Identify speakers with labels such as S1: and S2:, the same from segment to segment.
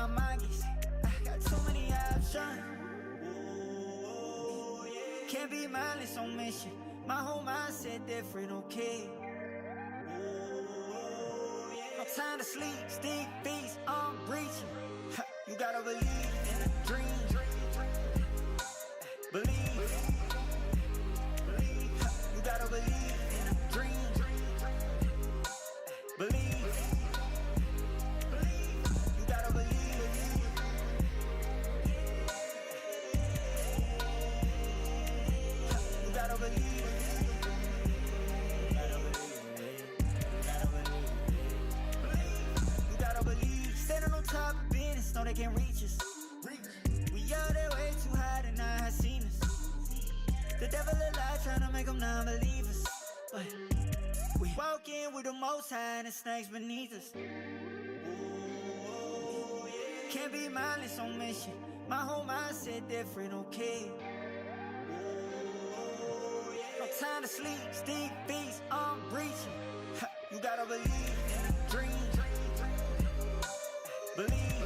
S1: my mind gets. I got too many options. Can't be mindless on mission. My whole mindset different, okay. No time to sleep, stick feet, I'm breaching. You gotta believe in a dream. Believe. You gotta believe in a dream. Believe. You gotta believe. You gotta believe. You gotta believe. Standing on top of business, know they can't reach us. We out there way too high to not have seen us. The devil alive tryna make them non-believers. But we walk in with the most high and the snakes beneath us. Can't be mindless on mission. My whole mindset different, okay. No time to sleep, stick feet, I'm breaching. You gotta believe in a dream. Believe.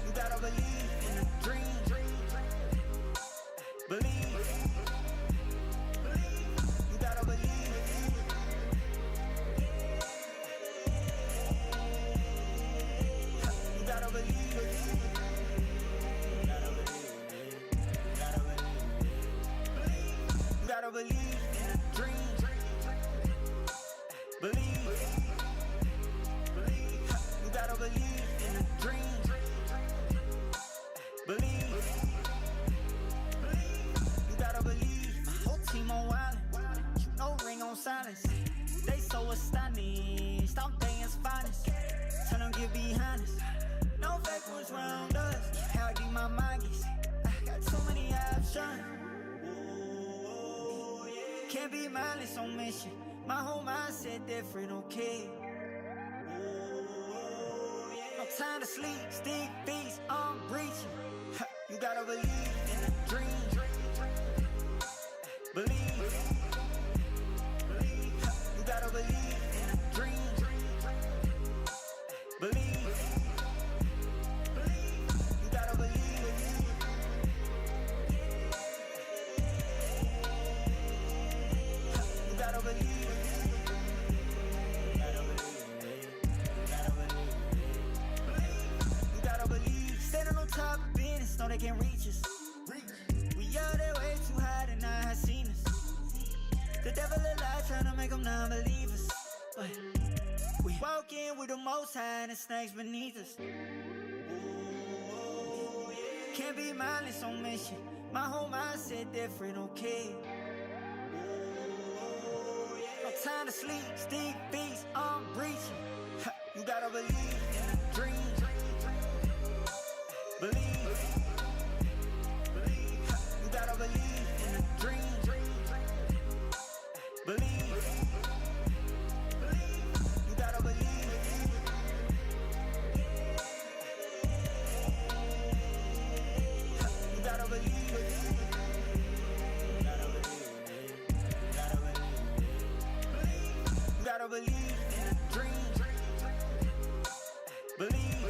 S1: You gotta believe in a dream. Believe. You gotta believe. You gotta believe. You gotta believe in a dream. Believe. You gotta believe in a dream. Believe. You gotta believe. My whole team on wildin'. No ring on silence. They so astonished. Stop things finest. Tell them get behind us. No fake ones round us. How deep my mind gets. I got too many options. Can't be mindless on mission. My whole mindset different, okay. No time to sleep, stick feet, I'm breaching. You gotta believe in a dream. Believe. You gotta believe in a dream. Believe. You gotta believe. You gotta believe. You gotta believe. Standing on top of business, know they can't reach us. We out there way too high to not have seen us. The devil alive tryna make them non-believers. But we walk in with the most high and the snakes beneath us. Can't be mindless on mission. My whole mindset different, okay. No time to sleep, stick feet, I'm breaching. You gotta believe in a dream. Believe. You gotta believe in a dream. Believe. You gotta believe. You gotta believe. You gotta believe in a dream. Believe.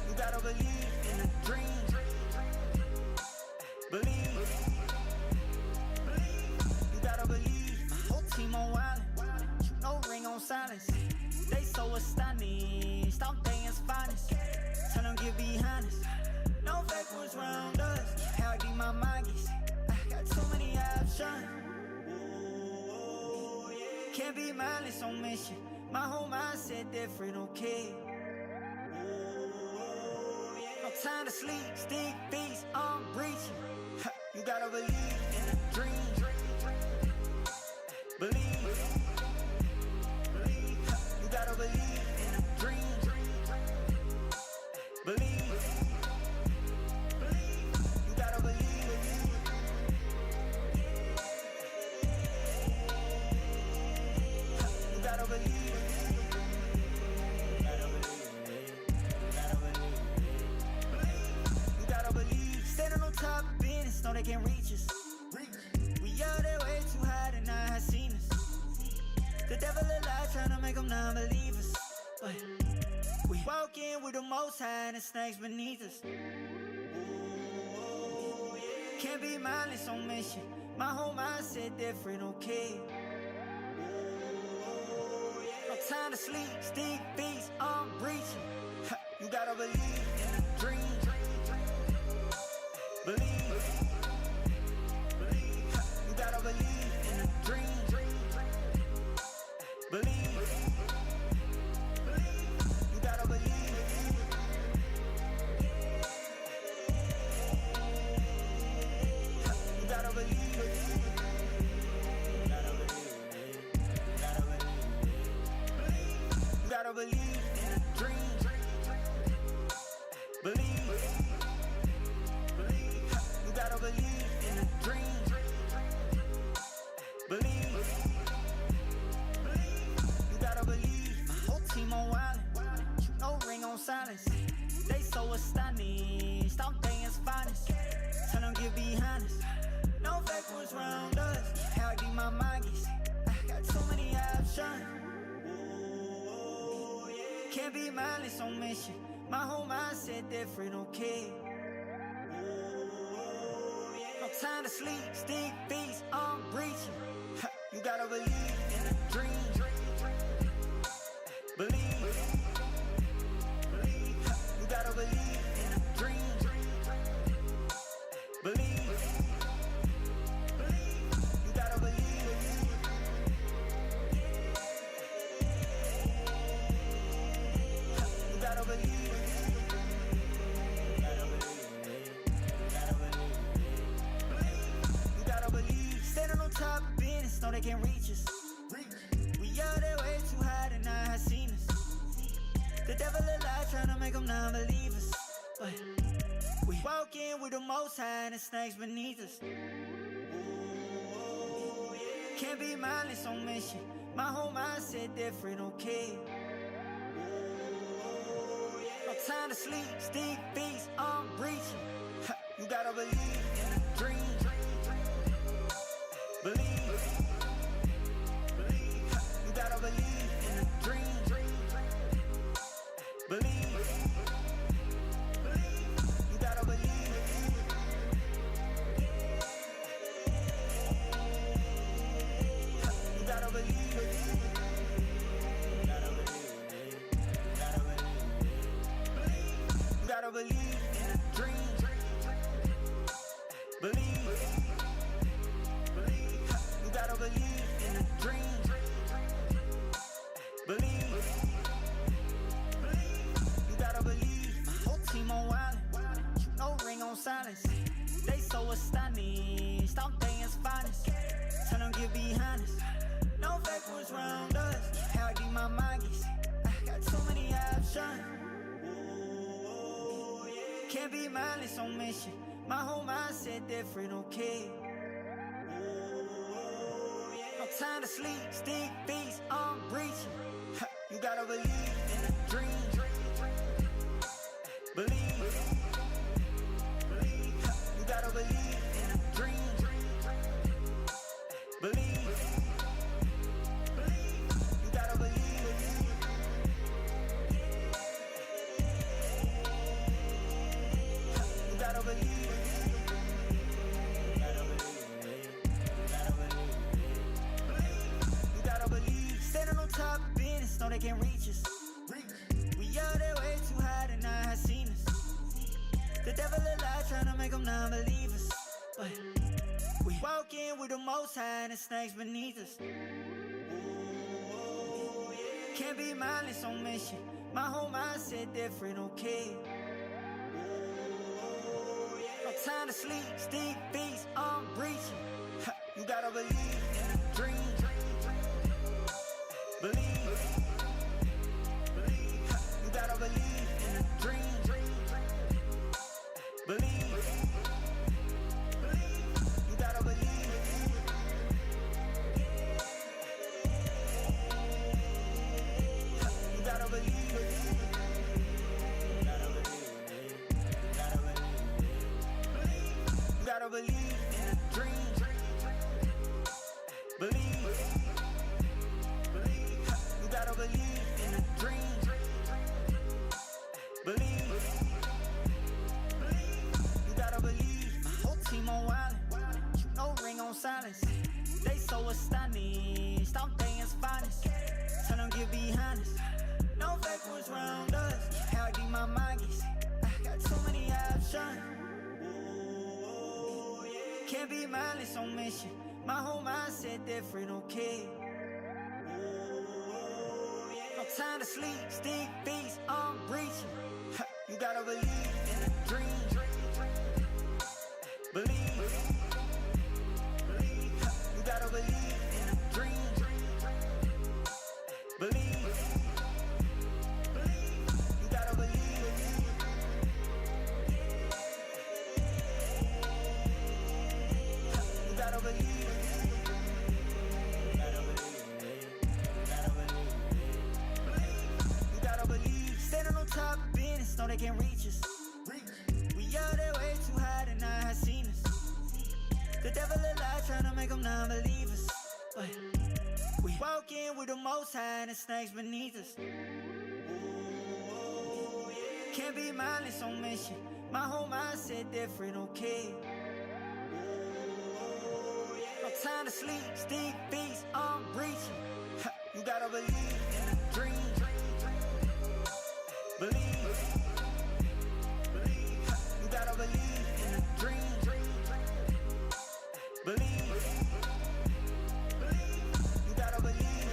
S1: You gotta believe in a dream. Believe. You gotta believe. My whole team on wildin'. No ring on silence. They so astonished. Stop things finest. Tell them get behind us. No fake ones round us. How deep my mind gets. I got too many options. Can't be mindless on mission. My whole mindset different, okay. No time to sleep, stick feet, I'm breaching. You gotta believe in a dream. Believe. You gotta believe in a dream. Believe. You gotta believe. You gotta believe. You gotta believe. Standing on top of business, know they can't reach us. We out there way too high to not have seen us. The devil alive tryna make them non-believers. walk in with the most high and the snakes beneath us. Can't be mindless on mission. My whole mindset different, okay? No time to sleep, stick beats, I'm reaching. You gotta believe in a dream. Believe. You gotta believe in a dream. Believe. You gotta believe. You gotta believe. You gotta believe in a dream. Believe. You gotta believe in a dream. Believe. You gotta believe. My whole team on wildin'. You know ring on silence. They so astonished. I'm things finest. Tell them get behind us. No fake ones round us. How deep my mind gets. I got too many options. Can't be mindless on mission. My whole mindset different, okay? No time to sleep, stick beats, I'm reaching. You gotta believe in a dream. Believe. You gotta believe in a dream. Believe. You gotta believe. You gotta believe. You gotta believe. Standing on top of business, know they can't reach us. We out there way too high to not have seen us. The devil alive trying to make them non-believers. But we walk in with the most high and the snakes beneath us. Can't be mindless on mission. My whole mindset different, okay? No time to sleep, stick beats, I'm reaching. You gotta believe in a dream. Believe. You gotta believe in a dream. Believe. You gotta believe. You gotta believe. You gotta believe in a dream. Believe. You gotta believe in a dream. Believe. You gotta believe. My whole team on wildin'. You know ring on silence. They so astonished. I'm things finest. Tell them get behind us. No fake ones round us. How deep my mind gets. I got too many options. Can't be mindless on mission. My whole mindset different, okay? No time to sleep, stick beats, I'm reaching. You gotta believe in a dream. Believe. You gotta believe in a dream. Believe. You gotta believe. You gotta believe. You gotta believe. Standing on top of business, know they can't reach us. We out there way too high to not have seen us. The devil alive trying to make them non-believers. But we walk in with the most high and the snakes beneath us. Can't be mindless on mission. My whole mindset different, okay? No time to sleep, stick beats, I'm reaching. You gotta believe in a dream. Believe. You gotta believe in a dream. Believe. You gotta believe. You gotta believe. You gotta believe in a dream. Believe. Can't be mindless on mission. My whole mindset different, okay? No time to sleep, stick beats, I'm reaching. You gotta believe in a dream. Believe. You gotta believe in a dream. Believe. You gotta believe. You gotta believe. You gotta believe. Standing on top of business, know they can't reach us. We out there way too high to not have seen us. The devil alive trying to make them non-believers. But we walk in with the most high and the snakes beneath us. Can't be mindless on mission. My whole mindset different, okay? No time to sleep, stick beats, I'm reaching. You gotta believe in a dream. Believe. You gotta believe in a dream. Believe. You gotta believe.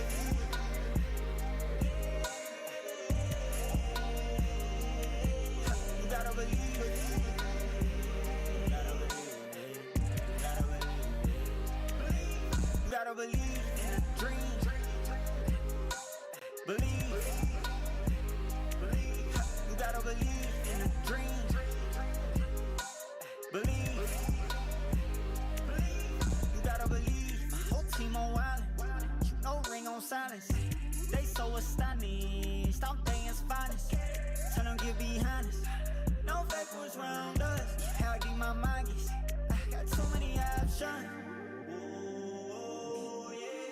S1: You gotta believe. You gotta believe in a dream. Believe. You gotta believe in a dream. Believe. You gotta believe. My whole team on wildin'. No ring on silence. They so astonished. Stop things finest. Tell them get behind us. No fake was round us. How deep my mind gets. I got too many options.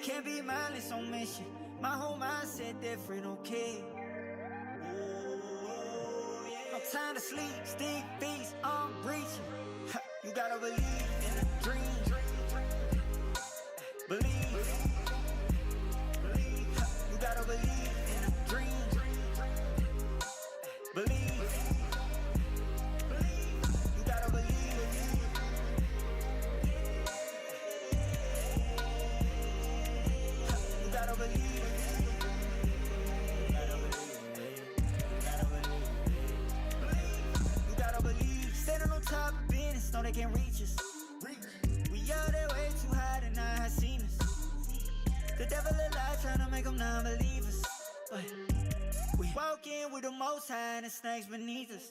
S1: Can't be mindless on mission. My whole mindset different, okay? No time to sleep, stick beats, I'm reaching. You gotta believe in a dream. Believe. You gotta believe in a dream. Believe. You gotta believe. You gotta believe. You gotta believe. Standing on top of business, know they can't reach us. We out there way too high to not have seen us. The devil alive trying to make them non-believers. But we walk in with the most high and the snakes beneath us.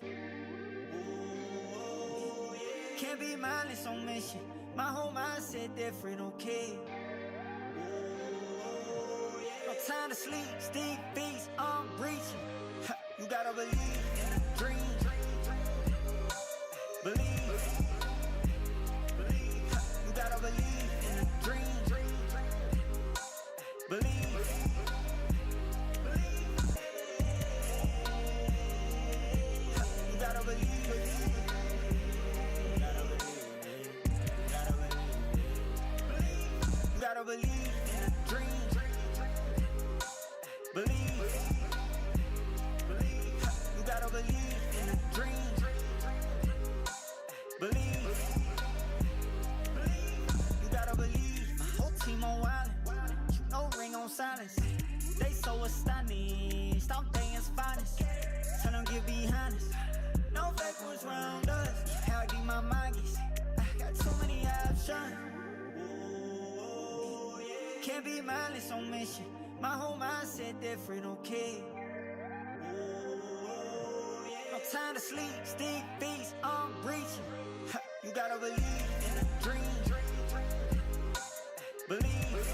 S1: Can't be mindless on mission. My whole mindset different, okay? No time to sleep, stick beats, I'm reaching. You gotta believe in a dream. Believe. You gotta believe in a dream. Believe. You gotta believe. You gotta believe in a dream. Believe. You gotta believe in a dream. Believe. You gotta believe. My whole team on wildin'. No ring on silence. They so astonished. Stop things finest. Tell them get behind us. No fake was round us. How deep my mind gets. I got too many options. Can't be mindless on mission. My whole mindset different, okay? No time to sleep, stick beats, I'm reaching. You gotta believe in a dream. Believe.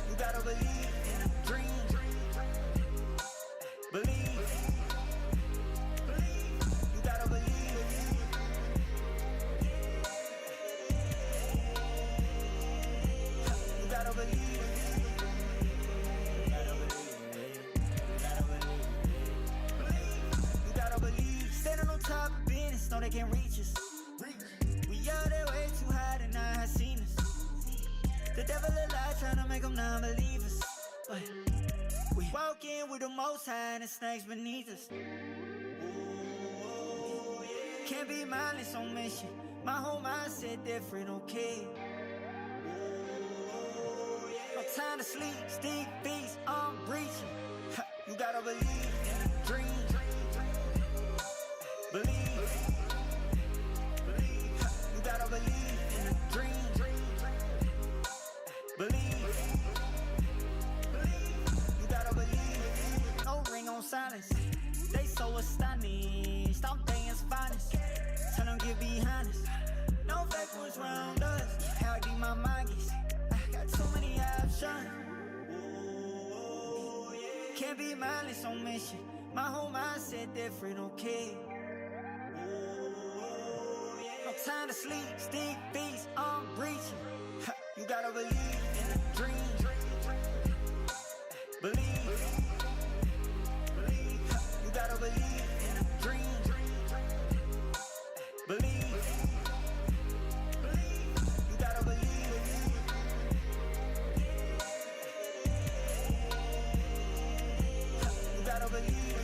S1: You gotta believe in a dream. Believe. You gotta believe. You gotta believe. You gotta believe. Standing on top of business, know they can't reach us. We out there way too high to not have seen us. The devil alive trying to make them non-believers. But we walk in with the most high and the snakes beneath us. Can't be mindless on mission. My whole mindset different, okay. No time to sleep, stick beats, I'm reaching. You gotta believe in a dream. Believe. You gotta believe in a dream. Believe. You gotta believe. No ring on silence. They so astonished. I'm things finest. Tell them get behind us. No backwards round us. How deep my mind gets. I got so many options. Can't be mindless on mission. My whole mindset different, okay. No time to sleep, stick beats, I'm reaching. You gotta believe in a dream. Believe. You gotta believe in a dream. Believe. You gotta believe. You gotta believe.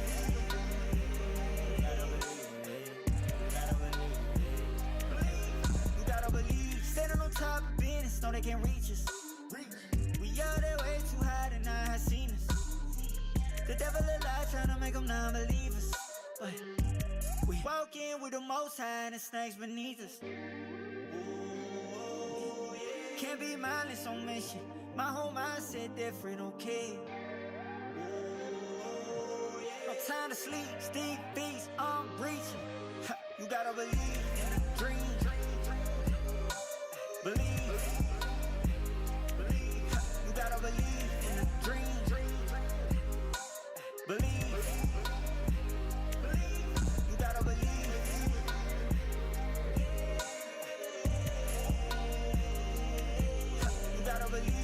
S1: You gotta believe. Standing on top of business, know they can't reach us. We out there way too high to not have seen us. The devil alive trying to make them non-believers. But we walk in with the most high and the snakes beneath us. Can't be mindless on mission. My whole mindset different, okay. No time to sleep, stick beats, I'm reaching. You gotta believe in a dream. Believe. You gotta believe in a dream. Believe. You gotta believe. You gotta believe.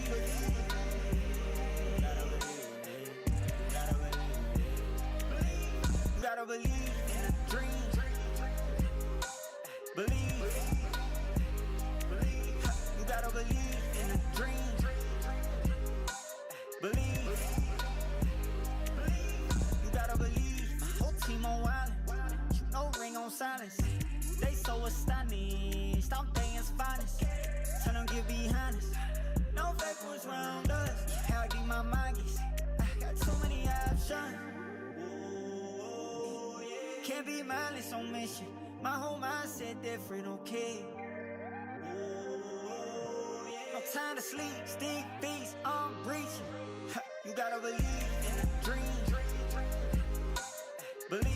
S1: You gotta believe in a dream. Believe. You gotta believe in a dream. Believe. You gotta believe. My whole team on wildin'. No ring on silence. They so astonished. I'm things finest. Tell them get behind us. No backwards round us. How deep my mind gets. I got so many options. Can't be mindless on mission. My whole mindset different, okay. No time to sleep, stick beats, I'm reaching. You gotta believe in a dream. Believe.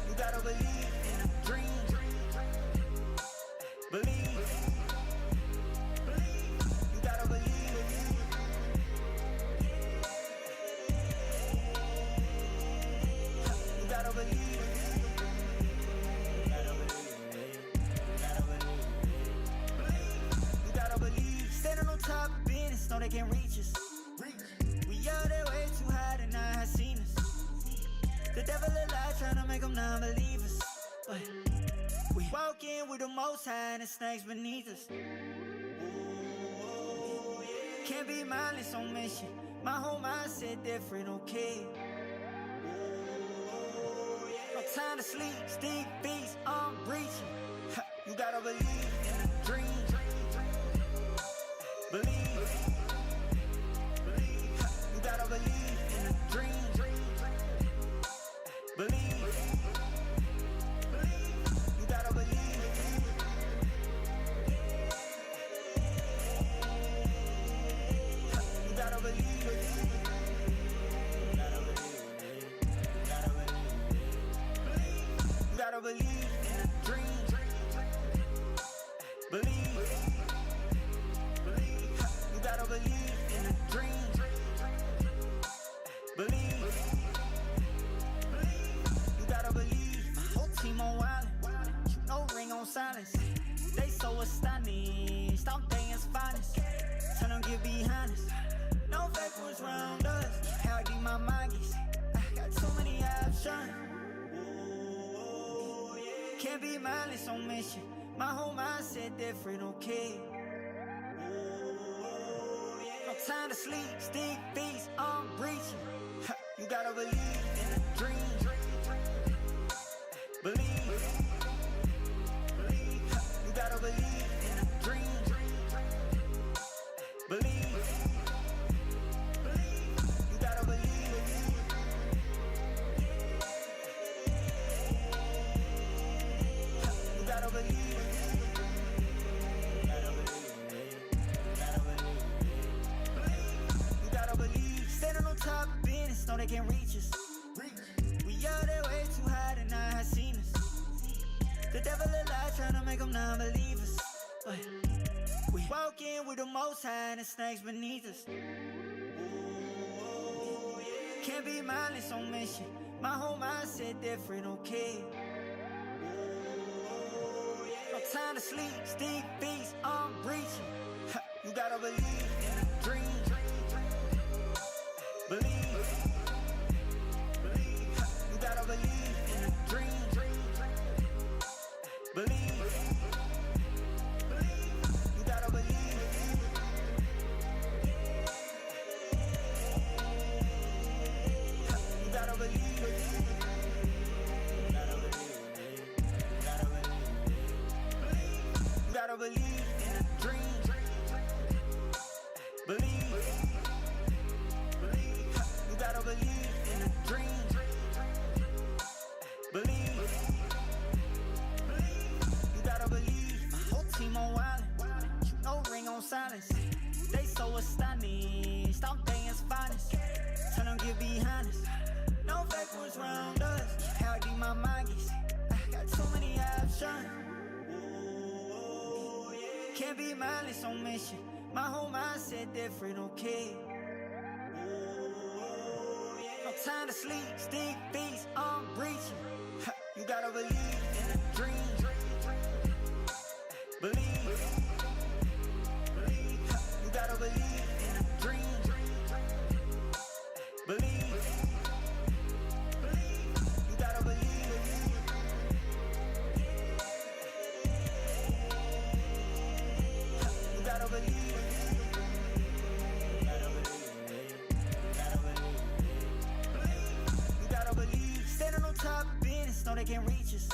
S1: You gotta believe in a dream. Believe. You gotta believe. You gotta believe. You gotta believe. Standing on top of business, know they can't reach us. We out there way too high to not have seen us. The devil alive trying to make them non-believers. But we walk in with the most high and the snakes beneath us. Can't be mindless on mission. My whole mindset different, okay. No time to sleep, stick beats, I'm reaching. You gotta believe in a dream. Believe. You gotta believe in a dream. Believe. You gotta believe. You gotta believe. You gotta believe in a dream. Believe. You gotta believe in a dream. Believe. You gotta believe. My whole team on wildin'. No ring on silence. They so astonished. I'm things finest. Tell them get behind us. No backwards round us. How deep my mind gets. I got so many options. Can't be mindless on mission. My whole mindset different, okay. No time to sleep, stick beats, I'm reaching. You gotta believe in a dream. Believe. they can't reach us. We out there way too high, they not have seen us. The devil a lie, tryna make them non-believers. But we walk in with the most high and the snakes beneath us. Can't be mindless on mission. My whole mindset different, okay. No time to sleep, stick beats, I'm breaching. You gotta believe in a dream. Believe. You gotta believe in a dream. Believe. You gotta believe. You gotta believe. You gotta believe in a dream. Believe. You gotta believe in a dream. Believe. You gotta believe. My whole team on wildin'. No ring on silence. They so astonished. Stop things finest. Tell them get behind us. No fake ones round us. How deep my mind gets. I got too many options. Can't be mindless on mission. My whole mindset different, okay. No time to sleep, stick beats, I'm breaching. You gotta believe in a dream. Believe. You gotta believe in a dream. Believe. You gotta believe. You gotta believe. You gotta believe. Standing on top of business, no they can't reach us.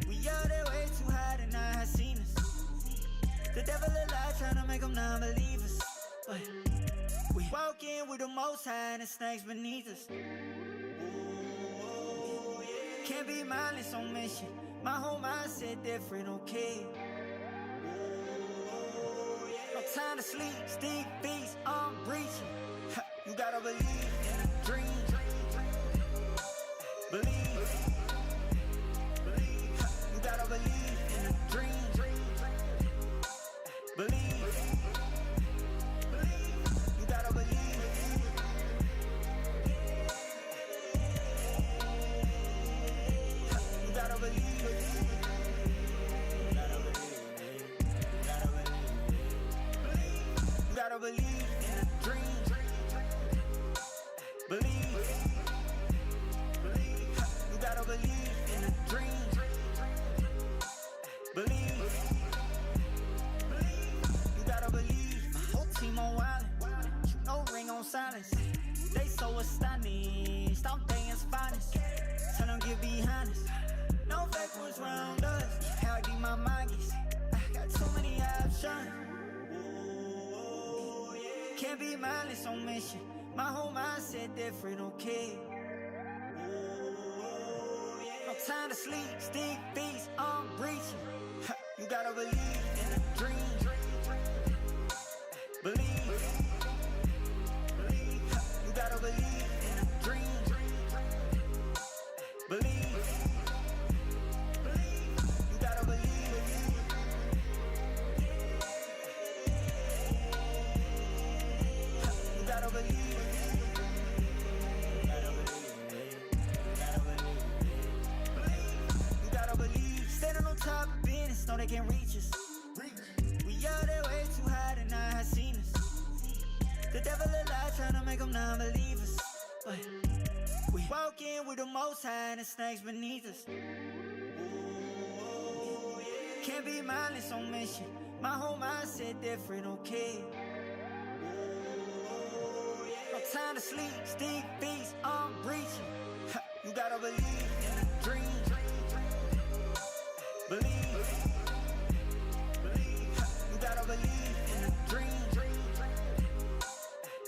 S1: We out there way too high, they not have seen us. The devil a lie, tryna make them non-believers. But we walk in with the most high and the snakes beneath us. Can't be mindless on mission. My whole mindset different, okay. No time to sleep, stick beats, I'm breaching. You gotta believe in a dream. Believe. You gotta believe in a dream. Believe. You gotta believe. You gotta believe. You gotta believe in a dream. Believe. You gotta believe in a dream. Believe. You gotta believe. My whole team on wildin'. No ring on silence. They so astonished. Stop things finest. Tell them get behind us. No fake ones round us. How deep my mind gets. I got too many options. Can't be mindless on mission. My whole mindset different, okay. No time to sleep, stick beats, I'm breaching. You gotta believe in a dream. Believe. You gotta believe in a dream. Believe. You gotta believe. You gotta believe. You gotta believe. Standing on top of business, no they can't reach us. We out there way too high, they not have seen us. The devil a lie, tryna make them non-believers. But we walk in with the most high and the snakes beneath us. Can't be mindless on mission. My whole mindset different, okay. No time to sleep, stick beats, I'm breaching. You gotta believe in a dream. Believe. You gotta believe in a dream.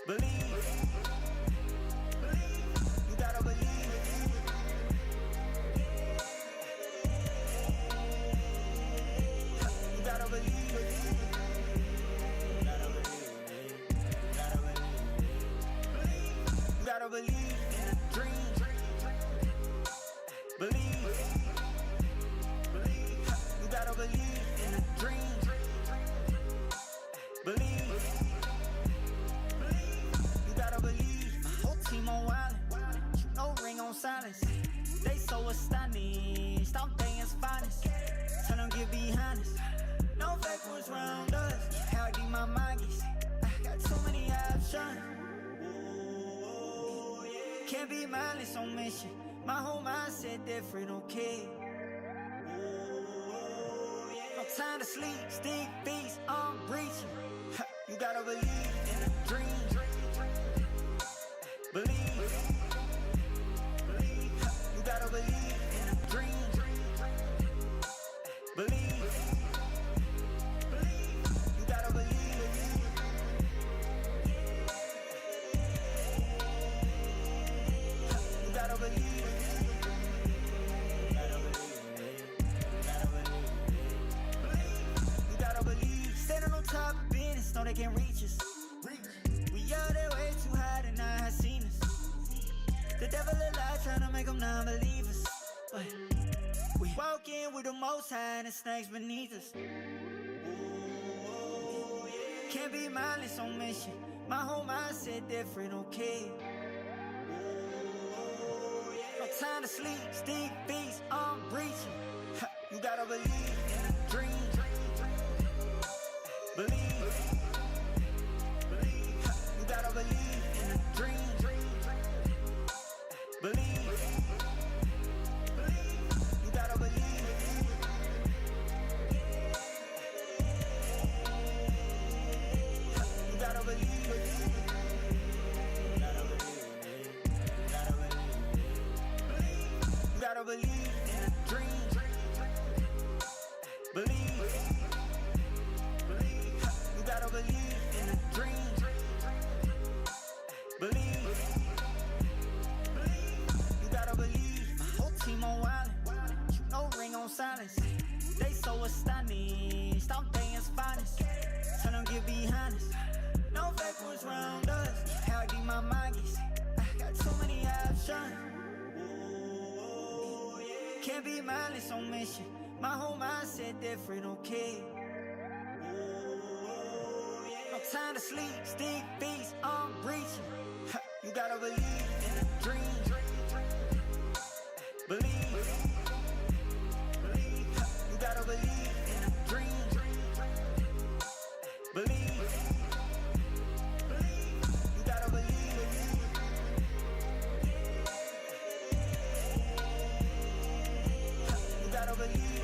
S1: Believe. You gotta believe. You gotta believe. You gotta believe. option. Can't be mindless on mission. My whole mindset different, okay? No time to sleep, stick beats, I'm reaching. You gotta believe in a dream. Believe. You gotta believe in a dream. Believe. You gotta believe. You gotta believe. You gotta believe. Standing on top of business, know they can't reach us. We out there way too high and I have seen us. The devil alive trying to make them non-believers. But we walk in with the most high and the snakes beneath us. Can't be mindless on mission. My whole mindset different, okay? No time to sleep, stick beats, I'm reaching. You gotta believe in a dream. Believe. You gotta believe in a dream. Believe. You gotta believe. You gotta believe. You gotta believe in a dream. Believe. You gotta believe in a dream. Believe. You gotta believe. My whole team on wildin'. You know ring on silence. They so astonished. Stop things finest. Tell them get behind us. No fake ones round us. How deep my mind gets. I got too many options. Can't be mindless on mission. My whole mindset different, okay? No time to sleep, stick beats, I'm reaching. You gotta believe in a dream. Believe. You gotta believe in a dream. Believe. You gotta believe. You gotta believe.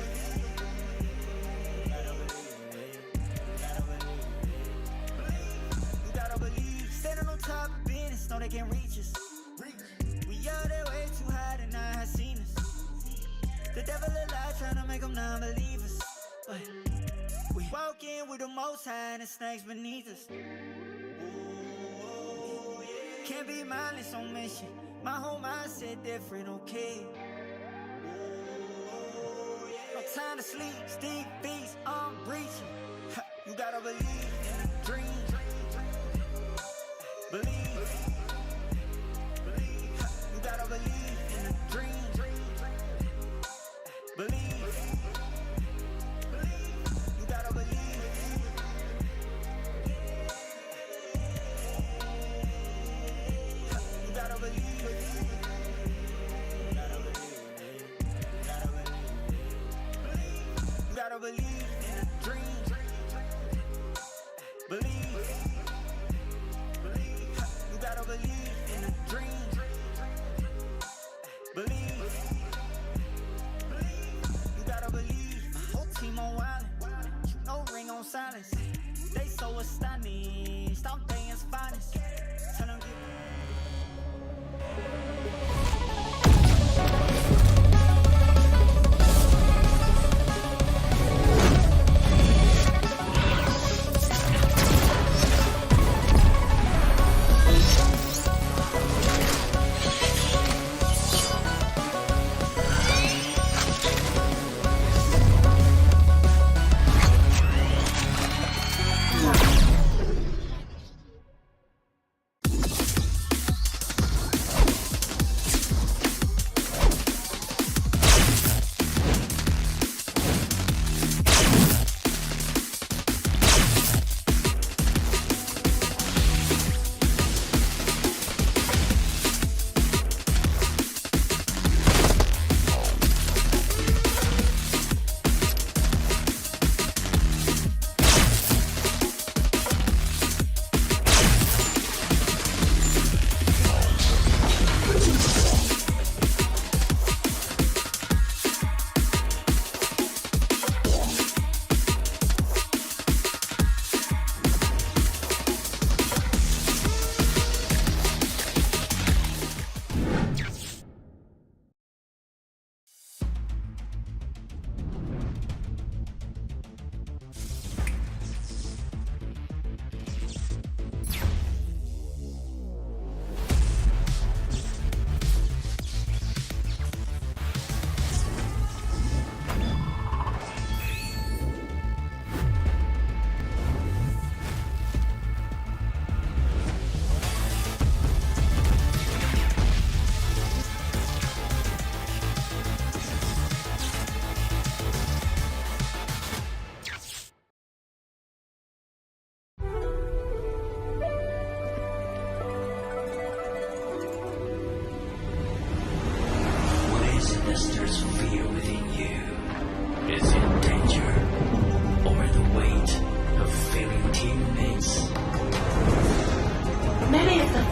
S1: You gotta believe. Standing on top of business, know they can't reach us. We out there way too high and I have seen us. The devil alive trying to make them non-believers. But we walk in with the most high and the snakes beneath us. Can't be mindless on mission. My whole mindset different, okay? No time to sleep, stick beats, I'm reaching. You gotta believe in a dream. Believe. You gotta believe in a dream. Believe. You gotta believe. You gotta believe. You gotta believe in a dream. Believe.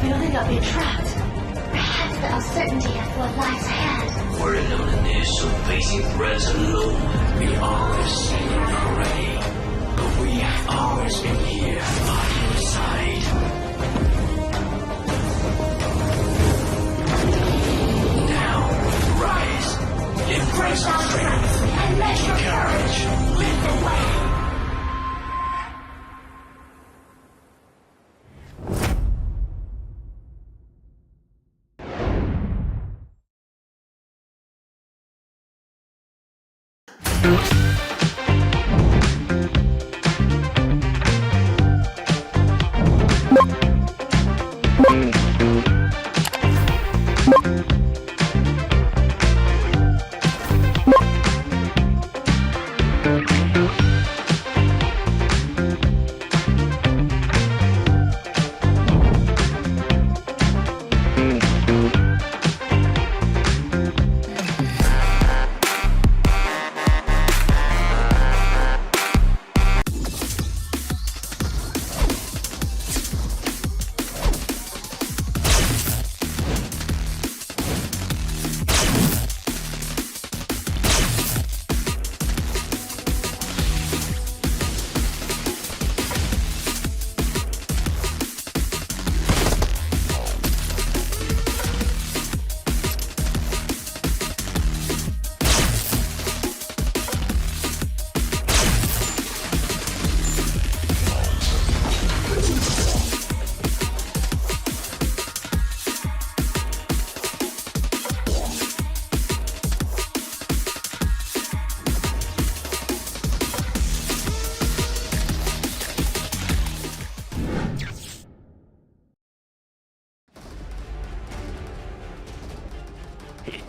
S2: feeling of being trapped. Perhaps the uncertainty of what lies ahead.
S3: We're in on this, so facing threats alone. We always say it already, but we have always been here by your side. Now, rise, embrace our strength, and let your courage lead the way.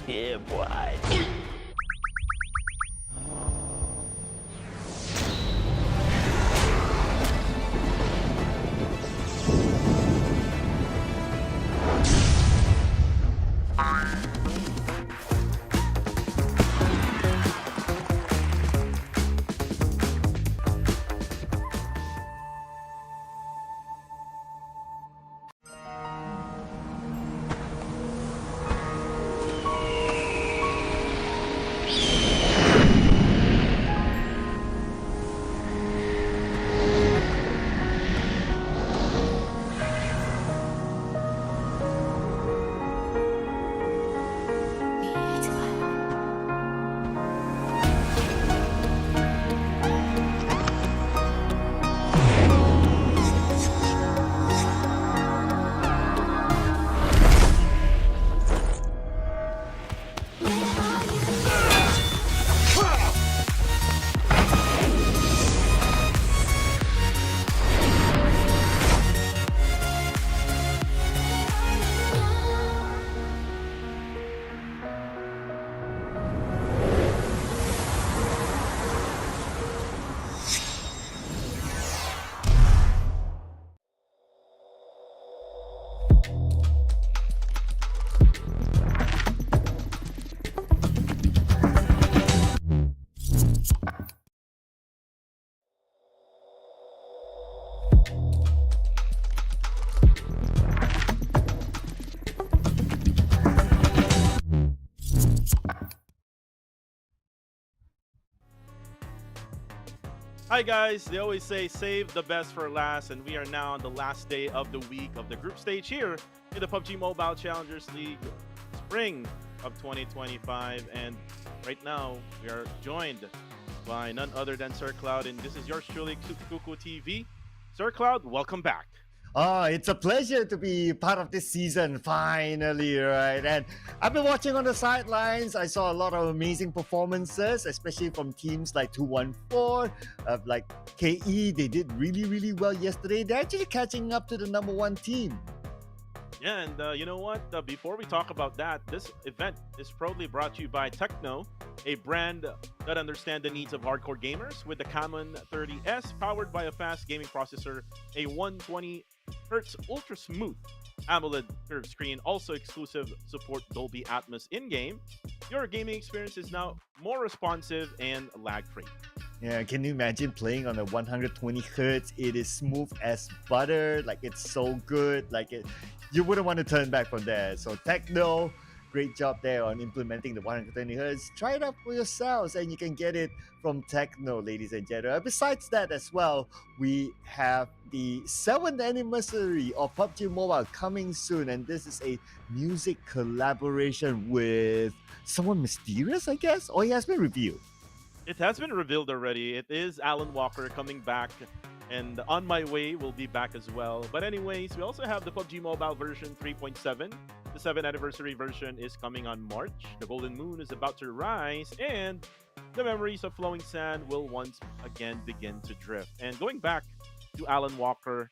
S4: Yeah, boy.
S5: Hi guys, they always say save the best for last, and we are now on the last day of the week of the group stage here in the PUBG Mobile Challengers League Spring of 2025. And right now we are joined by none other than Sir Cloud, and this is yours truly, Kuku TV. Sir Cloud, welcome back.
S6: Oh, it's a pleasure to be part of this season, finally, right? And I've been watching on the sidelines. I saw a lot of amazing performances, especially from teams like 214, like KE. They did really, really well yesterday. They're actually catching up to the #1 team.
S5: Yeah, and you know what? Before we talk about that, this event is proudly brought to you by Techno, a brand that understands the needs of hardcore gamers with the Common 30S, powered by a fast gaming processor, a 120Hz ultra smooth AMOLED curved screen, also exclusive support Dolby Atmos in-game. Your gaming experience is now more responsive and lag-free.
S6: Yeah, can you imagine playing on a 120 hertz? It is smooth as butter, like it's so good. you wouldn't want to turn back from there. So Techno, great job there on implementing the 120 hertz. Try it out for yourselves, and you can get it from Techno, ladies and gentlemen. Besides that, as well, we have the 7th anniversary of PUBG Mobile coming soon, and this is a music collaboration with someone mysterious, I guess, or he has been revealed.
S5: It has been revealed already. It is Alan Walker coming back, and On My Way will be back as well. But anyways, we also have the PUBG Mobile version 3.7. The 7th anniversary version is coming on March. The golden moon is about to rise, and the memories of flowing sand will once again begin to drift. And going back to Alan Walker,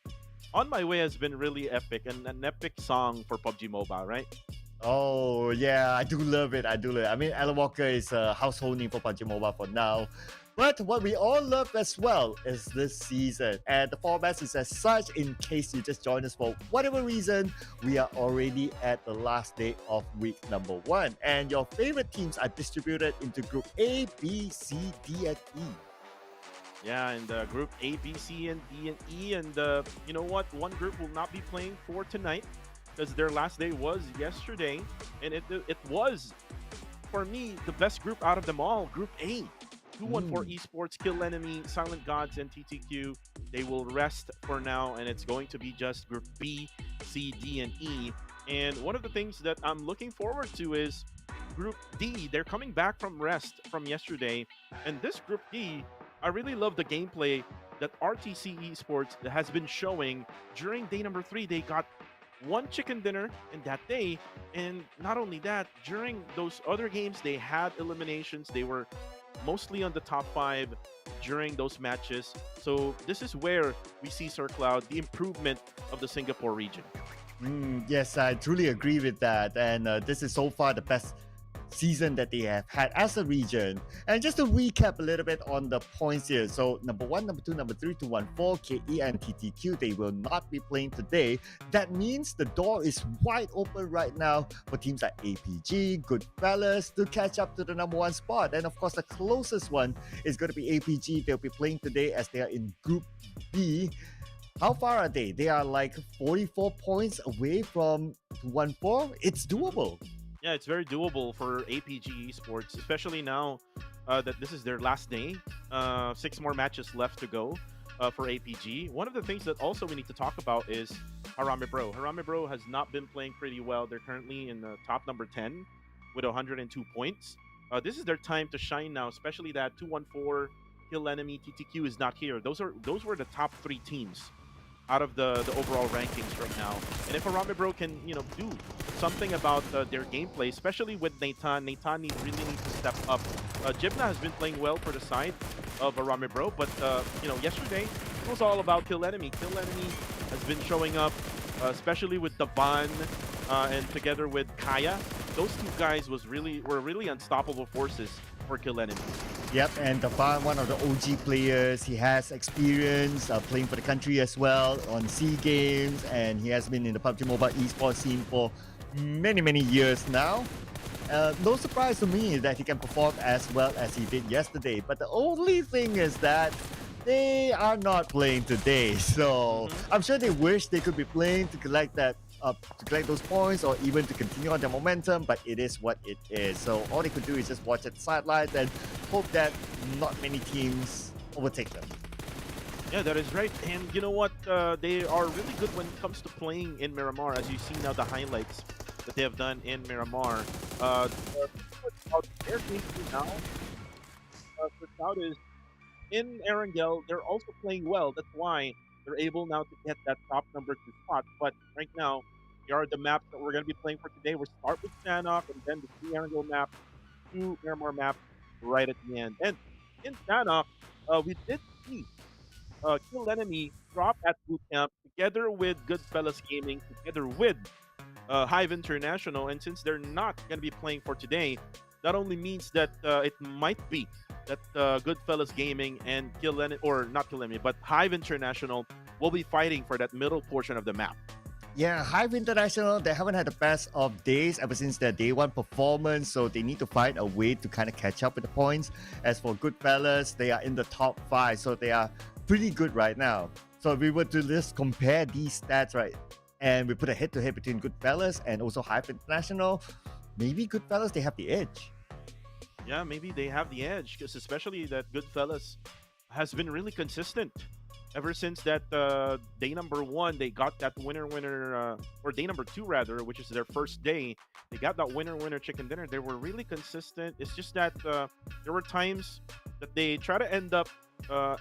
S5: On My Way has been really epic, and an epic song for PUBG Mobile, right?
S6: Oh yeah, I do love it. I do love it. I mean, Alan Walker is a household name for PUBG Mobile for now. But what we all love as well is this season. And the format is as such, in case you just joined us for whatever reason, we are already at the last day of week number 1. And your favorite teams are distributed into Group A, B, C, D, and E.
S5: Yeah, and Group A, B, C, and D, and E. And you know what? One group will not be playing for tonight because their last day was yesterday. And it was, for me, the best group out of them all, Group A. 214 Esports, Kill Enemy, Silent Gods, and TTQ. They will rest for now, and it's going to be just Group B, C, D, and E. And one of the things that I'm looking forward to is Group D. They're coming back from rest from yesterday. And this Group D, I really love the gameplay that RTC Esports has been showing. During day number 3, they got one chicken dinner in that day. And not only that, during those other games, they had eliminations. They were mostly on the top 5 during those matches. So this is where we see Sir Cloud, the improvement of the Singapore region.
S6: Yes, I truly agree with that. And this is so far the best season that they have had as a region. And just to recap a little bit on the points here. So number 1, number 2, number 3, 214, KE, and TTQ, they will not be playing today. That means the door is wide open right now for teams like APG, Goodfellas to catch up to the number 1 spot. And of course, the closest one is going to be APG. They'll be playing today as they are in Group B. How far are they? They are like 44 points away from 214. It's doable.
S5: Yeah, it's very doable for APG Esports, especially now that this is their last day. 6 more matches left to go for APG. One of the things that also we need to talk about is Harame Bro. Harame Bro has not been playing pretty well. They're currently in the top number 10 with 102 points. This is their time to shine now, especially that 214, Kill Enemy, TTQ is not here. Those were the top 3 teams out of the overall rankings right now. And if Harame Bro can, do something about their gameplay, especially with Nathan really needs to step up. Jibna has been playing well for the side of Harame Bro, but yesterday it was all about Kill Enemy. Kill Enemy has been showing up, especially with Daban and together with Kaya. Those 2 guys were really unstoppable forces for Kill Enemy.
S6: Yep, and Daban, one of the OG players, he has experience playing for the country as well on SEA Games, and he has been in the PUBG Mobile esports scene for many years now. No surprise to me that he can perform as well as he did yesterday, but the only thing is that they are not playing today, so I'm sure they wish they could be playing to collect those points or even to continue on their momentum, but it is what it is. So all they could do is just watch at the sidelines and hope that not many teams overtake them.
S5: Yeah, that is right. And you know what? They are really good when it comes to playing in Miramar, as you see now the highlights that they have done in Miramar. Their game now, for Cloud is in Erangel, they're also playing well. That's why they're able now to get that top number 2 spot. But right now, here are the maps that we're going to be playing for today. We'll start with Sanok and then the 3 Erangel map, 2 Miramar maps right at the end. And in Sanok, we did see Kill Enemy drop at Bootcamp together with Goodfellas Gaming, together with Hive International. And since they're not going to be playing for today, that only means that it might be that Goodfellas Gaming and Kill Enemy, or not Kill Enemy, but Hive International will be fighting for that middle portion of the map.
S6: Yeah, Hive International, they haven't had the best of days ever since their day 1 performance, so they need to find a way to kind of catch up with the points. As for Goodfellas, they are in the top 5, so they are pretty good right now. So if we were to just compare these stats, right, and we put a head-to-head between Goodfellas and also Hive International, maybe Goodfellas, they have the edge.
S5: Yeah, maybe they have the edge because especially that Goodfellas has been really consistent ever since that day number one. They got that winner, or day number two rather, which is their first day. They got that winner chicken dinner. They were really consistent. It's just that there were times that they try to end up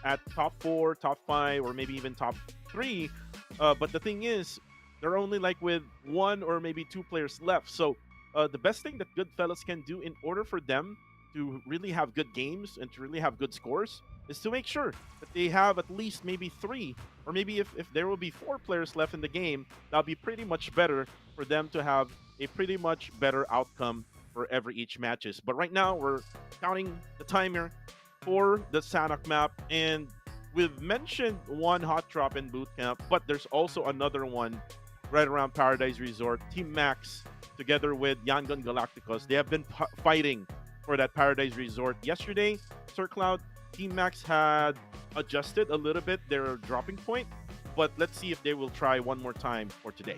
S5: at top 4, top 5, or maybe even top 3. But the thing is, they're only like with 1 or maybe 2 players left. So the best thing that Goodfellas can do in order for them to really have good games and to really have good scores is to make sure that they have at least maybe 3, or maybe if there will be 4 players left in the game, that'll be pretty much better for them to have a pretty much better outcome for every each matches. But right now we're counting the timer for the Sanok map, and we've mentioned one hot drop in boot camp, but there's also another one right around Paradise Resort. Team Max together with Yangon Galacticos, they have been fighting for that Paradise Resort. Yesterday, Sir Cloud, Team Max had adjusted a little bit their dropping point, but let's see if they will try one more time for today.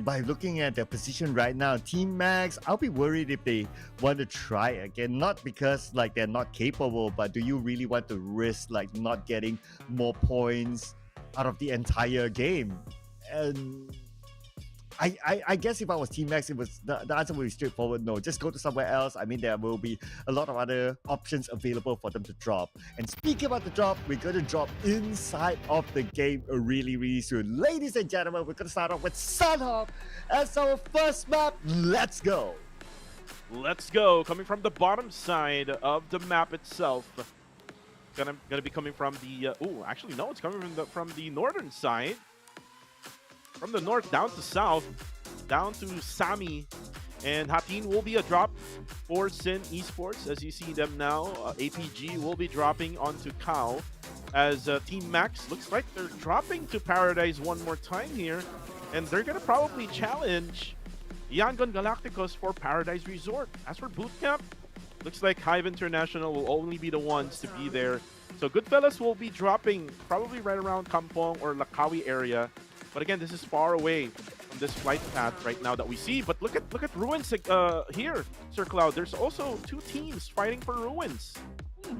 S6: By looking at their position right now, Team Max, I'll be worried if they want to try again. Not because like they're not capable, but do you really want to risk like not getting more points out of the entire game? And I guess if I was Team Max, it was the answer would be straightforward. No, just go to somewhere else. I mean, there will be a lot of other options available for them to drop. And speaking about the drop, we're going to drop inside of the game really soon. Ladies and gentlemen, we're going to start off with Sunhawk as our first map. Let's go.
S5: Let's go. Coming from the bottom side of the map itself. Gonna be coming from the actually no, it's coming from the northern side. From the north down to south, down to Sami, and Hatin will be a drop for Sin Esports as you see them now. APG will be dropping onto Kao as Team Max looks like they're dropping to Paradise one more time here, and they're gonna probably challenge Yangon Galacticos for Paradise Resort. As for Bootcamp, looks like Hive International will only be the ones to be there. So Goodfellas will be dropping probably right around Kampong or Lakawi area. But again, this is far away from this flight path right now that we see. But look at Ruins here, Sir Cloud. There's also 2 teams fighting for Ruins.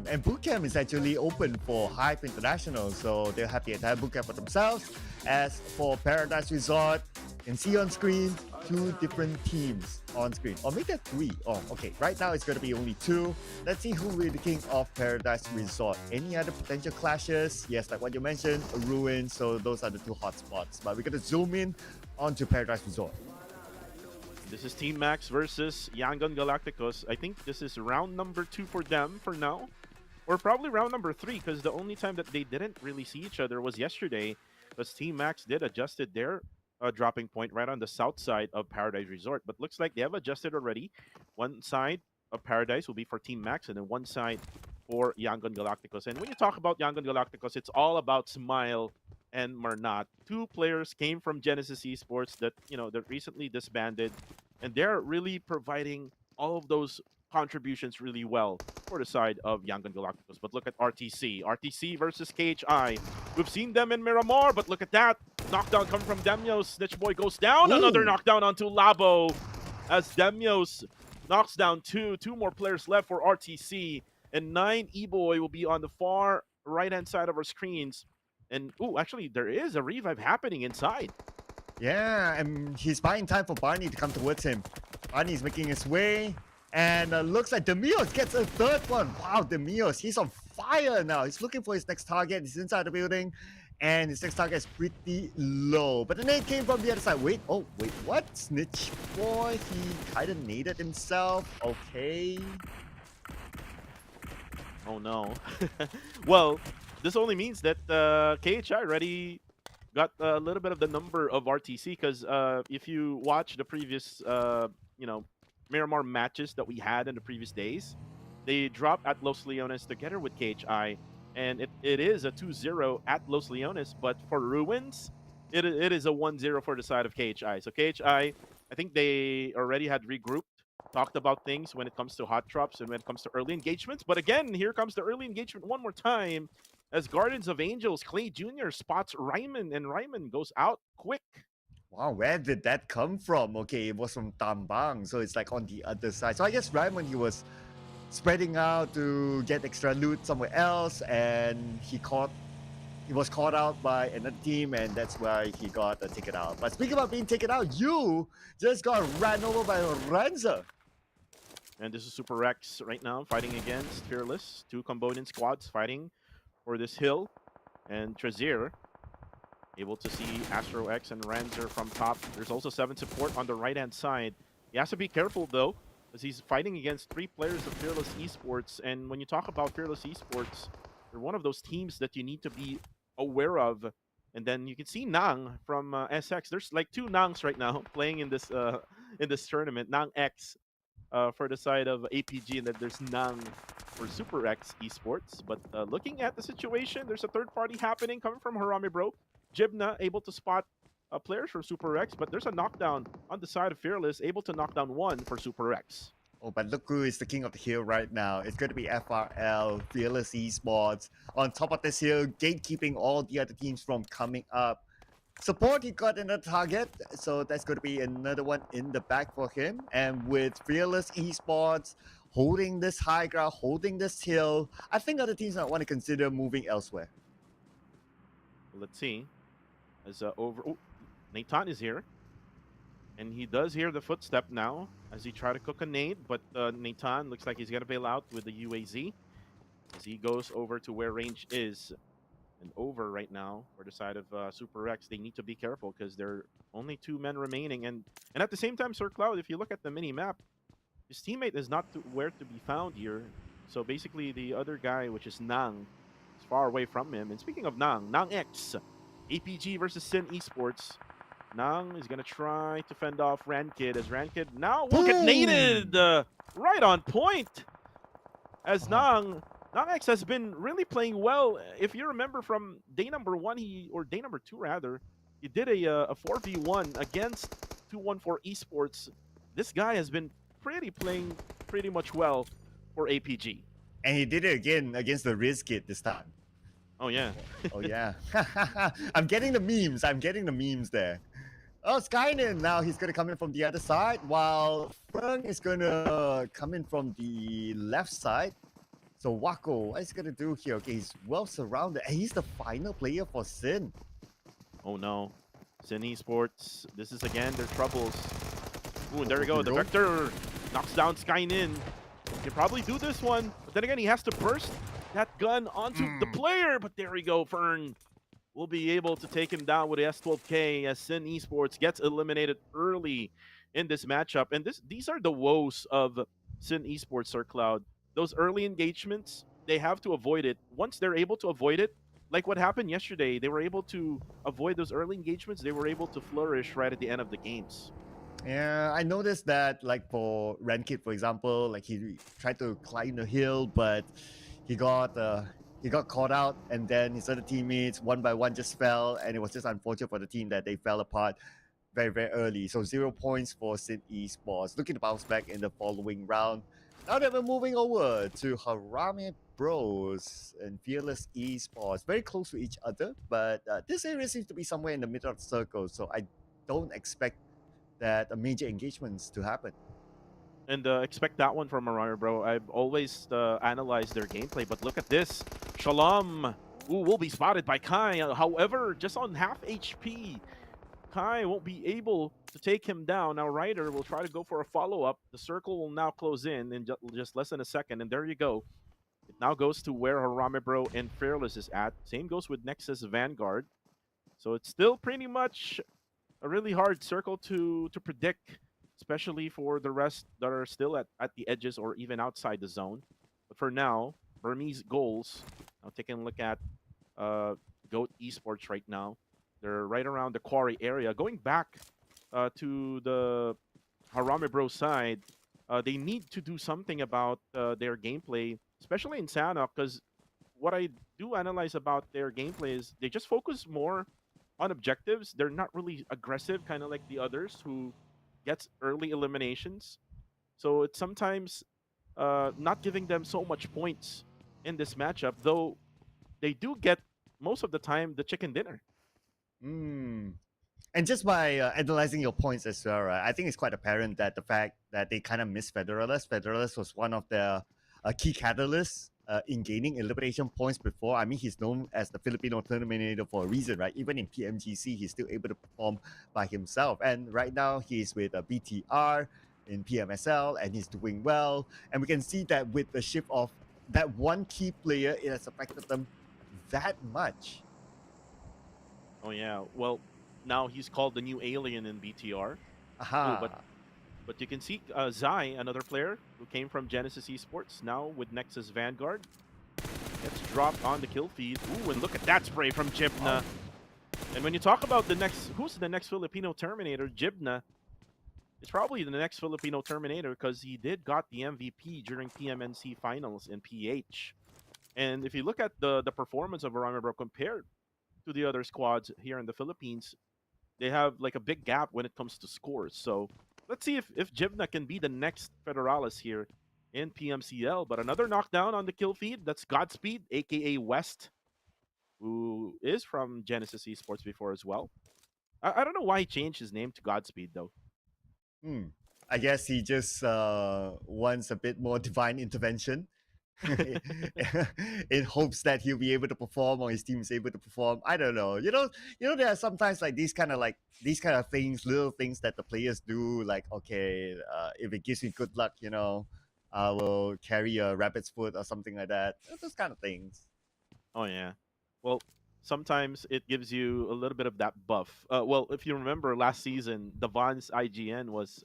S6: And bootcamp is actually open for Hive International, so they'll have the entire bootcamp for themselves. As for Paradise Resort, you can see on screen 2 different teams on screen, or maybe 3. Oh, okay. Right now it's going to be only 2. Let's see who will be the king of Paradise Resort. Any other potential clashes? Yes, like what you mentioned, a Ruin. So those are the 2 hotspots. But we're going to zoom in onto Paradise Resort.
S5: This is Team Max versus Yangon Galacticos. I think this is round number 2 for them for now, or probably round number 3, because the only time that they didn't really see each other was yesterday, because Team Max did adjusted their dropping point right on the south side of Paradise Resort. But looks like they have adjusted already. One side of Paradise will be for Team Max, and then one side for Yangon Galacticos. And when you talk about Yangon Galacticos, it's all about Smile and Marnat. 2 players came from Genesis Esports that, that recently disbanded, and they're really providing all of those contributions really well for the side of Yangon Galacticos. But look at RTC versus KHI. We've seen them in Miramar, but look at that knockdown coming from Demios. Snitch Boy goes down. Ooh. Another knockdown onto Labo as Demios knocks down 2 more players left for RTC, and 9 E-Boy will be on the far right hand side of our screens. And actually there is a revive happening inside.
S6: Yeah, and he's buying time for Barney to come towards him. Barney's making his way, and looks like Demios gets a 3rd one. Wow, Demios, he's on fire now. He's looking for his next target. He's inside the building, and his next target is pretty low. But the nade came from the other side. Wait, what? Snitch Boy, he kind of naded himself. Okay.
S5: Oh no. Well, this only means that KHI already got a little bit of the number of RTC, because if you watch the previous, Miramar matches that we had in the previous days, they dropped at Los Leones together with KHI, and it is a 2-0 at Los Leones, but for Ruins, it is a 1-0 for the side of KHI. So KHI, I think they already had regrouped, talked about things when it comes to hot drops and when it comes to early engagements. But again, here comes the early engagement one more time, as Guardians of Angels, Clay Jr. spots Ryman, and Ryman goes out quick.
S6: Wow, where did that come from? Okay, it was from Tambang, so it's like on the other side. So I guess Raymond, he was spreading out to get extra loot somewhere else, and he was caught out by another team, and that's why he got taken out. But speaking about being taken out, you just got ran over by Renza.
S5: And this is Super Rex right now fighting against Fearless. Two Cambodian squads fighting for this hill. And Trazir able to see Astro X and Ranzer from top. There's also 7 support on the right-hand side. He has to be careful, though, as he's fighting against 3 players of Fearless Esports. And when you talk about Fearless Esports, they're one of those teams that you need to be aware of. And then you can see Nang from SX. There's like 2 Nangs right now playing in this tournament. Nang X for the side of APG, and then there's Nang for Super X Esports. But looking at the situation, there's a third party happening coming from Harame Bro. Jibna able to spot players from Super X, but there's a knockdown on the side of Fearless, able to knock down 1 for Super X.
S6: Oh, but look who is the king of the hill right now. It's going to be FRL, Fearless Esports. On top of this hill, gatekeeping all the other teams from coming up. Support, he got another target, so that's going to be another one in the back for him. And with Fearless Esports holding this high ground, holding this hill, I think other teams might want to consider moving elsewhere.
S5: Let's see. As Nathan is here. And he does hear the footstep now as he try to cook a nade, but Nathan looks like he's going to bail out with the UAZ as he goes over to where range is. And over right now for the side of Super X, they need to be careful because there are only 2 men remaining. And at the same time, Sir Cloud, if you look at the mini-map, his teammate is not where to be found here. So basically, the other guy, which is Nang, is far away from him. And speaking of Nang, Nang X, APG versus Sin Esports. Nang is going to try to fend off Rankid as Rankid now will get naded right on point. As Nang X has been really playing well. If you remember from day number 1, or day number 2 rather, he did a 4v1 against 214 Esports. This guy has been playing pretty much well for APG.
S6: And he did it again against the Riz kid this time.
S5: Oh, yeah.
S6: Oh, yeah. I'm getting the memes. I'm getting the memes there. Oh, Skynin, now he's going to come in from the other side, while Feng is going to come in from the left side. So Wako, what is he going to do here? Okay, he's well surrounded, and he's the final player for Sin.
S5: Oh, no. Sin Esports, this is again their troubles. Ooh, and there we go. The Vector knocks down Skynin. He can probably do this one, but then again, he has to burst that gun onto the player. But there we go. Fern will be able to take him down with the S12K as Sin Esports gets eliminated early in this matchup. And these are the woes of Sin Esports, Sir Cloud. Those early engagements, they have to avoid it. Once they're able to avoid it, like what happened yesterday, they were able to avoid those early engagements. They were able to flourish right at the end of the games.
S6: Yeah, I noticed that, like for Rankid, for example, like he tried to climb the hill, but he got caught out, and then his other teammates one by one just fell, and it was just unfortunate for the team that they fell apart very, very early. So 0 points for Sin Esports. Looking to bounce back in the following round. Now that we're moving over to Harame Bros and Fearless Esports, very close to each other, but this area seems to be somewhere in the middle of the circle, so I don't expect that major engagements to happen.
S5: And expect that one from Mariah, bro. I've always analyzed their gameplay, but look at this. Shalom will be spotted by Kai. However, just on half HP, Kai won't be able to take him down. Now Ryder will try to go for a follow-up. The circle will now close in just less than a second, and there you go. It now goes to where Harame Bro and Fearless is at. Same goes with Nexus Vanguard. So it's still pretty much a really hard circle to predict, especially for the rest that are still at the edges or even outside the zone. But for now, Burmese goals. Now taking a look at GOAT Esports right now. They're right around the quarry area. Going back to the Harame Bro side, they need to do something about their gameplay, especially in Sanok, because what I do analyze about their gameplay is they just focus more on objectives. They're not really aggressive, kind of like the others who gets early eliminations. So it's sometimes not giving them so much points in this matchup, though they do get most of the time the chicken dinner.
S6: And just by analyzing your points as well, right? I think it's quite apparent that the fact that they kind of missed Federalist. Federalist was one of their key catalysts in gaining elimination points before. I mean, he's known as the Filipino Terminator for a reason, right? Even in PMGC, he's still able to perform by himself. And right now, he's with BTR in PMSL, and he's doing well. And we can see that with the shift of that one key player, it has affected them that much.
S5: Oh yeah. Well, now he's called the new alien in BTR.
S6: Aha.
S5: But you can see Zai, another player who came from Genesis Esports, now with Nexus Vanguard, gets dropped on the kill feed. Ooh, and look at that spray from Jibna. And when you talk about who's the next Filipino Terminator, Jibna, it's probably the next Filipino Terminator because he did got the MVP during PMNC finals in PH. And if you look at the performance of Aramibro compared to the other squads here in the Philippines, they have like a big gap when it comes to scores. So let's see if Jibna can be the next Federalis here in PMCL. But another knockdown on the kill feed. That's Godspeed, aka West, who is from Genesis Esports before as well. I don't know why he changed his name to Godspeed though.
S6: I guess he just wants a bit more divine intervention in hopes that he'll be able to perform or his team is able to perform. I don't know. There are sometimes like these kind of things, little things that the players do. Like, okay, if it gives me good luck, I will carry a rabbit's foot or something like that. Those kind of things.
S5: Oh yeah. Well, sometimes it gives you a little bit of that buff. Well, if you remember last season, Devon's IGN was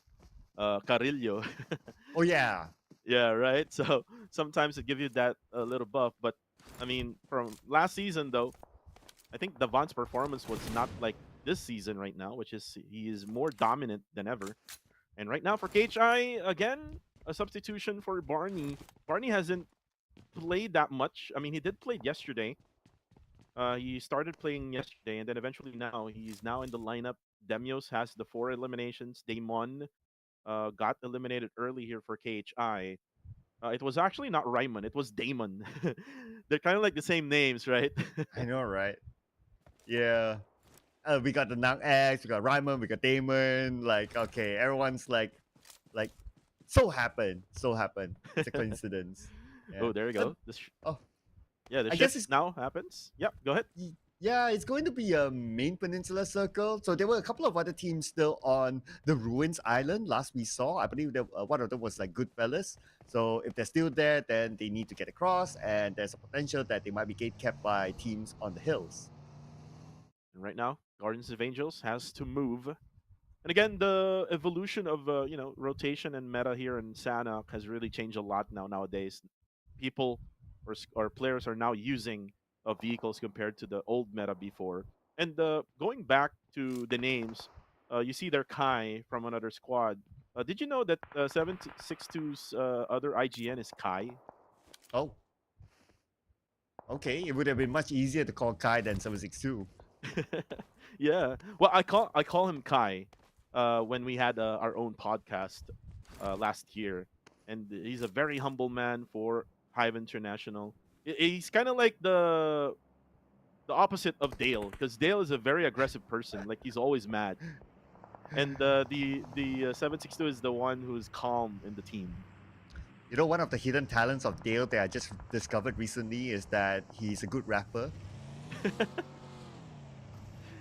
S5: Carillo.
S6: Oh yeah.
S5: Yeah, right. So sometimes it gives you that little buff. But I mean, from last season though, I think Devon's performance was not like this season right now, which is he is more dominant than ever. And right now for KHI, again, a substitution for Barney. Barney hasn't played that much. I mean, he did play yesterday. He started playing yesterday, and then eventually now he's now in the lineup. Demios has the 4 eliminations. Damon got eliminated early here for KHI. It was actually not Ryman, it was Damon. They're kind of like the same names, right?
S6: I know, right? Yeah. We got the Nang X, we got Ryman, we got Damon. Like, okay, everyone's like, so happened. It's a coincidence. Yeah.
S5: Oh, there you go.
S6: Oh,
S5: yeah, the
S6: I guess
S5: shift now happens. Yep, go ahead.
S6: yeah, it's going to be a main peninsula circle. So there were a couple of other teams still on the Ruins Island. Last we saw, I believe that one of them was like Goodfellas. So if they're still there, then they need to get across, and there's a potential that they might be gatekept by teams on the hills.
S5: And right now, Guardians of Angels has to move. And again, the evolution of rotation and meta here in Sanhok has really changed a lot nowadays. People or players are now using vehicles compared to the old meta before. And going back to the names, you see there Kai from another squad. Did you know that 762's other IGN is Kai?
S6: Oh, okay. It would have been much easier to call Kai than 762.
S5: Yeah. Well, I call him Kai when we had our own podcast last year, and he's a very humble man for Hive International. He's kind of like the opposite of Dale, because Dale is a very aggressive person. Like, he's always mad, and the 762 is the one who's calm in the team.
S6: One of the hidden talents of Dale that I just discovered recently is that he's a good rapper.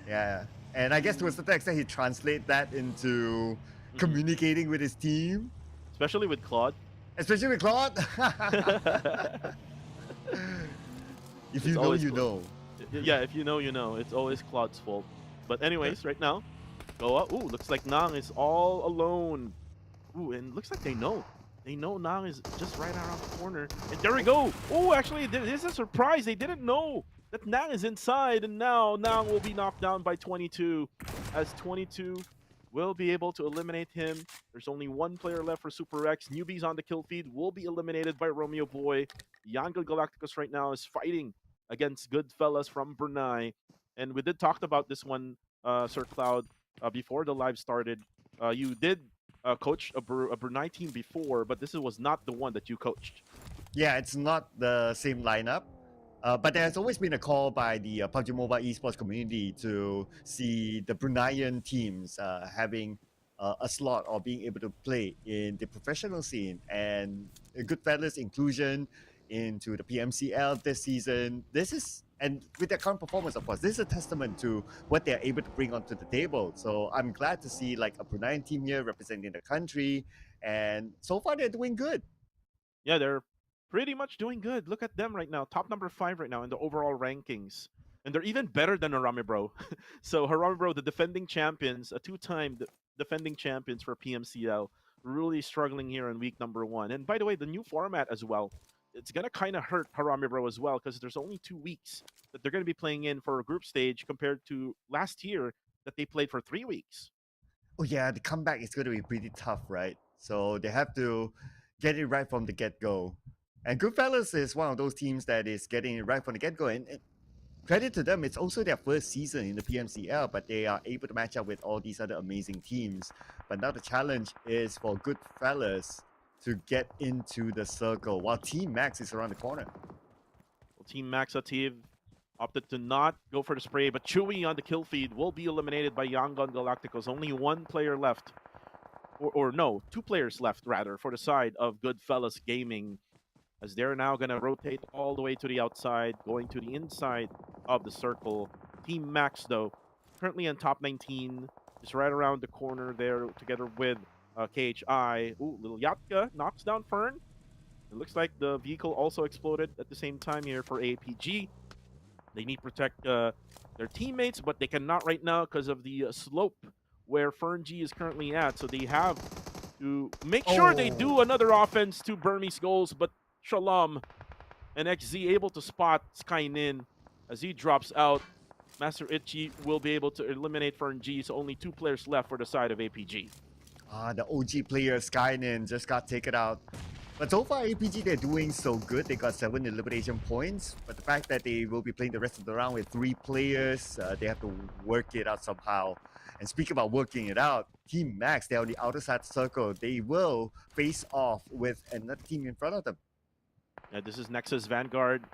S6: Yeah, and I guess to a certain extent he translates that into communicating with his team,
S5: especially with Claude.
S6: Especially with Claude. If you know, you know.
S5: Yeah, if you know, you know. It's always Claude's fault. But anyways, right now, go up. Ooh, looks like Nang is all alone. Ooh, and looks like they know. They know Nang is just right around the corner. And there we go. Oh, actually, this is a surprise. They didn't know that Nang is inside. And now Nang will be knocked down by 22. As 22 will be able to eliminate him. There's only one player left for Super X. Newbies on the kill feed will be eliminated by Romeo Boy. Yangel Galacticus right now is fighting against Goodfellas from Brunei. And we did talk about this one, Sir Cloud, before the live started. You did coach a Brunei team before, but this was not the one that you coached.
S6: Yeah, it's not the same lineup. But there's always been a call by the PUBG Mobile esports community to see the Bruneian teams having a slot or being able to play in the professional scene. And Goodfellas inclusion into the PMCL this season. This is, and with their current performance, of course, this is a testament to what they're able to bring onto the table. So I'm glad to see like a Bruneian team here representing the country. And so far, they're doing good.
S5: Yeah, they're pretty much doing good. Look at them right now, top number 5 right now in the overall rankings, and they're even better than Harame Bro. So Harame Bro, the defending champions, a two-time defending champions for PMCL, really struggling here in week number 1. And by the way, the new format as well, it's gonna kind of hurt Harame Bro as well because there's only 2 weeks that they're gonna be playing in for a group stage compared to last year that they played for 3 weeks.
S6: Oh yeah, the comeback is going to be pretty tough, right? So they have to get it right from the get-go. And Goodfellas is one of those teams that is getting it right from the get-go. And credit to them, it's also their first season in the PMCL, but they are able to match up with all these other amazing teams. But now the challenge is for Goodfellas to get into the circle while Team Max is around the corner.
S5: Well, Team Max Ativ opted to not go for the spray, but Chewy on the kill feed will be eliminated by Yangon Galacticos. Only 1 player left, or no, 2 players left rather, for the side of Goodfellas Gaming, as they're now going to rotate all the way to the outside, going to the inside of the circle. Team Max, though, currently in top 19, just right around the corner there, together with KHI. Ooh, little Yatka knocks down Fern. It looks like the vehicle also exploded at the same time here for APG. They need to protect their teammates, but they cannot right now because of the slope where Fern G is currently at. So they have to make sure they do another offense to Burmese goals, but Shalom and XZ able to spot Skynin as he drops out. Master Itchy will be able to eliminate Fern G, so only 2 players left for the side of APG.
S6: The OG player Skynin just got taken out. But so far, APG, they're doing so good. They got 7 elimination points. But the fact that they will be playing the rest of the round with 3 players, they have to work it out somehow. And speaking about working it out, Team Max, they're on the outer side circle. They will face off with another team in front of them.
S5: Yeah, this is Nexus Vanguard.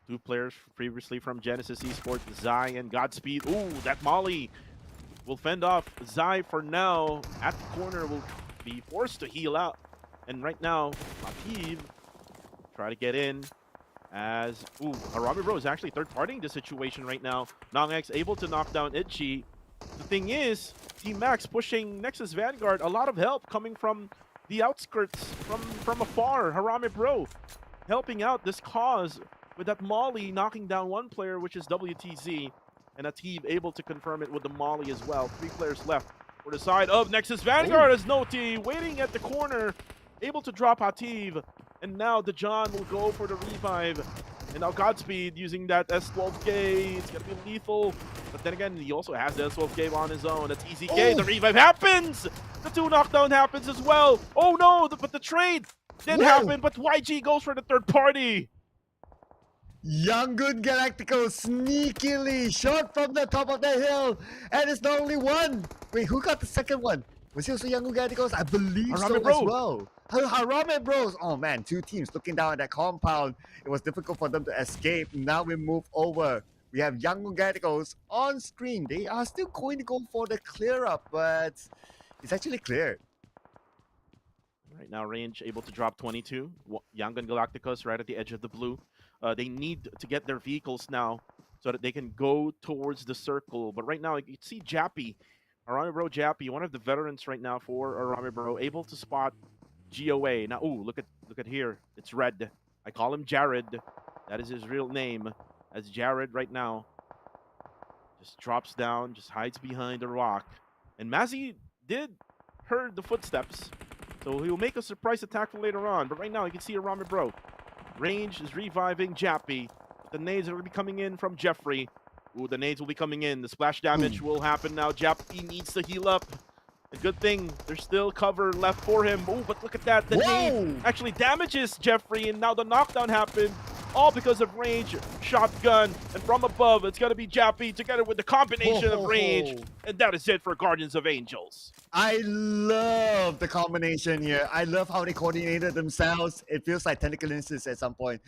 S5: 2 players previously from Genesis Esports, Zai and Godspeed. Ooh, that Molly will fend off Zai for now. At the corner, will be forced to heal out. And right now, Ativ try to get in as, ooh, Harame Bro is actually third-partying the situation right now. NongX able to knock down Itchy. The thing is, Team Max pushing Nexus Vanguard, a lot of help coming from the outskirts, from afar. Harame Bro helping out this cause with that Molly knocking down 1 player, which is WTZ, and Ativ able to confirm it with the Molly as well. 3 players left for the side of Nexus Vanguard as Noti waiting at the corner, able to drop Ativ, and now the John will go for the revive. And now Godspeed using that S12K, it's gonna be lethal. But then again, he also has the S12K on his own. That's EZK, the revive happens! The 2 knockdown happens as well. Oh no, but the trade didn't happen, but YG goes for the third party.
S6: Young Good Galactico sneakily shot from the top of the hill. And it's not only 1. Wait, who got the second one? Was it also Young Good Galacticos? I believe so as well. Harame Bros. Oh man, 2 teams looking down at that compound. It was difficult for them to escape. Now we move over. We have Young Galacticos on screen. They are still going to go for the clear up, but it's actually cleared.
S5: Right now, Range able to drop 22. Young Galacticos right at the edge of the blue. They need to get their vehicles now so that they can go towards the circle. But right now, you can see Jappy, Harame Bro Jappy, one of the veterans right now for Harame Bro, able to spot GOA. Now, ooh, look at here. It's Red. I call him Jared. That is his real name. As Jared right now just drops down, just hides behind a rock. And Mazzy did heard the footsteps, so he'll make a surprise attack for later on. But right now, you can see Harame Bro. Range is reviving Jappy. The nades are going to be coming in from Jeffrey. Ooh, the nades will be coming in. The splash damage will happen now. Jappy needs to heal up. A good thing there's still cover left for him. Oh, but look at that. The nade actually damages Jeffrey, and now the knockdown happened. All because of Range, shotgun, and from above, it's going to be Jappy together with the combination of Range. And that is it for Guardians of Angels.
S6: I love the combination here. I love how they coordinated themselves. It feels like Tentacle Instance at some point.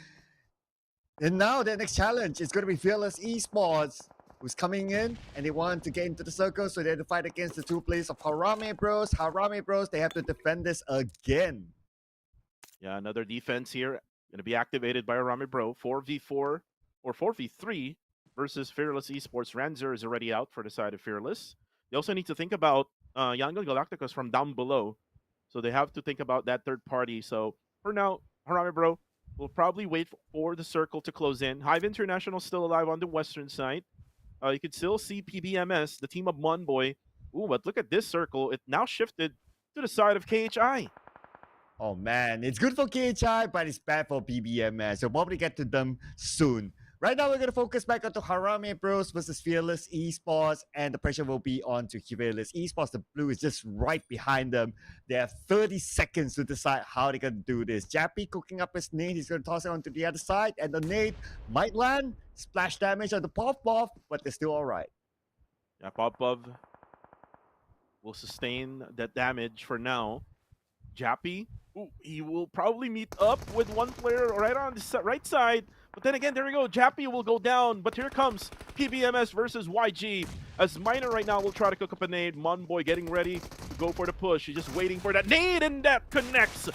S6: And now the next challenge is going to be Fearless Esports, who's coming in and they want to get into the circle, so they have to fight against the two players of Harame Bros. Harame Bros, they have to defend this again.
S5: Yeah, another defense here. Going to be activated by Arami Bro. 4v4 or 4v3 versus Fearless Esports. Ranzer is already out for the side of Fearless. They also need to think about Yangon Galacticos from down below. So they have to think about that third party. So for now, Harame Bro will probably wait for the circle to close in. Hive International still alive on the western side. You can still see PBMS, the team of Monboy. Ooh, but look at this circle. It now shifted to the side of KHI.
S6: Oh man, it's good for KHI, but it's bad for PBMS. So probably get to them soon. Right now, we're going to focus back onto Harame Bros versus Fearless Esports, and the pressure will be on to Fearless Esports. The blue is just right behind them. They have 30 seconds to decide how they're going to do this. Jappy cooking up his nade. He's going to toss it onto the other side, and the nade might land. Splash damage on the Pop-Buff, but they're still all right.
S5: Yeah, Pop-Buff will sustain that damage for now. Jappy, ooh, he will probably meet up with one player right on the right side. But then again, there we go. Jappy will go down. But here comes PBMS versus YG. As Miner right now will try to cook up a nade. Monboy getting ready to go for the push. He's just waiting for that nade, and that connects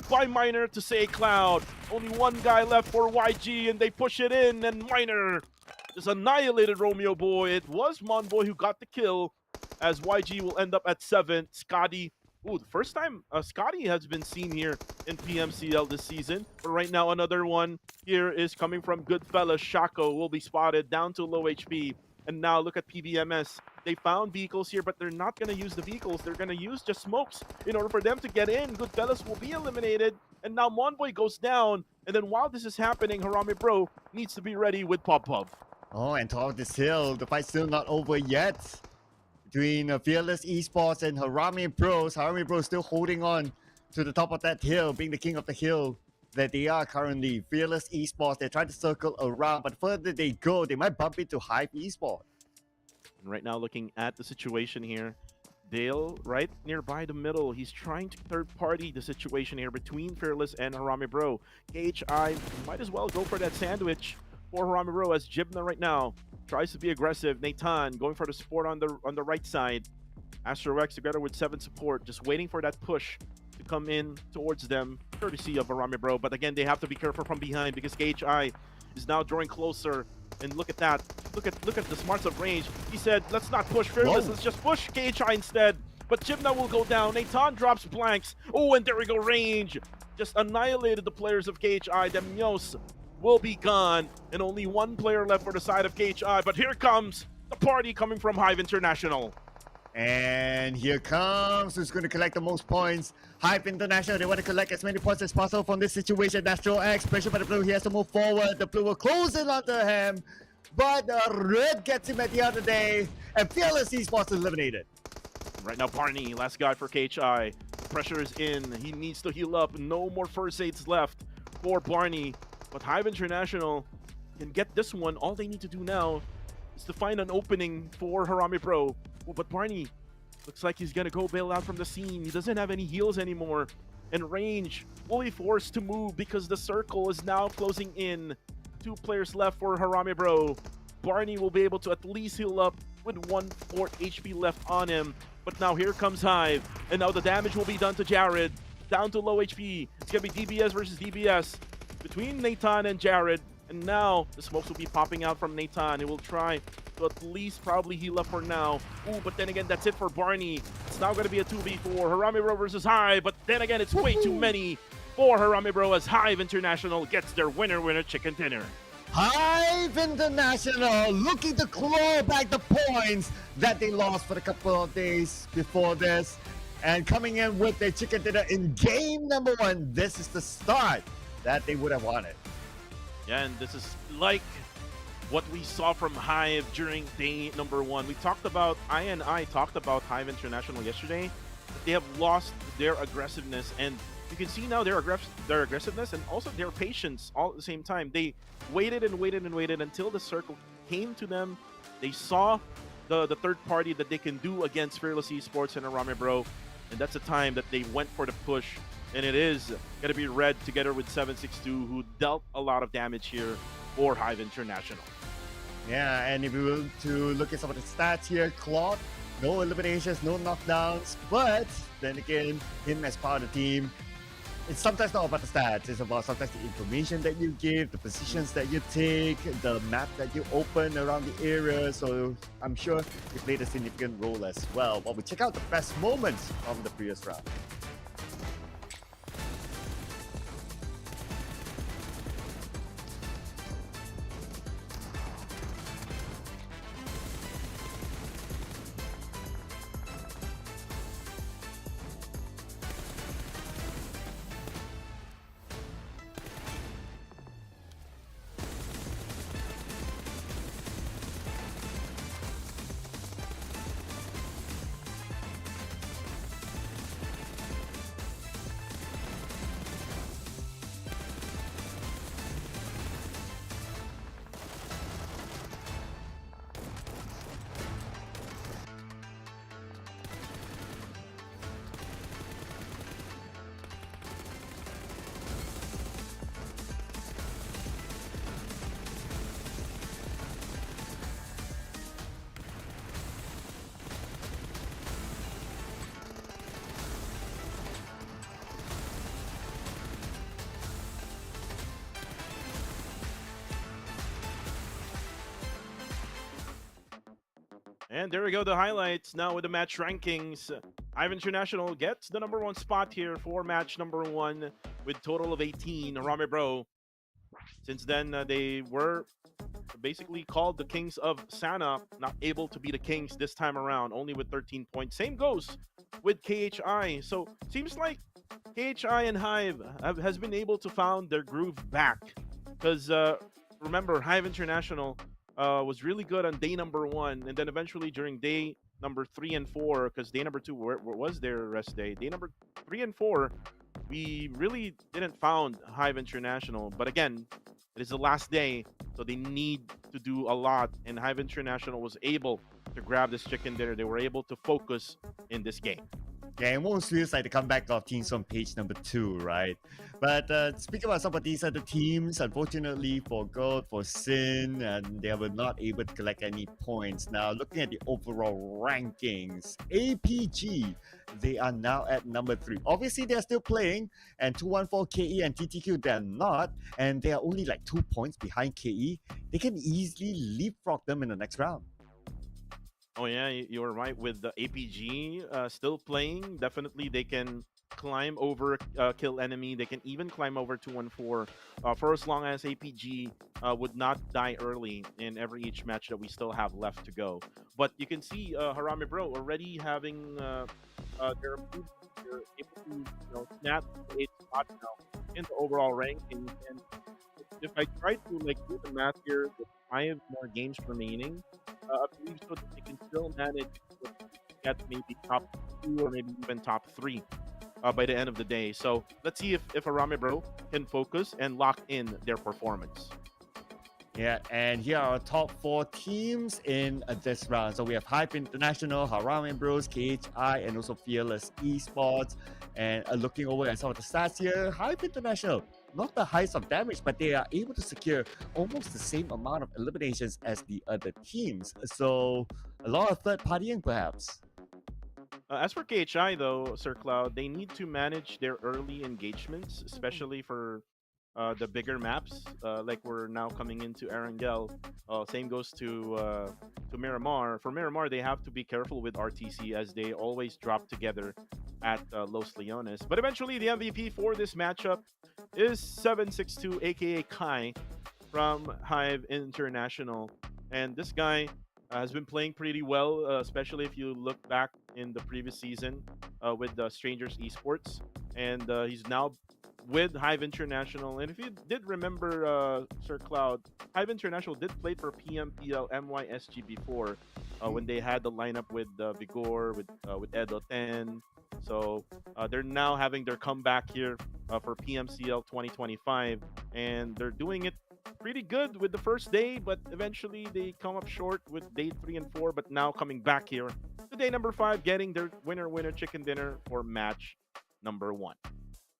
S5: by Miner to say Cloud. Only one guy left for YG, and they push it in, and Miner just annihilated Romeo Boy. It was Monboy who got the kill, as YG will end up at 7. Scotty. Ooh, the first time Scotty has been seen here in PMCL this season. But right now, another one here is coming from Goodfella. Shako will be spotted down to low HP. And now look at PBMS. They found vehicles here, but they're not going to use the vehicles. They're going to use just smokes in order for them to get in. Goodfellas will be eliminated. And now Monboy goes down. And then while this is happening, Harame Bro needs to be ready with Pop-Puff.
S6: Oh, and top of this hill, the fight's still not over yet. Between Fearless Esports and Harame Bros. Harame Bros still holding on to the top of that hill, being the king of the hill that they are currently. Fearless Esports, they're trying to circle around, but further they go, they might bump into Hive Esports.
S5: And right now, looking at the situation here, Dale right nearby the middle. He's trying to third party the situation here between Fearless and Harame Bro. KHI might as well go for that sandwich for Harame Bro, as Jibna right now tries to be aggressive. Nathan going for the support on the right side. Astrox together with 7 support, just waiting for that push to come in towards them, courtesy of Harame Bro. But again, they have to be careful from behind because KHI is now drawing closer. And look at that. Look at the smarts of range. He said, let's not push Fearless, let's just push KHI instead. But Jibna will go down. Nathan drops blanks. Oh, and there we go, range. Just annihilated the players of KHI. Demios will be gone, and only one player left for the side of KHI. But here comes the party coming from Hive International.
S6: And here comes who's going to collect the most points. Hive International, they want to collect as many points as possible from this situation. Natural X, pressure by the blue, he has to move forward. The blue will close in onto him, but the red gets him at the other day, and Fearless Esports is eliminated.
S5: Right now, Barney, last guy for KHI. Pressure is in. He needs to heal up. No more first aids left for Barney. But Hive International can get this one. All they need to do now is to find an opening for Harame Bro. Oh, but Barney looks like he's going to go bail out from the scene. He doesn't have any heals anymore. And range will be forced to move because the circle is now closing in. 2 players left for Harame Bro. Barney will be able to at least heal up with 1/4 HP left on him. But now here comes Hive. And now the damage will be done to Jared. Down to low HP. It's going to be DBS versus DBS. Between Nathan and Jared, and now the smokes will be popping out from Nathan. He will try to at least probably heal up for now. Ooh, but then again, that's it for Barney. It's now going to be a 2v4. Harame Bro versus Hive, but then again, it's way too many for Harame Bro as Hive International gets their winner chicken dinner.
S6: Hive International looking to claw back the points that they lost for a couple of days before this, and coming in with their chicken dinner in game number 1. This is the start that they would have wanted.
S5: Yeah, and this is like what we saw from Hive during day number 1. I talked about Hive International yesterday. They have lost their aggressiveness, and you can see now their aggressiveness and also their patience all at the same time. They waited and waited and waited until the circle came to them. They saw the third party that they can do against Fearless Esports and Harame Bro, and that's the time that they went for the push. And it is going to be Red together with 762, who dealt a lot of damage here for Hive International.
S6: Yeah, and if we were to look at some of the stats here, Claude, no eliminations, no knockdowns, but then again, him as part of the team, it's sometimes not about the stats, it's about sometimes the information that you give, the positions that you take, the map that you open around the area, so I'm sure he played a significant role as well. But we check out the best moments from the previous round.
S5: And there we go, the highlights now with the match rankings. Hive International gets the #1 spot here for match #1 with total of 18. Rame Bro, since then they were basically called the Kings of Sana, not able to be the Kings this time around, only with 13 points. Same goes with KHI. So seems like KHI and Hive has been able to found their groove back. Because remember, Hive International was really good on day #1, and then eventually during day number 3 and 4, because day number 2 was their rest day. Day number 3 and 4, we really didn't found Hive International. But again, it is the last day, so they need to do a lot, and Hive International was able to grab this chicken dinner. They were able to focus in this game.
S6: Yeah, it almost feels like the comeback of teams from page #2, right? But speaking about some of these other teams, unfortunately for Gold, for Sin, and they were not able to collect any points. Now, looking at the overall rankings, APG, they are now at #3. Obviously, they're still playing, and 214 KE and TTQ, they're not, and they are only like 2 points behind KE. They can easily leapfrog them in the next round.
S5: Oh yeah, you were right with the APG still playing. Definitely, they can climb over kill enemy. They can even climb over 214 for as long as APG would not die early in each match that we still have left to go. But you can see Harame Bro already having their improvement. They're able to snap the 8th spot now in the overall ranking. And if I try to do the math here with 5 more games remaining, I believe so that they can still manage to get maybe top 2 or maybe even top 3 by the end of the day. So let's see if Harame Bro can focus and lock in their performance.
S6: Yeah, and here are our top 4 teams in this round. So we have Hype International, Harame Bros, KHI, and also Fearless Esports. And looking over at some of the stats here, Hype International, not the highest of damage, but they are able to secure almost the same amount of eliminations as the other teams. So a lot of third partying, perhaps.
S5: As for KHI, though, Sir Cloud, they need to manage their early engagements, especially for the bigger maps. Like we're now coming into Erangel. Same goes to Miramar. For Miramar, they have to be careful with RTC as they always drop together at Los Leones. But eventually, the MVP for this matchup is 762, aka Kai, from Hive International. And this guy has been playing pretty well, especially if you look back in the previous season with Strangers Esports. And he's now with Hive International. And if you did remember, Sir Cloud, Hive International did play for PMPL MYSG before when they had the lineup with Vigor, with Edo 10. So they're now having their comeback here for PMCL 2025, and they're doing it pretty good with the first day, but eventually they come up short with day 3 and 4, but now coming back here to day #5, getting their winner chicken dinner for match #1.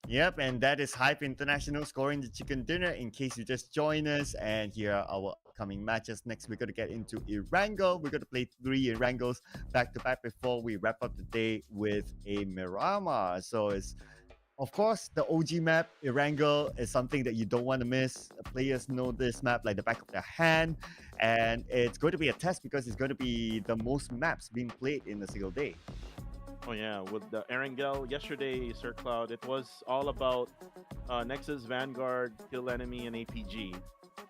S6: Yep, and that is Hype International scoring the chicken dinner in case you just join us. And here are our upcoming matches. Next, we're going to get into Erangel. We're going to play 3 Erangels back to back before we wrap up the day with a Miramar. So it's, of course, the OG map, Erangel, is something that you don't want to miss. Players know this map like the back of their hand. And it's going to be a test because it's going to be the most maps being played in a single day.
S5: Oh yeah, with the Erangel yesterday, Sir Cloud, it was all about Nexus Vanguard, Kill Enemy, and APG.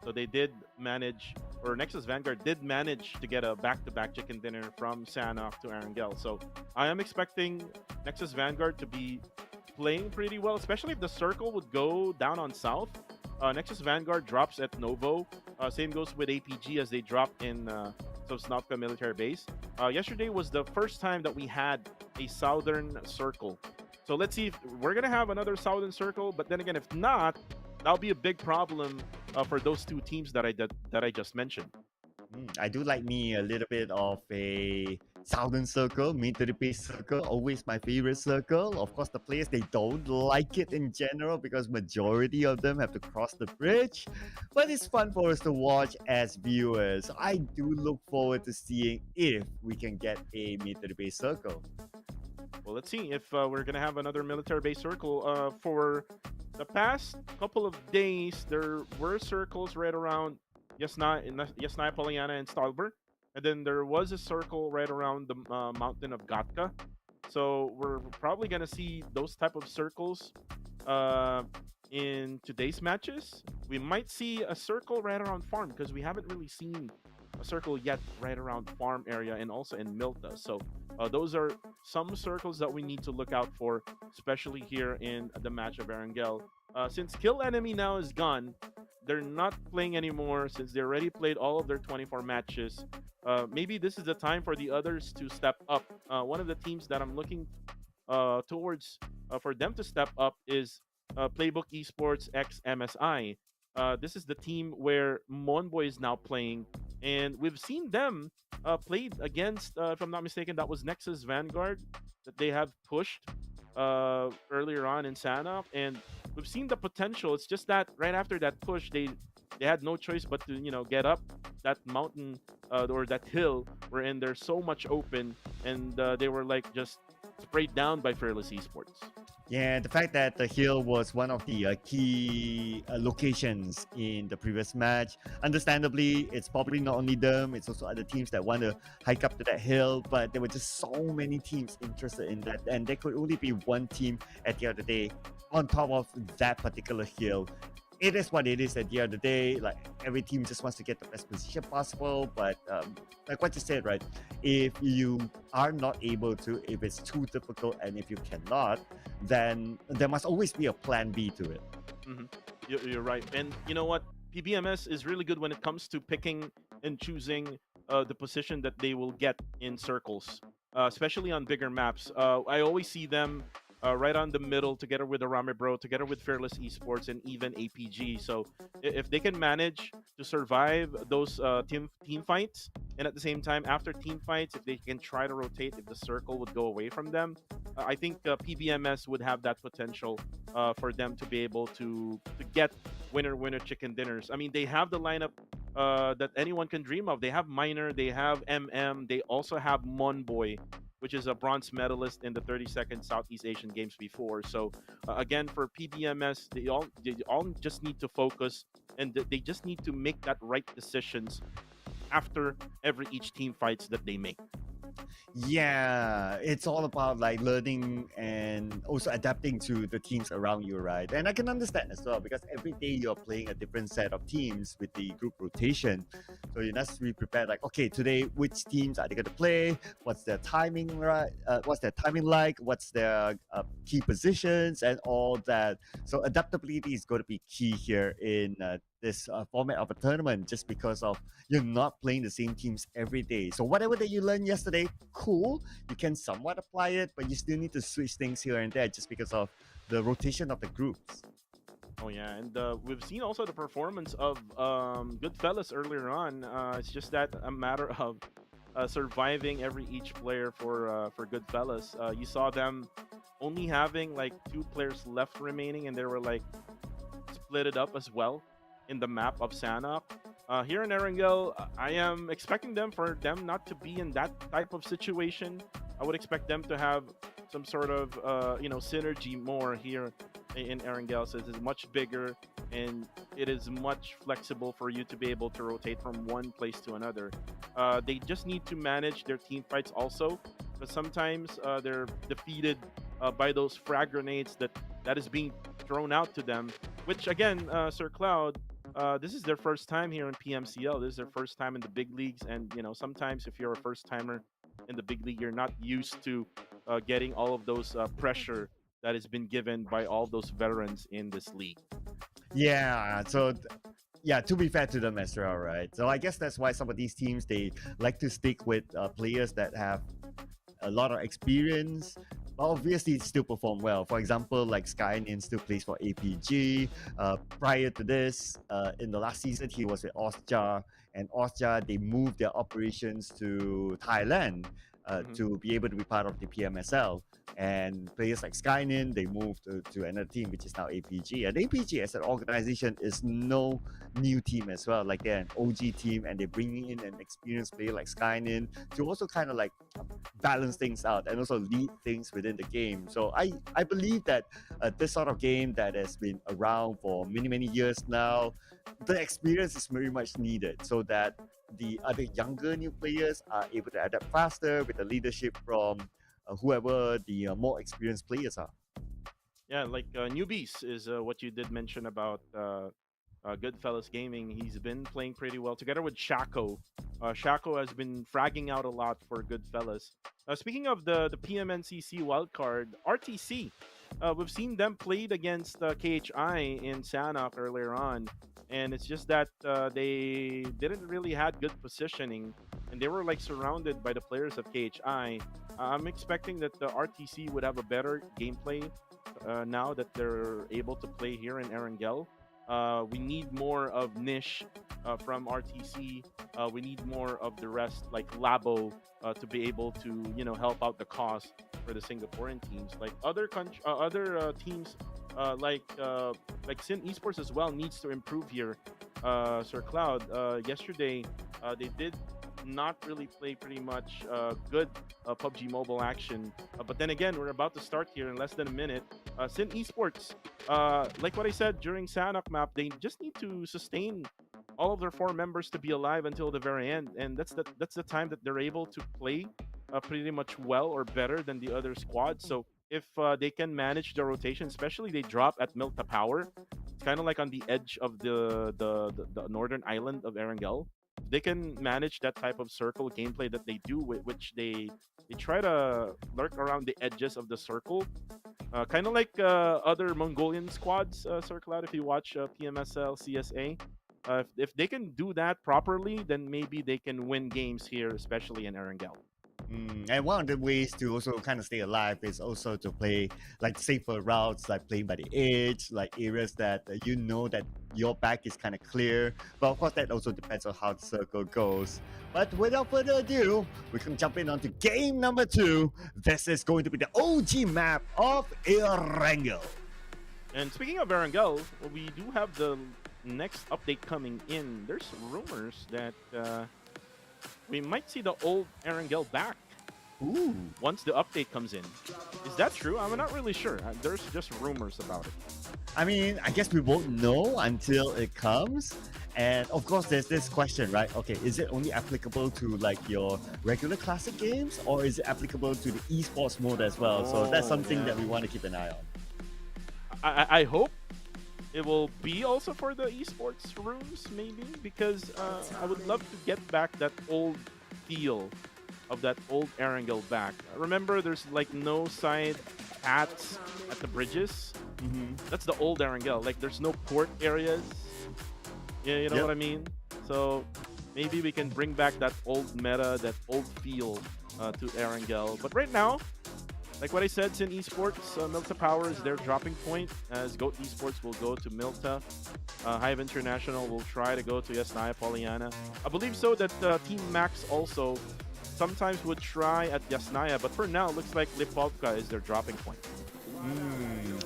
S5: So they did manage, or Nexus Vanguard did manage to get a back-to-back chicken dinner from Sanok to Erangel. So I am expecting Nexus Vanguard to be playing pretty well, especially if the circle would go down on South. Nexus Vanguard drops at Novo. Same goes with APG as they drop in Sosnovka military base. Yesterday was the first time that we had a southern circle. So let's see if we're gonna have another southern circle. But then again, if not, that'll be a big problem for those 2 teams that I just mentioned.
S6: I do like me a little bit of a southern circle, military base circle, always my favorite circle. Of course, the players, they don't like it in general because majority of them have to cross the bridge. But it's fun for us to watch as viewers. I do look forward to seeing if we can get a military base circle.
S5: Well, let's see if we're gonna have another military base circle. For the past couple of days, there were circles right around Yasnaya Poliana and Stalber. And then there was a circle right around the mountain of Gatka. So we're probably going to see those type of circles in today's matches. We might see a circle right around farm because we haven't really seen a circle yet right around farm area and also in Milta. So those are some circles that we need to look out for, especially here in the match of Erangel. Since Kill Enemy now is gone, they're not playing anymore since they already played all of their 24 matches. Maybe this is the time for the others to step up. One of the teams that I'm looking towards for them to step up is Playbook Esports X MSI. This is the team where Monboy is now playing, and we've seen them played against, if I'm not mistaken, that was Nexus Vanguard that they have pushed earlier on in Sanok, and we've seen the potential. It's just that right after that push, they had no choice but to get up that mountain or that hill, wherein there's so much open, and they were like just sprayed down by Fearless Esports.
S6: Yeah, the fact that the hill was one of the key locations in the previous match. Understandably, it's probably not only them, it's also other teams that want to hike up to that hill, but there were just so many teams interested in that, and there could only be one team at the end of the day on top of that particular hill. It is what it is at the end of the day. Like, every team just wants to get the best position possible, but like what you said, right? If you are not able to, if it's too difficult, and if you cannot, then there must always be a plan B to it.
S5: Mm-hmm. You're right. And you know what? PBMS is really good when it comes to picking and choosing the position that they will get in circles, especially on bigger maps. I always see them right on the middle together with Arame Bro, together with Fearless Esports, and even APG. So if they can manage to survive those team fights, and at the same time, after team fights, if they can try to rotate, if the circle would go away from them, I think PBMS would have that potential for them to be able to get winner chicken dinners. I mean, they have the lineup that anyone can dream of. They have Miner, they have MM, they also have Monboy, which is a bronze medalist in the 32nd Southeast Asian Games before. So again, for PBMS, they all just need to focus, and they just need to make that right decisions after each team fights that they make.
S6: Yeah, it's all about like learning and also adapting to the teams around you, right? And I can understand as well because every day you're playing a different set of teams with the group rotation. So you must be prepared, like, okay, today which teams are they going to play? What's their timing, right? What's their timing like? What's their key positions and all that? So adaptability is going to be key here in this format of a tournament, just because of you're not playing the same teams every day. So whatever that you learned yesterday, cool, you can somewhat apply it, but you still need to switch things here and there just because of the rotation of the groups.
S5: Oh yeah, and we've seen also the performance of Goodfellas earlier on. It's just that a matter of surviving each player for Goodfellas. You saw them only having like 2 players left remaining, and they were like split it up as well in the map of Sanok. Here in Erangel, I am expecting for them not to be in that type of situation. I would expect them to have some sort of synergy more here in Erangel, since it's much bigger and it is much flexible for you to be able to rotate from one place to another. They just need to manage their team fights also, because sometimes they're defeated by those frag grenades that is being thrown out to them. Which again, Sir Cloud, this is their first time here in PMCL. This is their first time in the big leagues, and sometimes if you're a first timer in the big league, you're not used to getting all of those pressure that has been given by all those veterans in this league.
S6: Yeah, so to be fair to them as well, right? So I guess that's why some of these teams, they like to stick with players that have a lot of experience, but obviously still perform well. For example, like Skynin still plays for APG. Prior to this, in the last season, he was with Austria, and Austria, they moved their operations to Thailand to be able to be part of the PMSL. And players like Skynin, they moved to another team, which is now APG. And APG as an organization is no new team as well. Like they're an OG team, and they're bringing in an experienced player like Skynin to also kind of like balance things out and also lead things within the game. So I believe that this sort of game that has been around for many years now, the experience is very much needed so that the other younger new players are able to adapt faster with the leadership from whoever the more experienced players are.
S5: Yeah, like newbies is what you did mention about Goodfellas Gaming. He's been playing pretty well together with Shaco. Shaco has been fragging out a lot for Goodfellas. Speaking of the PMNCC wildcard, RTC, we've seen them played against KHI in Sanok earlier on, and it's just that they didn't really had good positioning, and they were like surrounded by the players of KHI. I'm expecting that the RTC would have a better gameplay now that they're able to play here in Erangel. We need more of Niche from RTC. We need more of the rest, like Labo, to be able to help out the cause for the Singaporean teams. Like other teams, like Sin Esports as well needs to improve here. Sir Cloud, yesterday they did not really play pretty much good PUBG Mobile action. But then again, we're about to start here in less than a minute. Sin Esports, like what I said during Sanok map, they just need to sustain all of their 4 members to be alive until the very end, and that's the time that they're able to play pretty much well or better than the other squads. So if they can manage the rotation, especially they drop at Milta Power, it's kind of like on the edge of the northern island of Erangel. They can manage that type of circle gameplay that they do, which they try to lurk around the edges of the circle, kind of like other Mongolian squads, Sir Cloud, if you watch PMSL CSA. If they can do that properly, then maybe they can win games here, especially in Erangel.
S6: And one of the ways to also kind of stay alive is also to play like safer routes, like playing by the edge, like areas that you know that your back is kind of clear. But of course, that also depends on how the circle goes. But without further ado, we can jump in onto game number 2. This is going to be the OG map of Erangel.
S5: And speaking of Erangel, we do have the next update coming in. There's rumors that we might see the old Erangel back.
S6: Ooh.
S5: Once the update comes in. Is that true? I'm not really sure. There's just rumors about it.
S6: I mean, I guess we won't know until it comes. And of course, there's this question, right? Okay, is it only applicable to like your regular classic games, or is it applicable to the esports mode as well? So that's something that we want to keep an eye on.
S5: I hope it will be also for the esports rooms, maybe, because I would love to get back that old feel of that old Erangel back. Remember, there's like no side hats at the bridges. That's the old Erangel. Like there's no port areas. Yeah, you know what I mean? So maybe we can bring back that old meta, that old feel to Erangel. But right now, like what I said, Sin Esports, Milta Power is their dropping point, as Goat Esports will go to Milta. Hive International will try to go to Yasnaya Poliana. I believe so that Team Max also sometimes would try at Yasnaya, but for now, it looks like Lipovka is their dropping point.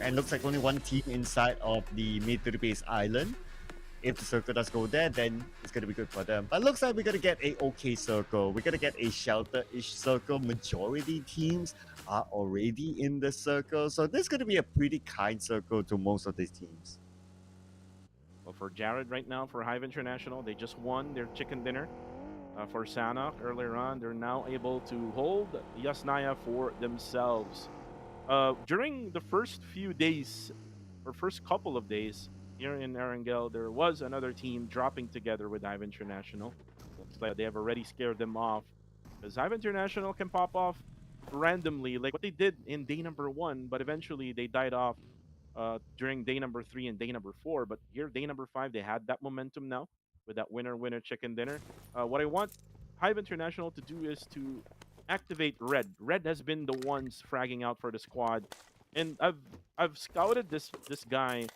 S6: And looks like only one team inside of the military base island. If the circle does go there, then it's gonna be good for them. But looks like we're gonna get a okay circle. We're gonna get a shelter-ish circle. Majority teams are already in the circle, so this is gonna be a pretty kind circle to most of these teams.
S5: Well, for Jared right now, for Hive International, they just won their chicken dinner. For Sanok earlier on, they're now able to hold Yasnaya for themselves. During the first few days, or first couple of days, here in Erangel, there was another team dropping together with Hive International. Looks like they have already scared them off. Because Hive International can pop off randomly, like what they did in day number 1, but eventually they died off during day number 3 and day number 4. But here, day number 5, they had that momentum now with that winner chicken dinner. What I want Hive International to do is to activate Red. Red has been the ones fragging out for the squad, and I've scouted this guy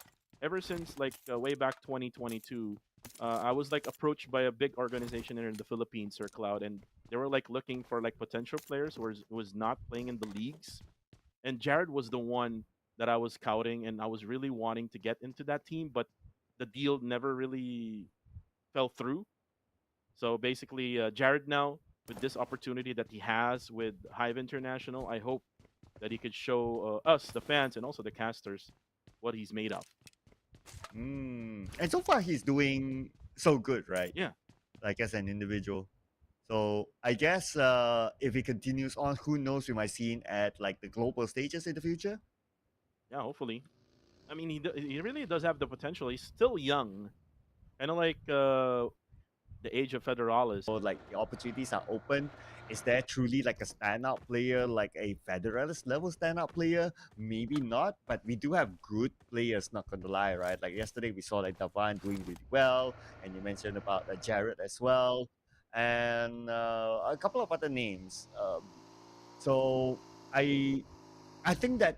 S5: ever since like way back 2022. I was like approached by a big organization here in the Philippines, Sir Cloud, and they were like looking for like potential players who was not playing in the leagues, and Jared was the one that I was scouting, and I was really wanting to get into that team, but the deal never really fell through. So basically, Jared now with this opportunity that he has with Hive International, I hope that he could show us, the fans, and also the casters, what he's made of.
S6: And so far, he's doing so good, right?
S5: Yeah,
S6: Like as an individual. So I guess if he continues on, who knows? We might see him at like the global stages in the future.
S5: yeah. Hopefully, I mean, he really does have the potential. He's still young, kind of like the age of Federalis.
S6: So like the opportunities are open. Is there truly like a standout player, like a Federalist level standout player? Maybe not, but we do have good players, not gonna lie, right? Like yesterday we saw like Davan doing really well, and you mentioned about Jared as well, and a couple of other names. So I I think that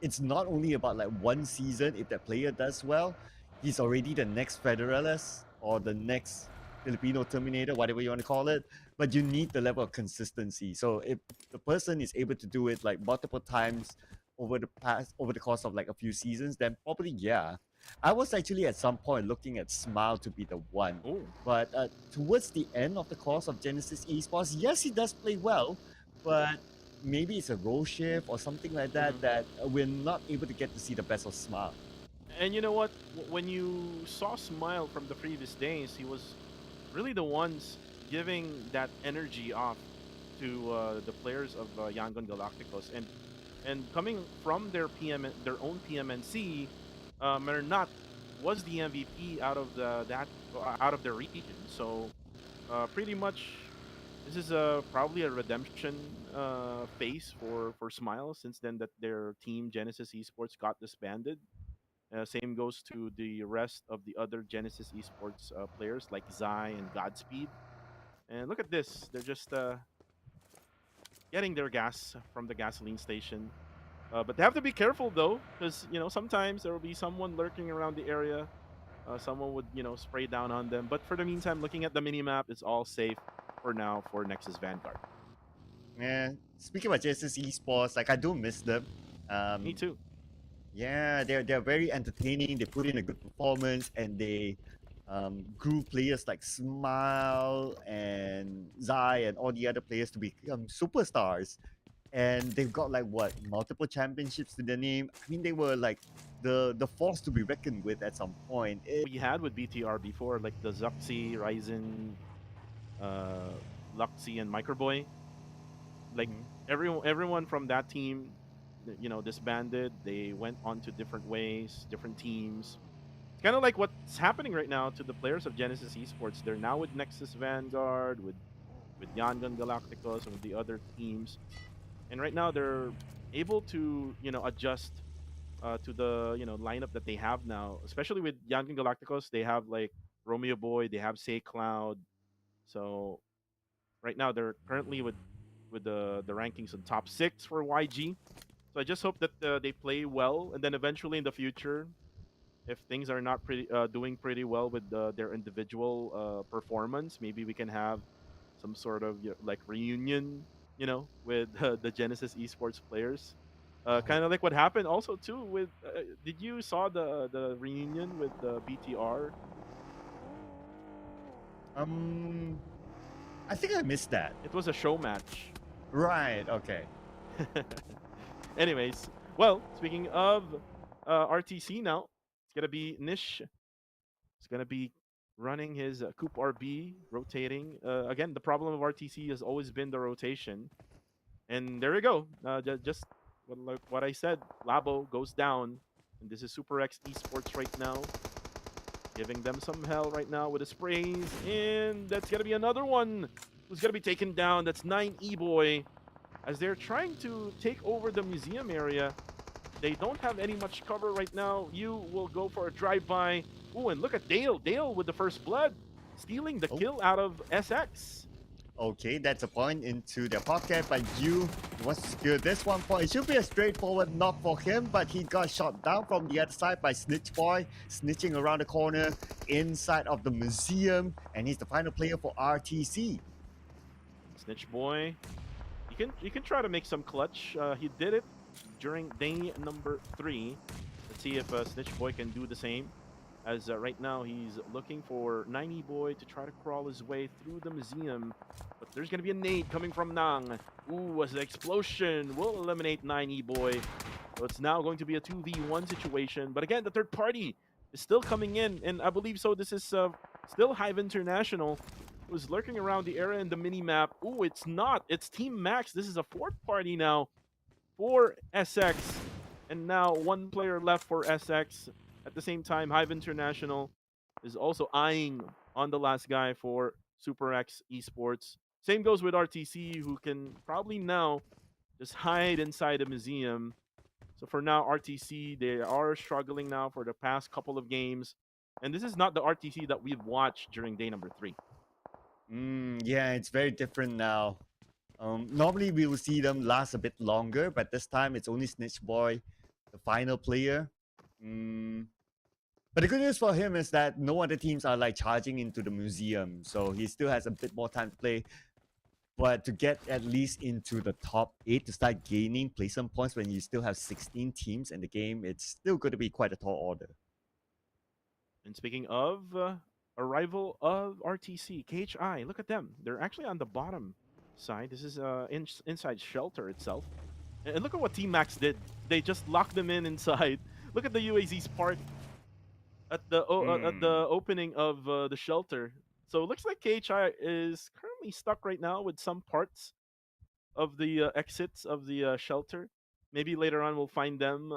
S6: it's not only about like one season. If that player does well, he's already the next Federalist or the next Filipino Terminator, whatever you want to call it. But you need the level of consistency. So if the person is able to do it like multiple times over the course of like a few seasons, then probably yeah. I was actually at some point looking at Smile to be the one.
S5: Oh,
S6: But towards the end of the course of Genesis Esports, yes, he does play well, but maybe it's a role shift or something like that that we're not able to get to see the best of Smile.
S5: and you know what? When you saw Smile from the previous days, he was really the ones giving that energy off to the players of Yangon Galacticos, and coming from their own PMNC, Mernat was the MVP out of out of their region. So pretty much, this is probably a redemption phase for Smile since then that their team Genesis Esports got disbanded. Same goes to the rest of the other Genesis Esports players like Zai and Godspeed. And look at this. They're just getting their gas from the gasoline station. But they have to be careful though, because sometimes there will be someone lurking around the area. Someone would spray down on them. But for the meantime, looking at the mini map, it's all safe for now for Nexus Vanguard.
S6: Yeah. Speaking about Genesis Esports, like I do miss them.
S5: Me too.
S6: Yeah, they're very entertaining. They put in a good performance, and they grew players like Smile and Zai and all the other players to become superstars. And they've got like what multiple championships to their name. I mean, they were like the force to be reckoned with at some point.
S5: We had with BTR before, like the Zuxi, Ryzen, uh, Luxi, and Microboy. Like everyone from that team, disbanded. They went on to different ways, different teams. It's kind of like what's happening right now to the players of Genesis Esports. They're now with Nexus Vanguard, with Yangon Galacticos, and with the other teams. And right now they're able to adjust to the lineup that they have now. Especially with Yangon Galacticos, they have like Romeo Boy, they have Say Cloud. So right now they're currently with the rankings on top 6 for YG. So I just hope that they play well, and then eventually in the future, if things are not doing pretty well with their individual performance, maybe we can have some sort of like reunion, with the Genesis Esports players. Kind of like what happened also too with. Did you saw the reunion with the BTR?
S6: Um, I think I missed that.
S5: It was a show match.
S6: Right. Okay.
S5: Anyways, well, speaking of RTC now, it's gonna be Nish. It's gonna be running his Coop RB, rotating. Again, the problem of RTC has always been the rotation. And there we go. Just like what I said, Labo goes down. And this is Super X Esports right now. Giving them some hell right now with the sprays. And that's going to be another one who's going to be taken down. That's 9E-Boy. As they're trying to take over the museum area. They don't have any much cover right now. You will go for a drive-by. Ooh, and look at Dale. Dale with the first blood. Stealing the kill out of SX.
S6: Okay, that's a point into their pocket, but you wants to secure this 1 point. It should be a straightforward knock for him, but he got shot down from the other side by Snitch Boy, snitching around the corner inside of the museum, and he's the final player for RTC.
S5: Snitch Boy. You can try to make some clutch. He did it during day number 3. Let's see if Snitch Boy can do the same. As right now he's looking for 9E-Boy to try to crawl his way through the museum. But there's going to be a nade coming from Nang. Ooh, as the explosion will eliminate 9E-Boy. So it's now going to be a 2v1 situation. But again, the third party is still coming in. And I believe so this is still Hive International, who's lurking around the area in the mini-map. Ooh, it's not. It's Team Max. This is a fourth party now for SX. And now one player left for SX. At the same time, Hive International is also eyeing on the last guy for Super X Esports. Same goes with RTC, who can probably now just hide inside a museum. So for now, RTC, they are struggling now for the past couple of games. And this is not the RTC that we've watched during day number 3.
S6: Yeah, it's very different now. Normally, we will see them last a bit longer, but this time it's only Snitch Boy, the final player. But the good news for him is that no other teams are like charging into the museum, so he still has a bit more time to play. But to get at least into the top 8 to start gaining placement points when you still have 16 teams in the game, it's still going to be quite a tall order.
S5: And speaking of arrival of RTC, KHI, look at them. They're actually on the bottom side. This is inside shelter itself. And look at what Team Max did. They just locked them in inside. Look at the UAZ's part at the opening of the shelter. So it looks like KHI is currently stuck right now with some parts of the exits of the shelter. Maybe later on we'll find them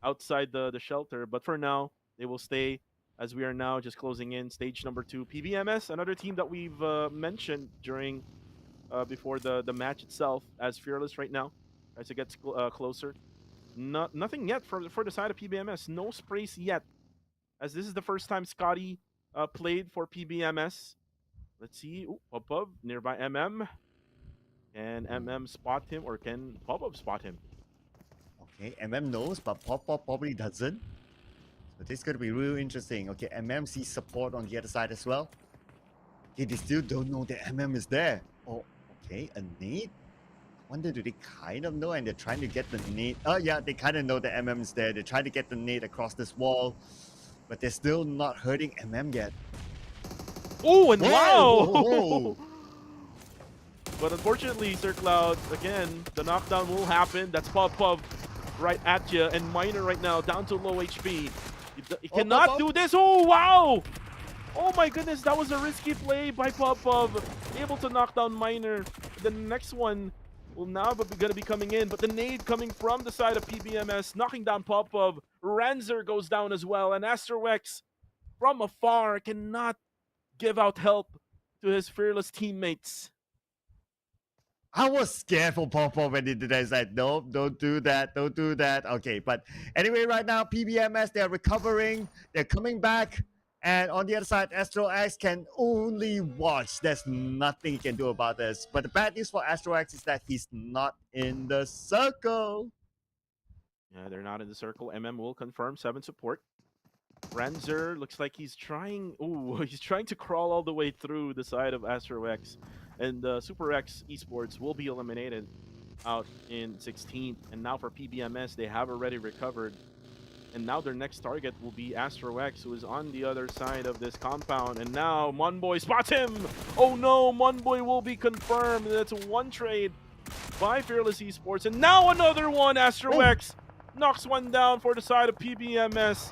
S5: outside the shelter. But for now, they will stay as we are now just closing in stage number 2. PBMS, another team that we've mentioned during before the match itself, as Fearless right now as it gets closer. Nothing yet for the side of PBMS. No sprays yet, as this is the first time Scotty played for PBMS. Let's see. Ooh, Popov nearby MM. Can MM spot him, or can Popov spot him?
S6: Okay, MM knows, but Pop probably doesn't. So this is going to be real interesting. Okay, MM sees support on the other side as well. Okay, they still don't know that MM is there. Oh, okay, a nade? Wonder, do they kind of know, and they're trying to get the nade? Oh yeah, they kind of know that MM is there. They're trying to get the nade across this wall, but they're still not hurting MM yet.
S5: Oh, and wow!
S6: Whoa.
S5: But unfortunately, Sir Cloud, again, the knockdown will happen. That's Popov right at you, and Miner right now down to low HP. He cannot do this. Oh, wow! Oh my goodness, that was a risky play by Popov. Able to knock down Miner. The next one will now going to be coming in, but the nade coming from the side of PBMS, knocking down Popov. Ranzer goes down as well, and Astrowex from afar cannot give out help to his Fearless teammates.
S6: I was scared for Popov when he did that. I said, nope, don't do that, don't do that. Okay, but anyway, right now, PBMS, they're recovering, they're coming back, and on the other side, Astro X can only watch. There's nothing he can do about this. But the bad news for Astro X is that he's not in the circle.
S5: Yeah, they're not in the circle. MM will confirm 7 support. Ranzer looks like he's trying. Ooh, he's trying to crawl all the way through the side of Astro X, and Super X Esports will be eliminated. out in 16th. And now for PBMS, they have already recovered. And now their next target will be Astro X, who is on the other side of this compound. And now Monboy spots him. Oh no, Monboy will be confirmed. That's one trade by Fearless Esports. And now another one. Astro X knocks one down for the side of PBMS.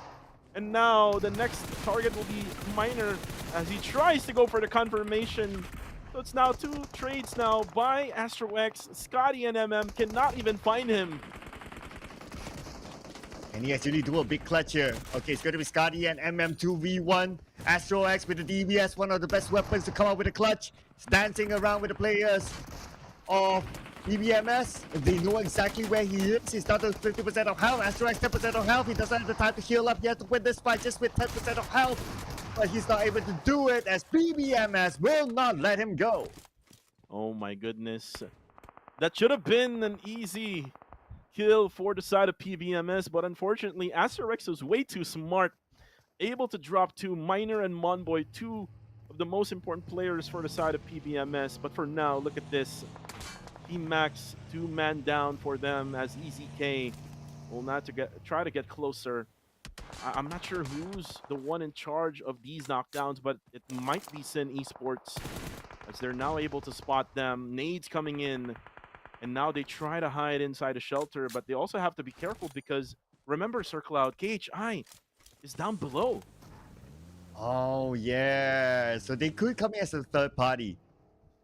S5: And now the next target will be Miner as he tries to go for the confirmation. So it's now 2 trades now by Astro X. Scotty and MM cannot even find him.
S6: And he actually do a big clutch here. Okay, it's going to be Scotty and MM2v1. Astro X with the DBS, one of the best weapons to come out with a clutch. He's dancing around with the players of PBMS. They know exactly where he is. He's down to 50% of health. Astro X 10% of health. He doesn't have the time to heal up yet to win this fight just with 10% of health. But he's not able to do it as PBMS will not let him go.
S5: Oh my goodness. That should have been an easy kill for the side of PBMS, but unfortunately, Asterix was way too smart, able to drop 2, Miner and Monboy, 2 of the most important players for the side of PBMS. But for now, look at this. Team Max, 2-man down for them as EZK will not try to get closer. I'm not sure who's the one in charge of these knockdowns, but it might be Sin Esports as they're now able to spot them. Nades coming in. And now they try to hide inside a shelter, but they also have to be careful because remember, Sir Cloud, KHI is down below.
S6: Oh, yeah. So they could come in as a third party.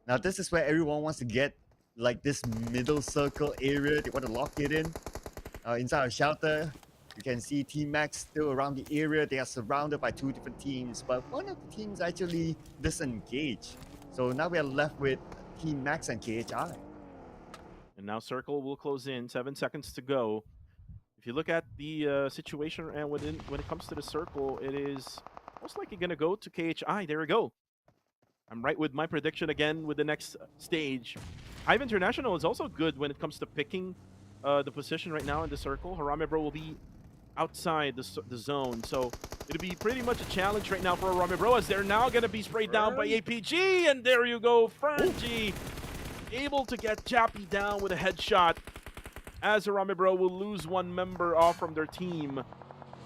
S6: Now, this is where everyone wants to get like this middle circle area. They want to lock it in. Inside a shelter, you can see Team Max still around the area. They are surrounded by 2 different teams, but one of the teams actually disengaged. So now we are left with Team Max and KHI.
S5: And now Circle will close in, 7 seconds to go. If you look at the situation and when it comes to the Circle, it is most likely going to go to KHI. There we go. I'm right with my prediction again with the next stage. Hive International is also good when it comes to picking the position right now in the Circle. Harame Bro will be outside the zone, so it'll be pretty much a challenge right now for Harame Bro as they're now going to be sprayed down by APG. And there you go, Fergie able to get Jappy down with a headshot as Harame Bro will lose 1 member off from their team.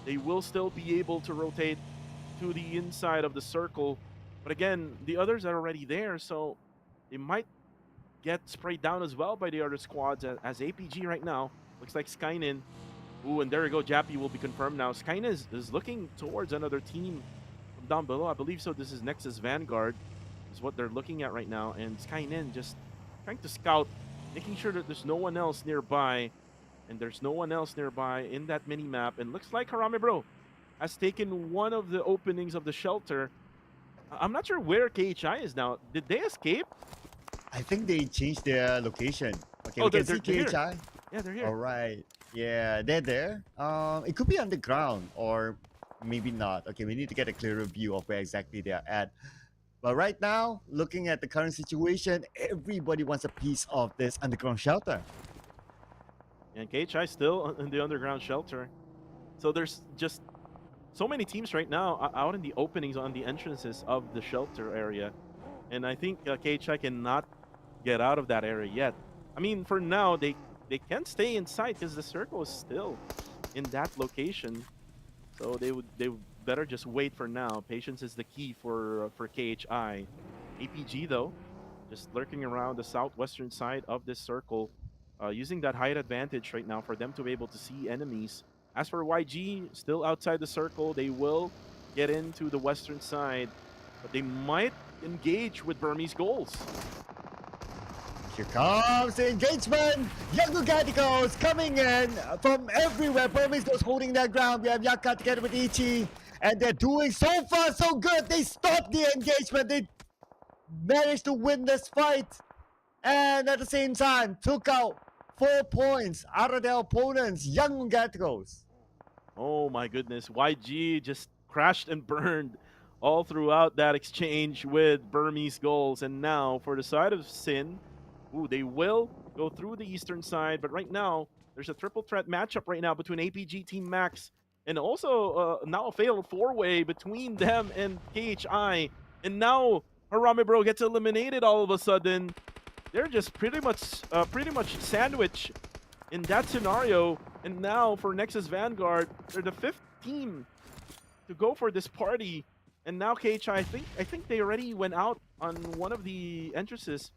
S5: They will still be able to rotate to the inside of the Circle, but again, the others are already there, so they might get sprayed down as well by the other squads as APG right now. Looks like Skynin. Ooh, and there you go, Jappy will be confirmed now. Skynin is looking towards another team from down below. I believe so. This is Nexus Vanguard is what they're looking at right now, and Skynin just trying to scout, making sure that there's no one else nearby. And there's no one else nearby in that mini-map. And looks like Harame Bro has taken one of the openings of the shelter. I'm not sure where KHI is now. Did they escape?
S6: I think they changed their location. Okay,
S5: Oh,
S6: we can
S5: they're
S6: see KHI.
S5: here. Yeah, they're here.
S6: All right. Yeah, they're there. It could be underground or maybe not. Okay, we need to get a clearer view of where exactly they are at. But right now, looking at the current situation, everybody wants a piece of this underground shelter.
S5: And KHI still in the underground shelter. So there's just so many teams right now out in the openings on the entrances of the shelter area. And I think KHI cannot get out of that area yet. I mean, for now, they can stay inside because the Circle is still in that location. So they would better just wait for now. Patience is the key for KHI. APG though, just lurking around the southwestern side of this Circle, using that height advantage right now for them to be able to see enemies. As for YG, still outside the Circle, they will get into the western side, but they might engage with Burmese goals.
S6: Here comes the engagement. Young Gaticos coming in from everywhere. Burmese goes holding their ground. We have Yaka together with Ichi. And they're doing so far so good. They stopped the engagement. They managed to win this fight. And at the same time, took out 4 points out of their opponents, Young Gaticos.
S5: Oh my goodness. YG just crashed and burned all throughout that exchange with Burmese goals. And now for the side of Sin, ooh, they will go through the eastern side. But right now, there's a triple threat matchup right now between APG, Team Max, and also now a fatal 4-way between them and KHI. And now Harame Bro gets eliminated all of a sudden. they're just pretty much sandwiched in that scenario. And now for Nexus Vanguard, they're the 5th team to go for this party. And now KHI, I think they already went out on one of the entrances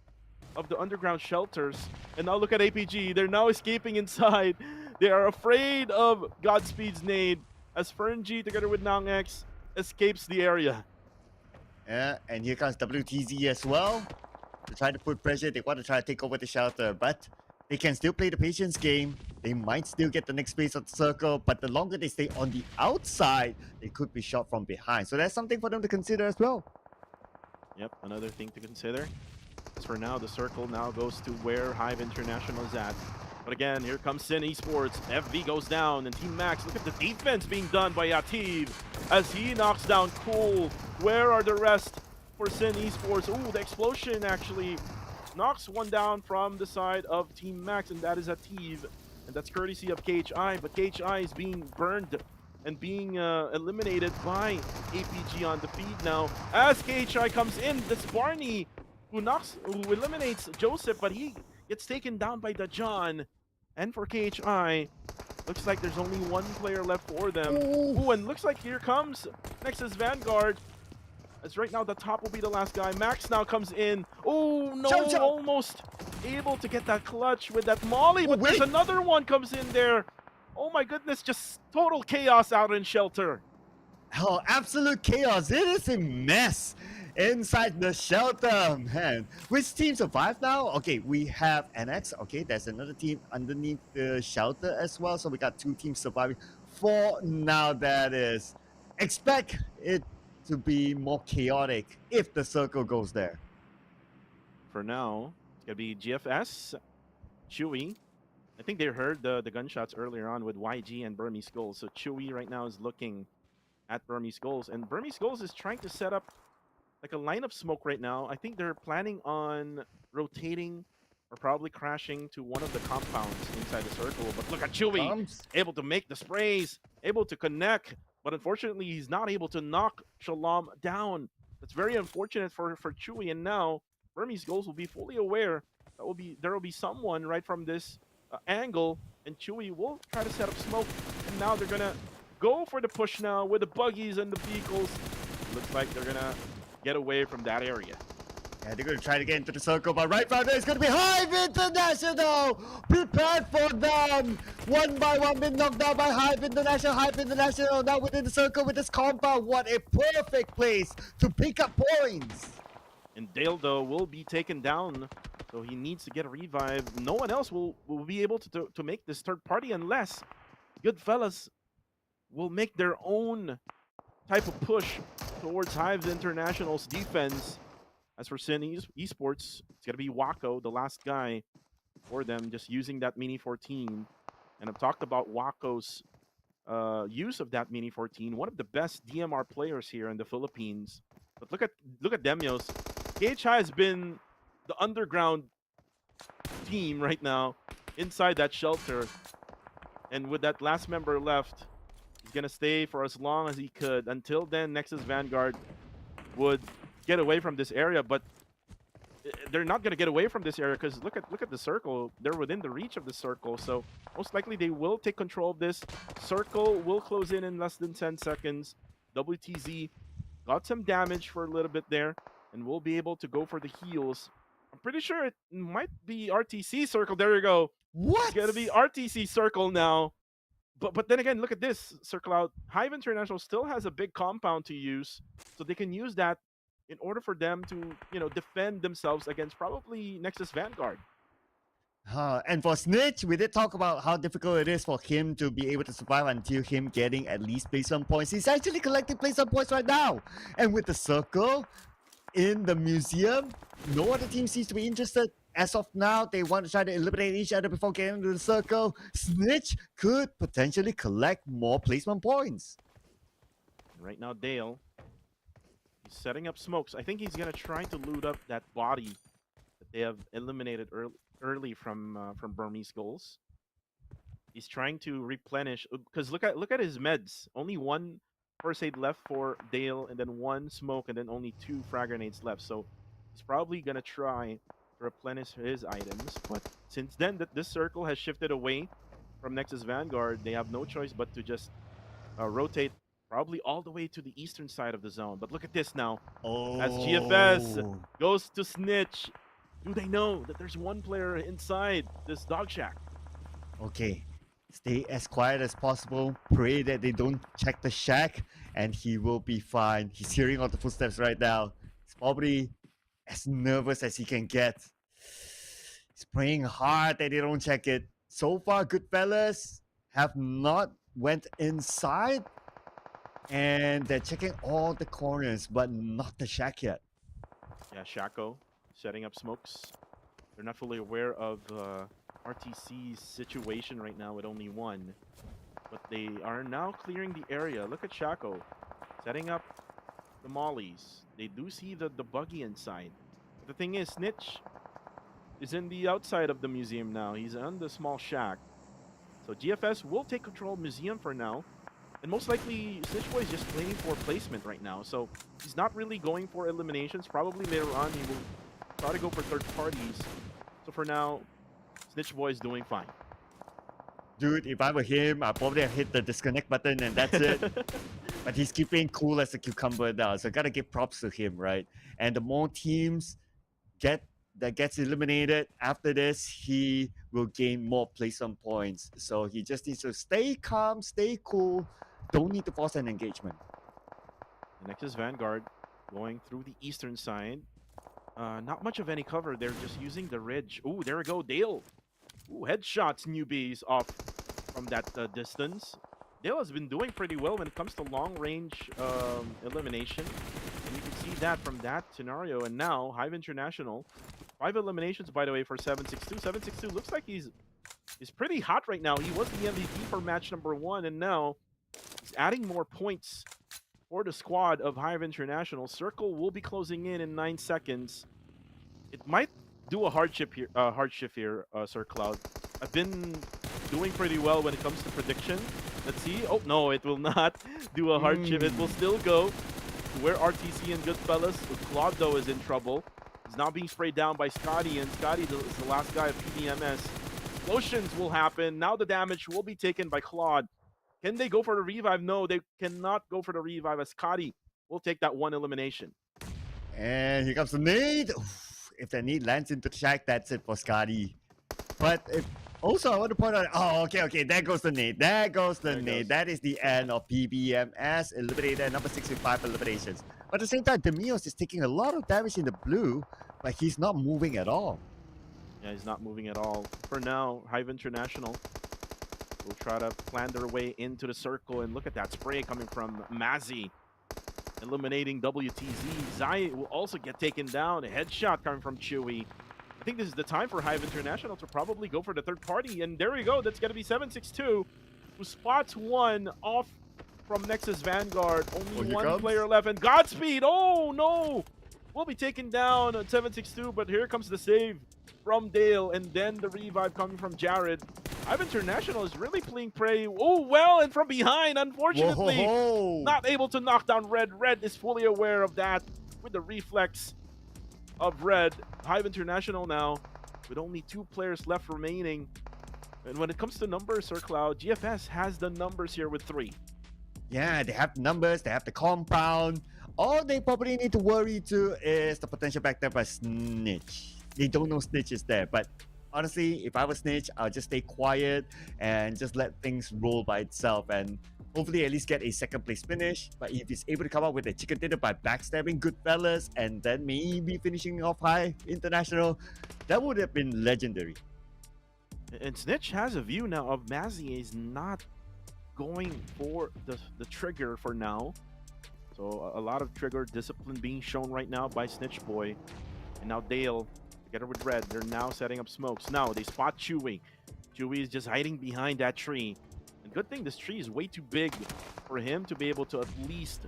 S5: of the underground shelters. And now look at APG. They're now escaping inside. They are afraid of Godspeed's nade as Fernji together with NangX escapes the area.
S6: Yeah, and here comes WTZ as well. To try to put pressure, they want to try to take over the shelter, but they can still play the patience game. They might still get the next phase of the circle, but the longer they stay on the outside, they could be shot from behind. So that's something for them to consider as well.
S5: Yep, another thing to consider. As for now, the circle now goes to where Hive International is at. But again, here comes Sin Esports. FV goes down, and Team Max, look at the defense being done by Yativ as he knocks down Cool. Where are the rest for Sin Esports? Ooh, the explosion actually knocks one down from the side of Team Max, and that is Yativ. And that's courtesy of KHI, but KHI is being burned and being eliminated by APG on the feed now. As KHI comes in, that's Barney who eliminates Joseph, but he gets taken down by Dajan. And for KHI, looks like there's only one player left for them. Ooh, and looks like here comes Nexus Vanguard. As right now, the top will be the last guy. Max now comes in. Oh, no, almost able to get that clutch with that molly, but there's another one comes in there. Oh my goodness, just total chaos out in shelter.
S6: Oh, absolute chaos. It is a mess inside the shelter, man. Which team survived now? Okay, we have NX. Okay, there's another team underneath the shelter as well. So we got 2 teams surviving. 4 now, that is. Expect it to be more chaotic if the circle goes there.
S5: For now, it's going to be GFS, Chewy. I think they heard the gunshots earlier on with YG and Burmese Skulls. So Chewy right now is looking at Burmese Skulls. And Burmese Skulls is trying to set up like a line of smoke right now. I think they're planning on rotating or probably crashing to one of the compounds inside the circle. But look at Chewy, able to make the sprays, able to connect. But unfortunately, he's not able to knock Shalom down. That's very unfortunate for Chewy. And now Burmese Skulls will be fully aware that there will be someone right from this angle, and Chewy will try to set up smoke. And now they're gonna go for the push now with the buggies and the vehicles. Looks like they're gonna get away from that area.
S6: Yeah, they're gonna try to get into the circle, but right from there it's gonna be Hive International! Prepared for them! One by one been knocked down by Hive International. Hive International now within the circle with this compound. What a perfect place to pick up points!
S5: And Dale, though, will be taken down, so he needs to get a revive. No one else will be able to make this third party unless Goodfellas will make their own type of push towards Hive International's defense. As for Sin Esports, it's going to be Wako, the last guy for them, just using that Mini 14. And I've talked about Wako's use of that Mini 14, one of the best DMR players here in the Philippines. But look at Demios. KHI has been the underground team right now inside that shelter. And with that last member left, he's going to stay for as long as he could. Until then, Nexus Vanguard would get away from this area, but they're not going to get away from this area because look at the circle. They're within the reach of the circle, so most likely they will take control of this. Circle will close in less than 10 seconds. WTZ got some damage for a little bit there, and we'll be able to go for the heals. I'm pretty sure it might be RTC circle. There you go.
S6: What?
S5: It's going to be RTC circle now. But then again, look at this circle out. Hive International still has a big compound to use, so they can use that in order for them to, defend themselves against probably Nexus Vanguard.
S6: And for Snitch, we did talk about how difficult it is for him to be able to survive until him getting at least placement points. He's actually collecting placement points right now. And with the circle in the museum, no other team seems to be interested. As of now, they want to try to eliminate each other before getting into the circle. Snitch could potentially collect more placement points.
S5: Right now, Dale, he's setting up smokes. I think he's going to try to loot up that body that they have eliminated early from Burmese Skulls. He's trying to replenish, because look at his meds. Only one first aid left for Dale, and then one smoke, and then only 2 frag grenades left. So he's probably going to try to replenish his items. But since then, that this circle has shifted away from Nexus Vanguard, they have no choice but to just rotate probably all the way to the eastern side of the zone. But look at this now. As GFS
S6: Oh.
S5: goes to snitch, do they know that there's one player inside this dog shack?
S6: Okay. Stay as quiet as possible. Pray that they don't check the shack, and he will be fine. He's hearing all the footsteps right now. He's probably as nervous as he can get. He's praying hard that they don't check it. So far, good fellas have not went inside, and they're checking all the corners, but not the shack yet.
S5: Yeah, Shaco setting up smokes. They're not fully aware of RTC's situation right now with only one. But they are now clearing the area. Look at Shaco setting up the mollies. They do see the buggy inside. But the thing is, Snitch is in the outside of the museum now. He's on the small shack. So GFS will take control of museum for now. And most likely, Snitch Boy is just playing for placement right now. So he's not really going for eliminations. Probably later on, he will try to go for third parties. So for now, Snitch Boy is doing fine.
S6: Dude, if I were him, I'd probably have hit the disconnect button and that's it. But he's keeping cool as a cucumber now, so gotta give props to him, right? And the more teams gets eliminated after this, he will gain more placement points. So he just needs to stay calm, stay cool, don't need to force an engagement.
S5: The Nexus Vanguard going through the eastern side. Not much of any cover. They're just using the ridge. Ooh, there we go, Dale. Ooh, headshots newbies off from that distance. Dale has been doing pretty well when it comes to long-range elimination. And you can see that from that scenario. And now, Hive International, 5 eliminations, by the way, for 762. 762 looks like he's pretty hot right now. He was the MVP for match number 1, and now he's adding more points for the squad of Hive International. Circle will be closing in 9 seconds. It might do a hardship here, Sir Cloud. I've been doing pretty well when it comes to prediction. Let's see. Oh, no, it will not do a hardship. It will still go to where RTC and Goodfellas. Claude, though, is in trouble. He's now being sprayed down by Scotty, and Scotty is the last guy of PDMS. Explosions will happen. Now the damage will be taken by Claude. Can they go for the revive? No, they cannot go for the revive, as Scotty will take that 1 elimination.
S6: And here comes the nade. Oof, if the nade lands into the shack, that's it for Scotty. But also, I want to point out, okay, there goes the nade. There goes the nade. That is the end of PBMS, eliminated number 6 with 5 eliminations. But at the same time, Demios is taking a lot of damage in the blue, but he's not moving at all.
S5: Yeah, he's not moving at all. For now, Hive International will try to plan their way into the circle, and look at that spray coming from Mazzy, eliminating WTZ. Zai will also get taken down. A headshot coming from Chewy. I think this is the time for Hive International to probably go for the third party, and there we go. That's going to be 762, who spots 1 off from Nexus Vanguard. Only 1 player left, and Godspeed. Oh no, will be taken down at 762, but here comes the save from Dale, and then the revive coming from Jared. Hive International is really playing prey. Oh, well, and from behind, unfortunately, not able to knock down Red. Red is fully aware of that with the reflex of Red. Hive International now with only 2 players left remaining. And when it comes to numbers, Sir Cloud, GFS has the numbers here with 3.
S6: Yeah, they have the numbers, they have the compound. All they probably need to worry to is the potential backstep by Snitch. They don't know Snitch is there, but honestly, if I was Snitch, I'll just stay quiet and just let things roll by itself and hopefully at least get a 2nd place finish. But if he's able to come up with a chicken dinner by backstabbing Goodfellas and then maybe finishing off High International, that would have been legendary.
S5: And Snitch has a view now of Mazzy is not going for the trigger for now. So a lot of trigger discipline being shown right now by Snitch Boy. And now Dale, together with Red, they're now setting up smokes. Now they spot Chewy. Chewy is just hiding behind that tree. And good thing this tree is way too big for him to be able to at least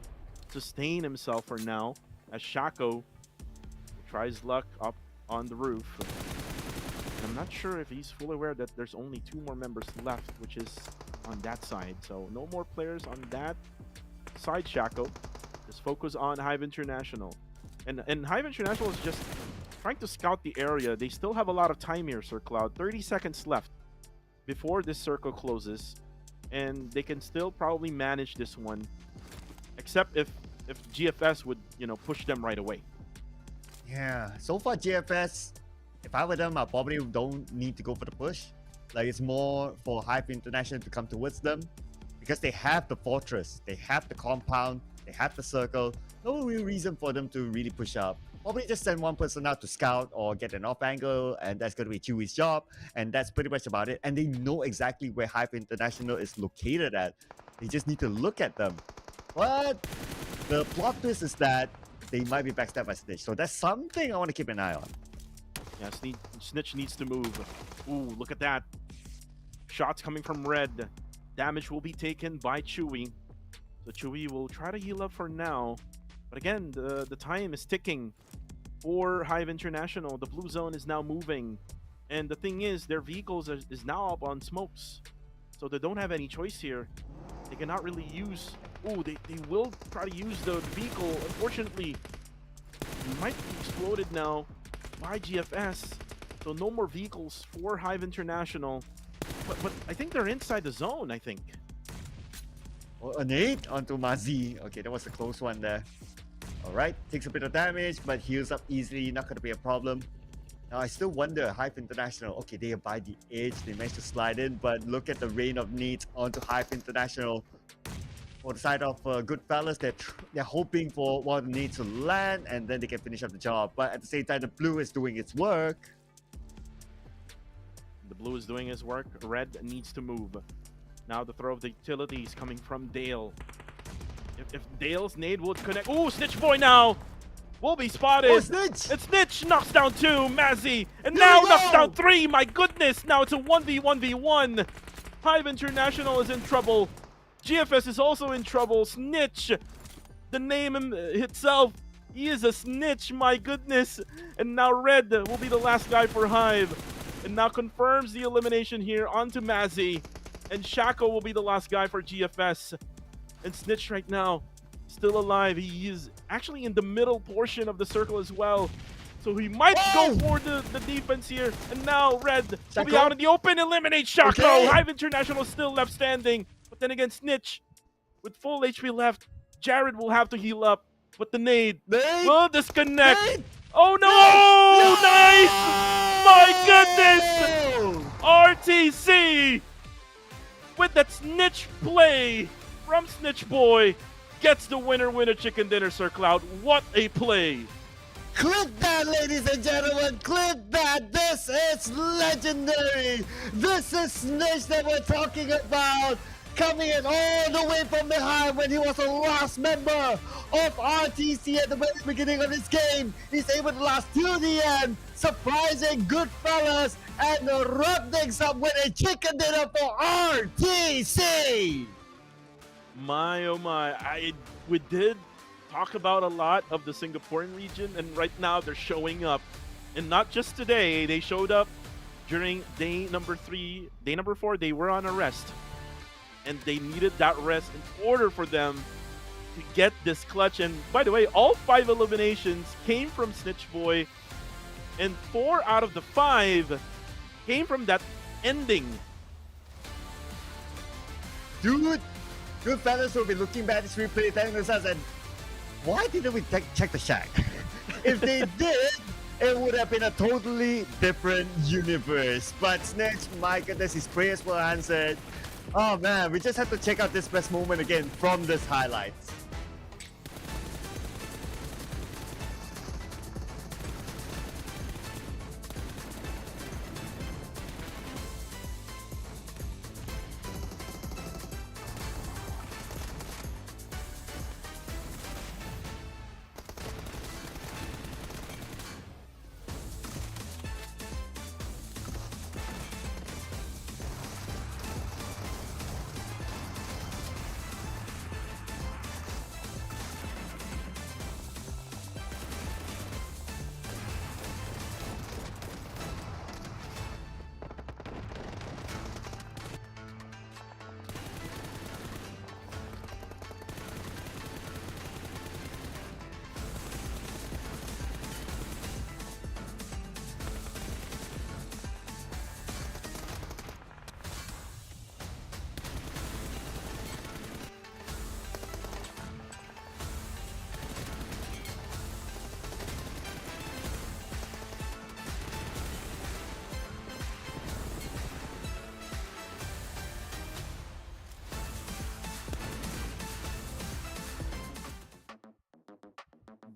S5: sustain himself for now. As Shaco tries luck up on the roof. And I'm not sure if he's fully aware that there's only 2 more members left, which is on that side. So no more players on that side, Shaco. Just focus on Hive International. And Hive International is just trying to scout the area. They still have a lot of time here, Sir Cloud. 30 seconds left before this circle closes, and they can still probably manage this one, except if GFS would, you know, push them right away.
S6: Yeah, so far GFS, if I were them, I probably don't need to go for the push. Like, it's more for Hive International to come towards them because they have the fortress, they have the compound, they have the circle. No real reason for them to really push up. Probably just send one person out to scout or get an off angle, and that's going to be Chewy's job, and that's pretty much about it. And they know exactly where Hive International is located at. They just need to look at them. But the plot twist is that they might be backstabbed by Snitch, so that's something I want to keep an eye on.
S5: Yeah, Snitch needs to move. Ooh, look at that. Shots coming from Red. Damage will be taken by Chewy. So Chewy will try to heal up for now. But again, the time is ticking for Hive International. The blue zone is now moving. And the thing is, their vehicles is now up on smokes. So they don't have any choice here. They cannot really use... Oh, they will try to use the vehicle. Unfortunately, it might be exploded now by GFS. So no more vehicles for Hive International. But I think they're inside the zone, I think.
S6: Oh, an 8 onto Mazi. Okay, that was a close one there. Alright, takes a bit of damage, but heals up easily. Not going to be a problem. Now, I still wonder, Hive International, okay, they are by the edge. They managed to slide in, but look at the rain of needs onto Hive International. For the side of Goodfellas, they're hoping for one of the needs to land, and then they can finish up the job. But at the same time, the blue is doing its work.
S5: The blue is doing his work. Red needs to move. Now the throw of the utilities coming from Dale. If Dale's nade would connect... Ooh, Snitch Boy now will be spotted.
S6: Oh, Snitch!
S5: And Snitch knocks down 2, Mazzy. And
S6: There
S5: now
S6: we
S5: knocks
S6: go!
S5: down 3. My goodness, now it's a 1v1v1. Hive International is in trouble. GFS is also in trouble. Snitch, the name itself, he is a snitch, my goodness. And now Red will be the last guy for Hive. And now confirms the elimination here onto Mazzy. And Shaco will be the last guy for GFS. And Snitch right now, still alive. He is actually in the middle portion of the circle as well. So he might go for the defense here. And now Red will be out in the open. Eliminate Shaco.
S6: Okay.
S5: Hive International still left standing. But then again, Snitch with full HP left. Jared will have to heal up. But the nade will disconnect.
S6: Nade!
S5: Oh no! Nice! My goodness! RTC with that Snitch play from Snitch Boy gets the winner chicken dinner, Sir Cloud. What a play!
S6: Clip that, ladies and gentlemen. Clip that. This is legendary. This is Snitch that we're talking about. Coming in all the way from behind when he was the last member of RTC at the very beginning of this game. He's able to last till the end. Surprising Goodfellas and wrap things up with a chicken dinner for RTC.
S5: My oh my, we did talk about a lot of the Singaporean region, and right now they're showing up. And not just today, they showed up during day number 3, day number 4, they were on a rest. And they needed that rest in order for them to get this clutch. And by the way, all 5 eliminations came from Snitch Boy, and 4 out of the 5 came from that ending.
S6: Dude, Goodfellas will be looking back at this replay, telling themselves, and why didn't we check the shack? If they did, it would have been a totally different universe. But Snitch, my goodness, his prayers were answered. Oh man, we just have to check out this best moment again from this highlights.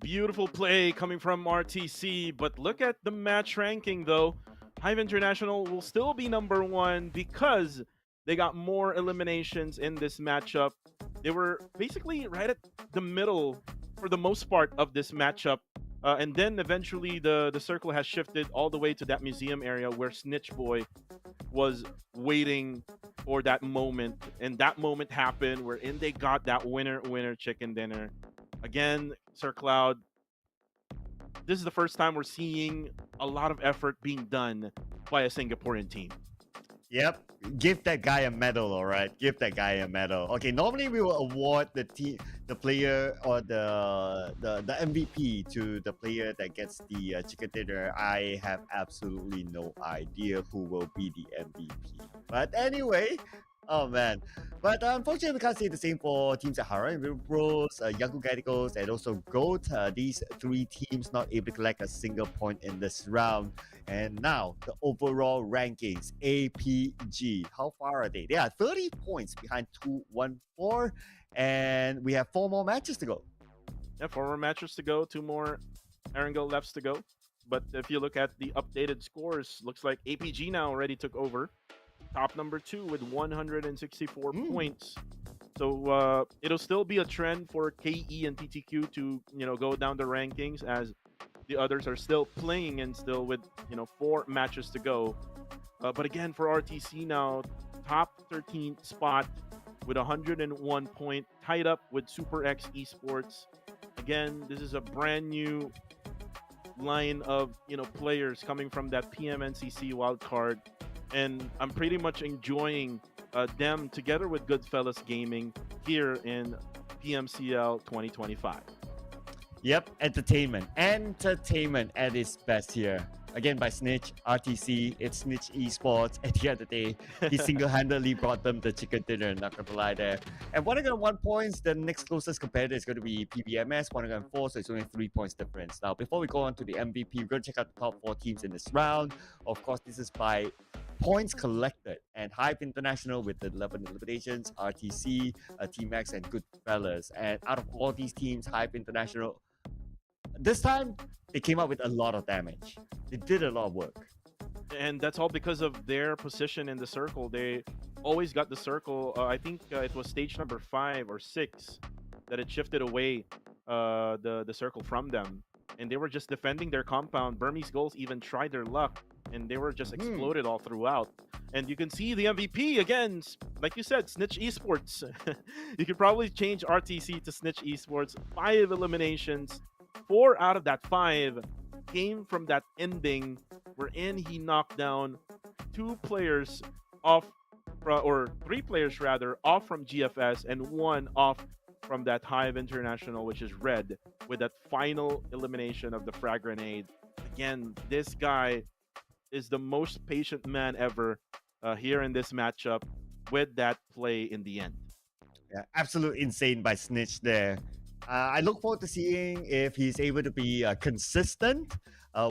S5: beautiful play coming from RTC, but look at the match ranking though. Hive International will still be number 1 because they got more eliminations in this matchup. They were basically right at the middle for the most part of this matchup. And then eventually the circle has shifted all the way to that museum area where Snitch Boy was waiting for that moment. And that moment happened wherein they got that winner chicken dinner. Again, Sir Cloud, this is the first time we're seeing a lot of effort being done by a Singaporean team.
S6: Yep. Give that guy a medal, all right? Give that guy a medal. Okay, normally we will award the player or the MVP to the player that gets the chicken dinner. I have absolutely no idea who will be the MVP. But anyway, oh man. But unfortunately, we can't say the same for teams at Hara and Bros, Yangon Galacticos, and also GOAT. These 3 teams not able to collect a single point in this round. And now, the overall rankings, APG, how far are they? They are 30 points behind 214, and we have 4 more matches to go.
S5: Yeah, 4 more matches to go, 2 more Erangel lefts to go. But if you look at the updated scores, looks like APG now already took over. Top number 2 with 164 points. So it'll still be a trend for KE and TTQ to go down the rankings as the others are still playing and still with 4 matches to go. But again, for RTC now, top 13 spot with 101 point, tied up with Super X Esports. Again, this is a brand new line of players coming from that PMNCC wildcard. And I'm pretty much enjoying them together with Goodfellas Gaming here in PMCL 2025.
S6: Yep, entertainment at its best here. Again, by Snitch, RTC, it's Snitch Esports. At the end of the day, he single-handedly brought them the chicken dinner, not gonna lie there. And 101 points, the next closest competitor is going to be PBMS, 104, so it's only 3 points difference. Now, before we go on to the MVP, we're going to check out the top 4 teams in this round. Of course, this is by points collected, and Hive International with the 11 eliminations, RTC, Team X, and Goodfellas. And out of all these teams, Hive International, this time, they came up with a lot of damage. They did a lot of work.
S5: And that's all because of their position in the circle. They always got the circle. I think it was stage number 5 or 6 that it shifted away the circle from them. And they were just defending their compound. Burmese Goals even tried their luck, and they were just exploded all throughout. And you can see the MVP again, like you said, Snitch Esports. You could probably change RTC to Snitch Esports. 5 eliminations. 4 out of that 5 came from that ending wherein he knocked down 2 players off, or 3 players rather, off from GFS and 1 off from that Hive International, which is Red, with that final elimination of the frag grenade. Again, this guy is the most patient man ever here in this matchup with that play in the end.
S6: Yeah, absolute insane by Snitch there. I look forward to seeing if he's able to be consistent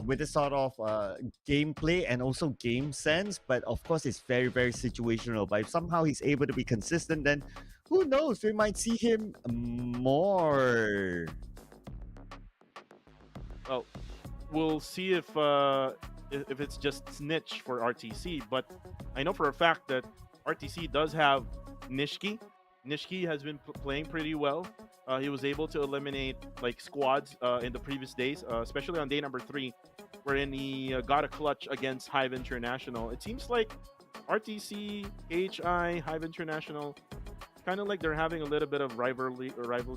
S6: with this sort of gameplay and also game sense. But of course, it's very, very situational. But if somehow he's able to be consistent, then who knows? We might see him more.
S5: Well, we'll see if it's just Snitch for RTC. But I know for a fact that RTC does have Nishki. Nishki has been playing pretty well. He was able to eliminate like squads in the previous days, especially on day number 3, wherein he got a clutch against Hive International. It seems like RTC, HI, Hive International, kind of like they're having a little bit of rivalry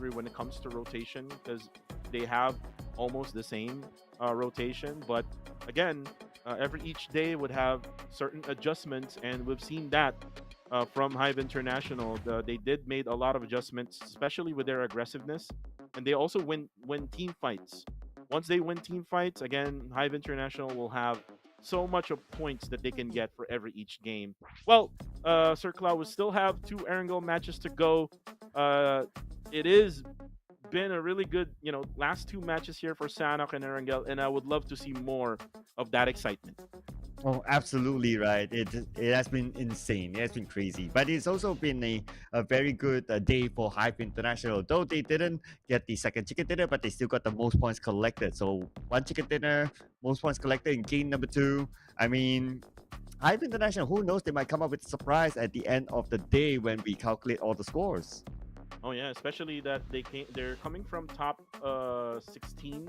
S5: when it comes to rotation, because they have almost the same rotation. But again, each day would have certain adjustments, and we've seen that from Hive International. They did made a lot of adjustments, especially with their aggressiveness, and they also win team fights. Once they win team fights, again, Hive International will have so much of points that they can get for each game. Well, Sir Cloud will still have 2 Erangel matches to go. It is been a really good, last 2 matches here for Sanok and Erangel, and I would love to see more of that excitement.
S6: Oh, absolutely right. It has been insane. It has been crazy, but it's also been a very good day for Hive International. Though they didn't get the second chicken dinner, but they still got the most points collected. So one chicken dinner, most points collected in game number two. I mean, Hive International. Who knows? They might come up with a surprise at the end of the day when we calculate all the scores.
S5: Oh yeah, especially that they're coming from top 16.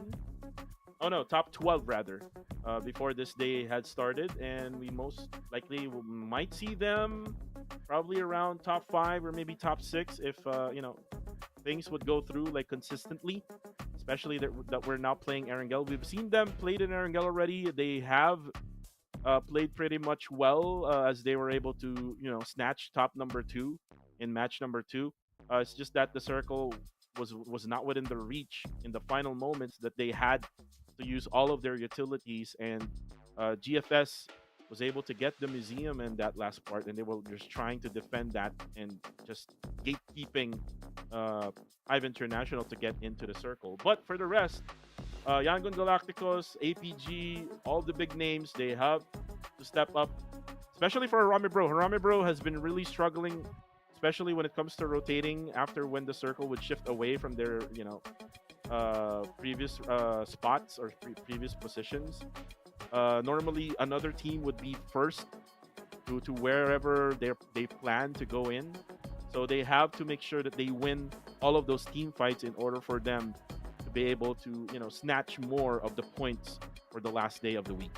S5: Oh no, top 12 rather. Before this day had started, and we most likely might see them probably around top 5 or maybe top 6 if things would go through like consistently. Especially that we're now playing Erangel. We've seen them played in Erangel already. They have played pretty much well as they were able to snatch top number 2 in match number 2. It's just that the circle was not within the reach in the final moments that they had to use all of their utilities, and GFS was able to get the museum in that last part, and they were just trying to defend that and just gatekeeping Hive International to get into the circle. But for the rest, Yangon Galacticos, APG, all the big names, they have to step up, especially for Harame Bro. Harame Bro has been really struggling, especially when it comes to rotating after when the circle would shift away from their previous spots or previous positions. Normally another team would be first to wherever they plan to go in, so they have to make sure that they win all of those team fights in order for them to be able to snatch more of the points for the last day of the week.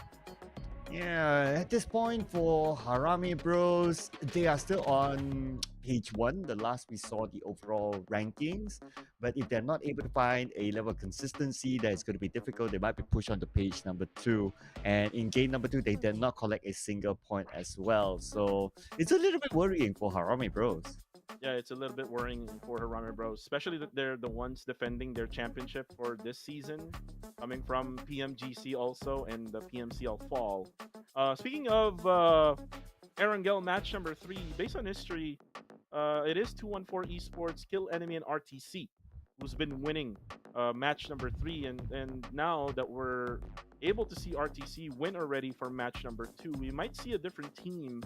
S6: Yeah, at this point for Harame Bros, they are still on page 1, the last we saw the overall rankings. But if they're not able to find a level of consistency that is going to be difficult, they might be pushed on to page number 2. And in game number 2, they did not collect a single point as well. So it's a little bit worrying for Harame Bros.
S5: Yeah, it's a little bit worrying for Harame Bros, especially that they're the ones defending their championship for this season, coming from PMGC also and the PMCL Fall. Speaking of Erangel match number 3, based on history, it is 214 Esports, Kill Enemy, and RTC who's been winning match number 3, and now that we're able to see RTC win already for match number 2, we might see a different team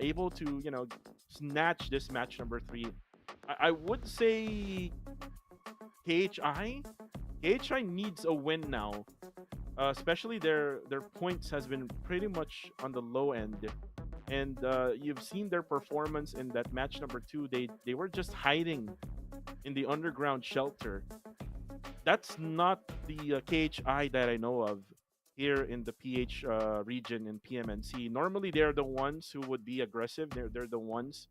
S5: able to snatch this match number 3. I would say KHI needs a win now, especially their points has been pretty much on the low end, and you've seen their performance in that match number 2. They were just hiding in the underground shelter. That's not the KHI that I know of here in the PH region in PMNC. Normally, they're the ones who would be aggressive. They're the ones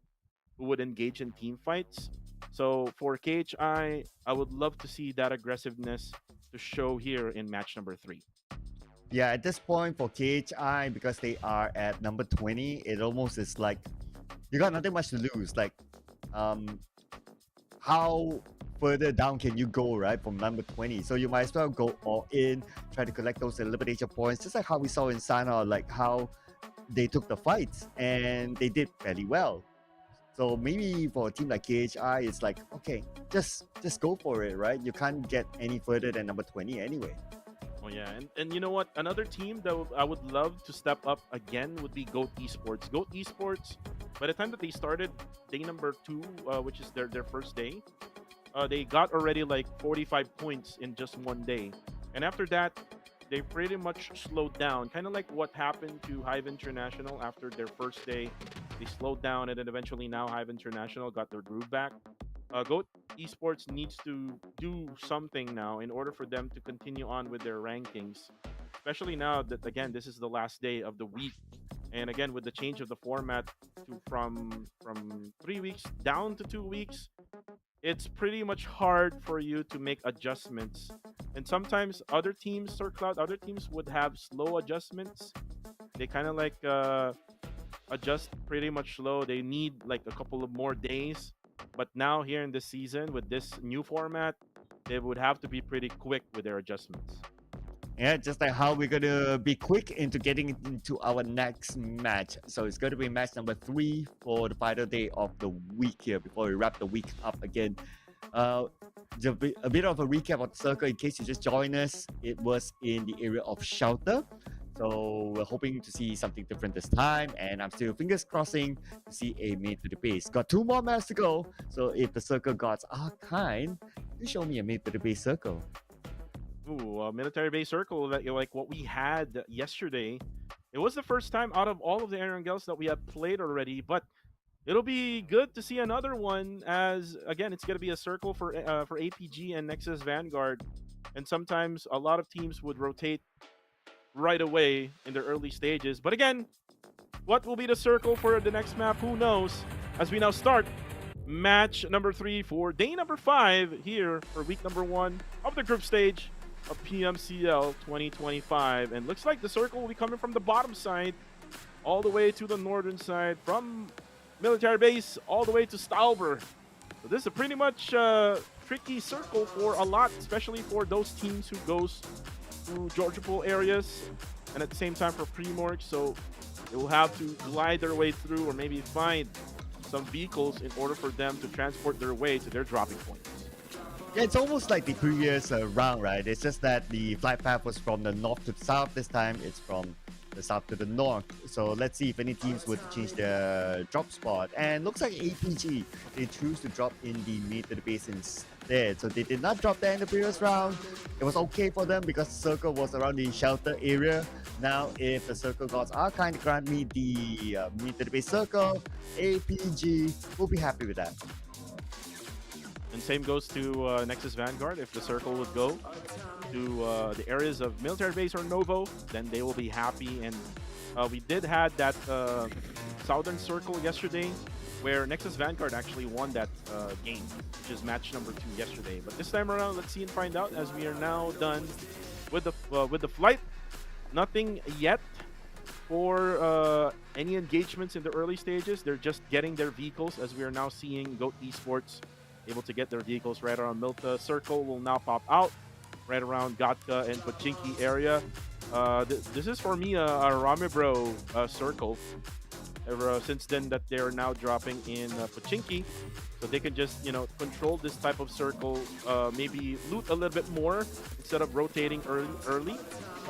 S5: who would engage in team fights. So for KHI, I would love to see that aggressiveness to show here in match number 3.
S6: Yeah, at this point for KHI, because they are at number 20, it almost is like you got nothing much to lose. Like, how further down can you go, right, from number 20? So you might as well go all in, try to collect those elimination points, just like how we saw in Sana, like how they took the fights and they did fairly well. So maybe for a team like KHI, it's like, okay, just go for it, right? You can't get any further than number 20 anyway.
S5: Oh yeah, and you know what? Another team that I would love to step up again would be Goat Esports. Goat Esports, by the time that they started day number 2, which is their first day, they got already like 45 points in just one day. And after that, they pretty much slowed down, kind of like what happened to Hive International after their first day. They slowed down, and then eventually now Hive International got their groove back. Goat Esports needs to do something now in order for them to continue on with their rankings, especially now that, again, this is the last day of the week. And again, with the change of the format from 3 weeks down to 2 weeks, it's pretty much hard for you to make adjustments. And sometimes other teams, SirCloud, other teams would have slow adjustments. They kind of like adjust pretty much slow. They need like a couple of more days. But now here in this season, with this new format, they would have to be pretty quick with their adjustments.
S6: Yeah, just like how we're going to be quick into getting into our next match. So it's going to be match number 3 for the final day of the week here before we wrap the week up again. A bit of a recap of the circle in case you just joined us. It was in the area of Shelter. So we're hoping to see something different this time, and I'm still fingers crossing to see a mid to the base. Got 2 more maps to go, so if the circle gods are kind, you show me a mid to the base circle.
S5: Ooh, a military base circle that you like what we had yesterday. It was the first time out of all of the Erangels that we have played already, but it'll be good to see another one. As again, it's gonna be a circle for APG and Nexus Vanguard, and sometimes a lot of teams would rotate right away in the early stages. But again, what will be the circle for the next map? Who knows? As we now start match number 3 for day number 5 here for week number 1 of the group stage of PMCL 2025. And looks like the circle will be coming from the bottom side all the way to the northern side, from military base all the way to Stalber. So this is a pretty much tricky circle for a lot, especially for those teams who goes to Georgia Pool areas, and at the same time for Primorg. So they will have to glide their way through, or maybe find some vehicles in order for them to transport their way to their dropping points.
S6: Yeah, it's almost like the previous round, right? It's just that the flight path was from the north to the south. This time it's from the south to the north. So let's see if any teams would change their drop spot. And looks like APG, they choose to drop in the mid to the base instead. So they did not drop there in the previous round. It was okay for them because the circle was around the shelter area. Now, if the circle gods are kind to grant me the mid to the base circle, APG will be happy with that.
S5: And same goes to Nexus Vanguard. If the circle would go to the areas of military base or Novo, then they will be happy. And we did had that southern circle yesterday, where Nexus Vanguard actually won that game, which is match number 2 yesterday. But this time around, let's see and find out, as we are now done with the flight. Nothing yet for any engagements in the early stages. They're just getting their vehicles, as we are now seeing Goat Esports able to get their vehicles right around Milta. Circle will now pop out right around Gatka and Pochinki area. This is for me a Ramibro circle. Ever since then that they're now dropping in Pochinki, so they can just control this type of circle. Maybe loot a little bit more instead of rotating early.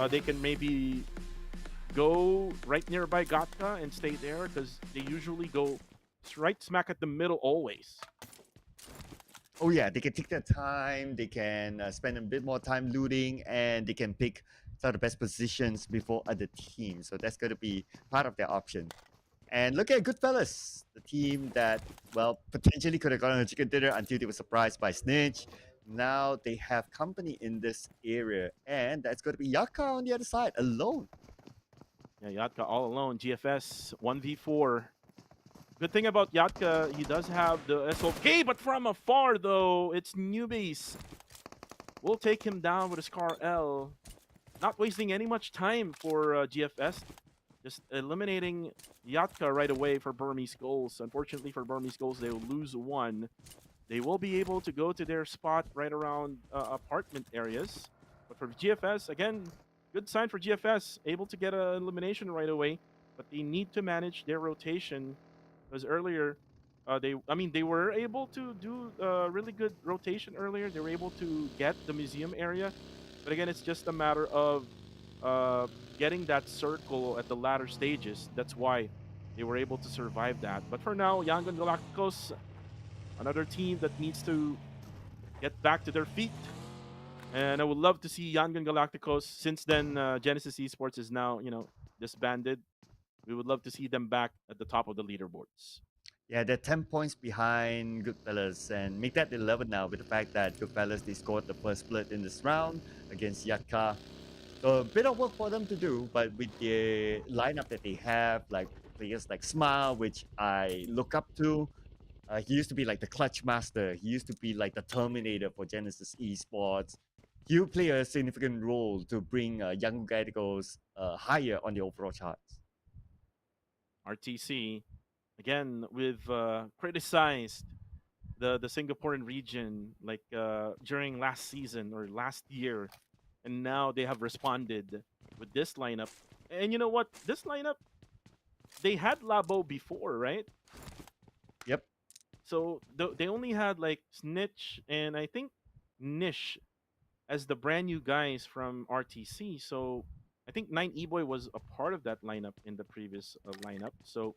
S5: They can maybe go right nearby Gatka and stay there, because they usually go right smack at the middle always.
S6: Oh yeah, they can take their time, they can spend a bit more time looting, and they can pick some of the best positions before other teams. So that's going to be part of their option. And look at Goodfellas, the team that, well, potentially could have gotten a chicken dinner until they were surprised by Snitch. Now they have company in this area, and that's going to be Yaka on the other side, alone.
S5: Yeah, Yatka all alone. GFS 1v4. Good thing about Yatka, he does have the SOK, but from afar, though, it's newbies. We'll take him down with a Scar L. Not wasting any much time for GFS. Just eliminating Yatka right away for Burmese Goals. Unfortunately for Burmese Goals, they will lose 1. They will be able to go to their spot right around apartment areas. But for GFS, again, good sign for GFS. Able to get an elimination right away. But they need to manage their rotation. Because earlier, they were able to do really good rotation earlier. They were able to get the museum area. But again, it's just a matter of getting that circle at the latter stages. That's why they were able to survive that. But for now, Yangon Galacticos, another team that needs to get back to their feet. And I would love to see Yangon Galacticos. Since then, Genesis Esports is now, disbanded. We would love to see them back at the top of the leaderboards.
S6: Yeah, they're 10 points behind Goodfellas, and make that 11 now with the fact that Goodfellas, they scored the first split in this round against Yatka. So a bit of work for them to do, but with the lineup that they have, like players like Smile, which I look up to. He used to be like the clutch master. He used to be like the Terminator for Genesis Esports. He will play a significant role to bring Young Galacticos higher on the overall charts.
S5: RTC, again, we've criticized the Singaporean region like during last season or last year, and now they have responded with this lineup. And you know what? This lineup, they had Labo before, right?
S6: Yep.
S5: So they only had like Snitch and I think Nish as the brand new guys from RTC. So I think 9 E-Boy was a part of that lineup in the previous lineup. So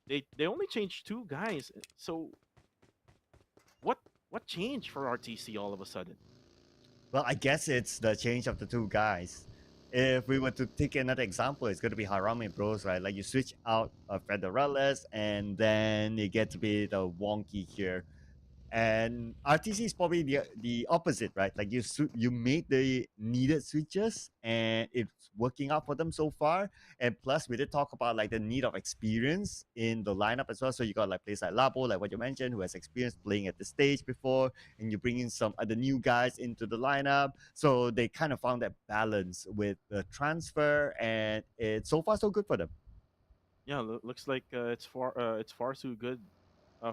S5: they only changed 2 guys. So what what changed for RTC all of a sudden?
S6: Well, I guess it's the change of the 2 guys. If we were to take another example, it's going to be Harame Bros, right? Like you switch out Federales and then you get to be the wonky here. And RTC is probably the opposite, right? Like you made the needed switches and it's working out for them so far. And plus, we did talk about like the need of experience in the lineup as well. So you got like players like Labo, like what you mentioned, who has experience playing at the stage before, and you bring in some other new guys into the lineup. So they kind of found that balance with the transfer, and it's so far so good for them.
S5: Yeah, looks like it's far too good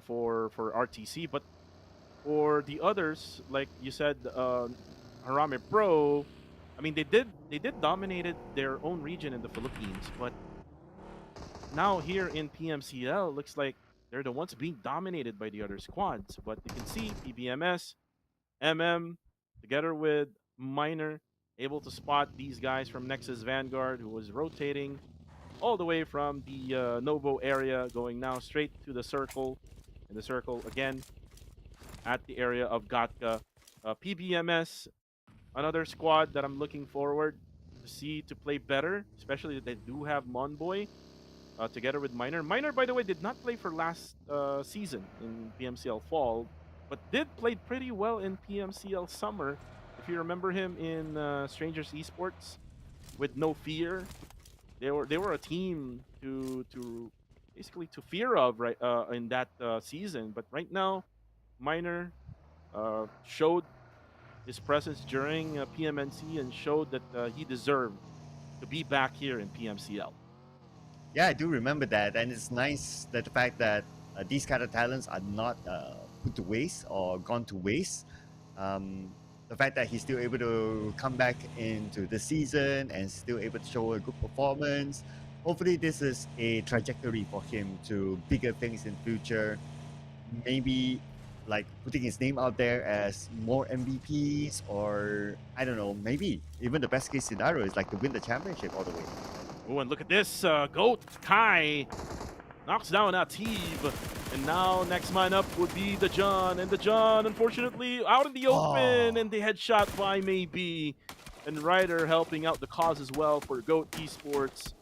S5: for RTC, but for the others, like you said, Harame Pro, I mean they did dominated their own region in the Philippines, but now here in PMCL, looks like they're the ones being dominated by the other squads. But you can see PBMS, MM, together with Miner, able to spot these guys from Nexus Vanguard, who was rotating all the way from the Novo area, going now straight to the circle. In the circle again at the area of Gatka. PBMS, another squad that I'm looking forward to see to play better, especially that they do have Monboy together with Miner. Miner, by the way, did not play for last season in PMCL Fall, but did play pretty well in PMCL Summer. If you remember him in Strangers Esports with No Fear, they were a team to basically to fear of right in that season. But right now, Miner showed his presence during PMNC and showed that he deserved to be back here in PMCL.
S6: Yeah, I do remember that, and it's nice that the fact that these kind of talents are not put to waste or gone to waste. The fact that he's still able to come back into the season and still able to show a good performance. Hopefully, this is a trajectory for him to bigger things in future. Maybe like putting his name out there as more MVPs, or I don't know, maybe even the best case scenario is like to win the championship all the way.
S5: Oh, and look at this. Goat Kai knocks down Atib. And now next lineup would be the John. And the John, unfortunately, out in the open. And the headshot by Maybe. And Ryder helping out the cause as well for Goat Esports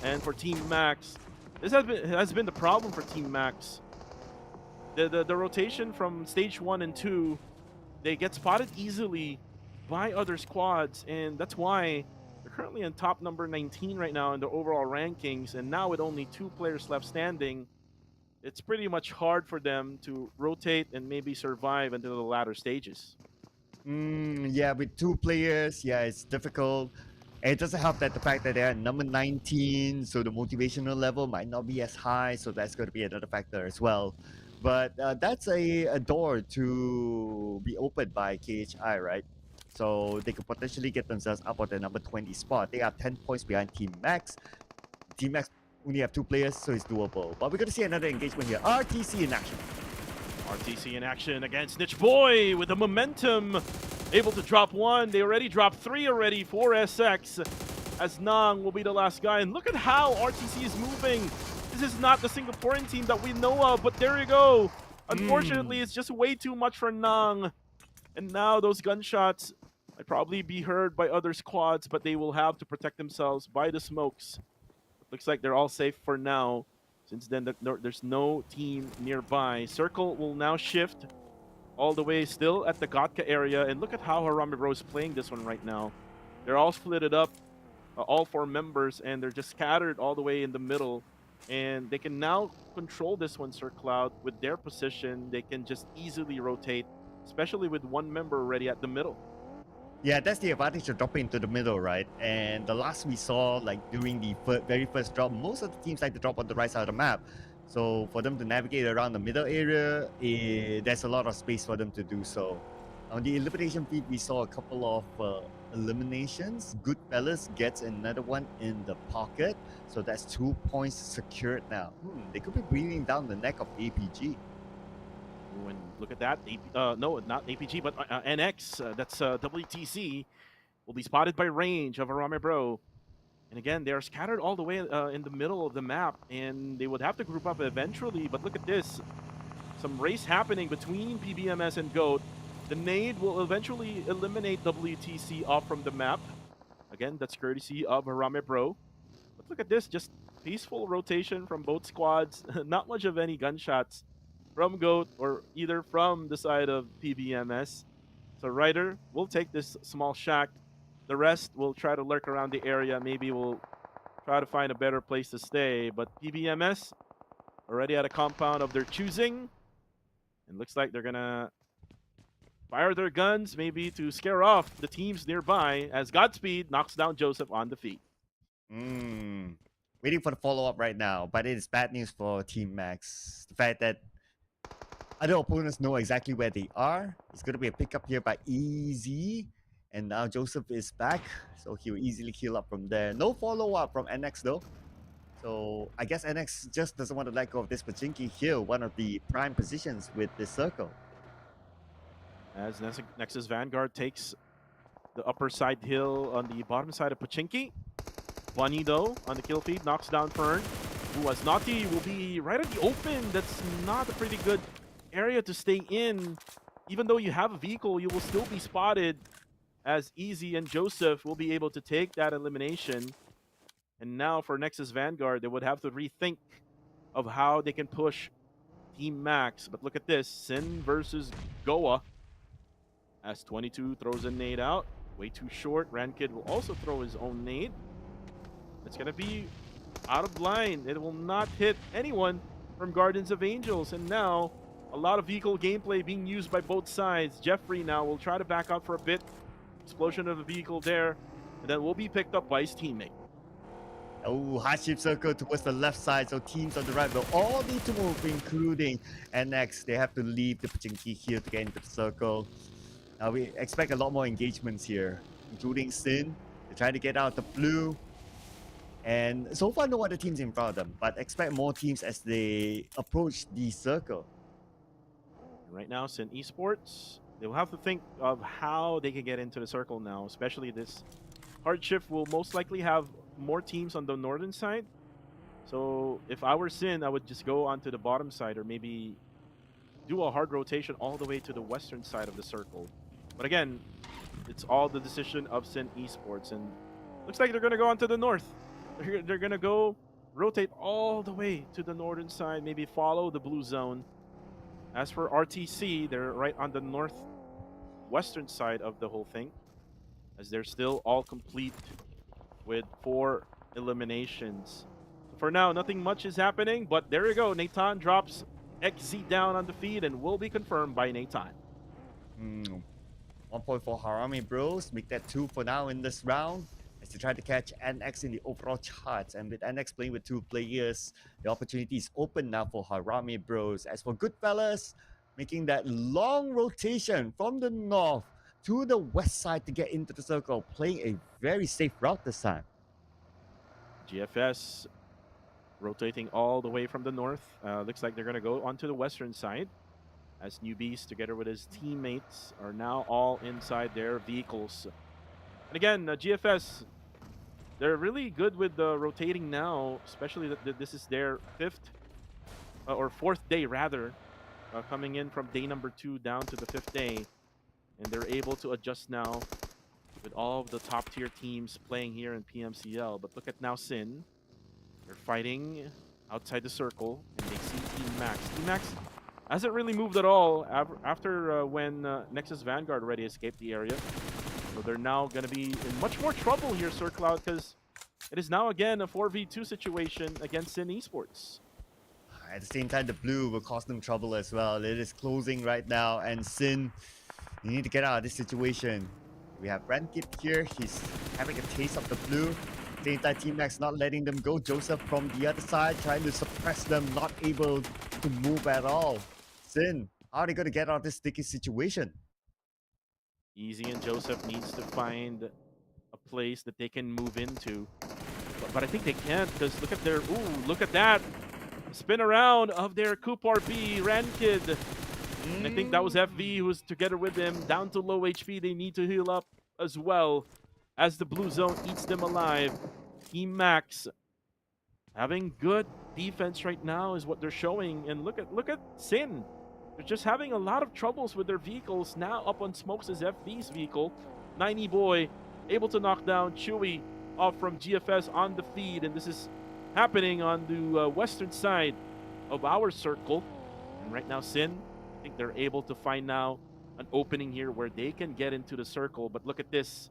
S5: and for Team Max. This has been the problem for Team Max. The rotation from stage 1 and 2, they get spotted easily by other squads. And that's why they're currently in top number 19 right now in the overall rankings, and now with only 2 players left standing, it's pretty much hard for them to rotate and maybe survive until the latter stages.
S6: Yeah, with 2 players, yeah, it's difficult. And it doesn't help that the fact that they're at number 19, so the motivational level might not be as high, so that's going to be another factor as well. But that's a door to be opened by KHI, right? So they could potentially get themselves up on the number 20 spot. They are 10 points behind Team Max. Team Max only have 2 players, so it's doable. But we're going to see another engagement here. RTC in action.
S5: RTC in action against Snitch Boy with the momentum. Able to drop 1. They already dropped 3 already for SX. As Nang will be the last guy. And look at how RTC is moving. This is not the Singaporean team that we know of, but there you go. Unfortunately, it's just way too much for Nang. And now those gunshots might probably be heard by other squads, but they will have to protect themselves by the smokes. Looks like they're all safe for now, since then there's no team nearby. Circle will now shift all the way still at the Gatka area, and look at how Harame Bro is playing this one right now. They're all splitted up, all 4 members, and they're just scattered all the way in the middle. And they can now control this one, Sir Cloud, with their position. They can just easily rotate, especially with 1 member already at the middle.
S6: Yeah, that's the advantage of dropping into the middle, right? And the last we saw, like during the very first drop, most of the teams like to drop on the right side of the map. So for them to navigate around the middle area, there's a lot of space for them to do so. On the elimination feed, we saw a couple of eliminations. Goodfellas gets another one in the pocket. So that's 2 points secured now. They could be breathing down the neck of APG.
S5: Ooh, and look at that. No, not APG, but NX. That's WTC. Will be spotted by range of Harame Bro. And again, they are scattered all the way in the middle of the map, and they would have to group up eventually. But look at this. Some race happening between PBMS and GOAT. The nade will eventually eliminate WTC off from the map. Again, that's courtesy of Harame Bro. But look at this, just peaceful rotation from both squads. Not much of any gunshots from GOAT or either from the side of PBMS. So Ryder will take this small shack. The rest will try to lurk around the area. Maybe we'll try to find a better place to stay. But PBMS already at a compound of their choosing. And looks like they're going to fire their guns maybe to scare off the teams nearby as Godspeed knocks down Joseph on the feet.
S6: Waiting for the follow-up right now, but it is bad news for Team Max. The fact that other opponents know exactly where they are. It's going to be a pickup here by Easy. And now Joseph is back, so he'll easily heal up from there. No follow-up from NX though. So I guess NX just doesn't want to let go of this Pachinki here, one of the prime positions with this circle.
S5: As Nexus Vanguard takes the upper side hill on the bottom side of Pachinki. Bunny, though, on the kill feed, knocks down Fern, who, as Naughty, will be right at the open. That's not a pretty good area to stay in. Even though you have a vehicle, you will still be spotted, as Easy and Joseph will be able to take that elimination. And now for Nexus Vanguard, they would have to rethink of how they can push Team Max. But look at this, Sin versus Goa. As 22 throws a nade out, way too short. Rankid will also throw his own nade. It's going to be out of line. It will not hit anyone from Guardians of Angels. And now, a lot of vehicle gameplay being used by both sides. Jeffrey now will try to back out for a bit. Explosion of a vehicle there. And then will be picked up by his teammate.
S6: Oh, hardship circle towards the left side. So teams on the right will all need to move, including NX. They have to leave the Pachinki here to get into the circle. Now we expect a lot more engagements here, including Sin. They're trying to get out the blue. And so far, no other teams in front of them, but expect more teams as they approach the circle.
S5: Right now, Sin Esports, they'll have to think of how they can get into the circle now, especially this hardship will most likely have more teams on the northern side. So if I were Sin, I would just go onto the bottom side or maybe do a hard rotation all the way to the western side of the circle. But again, it's all the decision of Sin Esports, and looks like they're going to go onto the north. They're going to go rotate all the way to the northern side, maybe follow the blue zone. As for RTC, they're right on the northwestern side of the whole thing, as they're still all complete with 4 eliminations. For now, nothing much is happening, but there you go. Nathan drops XZ down on the feed and will be confirmed by Nathan.
S6: 1 point for Harame Bros. Make that 2 for now in this round as they try to catch NX in the overall charts. And with NX playing with 2 players, the opportunity is open now for Harame Bros. As for Goodfellas, making that long rotation from the north to the west side to get into the circle, playing a very safe route this time.
S5: GFS rotating all the way from the north. Looks like they're going to go onto the western side, as Newbies, together with his teammates, are now all inside their vehicles. And again, GFS, they're really good with the rotating now, especially that this is their 4th day rather, coming in from day number 2 down to the 5th day. And they're able to adjust now with all of the top tier teams playing here in PMCL. But look at now Sin. They're fighting outside the circle, and they see Team Max. Team Max hasn't really moved at all after when Nexus Vanguard already escaped the area. So they're now going to be in much more trouble here, Sir Cloud, because it is now again a 4v2 situation against Sin Esports.
S6: At the same time, the blue will cause them trouble as well. It is closing right now, and Sin, you need to get out of this situation. We have Rankit here. He's having a taste of the blue. Same time, Team Max not letting them go. Joseph from the other side trying to suppress them, not able to move at all. Sin, how are they going to get out of this sticky situation?
S5: Easy and Joseph needs to find a place that they can move into. But I think they can't, because look at their... Ooh, look at that! Spin around of their Kupar B, Rankid. I think that was FV who was together with them. Down to low HP, they need to heal up as well, as the blue zone eats them alive. Team Max having good defense right now is what they're showing. And look at Sin. They're just having a lot of troubles with their vehicles. Now up on Smokes' FB's vehicle. 90 Boy able to knock down Chewy off from GFS on the feed. And this is happening on the western side of our circle. And right now Sin, I think they're able to find now an opening here where they can get into the circle. But look at this.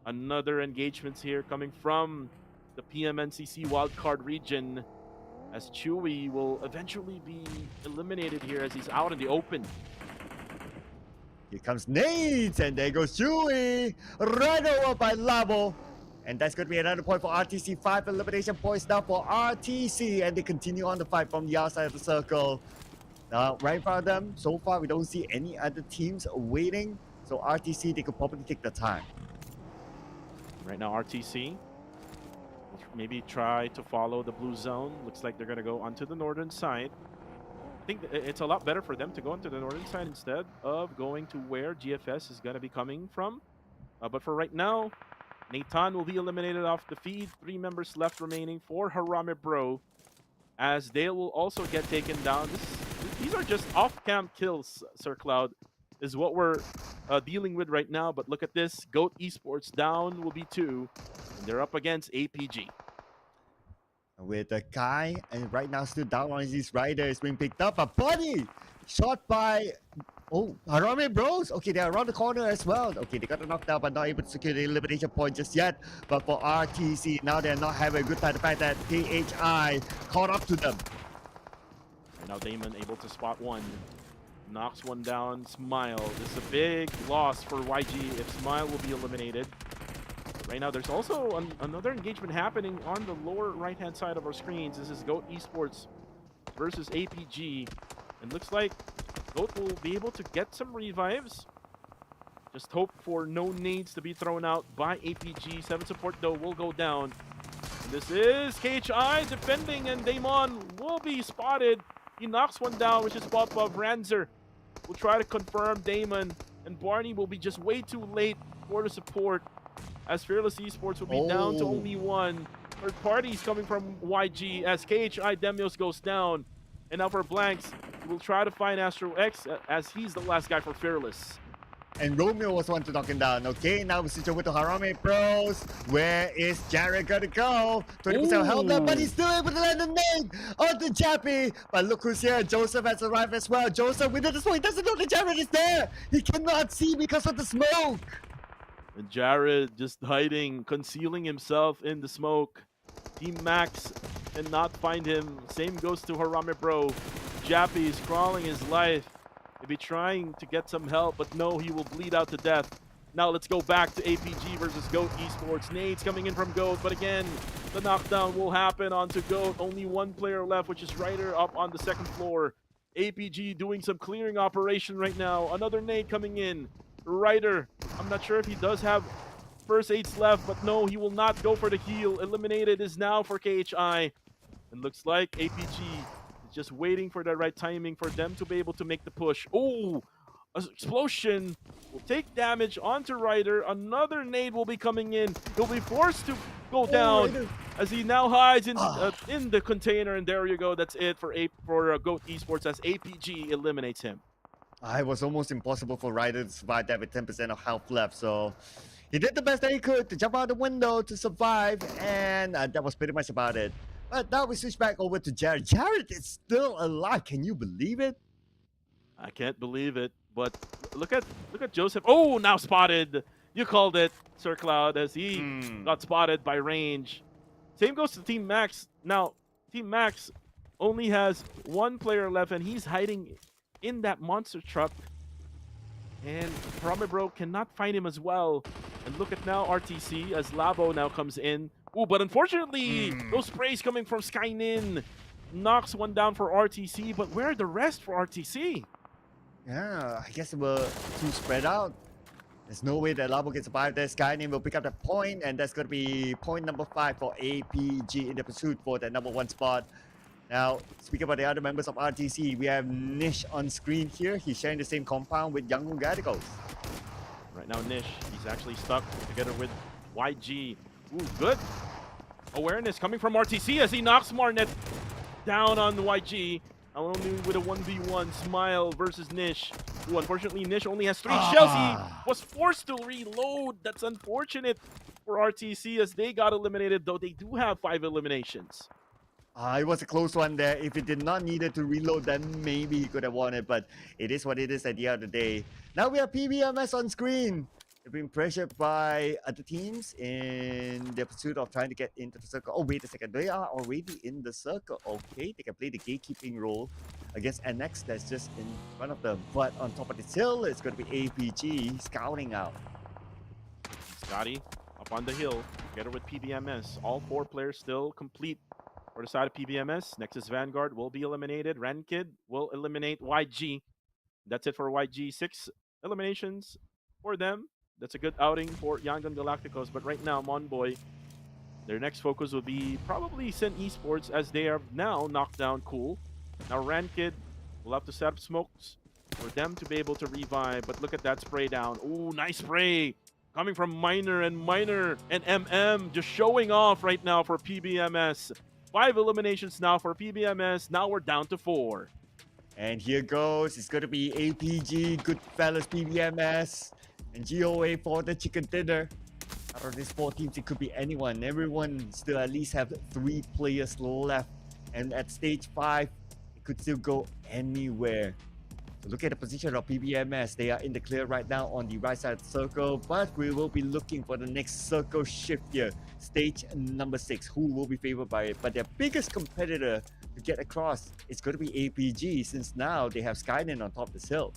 S5: Another engagements here coming from the PMNCC wildcard region, as Chewy will eventually be eliminated here as he's out in the open.
S6: Here comes Nate, and there goes Chewy. Right over by Labo. And that's going to be another point for RTC. 5 elimination points now for RTC. And they continue on the fight from the outside of the circle. Now, right in front of them, so far we don't see any other teams waiting. So RTC, they could probably take the time.
S5: Right now, RTC will maybe try to follow the blue zone. Looks like they're going to go onto the northern side. I think it's a lot better for them to go into the northern side instead of going to where GFS is going to be coming from. But for right now, Nathan will be eliminated off the feed. 3 members left remaining for Harame Bro, as they will also get taken down. These are just off-cam kills, Sir Cloud, is what we're dealing with right now. But look at this. GOAT Esports down will be 2. And they're up against APG.
S6: With a guy, and right now still down on his rider, is being picked up. A body shot by Harame Bros. Okay, they're around the corner as well. Okay, they got a knockdown, but not able to secure the elimination point just yet. But for RTC, now they're not having a good time. The fact that KHI caught up to them.
S5: Right now, Damon able to spot one. Knocks one down. Smile. This is a big loss for YG if Smile will be eliminated. Right now, there's also another engagement happening on the lower right-hand side of our screens. This is GOAT Esports versus APG. And looks like GOAT will be able to get some revives. Just hope for no nades to be thrown out by APG. 7 support, though, will go down. And this is KHI defending, and Damon will be spotted. He knocks one down, which is spot above. Ranzer will try to confirm Damon, and Barney will be just way too late for the support, as Fearless Esports will be down to only 1. Third parties coming from YG as KHI Demios goes down. And now for Blanks, we'll try to find Astro X as he's the last guy for Fearless.
S6: And Romeo was one to knock him down. Okay, now we switch over to Harame Bros. Where is Jared gonna go? 20% health left, but he's still able to land the nade onto Jappy. But look who's here. Joseph has arrived as well. Joseph, with the smoke, he doesn't know that Jared is there. He cannot see because of the smoke.
S5: And Jared just hiding, concealing himself in the smoke. Team Max cannot find him. Same goes to Harame Bro. Jappy is crawling his life. He'll be trying to get some help, but no, he will bleed out to death. Now let's go back to APG versus GOAT Esports. Nades coming in from GOAT, but again, the knockdown will happen onto GOAT. Only 1 player left, which is Ryder up on the 2nd floor. APG doing some clearing operation right now. Another nade coming in. Ryder, I'm not sure if he does have first aids left, but no, he will not go for the heal. Eliminated is now for KHI. And looks like APG is just waiting for the right timing for them to be able to make the push. Oh, an explosion will take damage onto Ryder. Another nade will be coming in. He'll be forced to go down as he now hides in the container. And there you go. That's it for GOAT Esports as APG eliminates him.
S6: It was almost impossible for Ryder to survive that with 10% of health left. So he did the best that he could to jump out the window to survive. And that was pretty much about it. But now we switch back over to Jared. Jared is still alive. Can you believe it?
S5: I can't believe it. But look at Joseph. Oh, now spotted. You called it, Sir Cloud, as he got spotted by range. Same goes to Team Max. Now, Team Max only has 1 player left, and he's hiding in that monster truck. And Harame Bro cannot find him as well. And look at now RTC as Labo now comes in. Ooh, but unfortunately, those sprays coming from Skynin knocks one down for RTC. But where are the rest for RTC?
S6: Yeah, I guess we're too spread out. There's no way that Labo can survive there. Skynim will pick up that point, and that's going to be point number 5 for APG in the pursuit for that number 1 spot. Now, speaking about the other members of RTC, we have Nish on screen here. He's sharing the same compound with Young Gadicals.
S5: Right now, Nish, he's actually stuck together with YG. Ooh, good Awareness coming from RTC as he knocks Marnet down on YG. Only with a 1v1 Smile versus Nish. Who unfortunately Nish only has 3 shells. He was forced to reload. That's unfortunate for RTC as they got eliminated, though they do have 5 eliminations.
S6: It was a close one there. If he did not needed to reload, then maybe he could have won it. But it is what it is at the end of the day. Now we have PBMS on screen. They're being pressured by other teams in their pursuit of trying to get into the circle. Oh, wait a second. They are already in the circle. Okay, they can play the gatekeeping role against NX that's just in front of them. But on top of this hill, it's going to be APG scouting out.
S5: Scotty up on the hill together with PBMS. All 4 players still complete for the side of PBMS. Nexus Vanguard will be eliminated. Rankid will eliminate YG. That's it for YG. 6 eliminations for them. That's a good outing for Yangon Galacticos. But right now, Monboy, their next focus will be probably Sin Esports as they are now knocked down Cool. Now Rankid will have to set up smokes for them to be able to revive. But look at that spray down. Ooh, nice spray coming from Miner and MM just showing off right now for PBMS. 5 eliminations now for PBMS. Now we're down to 4.
S6: And here goes. It's going to be APG, Goodfellas, PBMS, and GOA for the chicken dinner. Out of these 4 teams, it could be anyone. Everyone still at least have 3 players left. And at stage 5, it could still go anywhere. So look at the position of PBMS. They are in the clear right now on the right side of the circle. But we will be looking for the next circle shift here. Stage number 6. Who will be favored by it? But their biggest competitor to get across is going to be APG, since now they have Skynet on top of this hill.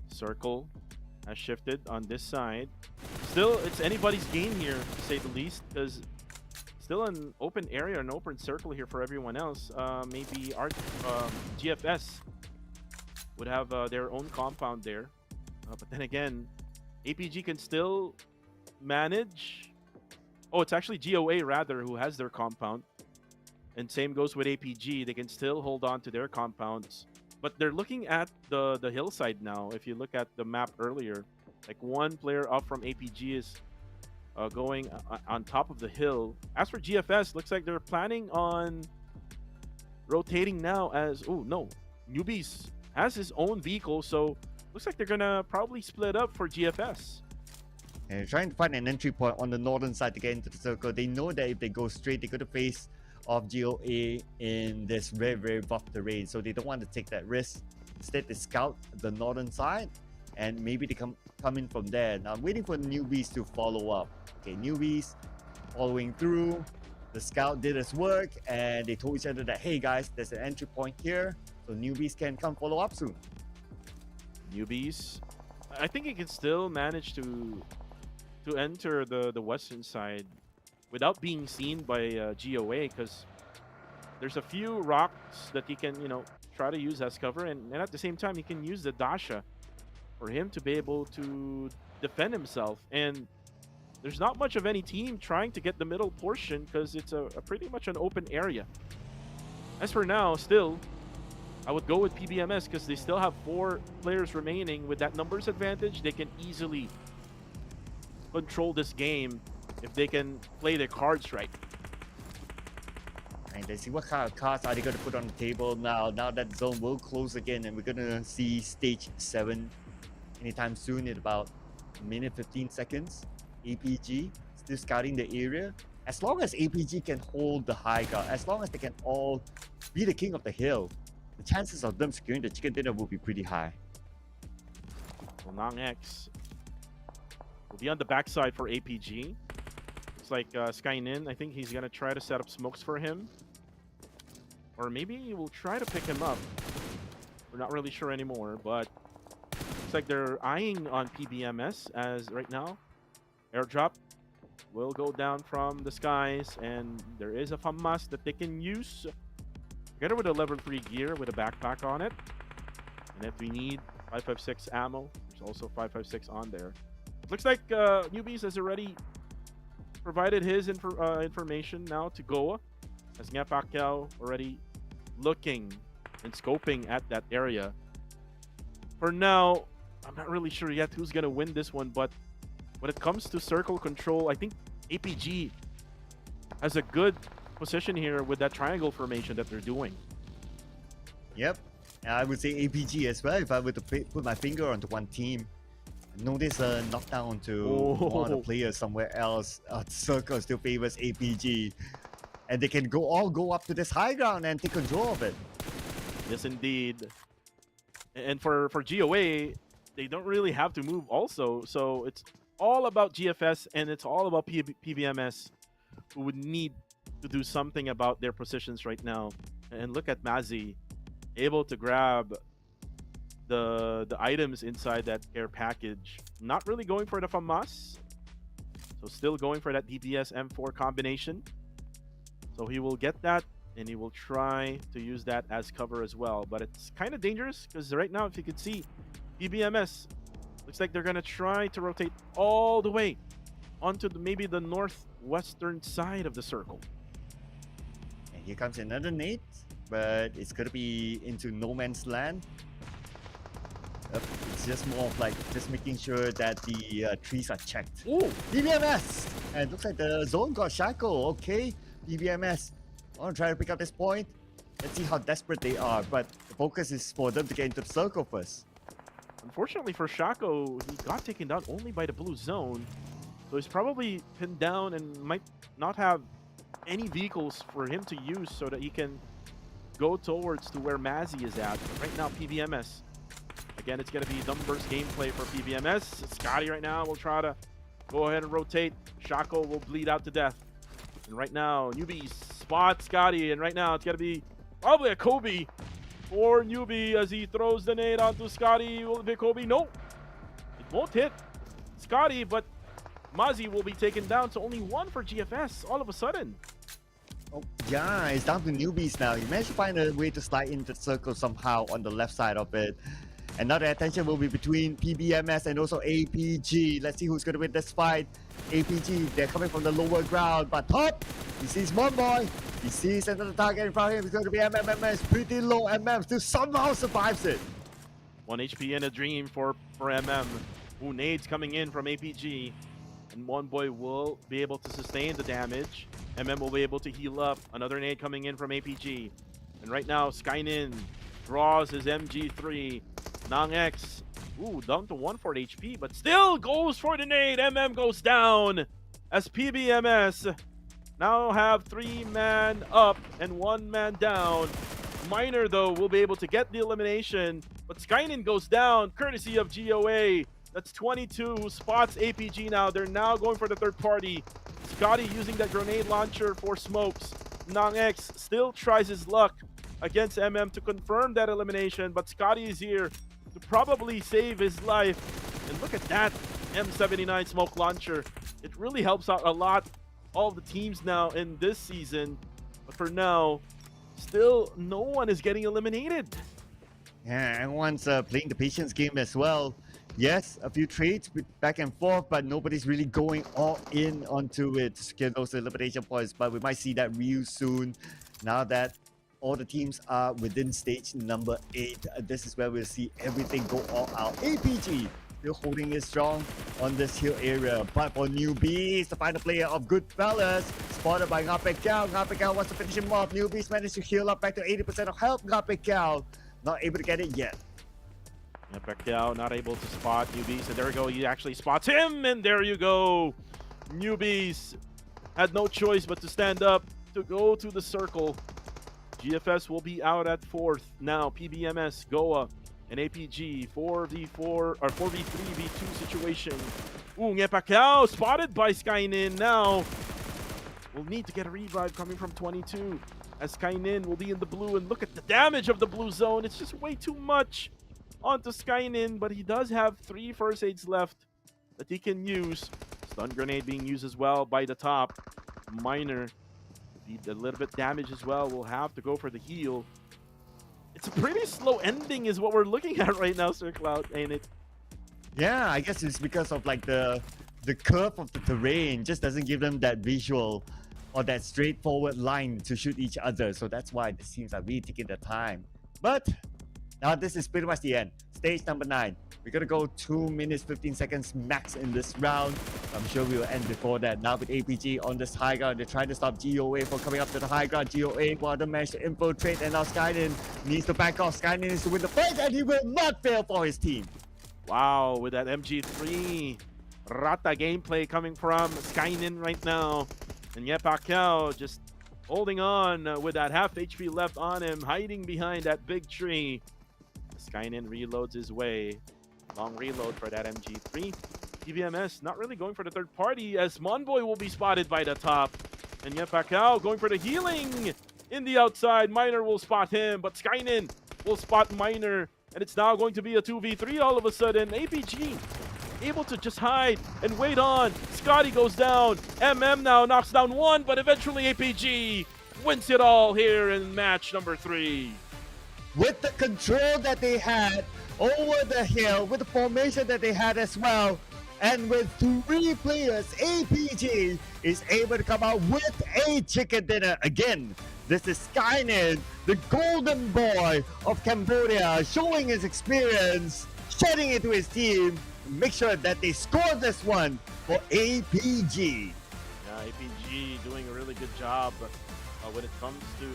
S5: Circle has shifted on this side. Still, it's anybody's game here, to say the least, because still an open area, an open circle here for everyone else. Maybe our GFS would have their own compound there. But then again, APG can still manage. Oh, it's actually GOA rather who has their compound. And same goes with APG. They can still hold on to their compounds. But they're looking at the hillside now. If you look at the map earlier, like 1 player up from APG is going on top of the hill. As for GFS, looks like they're planning on rotating now as... Oh, no. Newbies has his own vehicle, so looks like they're going to probably split up for GFS.
S6: And they're trying to find an entry point on the northern side to get into the circle. They know that if they go straight, they're going to face of GOA in this very, very rough terrain, so they don't want to take that risk. Instead, they scout the northern side and maybe they come in from there. Now I'm waiting for newbies to follow up. Okay, newbies following through. The scout did his work and they told each other that, hey guys, there's an entry point here, so newbies can come follow up soon.
S5: Newbies, I think he can still manage to enter the western side without being seen by GOA, because there's a few rocks that he can, try to use as cover, and at the same time he can use the Dasha for him to be able to defend himself. And there's not much of any team trying to get the middle portion because it's a pretty much an open area. As for now, still, I would go with PBMS because they still have 4 players remaining. With that numbers advantage, they can easily control this game if they can play their cards right.
S6: And let's see what kind of cards are they going to put on the table now. Now that zone will close again, and we're going to see stage 7 anytime soon in about a minute 15 seconds. APG still scouting the area. As long as APG can hold the high ground, as long as they can all be the king of the hill, the chances of them securing the chicken dinner will be pretty high.
S5: Well, Nang X will be on the backside for APG. Looks like Skynin, I think he's going to try to set up smokes for him. Or maybe he will try to pick him up. We're not really sure anymore, but looks like they're eyeing on PBMS as right now. Airdrop will go down from the skies, and there is a FAMAS that they can use together with a level 3 gear with a backpack on it. And if we need 556 ammo, there's also 556 on there. Looks like Newbies has already provided his information now to Goa, as Nga Pacquiao already looking and scoping at that area. For now, I'm not really sure yet who's going to win this one, but when it comes to circle control, I think APG has a good position here with that triangle formation that they're doing.
S6: Yep. And I would say APG as well if I were to put my finger onto one team. Notice a knockdown to one of the players somewhere else. Circle still favors APG. And they can all go up to this high ground and take control of it.
S5: Yes, indeed. And for GOA, they don't really have to move also. So it's all about GFS and it's all about PBMS, who would need to do something about their positions right now. And look at Mazi, able to grab the items inside that care package. Not really going for the FAMAS. So still going for that DPS M4 combination. So he will get that and he will try to use that as cover as well. But it's kind of dangerous because right now, if you can see, PBMS looks like they're going to try to rotate all the way onto maybe the northwestern side of the circle.
S6: And here comes another nade, but it's going to be into no man's land. It's just more of like just making sure that the trees are checked.
S5: Oh,
S6: PBMS! And looks like the zone got Shaco. Okay, PBMS. I want to try to pick up this point. Let's see how desperate they are. But the focus is for them to get into the circle first.
S5: unfortunately for Shaco, he got taken down only by the blue zone. So he's probably pinned down and might not have any vehicles for him to use so that he can go towards to where Mazzy is at. But right now, PBMS. Again, it's going to be numbers gameplay for PBMS. Scotty right now will try to go ahead and rotate. Shaco will bleed out to death. And right now, Newbie spots Scotty. And right now, it's going to be probably a Kobe for Newbie as he throws the nade onto Scotty. Will it be Kobe? No. It won't hit Scotty, but Mazzy will be taken down. So only one for GFS all of a sudden.
S6: Oh, yeah, it's down to newbies now. He managed to find a way to slide into the circle somehow on the left side of it. And now the attention will be between PBMS and also APG. Let's see who's going to win this fight. APG, they're coming from the lower ground. But top, he sees one boy. He sees another target in front of him. It's going to be MMMS. Pretty low. MM still somehow survives it.
S5: 1 HP and a dream for MM. Ooh, nades coming in from APG. And one boy will be able to sustain the damage. MM will be able to heal up. Another nade coming in from APG. And right now, Skynin draws his MG3. Nang X, ooh, down to 140 HP, but still goes for the nade. MM goes down as PBMS now have 3-man up and 1-man down. Miner, though, will be able to get the elimination, but Skynin goes down courtesy of GOA. That's 22 who spots APG now. They're now going for the third party. Scotty using that grenade launcher for smokes. Nang X still tries his luck against MM to confirm that elimination, but Scotty is here to probably save his life. And look at that M79 smoke launcher. It really helps out a lot all the teams now in this season. But for now, still no one is getting eliminated.
S6: Yeah, everyone's playing the patience game as well. Yes, a few trades back and forth, but nobody's really going all in onto it to secure those elimination points. But we might see that real soon now that all the teams are within stage number 8. This is where we'll see everything go all out. APG still holding it strong on this hill area. But for newbies, the final player of Goodfellas, spotted by Ngapekao. Ngapekao wants to finish him off. Newbies managed to heal up back to 80% of health. Ngapekao not able to get it yet.
S5: Yeah, Pacquiao not able to spot Newbies, and there we go. He actually spots him, and there you go. Newbies had no choice but to stand up to go to the circle. GFS will be out at 4th. Now PBMS, Goa, and APG 4v4 or 4v3v2 situation. Ooh, Pacquiao spotted by Skynin. Now we'll need to get a revive coming from 22 as Skynin will be in the blue, and look at the damage of the blue zone. It's just way too much onto Skynin, but he does have 3 first aids left that he can use. Stun grenade being used as well by the top. Miner need a little bit damage as well. We'll have to go for the heal. It's a pretty slow ending is what we're looking at right now, Sir Cloud, ain't it?
S6: Yeah, I guess it's because of like the curve of the terrain just doesn't give them that visual or that straightforward line to shoot each other. So that's why this seems like really taking the time. But now this is pretty much the end. stage number 9. We're gonna go 2 minutes 15 seconds max in this round. I'm sure we will end before that. Now with APG on this high ground, they're trying to stop GOA from coming up to the high ground. GOA will manage to infiltrate, and now Skynin needs to back off. Skynin needs to win the fight, and he will not fail for his team.
S5: Wow, with that MG3 Rata gameplay coming from Skynin right now. And yet Pacquiao just holding on with that half HP left on him, hiding behind that big tree. Skynin reloads his way. Long reload for that MG3. PBMS not really going for the third party, as Monboy will be spotted by the top. And yet Pacquiao going for the healing in the outside. Miner will spot him, but Skynin will spot Miner. And it's now going to be a 2v3 all of a sudden. APG able to just hide and wait on. Scotty goes down. MM now knocks down one, but eventually APG wins it all here in match number 3.
S6: With the control that they had over the hill, with the formation that they had as well, and with 3 players, APG is able to come out with a chicken dinner again. This is Skynin, the golden boy of Cambodia, showing his experience, shedding it to his team, make sure that they score this one for APG.
S5: Yeah, APG doing a really good job when it comes to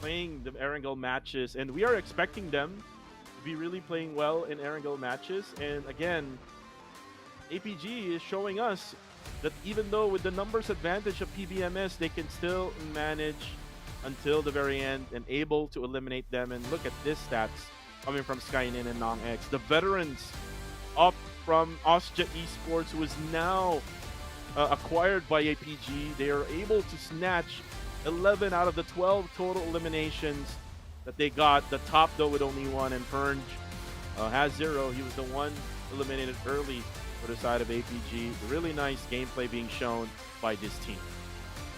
S5: playing the Erangel matches, and we are expecting them to be really playing well in Erangel matches. And again, APG is showing us that even though with the numbers advantage of PBMS, they can still manage until the very end and able to eliminate them. And look at this stats coming from Skynin and Nong X, the veterans up from Austria Esports, who is now acquired by APG. They are able to snatch 11 out of the 12 total eliminations that they got. The top though with only 1, and Pernge has 0. He was the one eliminated early for the side of APG. Really nice gameplay being shown by this team.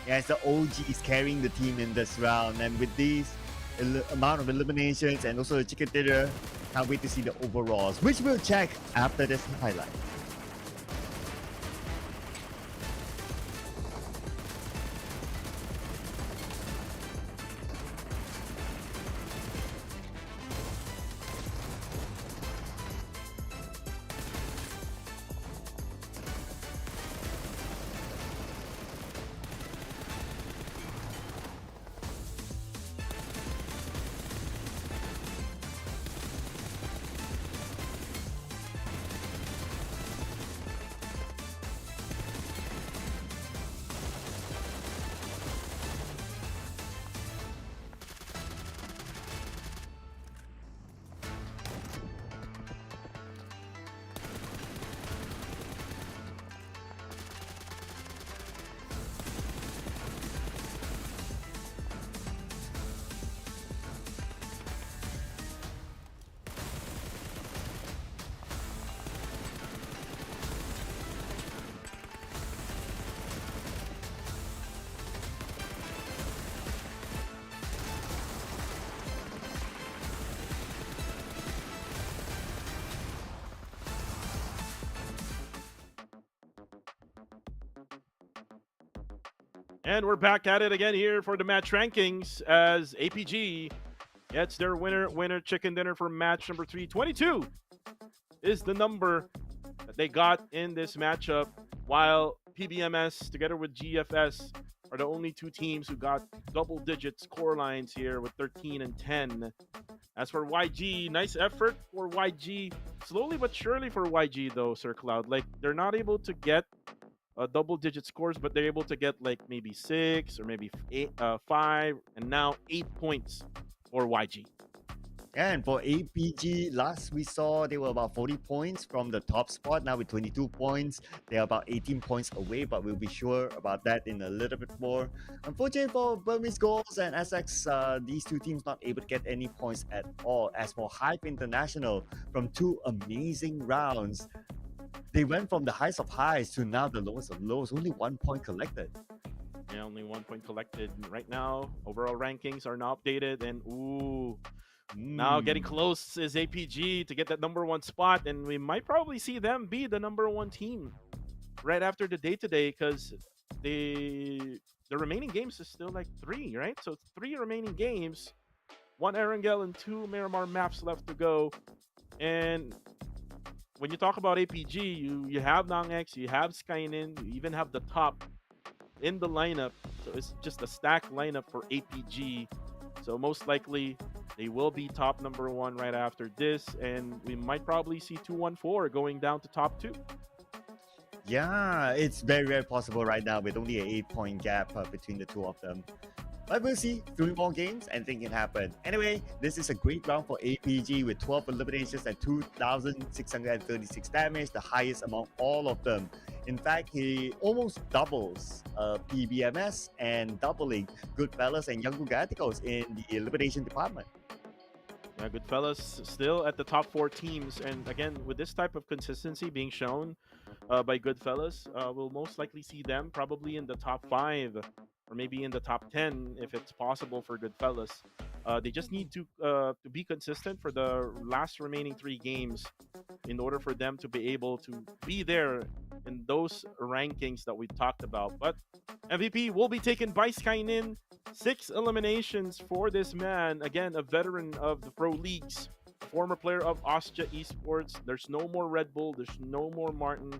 S6: Yes, the OG is carrying the team in this round, and with these amount of eliminations and also the chicken dinner, can't wait to see the overalls, which we'll check after this highlight.
S5: And we're back at it again here for the match rankings as APG gets their winner chicken dinner for match number 3. 22 is the number that they got in this matchup, while PBMS together with GFS are the only 2 teams who got double-digit score lines here with 13 and 10. As for YG, nice effort for YG. Slowly but surely for YG though, Sir Cloud. Like, they're not able to get double-digit scores, but they're able to get like maybe 6 or maybe 5, and now 8 points for YG.
S6: And for APG, last we saw they were about 40 points from the top spot. Now with 22 points, they're about 18 points away, but we'll be sure about that in a little bit more. Unfortunately for Burmese Goals and SX, these 2 teams not able to get any points at all. As for Hype International, from 2 amazing rounds, they went from the highest of highs to now the lowest of lows. Only 1 point collected.
S5: Yeah, only 1 point collected right now. Overall rankings are now updated, and now getting close is APG to get that number 1 spot, and we might probably see them be the number 1 team right after the day today, because the remaining games is still like 3, right? So 3 remaining games, 1 Erangel and 2 Miramar maps left to go. And when you talk about APG, you have Nangx, you have Skynin, you even have the top in the lineup. So it's just a stacked lineup for APG. So most likely they will be top number one right after this, and we might probably see 214 going down to top two.
S6: Yeah, it's very, very possible right now with only an 8-point gap between the two of them. But we'll see. 3 more games, anything can happen. Anyway, this is a great round for APG with 12 eliminations and 2,636 damage, the highest among all of them. In fact, he almost doubles PBMS and doubling Goodfellas and Young Gaticos in the elimination department.
S5: Yeah, Goodfellas still at the top 4 teams, and again, with this type of consistency being shown by Goodfellas, we'll most likely see them probably in the top 5 or maybe in the top 10 if it's possible for Goodfellas. They just need to be consistent for the last remaining 3 games in order for them to be able to be there in those rankings that we talked about. But MVP will be taken by Skynin. 6 eliminations for this man. Again, a veteran of the pro leagues, former player of Austria Esports. There's no more Red Bull. There's no more Martin.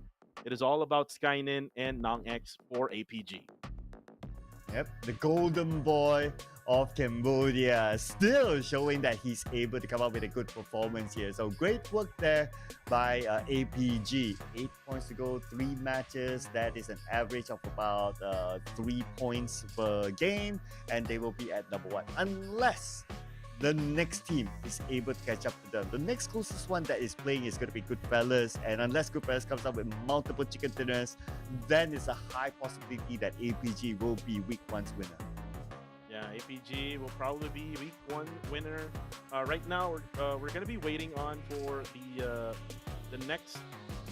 S5: It is all about Skynin and Nangx for APG.
S6: Yep, the golden boy of Cambodia, still showing that he's able to come up with a good performance here. So great work there by APG. 8 points to go, 3 matches. That is an average of about 3 points per game, and they will be at number 1 unless the next team is able to catch up to them. The next closest one that is playing is going to be Goodfellas, and unless Goodfellas comes up with multiple chicken dinners, then it's a high possibility that APG will be week 1's winner.
S5: Yeah, APG will probably be week 1 winner. Right now, we're going to be waiting on for the next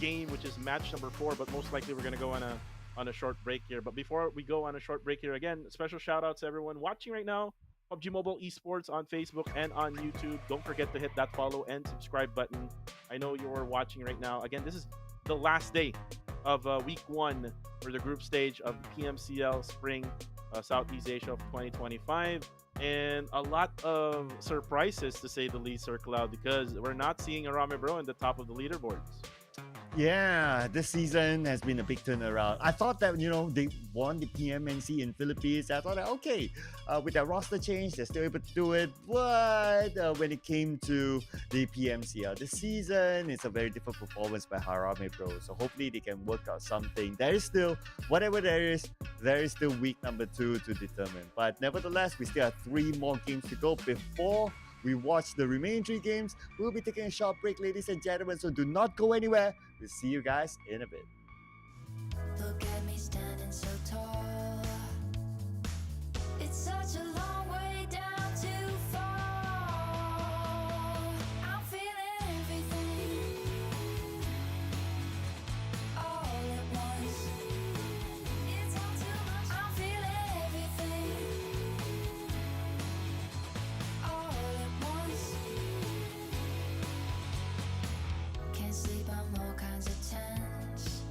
S5: game, which is match number 4, but most likely we're going to go on a short break here. But before we go on a short break here, again, special shout out to everyone watching right now. PUBG Mobile Esports on Facebook and on YouTube. Don't forget to hit that follow and subscribe button. I know you're watching right now. Again, this is the last day of week 1 for the group stage of PMCL Spring Southeast Asia of 2025. And a lot of surprises, to say the least, Sir Cloud, because we're not seeing Arame Bro in the top of the leaderboards.
S6: Yeah, this season has been a big turnaround. I thought that, they won the PMNC in Philippines. I thought, okay, with their roster change, they're still able to do it. But when it came to the PMCL this season, it's a very different performance by Harame Bro. So hopefully they can work out something. There is still, whatever there is still week number 2 to determine. But nevertheless, we still have 3 more games to go before we watch the remaining 3 games. We'll be taking a short break, ladies and gentlemen, so do not go anywhere. We'll see you guys in a bit.
S7: Look at me standing so tall. It's such a long way down to fall. I'm feeling everything all at once. It's all too much. I'm feeling everything all at once. Can't sleep, I'm all kinds of tense.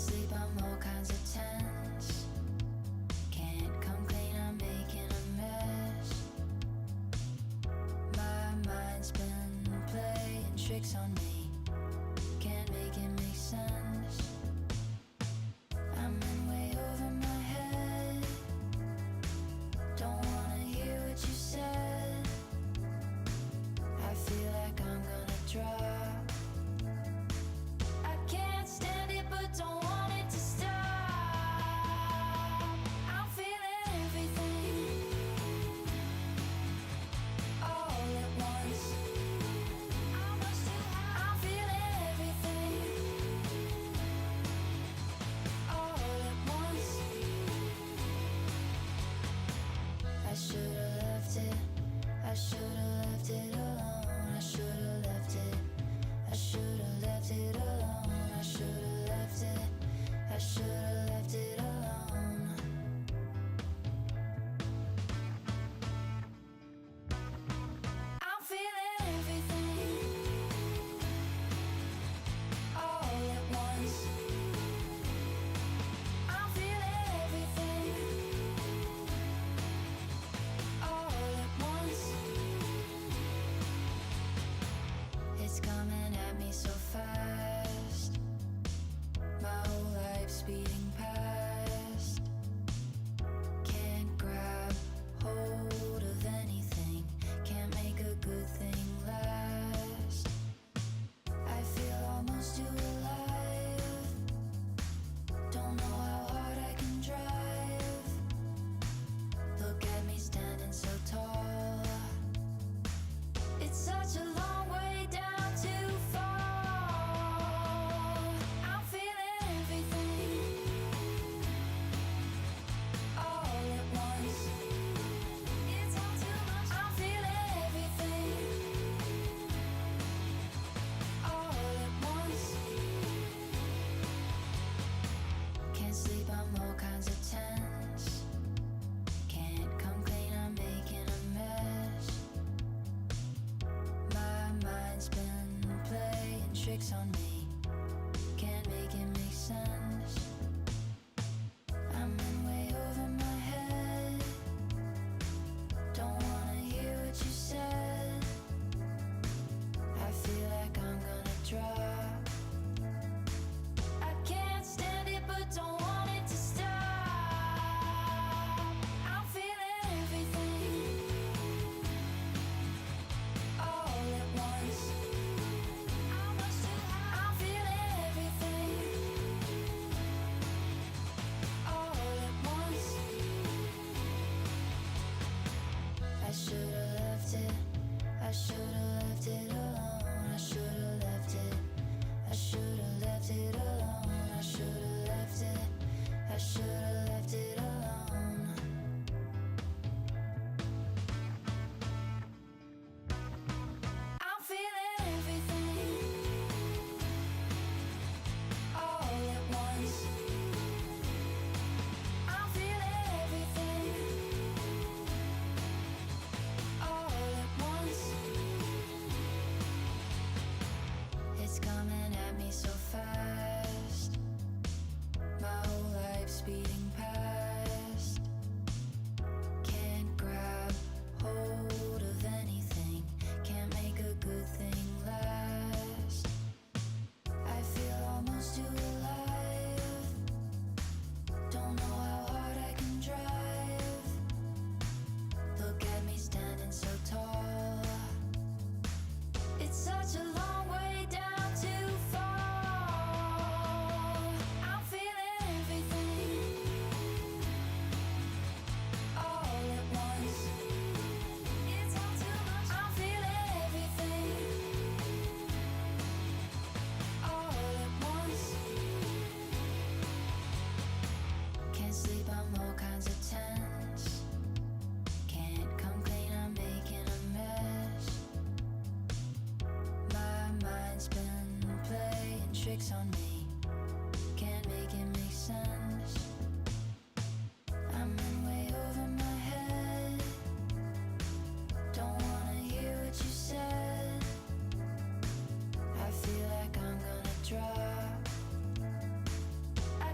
S7: sleep, I'm all kinds of tense. Can't come clean, I'm making a mess. My mind's been playing tricks on me. Can't make it make sense. I'm in way over my head. Don't wanna hear what you said. I feel like I'm gonna drop. I can't stand it, but don't want it to stop. I'm feeling everything all at once. I'm feeling everything all at once. I should've left it. I should've left it alone. I should've left it. I should've left it alone. I should've left it. I should've left it alone. I'm feeling everything all at once. I'm feeling everything all at once. It's coming at me so fast. My whole life speeding past. Can't grab hold of anything. Can't make a good thing last. I feel almost too alive. Don't know how hard I can drive. Look at me standing so tall. It's such a long way down to fall. I'm feeling everything all at once. It's all too much. I'm feeling everything all at once. Can't sleep, I'm all kinds of tense. Can't come clean, I'm making a mess. My mind's been playing tricks on me. Can't make it make sense. I'm in way over my head. Don't wanna hear what you said. I feel like I'm gonna drop. I can't stand it, but don't want it to stop. I'm feeling everything all at once. I'm feeling everything all at once. I should've left it. I should've left it alone. I should've left it. I should've left it alone. I should've left it. I should've left it alone. I'm feeling everything all at once. I'm feeling everything all at once. It's coming at me so fast. My whole life speeding past. Can't grab hold of anything. Can't make a good thing last. I feel almost too alive. Don't know how hard I can drive. Look at me standing so tall. It's such a long way down to fall. I'm feeling everything all at once. It's all too much. I'm feeling everything all at once. Can't sleep, I'm all kinds of tense. Can't come clean, I'm making a mess. My mind's been playing tricks on me. Can't make it make sense. I'm in way over my head. Don't wanna hear what you said. I feel like I'm gonna drop. I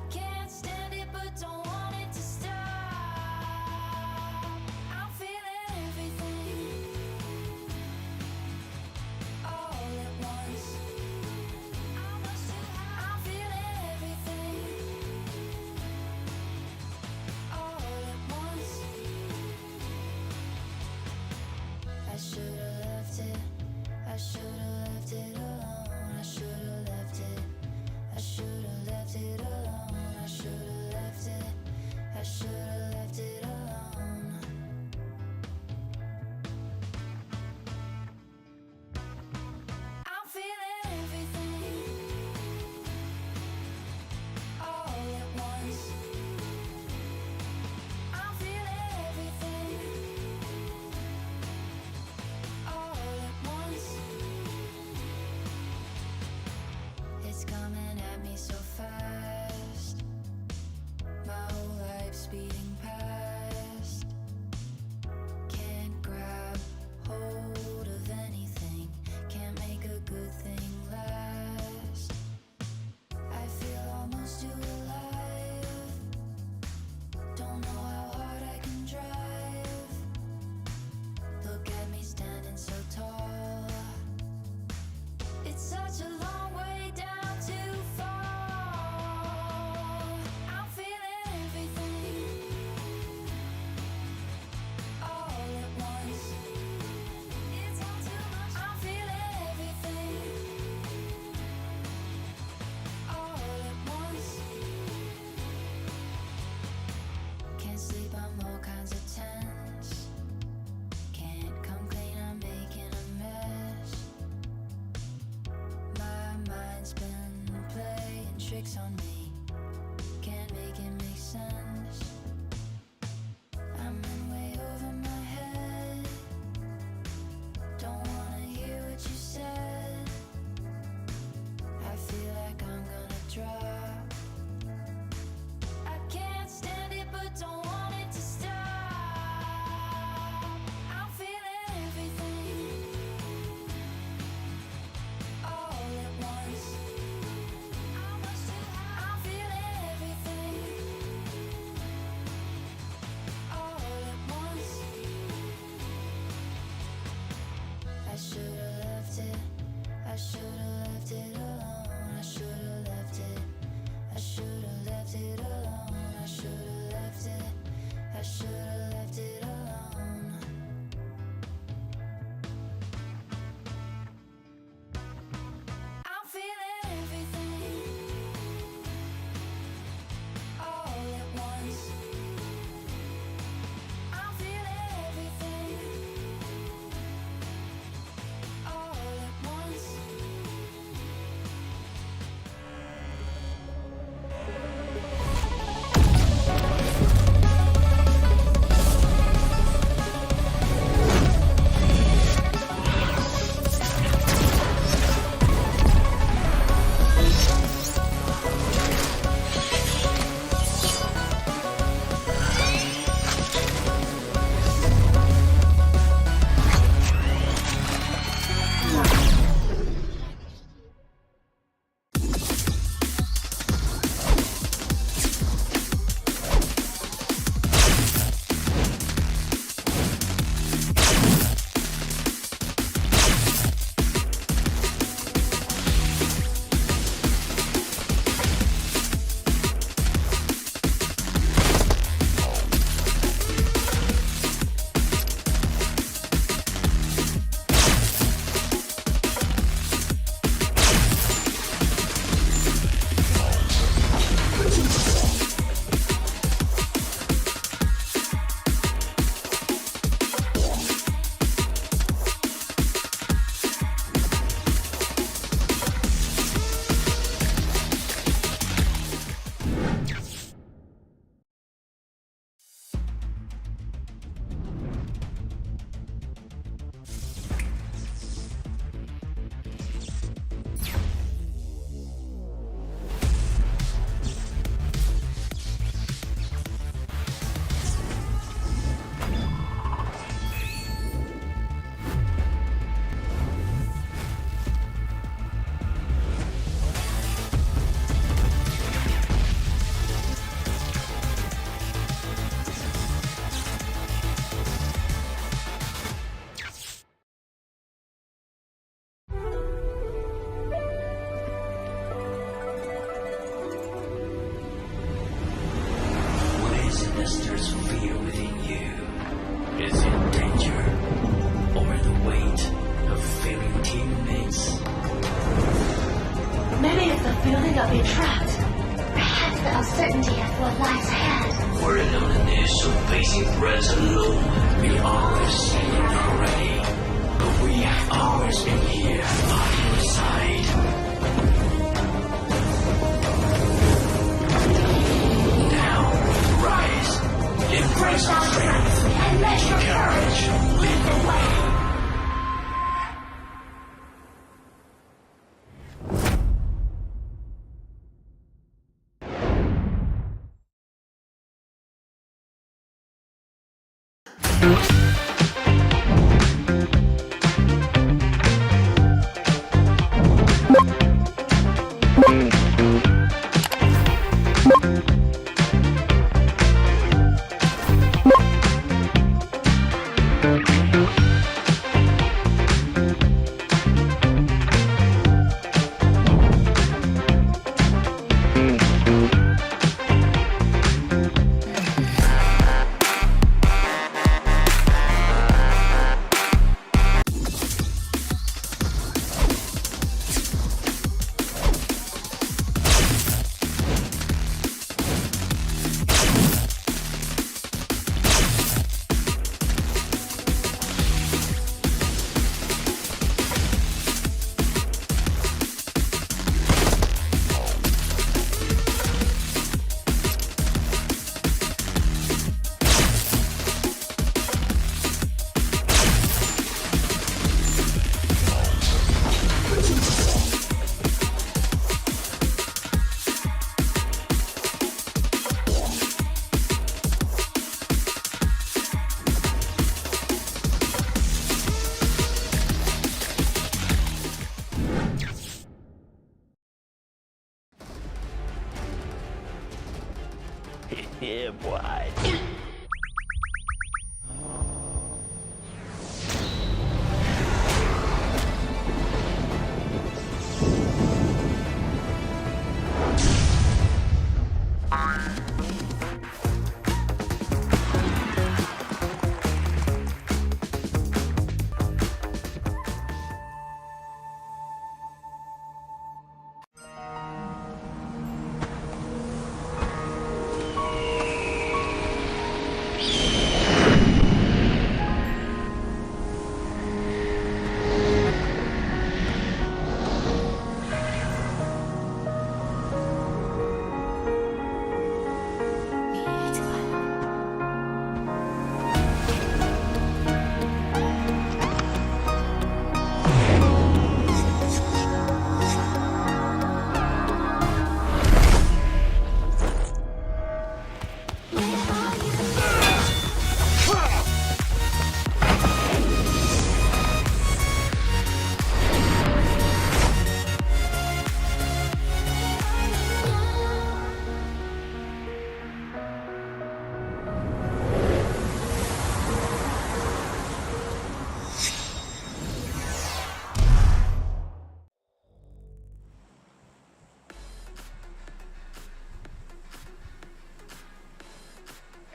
S2: the uncertainty of what lies ahead.
S3: For initial basic threats alone, we always stand already. But we have always been here by your side. Now, rise, embrace our strength,
S2: And let your
S3: courage, lead the way.
S4: Yeah, boy.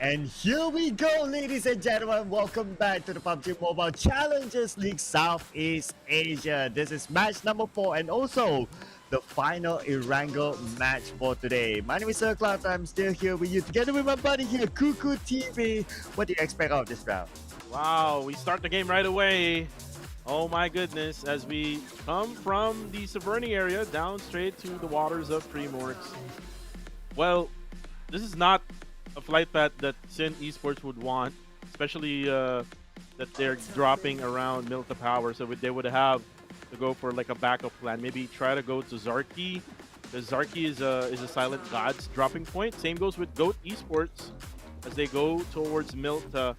S6: And here we go, ladies and gentlemen. Welcome back to the PUBG Mobile Challengers League Southeast Asia. This is match number 4 and also the final Erangel match for today. My name is Sir Cloud. I'm still here with you together with my buddy here, Cuckoo TV. What do you expect out of this round?
S5: Wow, we start the game right away. Oh my goodness, as we come from the Severny area down straight to the waters of Primorx. Well, this is not a flight path that Sin Esports would want, especially that they're dropping around Milta Power, so they would have to go for like a backup plan. Maybe try to go to Zarki, because Zarki is a Silent Gods dropping point. Same goes with Goat Esports as they go towards Milta.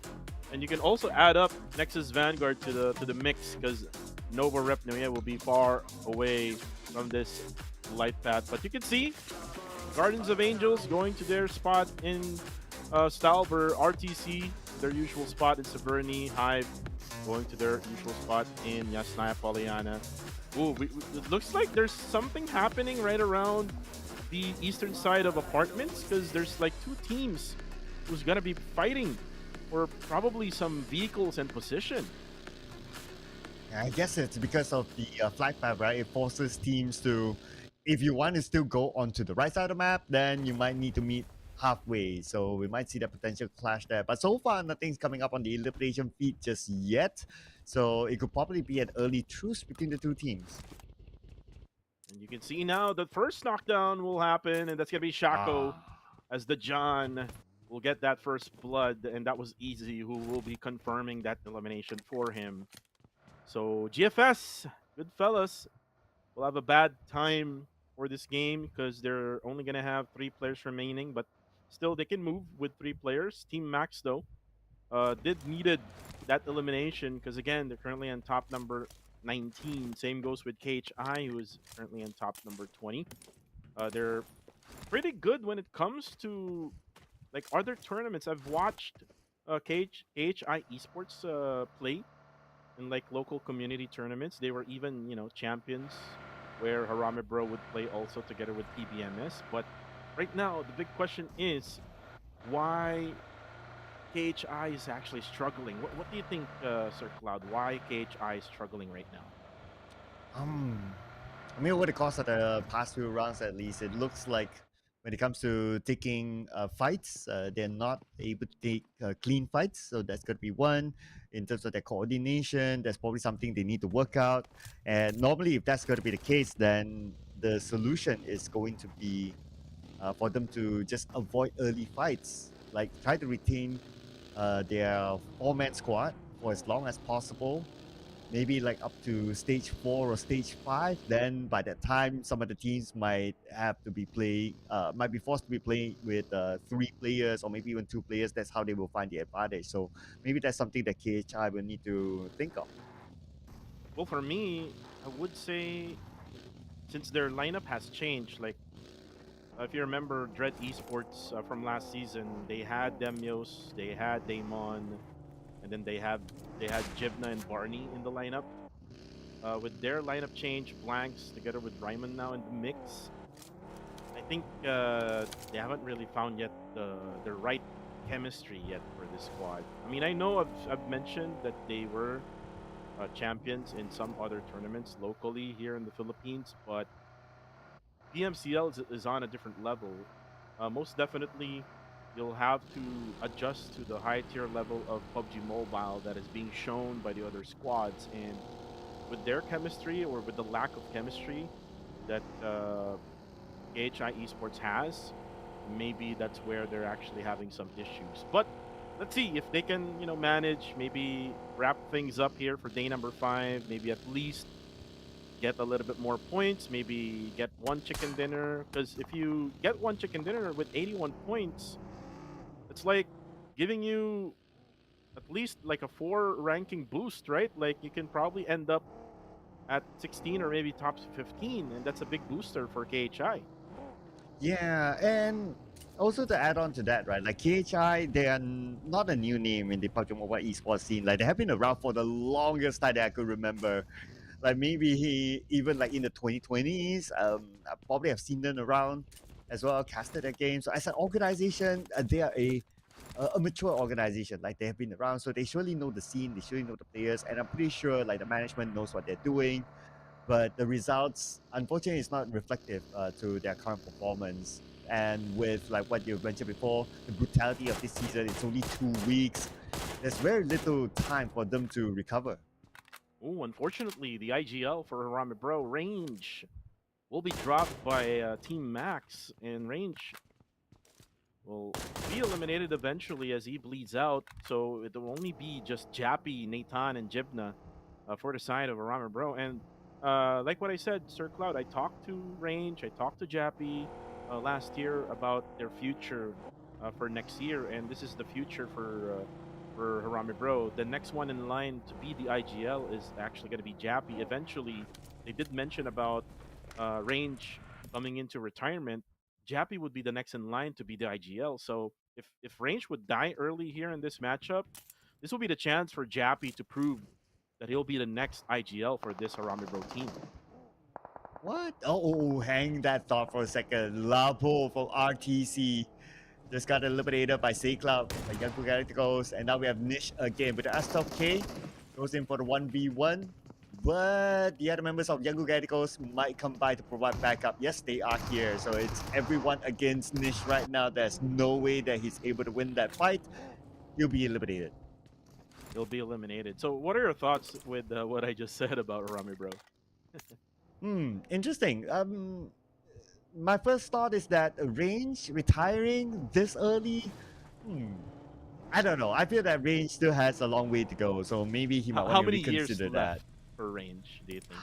S5: And you can also add up Nexus Vanguard to the mix, because Nova Rep Noya will be far away from this light path. But you can see Gardens of Angels going to their spot in Stalber, RTC their usual spot in Severny, Hive going to their usual spot in Yasnaya Polyana. Ooh, it looks like there's something happening right around the eastern side of apartments, because there's like two teams who's gonna be fighting for probably some vehicles and position.
S6: I guess it's because of the flight path, right? It forces teams to if you want to still go onto the right side of the map, then you might need to meet halfway. So we might see that potential clash there. But so far, nothing's coming up on the elimination feed just yet. So it could probably be an early truce between the two teams.
S5: And you can see now the first knockdown will happen, and that's gonna be Shaco as the John will get that first blood, and that was Easy who will be confirming that elimination for him. So GFS, good fellas, will have a bad time for this game because they're only gonna have 3 players remaining, but still they can move with 3 players. Team Max though, did needed that elimination because again they're currently on top number 19. Same goes with KHI, who is currently on top number 20. They're pretty good when it comes to like other tournaments. I've watched KHI Esports play in like local community tournaments. They were even, you know, champions where Harame Bro would play also together with PBMS. But right now, the big question is why KHI is actually struggling. What do you think, Sir Cloud? Why KHI is struggling right now?
S6: I mean, over the course of the past few rounds, at least, it looks like when it comes to taking fights, they're not able to take clean fights. So that's going to be one. In terms of their coordination, that's probably something they need to work out. And normally, if that's going to be the case, then the solution is going to be for them to just avoid early fights. Like try to retain their 4-man squad for as long as possible. Maybe like up to stage 4 or stage 5. Then by that time, some of the teams might have to be might be forced to be playing with 3 players or maybe even 2 players. That's how they will find the advantage. So maybe that's something that KHI will need to think of.
S5: Well, for me, I would say since their lineup has changed, like if you remember Dread Esports from last season, they had Demios, they had Daemon, and then they had Jibna and Barney in the lineup. With their lineup change, Blanks together with Ryman now in the mix, I think they haven't really found yet the right chemistry yet for this squad. I mean, I know I've mentioned that they were champions in some other tournaments locally here in the Philippines, but PMCL is on a different level. Most definitely, you'll have to adjust to the high tier level of PUBG Mobile that is being shown by the other squads, and with their chemistry or with the lack of chemistry that KHI Esports has, maybe that's where they're actually having some issues. But let's see if they can, you know, manage, maybe wrap things up here for day number 5, maybe at least get a little bit more points, maybe get 1 chicken dinner. Because if you get 1 chicken dinner with 81 points, it's like giving you at least like a 4 ranking boost, right? Like you can probably end up at 16 or maybe top 15, and that's a big booster for KHI.
S6: Yeah, and also to add on to that, right? Like KHI, they are not a new name in the PUBG Mobile esports scene. Like they have been around for the longest time that I could remember. Like maybe even like in the 2020s, I probably have seen them around as well, casted their games. So as an organization, they are a mature organization. Like they have been around, so they surely know the scene, they surely know the players, and I'm pretty sure like the management knows what they're doing. But the results, unfortunately, is not reflective to their current performance. And with like what you mentioned before, the brutality of this season, it's only 2 weeks. There's very little time for them to recover.
S5: Oh, unfortunately, the IGL for Harame Bro Range will be dropped by Team Max, and Range will be eliminated eventually as he bleeds out. So it will only be just Jappy, Nathan, and Jibna for the side of Harame Bro. And like what I said, Sir Cloud, I talked to Range, I talked to Jappy last year about their future for next year, and this is the future for Harame Bro. The next one in line to be the IGL is actually going to be Jappy. Eventually, they did mention about Range coming into retirement. Jappy would be the next in line to be the IGL. So if Range would die early here in this matchup, this will be the chance for Jappy to prove that he'll be the next IGL for this Harame Bro team.
S6: What? Oh, hang that thought for a second. Lapo from RTC just got eliminated by C Club, by Young Galacticos, and now we have Nish again. But the S12K goes in for the 1v1. but the other members of Young Galacticos might come by to provide backup. Yes, they are here. So it's everyone against Nish right now. There's no way that he's able to win that fight. He'll be eliminated.
S5: He'll be eliminated. So, what are your thoughts with what I just said about Rami, bro?
S6: Interesting. My first thought is that range retiring this early. I don't know. I feel that range still has a long way to go. So maybe he might
S5: How
S6: want to
S5: many years
S6: reconsider
S5: left
S6: that.
S5: for range, do you think?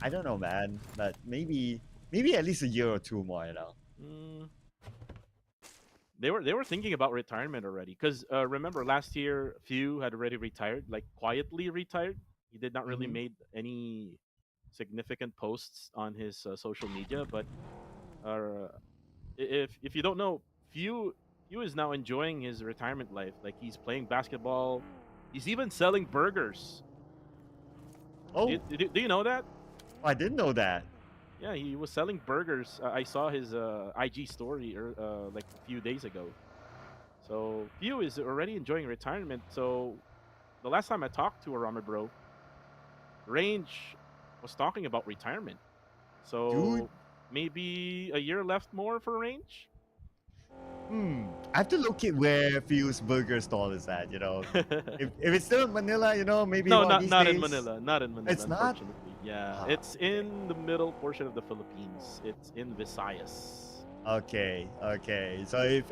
S6: I don't know, man. But maybe at least a year or two more.
S5: Mm, they were thinking about retirement already. Because remember last year, Few had already retired, like quietly retired. He did not really
S6: Mhm.
S5: made any significant posts on his social media. But uh, if you don't know, Few is now enjoying his retirement life. Like he's playing basketball. He's even selling burgers.
S6: Oh,
S5: Do you know that?
S6: I didn't know that.
S5: Yeah, he was selling burgers. I saw his IG story like a few days ago. So Few is already enjoying retirement. So the last time I talked to Arama bro, Range was talking about retirement. So
S6: Dude.
S5: maybe a year left more for Range.
S6: I have to locate where Fuse Burger Stall is at. If it's still in Manila, maybe
S5: No,
S6: one of these
S5: not in
S6: days.
S5: Manila. Not in Manila,
S6: It's not?
S5: unfortunately. Yeah,
S6: Ah,
S5: it's in the middle portion of the Philippines. It's in Visayas.
S6: Okay. So if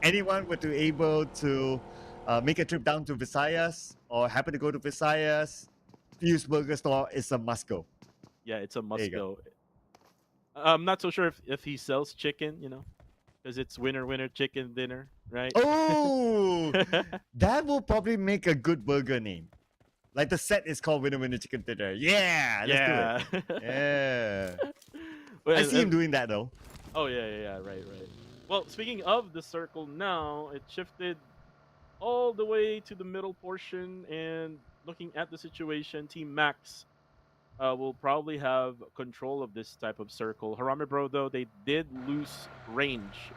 S6: anyone were to able to make a trip down to Visayas or happen to go to Visayas, Fuse Burger Store is a must go.
S5: Yeah, it's a
S6: There
S5: must
S6: you go.
S5: go. I'm not so sure if he sells chicken, because it's winner chicken dinner, right?
S6: Oh, that will probably make a good burger name. Like the set is called Winner Chicken Dinner. Yeah, let's do
S5: yeah.
S6: it. Yeah.
S5: Well,
S6: I see him doing that though.
S5: Oh yeah, right. Well, speaking of the circle now, it shifted all the way to the middle portion, and looking at the situation, Team Max will probably have control of this type of circle. Harame Bro, though, they did lose range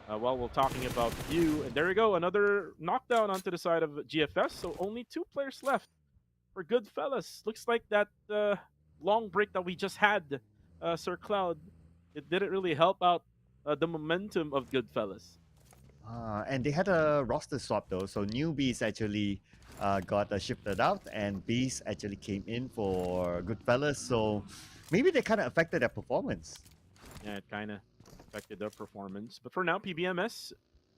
S5: while we're talking about you. And there we go, another knockdown onto the side of GFS. So only 2 players left for Goodfellas. Looks like that long break that we just had, Sir Cloud, it didn't really help out the momentum of Goodfellas.
S6: And they had a roster swap though, so newbies actually got shifted out, and Beast actually came in for Goodfellas. So maybe they kind of affected their performance.
S5: Yeah, it kind of affected their performance. But for now, PBMS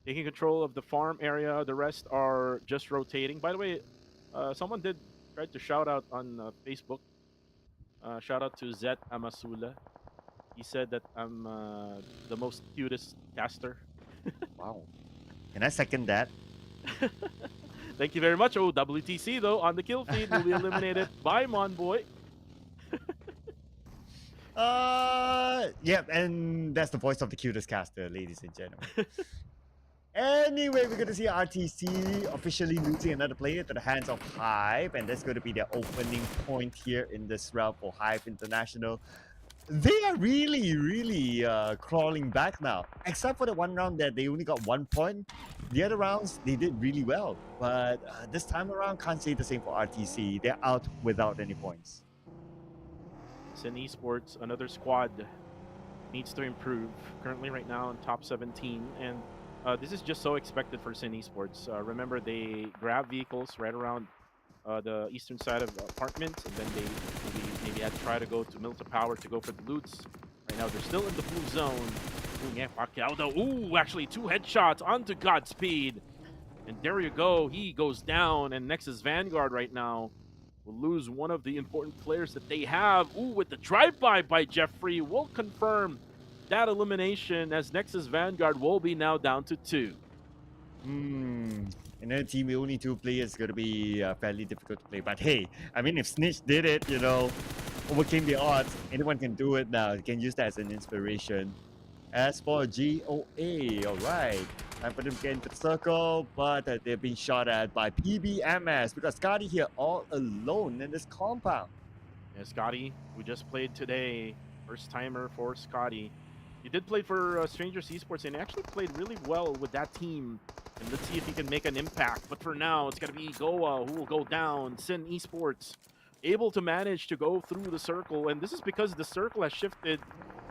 S5: taking control of the farm area. The rest are just rotating. By the way, someone did try to shout out on Facebook. Shout out to Zet Amasula. He said that I'm the most cutest caster.
S6: Wow. Can I second that?
S5: Thank you very much. Oh, WTC though on the kill feed will be eliminated by Monboy.
S6: Yeah, and that's the voice of the cutest caster, ladies and gentlemen. Anyway, we're going to see RTC officially losing another player to the hands of Hive, and that's going to be their opening point here in this round for Hive International. They are really crawling back now, except for the one round that they only got 1 point. The other rounds, they did really well, but this time around, can't say the same for RTC. They're out without any points.
S5: Sin Esports, another squad, needs to improve. Currently, right now, in top 17, and this is just so expected for Sin Esports. Remember, they grab vehicles right around the eastern side of apartments, and then they maybe had to try to go to Milita Power to go for the loots. Right now, they're still in the blue zone. Ooh, yeah, Pacquiao, ooh, actually 2 headshots onto Godspeed. And there you go, he goes down, and Nexus Vanguard right now will lose one of the important players that they have. Ooh, with the drive-by by Jeffrey, will confirm that elimination, as Nexus Vanguard will be now down to 2.
S6: Another team with only 2 players is going to be fairly difficult to play. But hey, I mean, if Snitch did it, overcame the odds, anyone can do it now. You can use that as an inspiration. As for GOA, alright. Time for them to get into the circle, but they're being shot at by PBMS because Scotty here all alone in this compound.
S5: Yeah, Scotty, who just played today, first timer for Scotty. He did play for Strangers Esports and actually played really well with that team. And let's see if he can make an impact. But for now, it's going to be Goa who will go down. Sin Esports able to manage to go through the circle, and this is because the circle has shifted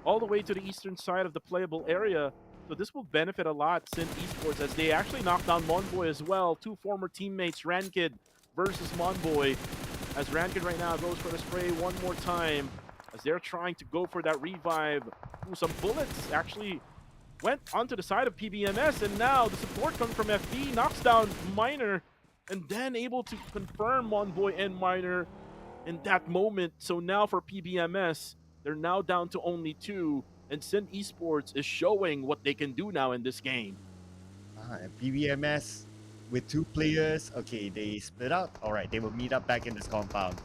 S5: all the way to the eastern side of the playable area. So this will benefit a lot Sin Esports as they actually knocked down Monboy as well. Two former teammates, Rankid versus Monboy. As Rankid right now goes for the spray one more time as they're trying to go for that revive. Ooh, some bullets actually went onto the side of PBMS, and now the support coming from FB knocks down Miner and then able to confirm Monboy and Miner in that moment. So now for PBMS, they're now down to only 2, and Sin Esports is showing what they can do now in this game.
S6: And PBMS with 2 players. Okay, they split out. All right, they will meet up back in this compound.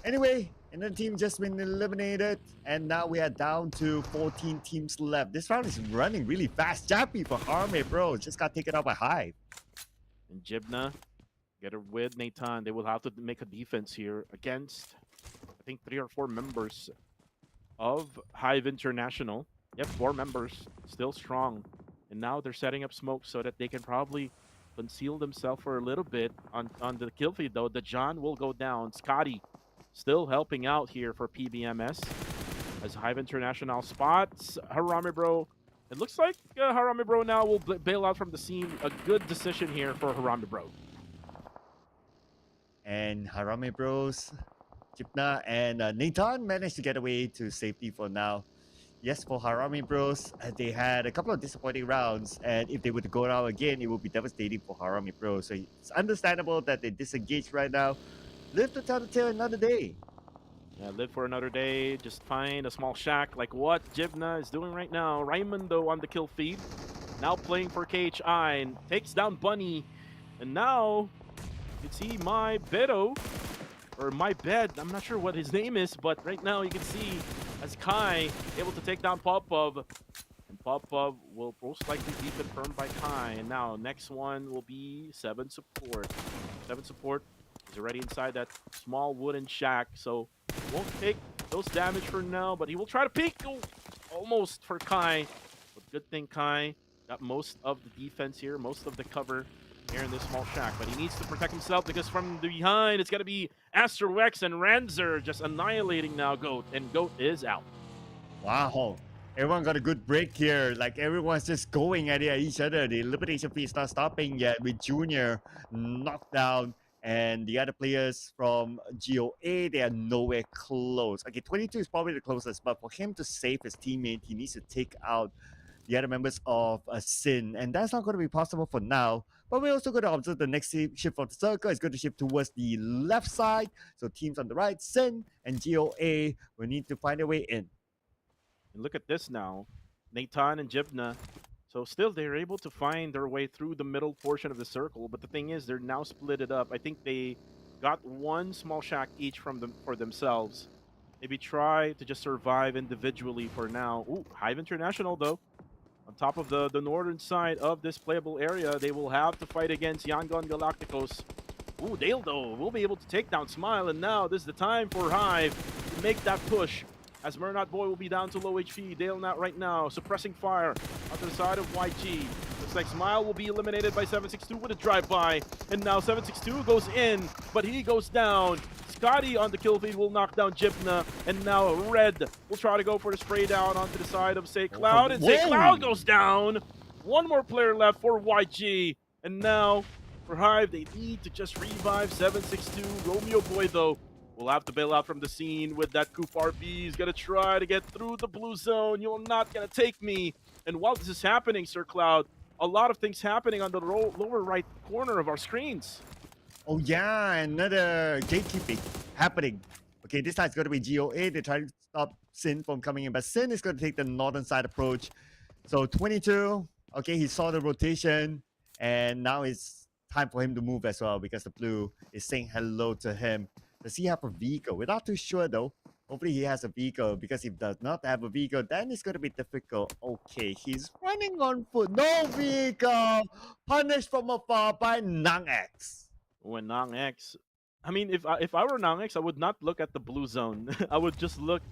S6: Anyway, another team just been eliminated, and now we are down to 14 teams left. This round is running really fast. Jappy for Harme, bro. Just got taken out by Hive.
S5: And Jibna, together with Nathan, they will have to make a defense here against, I think, 3 or 4 members of Hive International. Yep, 4 members, still strong. And now they're setting up smoke so that they can probably conceal themselves for a little bit on the kill feed, though. The John will go down. Scotty still helping out here for PBMS as Hive International spots Harame Bro. It looks like Harame Bro now will bail out from the scene. A good decision here for Harame Bro.
S6: And Harame Bros, Jipna, and Nathan managed to get away to safety for now. Yes, for Harame Bros, they had a couple of disappointing rounds, and if they were to go down again, it would be devastating for Harame Bros. So it's understandable that they disengage right now. Live to tell the tale another day.
S5: Yeah, live for another day. Just find a small shack like what Jibna is doing right now. Raimundo on the kill feed. Now playing for KHI and takes down Bunny. And now you can see my Beto, or my bed. I'm not sure what his name is, but right now you can see as Kai able to take down Popov. And Popov will most likely be confirmed by Kai. And now next one will be 7 support. 7 support is already inside that small wooden shack, so won't take those damage for now, but he will try to peek. Oh, almost for Kai. But good thing Kai got most of the defense here, most of the cover here in this small shack. But he needs to protect himself because from the behind, it's going to be Astrowex and Ranzer just annihilating now Goat, and Goat is out.
S6: Wow. Everyone got a good break here. Like, everyone's just going at each other. The elimination feed is not stopping yet with Junior knocked down. And the other players from GOA, they are nowhere close. Okay, 22 is probably the closest, but for him to save his teammate, he needs to take out the other members of Sin. And that's not going to be possible for now. But we're also going to observe the next shift of the circle. It's going to shift towards the left side. So teams on the right, Sin and GOA, will need to find a way in.
S5: And look at this now. Nathan and Jibna. So still, they're able to find their way through the middle portion of the circle. But the thing is, they're now split it up. I think they got one small shack each for themselves. Maybe try to just survive individually for now. Ooh, Hive International, though. On top of the northern side of this playable area, they will have to fight against Yangon Galacticos. Ooh, Dale, though, will be able to take down Smile. And now this is the time for Hive to make that push. As Mernot Boy will be down to low HP. Dale not right now, suppressing fire on the side of YG. Looks like Smile will be eliminated by 762 with a drive-by. And now 762 goes in, but he goes down. Scotty on the kill feed will knock down Jipna. And now Red will try to go for the spray down onto the side of Say Cloud. And Say Cloud goes down. One more player left for YG. And now for Hive, they need to just revive 762. Romeo Boy, though, will have to bail out from the scene with that Coop RB. He's going to try to get through the blue zone. You're not going to take me. And while this is happening, Sir Cloud, a lot of things happening on the lower right corner of our screens.
S6: Oh, yeah, another gatekeeping happening. Okay, this time it's going to be GOA. They're trying to stop Sin from coming in, but Sin is going to take the northern side approach. So 22, okay, he saw the rotation, and now it's time for him to move as well because the blue is saying hello to him. Does he have a vehicle? We're not too sure though. Hopefully he has a vehicle, because if he does not have a vehicle, then it's going to be difficult. Okay, he's running on foot. No vehicle! Punished from afar by Nang X.
S5: When Nang X, I mean, if I were Nang X, I would not look at the blue zone. I would just look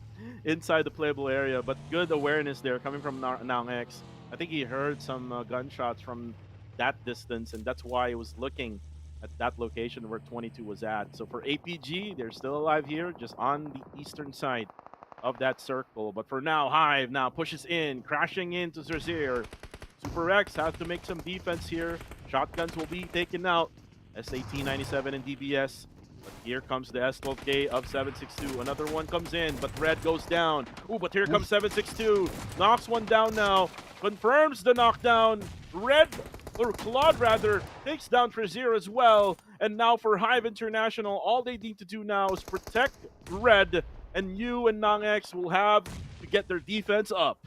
S5: inside the playable area. But good awareness there coming from Nang X. I think he heard some gunshots from that distance, and that's why he was looking at that location where 22 was at. So for APG, they're still alive here, just on the eastern side of that circle. But for now, Hive now pushes in, crashing into Zerzir. Super X has to make some defense here. Shotguns will be taken out. SAT-97 and DBS. But here comes the S12K of 762. Another one comes in, but Red goes down. Ooh, but here comes 762. Knocks one down now. Confirms the knockdown. Red, or Claude rather, takes down Trezier as well. And now for Hive International, all they need to do now is protect Red. And you and NongX will have to get their defense up.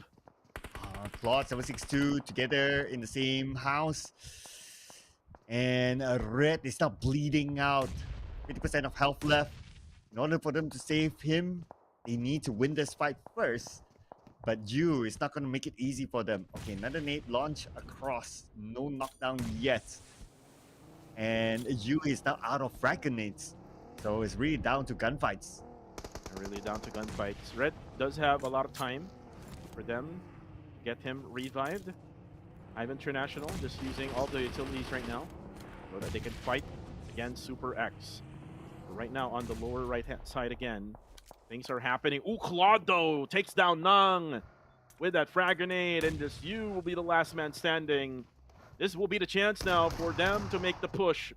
S6: Claude 762 together in the same house. And Red is now bleeding out. 50% of health left. In order for them to save him, they need to win this fight first. But Yu is not going to make it easy for them. Okay, another nade launch across. No knockdown yet. And Yu is now out of frag grenades. So it's really down to gunfights.
S5: Really down to gunfights. Red does have a lot of time for them to get him revived. Hive International just using all the utilities right now so that they can fight against Super X. But right now on the lower right hand side again, things are happening. Ooh, Claude though takes down Nung with that frag grenade, and this Yu will be the last man standing. This will be the chance now for them to make the push.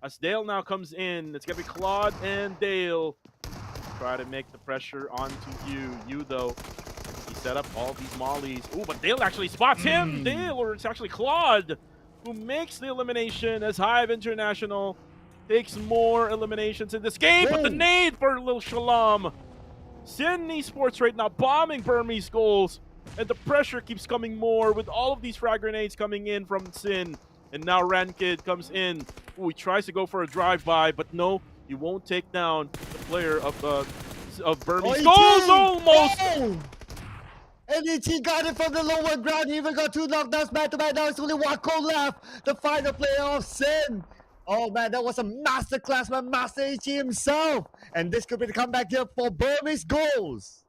S5: As Dale now comes in, it's gonna be Claude and Dale. Try to make the pressure onto Yu. Yu though, he set up all these mollies. Ooh, but Dale actually spots him. Dale, or it's actually Claude, who makes the elimination as Hive International takes more eliminations in this game. But the nade for Lil Shalom. Sin Esports right now bombing Burmese goals, and the pressure keeps coming more with all of these frag grenades coming in from Sin. And now Rankid comes in. Ooh, he tries to go for a drive-by, but no, he won't take down the player of Burmese goals. Almost!
S6: Oh! And he got it from the lower ground. He even got 2 knockdowns back-to-back. Now it's only Wako left. The final player of Sin. Oh man, that was a masterclass by Master Ichi himself. And this could be the comeback here for Burmese goals.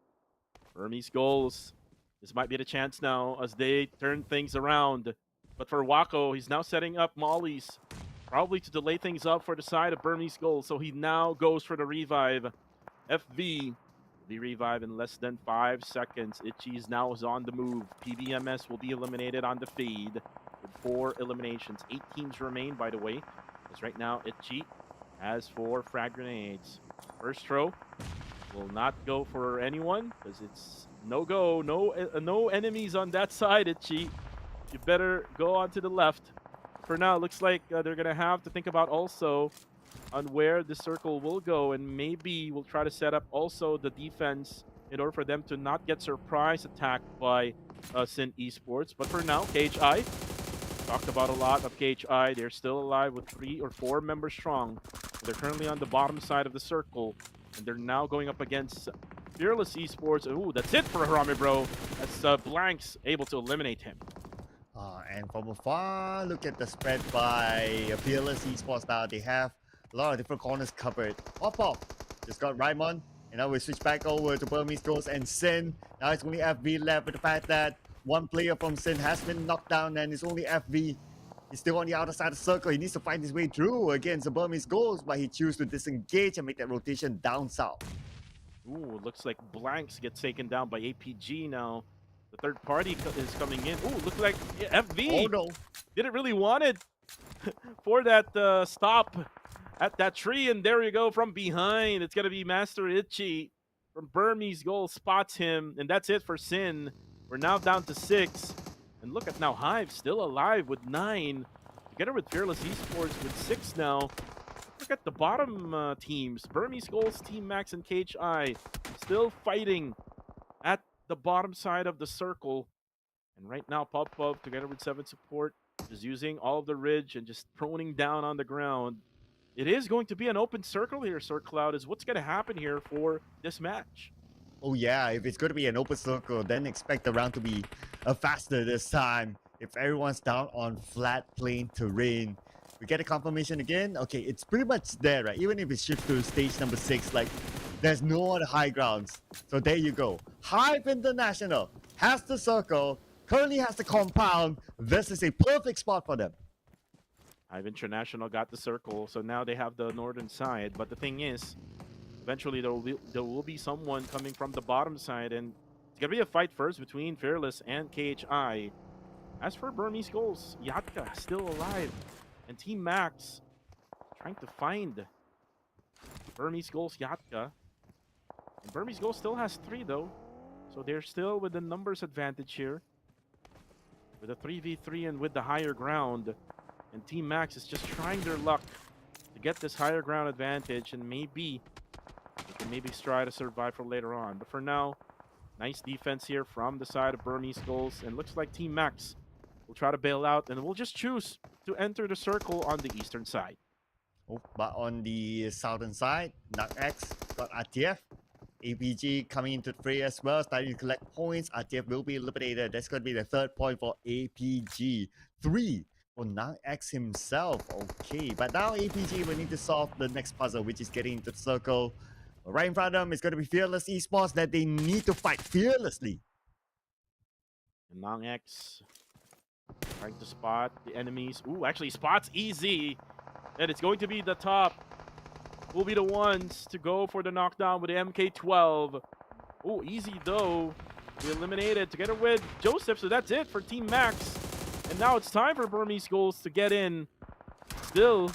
S5: Burmese goals. This might be the chance now as they turn things around. But for Wako, he's now setting up mollies, probably to delay things up for the side of Burmese goals. So he now goes for the revive. FV will be revived in less than 5 seconds. Itchy's now is on the move. PBMS will be eliminated on the feed with 4 eliminations. 8 teams remain, by the way. Because right now, Itchy has 4 frag grenades. First throw will not go for anyone because it's no-go. No enemies on that side, Itchy. You better go on to the left. For now, it looks like they're going to have to think about also on where the circle will go, and maybe we'll try to set up also the defense in order for them to not get surprise attacked by Sin Esports. But for now, KHI, talked about a lot of KHI. They're still alive with 3 or 4 members strong. They're currently on the bottom side of the circle, and they're now going up against Fearless Esports. Ooh, that's it for Harame Bro, as Blank's able to eliminate him.
S6: And from afar, look at the spread by Fearless Esports now. They have a lot of different corners covered. Off. Just got Raimon. And now we switch back over to Burmese Ghost and Sin. Now it's only FV left with the fact that one player from Sin has been knocked down and it's only FV. He's still on the outer side of the circle. He needs to find his way through against the Burmese Ghost, but he chooses to disengage and make that rotation down south.
S5: Ooh, looks like Blanks gets taken down by APG now. The third party is coming in. Ooh, looks like FV.
S6: Oh no.
S5: Didn't really want it for that stop at that tree. And there you go from behind. It's going to be Master Itchy from Burmese Goal. Spots him. And that's it for Sin. We're now down to 6. And look at now Hive still alive with 9. Together with Fearless Esports with 6 now. Look at the bottom teams. Burmese Goals, Team Max, and KHI still fighting at the bottom side of the circle. And right now Pop together with 7 support is using all of the ridge and just proning down on the ground. It is going to be an open circle here, Sir Cloud, is what's going to happen here for this match.
S6: Oh yeah, if it's going to be an open circle, then expect the round to be faster this time. If everyone's down on flat plain terrain, we get a confirmation again. Okay, it's pretty much there, right? Even if it shifts to stage number 6, like there's no other high grounds. So there you go. Hive International has the circle, currently has the compound. This is a perfect spot for them.
S5: Hive International got the circle, so now they have the northern side. But the thing is, eventually there will be someone coming from the bottom side, and it's gonna be a fight first between Fearless and KHI. As for Burmese Goals, Yatka still alive, and Team Max trying to find Burmese Goals Yatka. And Burmese Goals still has 3 though, so they're still with the numbers advantage here. With a 3v3 and with the higher ground. And Team Max is just trying their luck to get this higher ground advantage, and maybe they can maybe try to survive for later on. But for now, nice defense here from the side of Burmese Goals, and looks like Team Max will try to bail out, and we'll just choose to enter the circle on the eastern side.
S6: Oh, but on the southern side, NUX got RTF. APG coming into the fray as well, starting to collect points. RTF will be eliminated. That's going to be the 3rd point for APG. 3 for NUX himself. Okay, but now APG will need to solve the next puzzle, which is getting into the circle. Right in front of them is going to be Fearless Esports that they need to fight fearlessly.
S5: And NUX trying to spot the enemies. Ooh, actually spots easy. And it's going to be the top. Will be the ones to go for the knockdown with the MK12. Oh, easy though. Be eliminated together with Joseph. So that's it for Team Max. And now it's time for Burmese Goals to get in. Still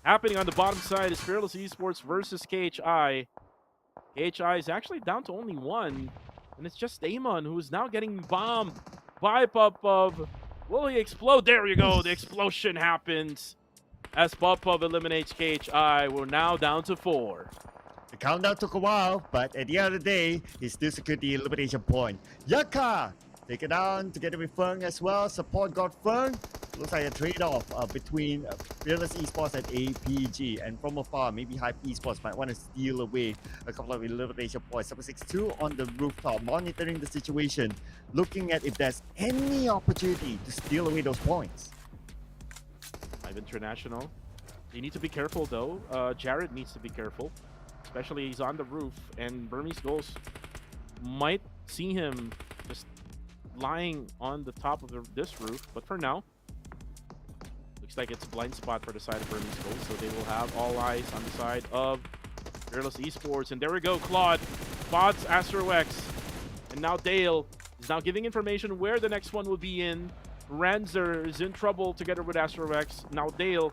S5: happening on the bottom side is Fearless Esports versus KHI. KHI is actually down to only 1. And it's just Amon who is now getting bombed by Popov. Will he explode? There you go. The explosion happens. As Popov eliminates KHI, we're now down to 4.
S6: The countdown took a while, but at the end of the day, he still secured the elimination point. Yaka take it down together with Feng as well. Support got Feng. Looks like a trade-off between Fearless Esports and APG. And from afar, maybe Hype Esports might want to steal away a couple of elimination points. 762 on the rooftop, monitoring the situation, looking at if there's any opportunity to steal away those points.
S5: Hive International. You need to be careful though. Jared needs to be careful. Especially he's on the roof, and Burmese Goals might see him just lying on the top of this roof. But for now, looks like it's a blind spot for the side of Burmese Goals. So they will have all eyes on the side of Fearless Esports. And there we go, Claude spots AstroX. And now Dale is now giving information where the next one will be in. Ranzer is in trouble together with AstroX. Now Dale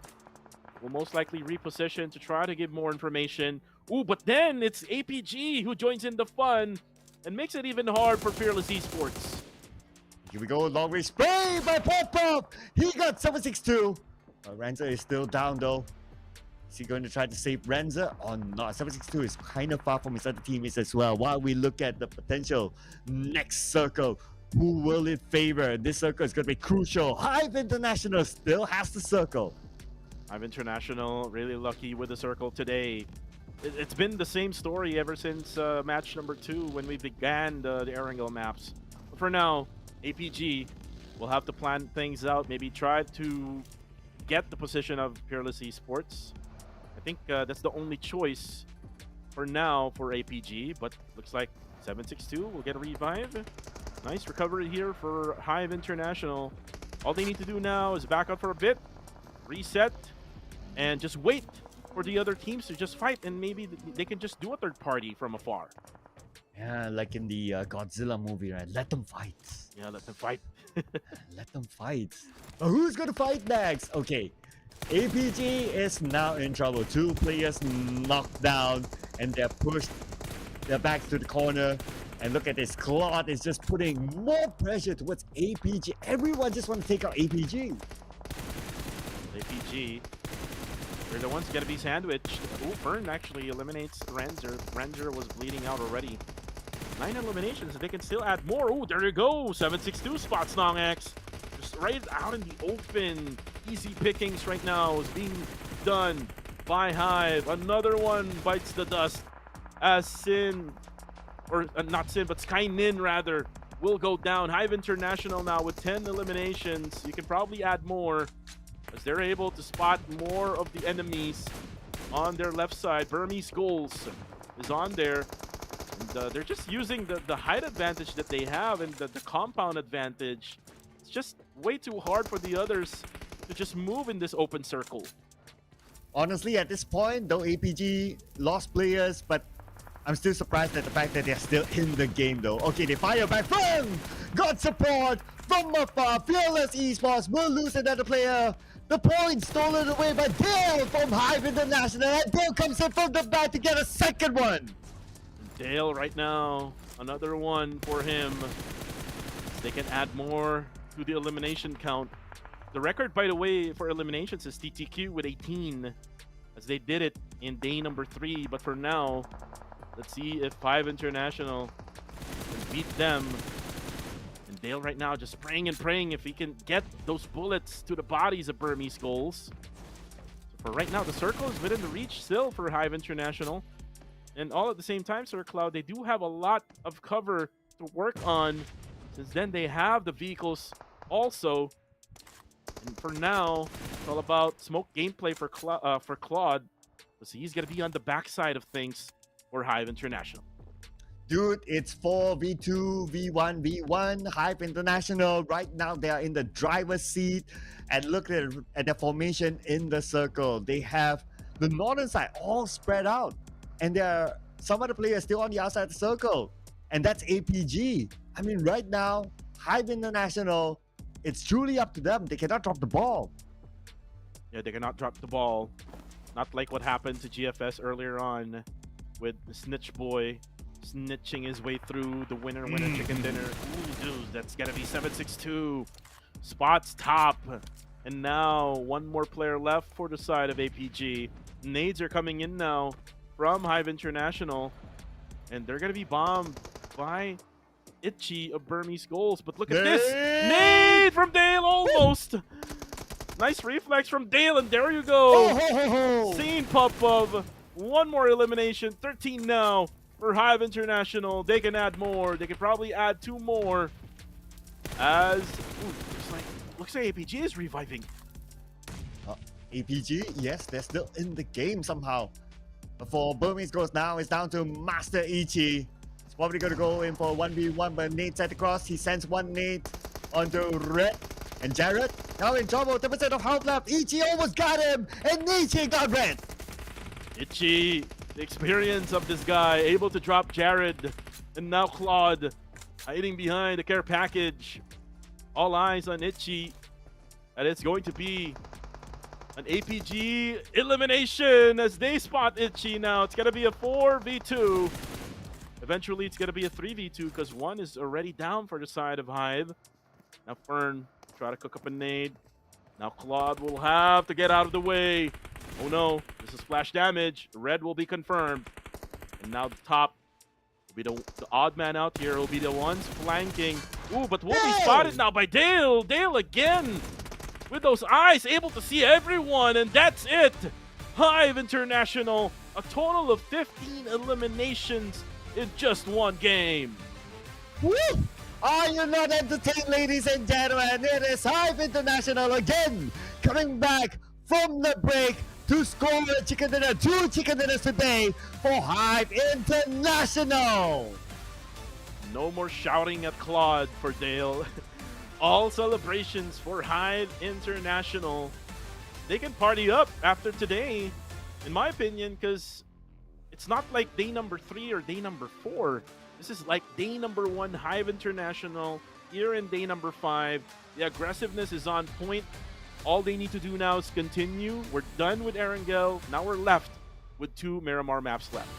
S5: will most likely reposition to try to give more information. Ooh, but then it's APG who joins in the fun and makes it even hard for Fearless Esports.
S6: Here we go, long range spray by Popov. He got 762. Ranzer is still down though. Is he going to try to save Ranzer or not? 762 is kind of far from his other teammates as well. While we look at the potential next circle, who will it favor? This circle is going to be crucial. Hive International still has the circle.
S5: Hive International really lucky with the circle today. It's been the same story ever since match number 2 when we began the Erangel maps. But for now, APG will have to plan things out. Maybe try to get the position of Fearless Esports. I think that's the only choice for now for APG. But looks like 762 will get a revive. Nice recovery here for Hive International. All they need to do now is back up for a bit, reset, and just wait for the other teams to just fight, and maybe they can just do a third party from afar.
S6: Yeah, like in the Godzilla movie, right? Let them fight.
S5: Yeah, let them fight.
S6: Let them fight. Who's gonna fight next? Okay, APG is now in trouble. 2 players knocked down, and they're pushed. They're back to the corner. And look at this, Claude is just putting more pressure towards APG. Everyone just want to take out APG.
S5: APG, they're the ones going to be sandwiched. Oh, Fern actually eliminates Ranzer. Ranzer was bleeding out already. 9 eliminations, they can still add more. Oh, there you go, 762 spots NUX. Just right out in the open. Easy pickings right now is being done by Hive. Another one bites the dust as Sin, or not Sin, but Skynin rather, will go down. Hive International now with 10 eliminations. You can probably add more as they're able to spot more of the enemies on their left side. Burmese Goals is on there. And they're just using the height advantage that they have and the compound advantage. It's just way too hard for the others to just move in this open circle.
S6: Honestly, at this point, though APG lost players, but I'm still surprised at the fact that they're still in the game though. Okay, they fire back from got support from afar. Fearless Esports will lose another player. The point stolen away by Dale from Hive International, and Dale comes in from the back to get a second one.
S5: Dale right now, another one for him. They can add more to the elimination count. The record, by the way, for eliminations is TTQ with 18, as they did it in day number 3. But for now, let's see if Hive International can beat them. And Dale right now just praying and praying if he can get those bullets to the bodies of Burmese goals. So for right now, the circle is within the reach still for Hive International. And all at the same time, Sir Cloud, they do have a lot of cover to work on, since then they have the vehicles also. And for now, it's all about smoke gameplay for Claude. So he's going to be on the backside of things for Hive International.
S6: Dude, it's 4v2, v1, v1. Hive International, right now they are in the driver's seat. And look at the formation in the circle. They have the northern side all spread out. And there are some other players still on the outside of the circle. And that's APG. I mean, right now, Hive International, it's truly up to them. They cannot drop the ball.
S5: Yeah, they cannot drop the ball. Not like what happened to GFS earlier on with Snitch Boy snitching his way through the winner chicken dinner. Ooh, dude, that's gotta be 762. Spots top. And now one more player left for the side of APG. Nades are coming in now from Hive International, and they're gonna be bombed by Itchy of Burmese goals. But look at this nade from Dale, almost. Nice reflex from Dale, and there you go. Scene pop of one more elimination. 13 now for Hive International. They can add more. They can probably add 2 more. As looks like APG is reviving.
S6: APG, yes, they're still in the game somehow. But for Burmese goals now, it's down to Master Ichi. He's probably going to go in for 1v1, but Nate set across. He sends one Nate onto Red. And Jared now in trouble. 10% of health left. Ichi almost got him, and Ichi got Red.
S5: Itchy, the experience of this guy, able to drop Jared. And now Claude hiding behind the care package. All eyes on Itchy. And it's going to be an APG elimination as they spot Itchy now. It's going to be a 4v2. Eventually, it's going to be a 3v2 because one is already down for the side of Hive. Now Fern try to cook up a nade. Now Claude will have to get out of the way. Oh no, this is splash damage. Red will be confirmed. And now the top will be the odd man out here. Will be the ones flanking. Ooh, but will be spotted now by Dale. Dale again with those eyes, able to see everyone. And that's it. Hive International, a total of 15 eliminations in just one game.
S6: Woo! Are you not entertained, ladies and gentlemen? It is Hive International again, coming back from the break to score a chicken dinner. 2 chicken dinners today for Hive International.
S5: No more shouting at Claude for Dale. All celebrations for Hive International. They can party up after today, in my opinion, because it's not like day number 3 or day number 4. This is like day number 1 Hive International, here in day number 5. The aggressiveness is on point. All they need to do now is continue. We're done with Erangel. Now we're left with 2 Miramar maps left.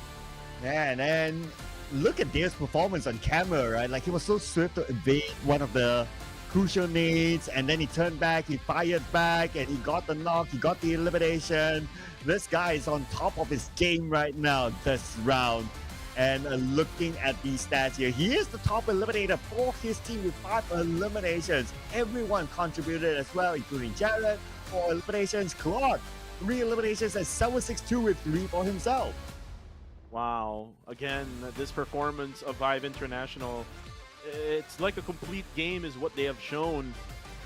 S6: Man, and look at Dale's performance on camera, right? Like, he was so swift to evade one of the crucial nades, and then he turned back, he fired back, and he got the knock, he got the elimination. This guy is on top of his game right now this round. And looking at these stats here, he is the top eliminator for his team with 5 eliminations. Everyone contributed as well, including Jared, 4 eliminations, Claude, 3 eliminations, and 762 with 3 for himself.
S5: Wow. Again, this performance of Hive International, it's like a complete game is what they have shown.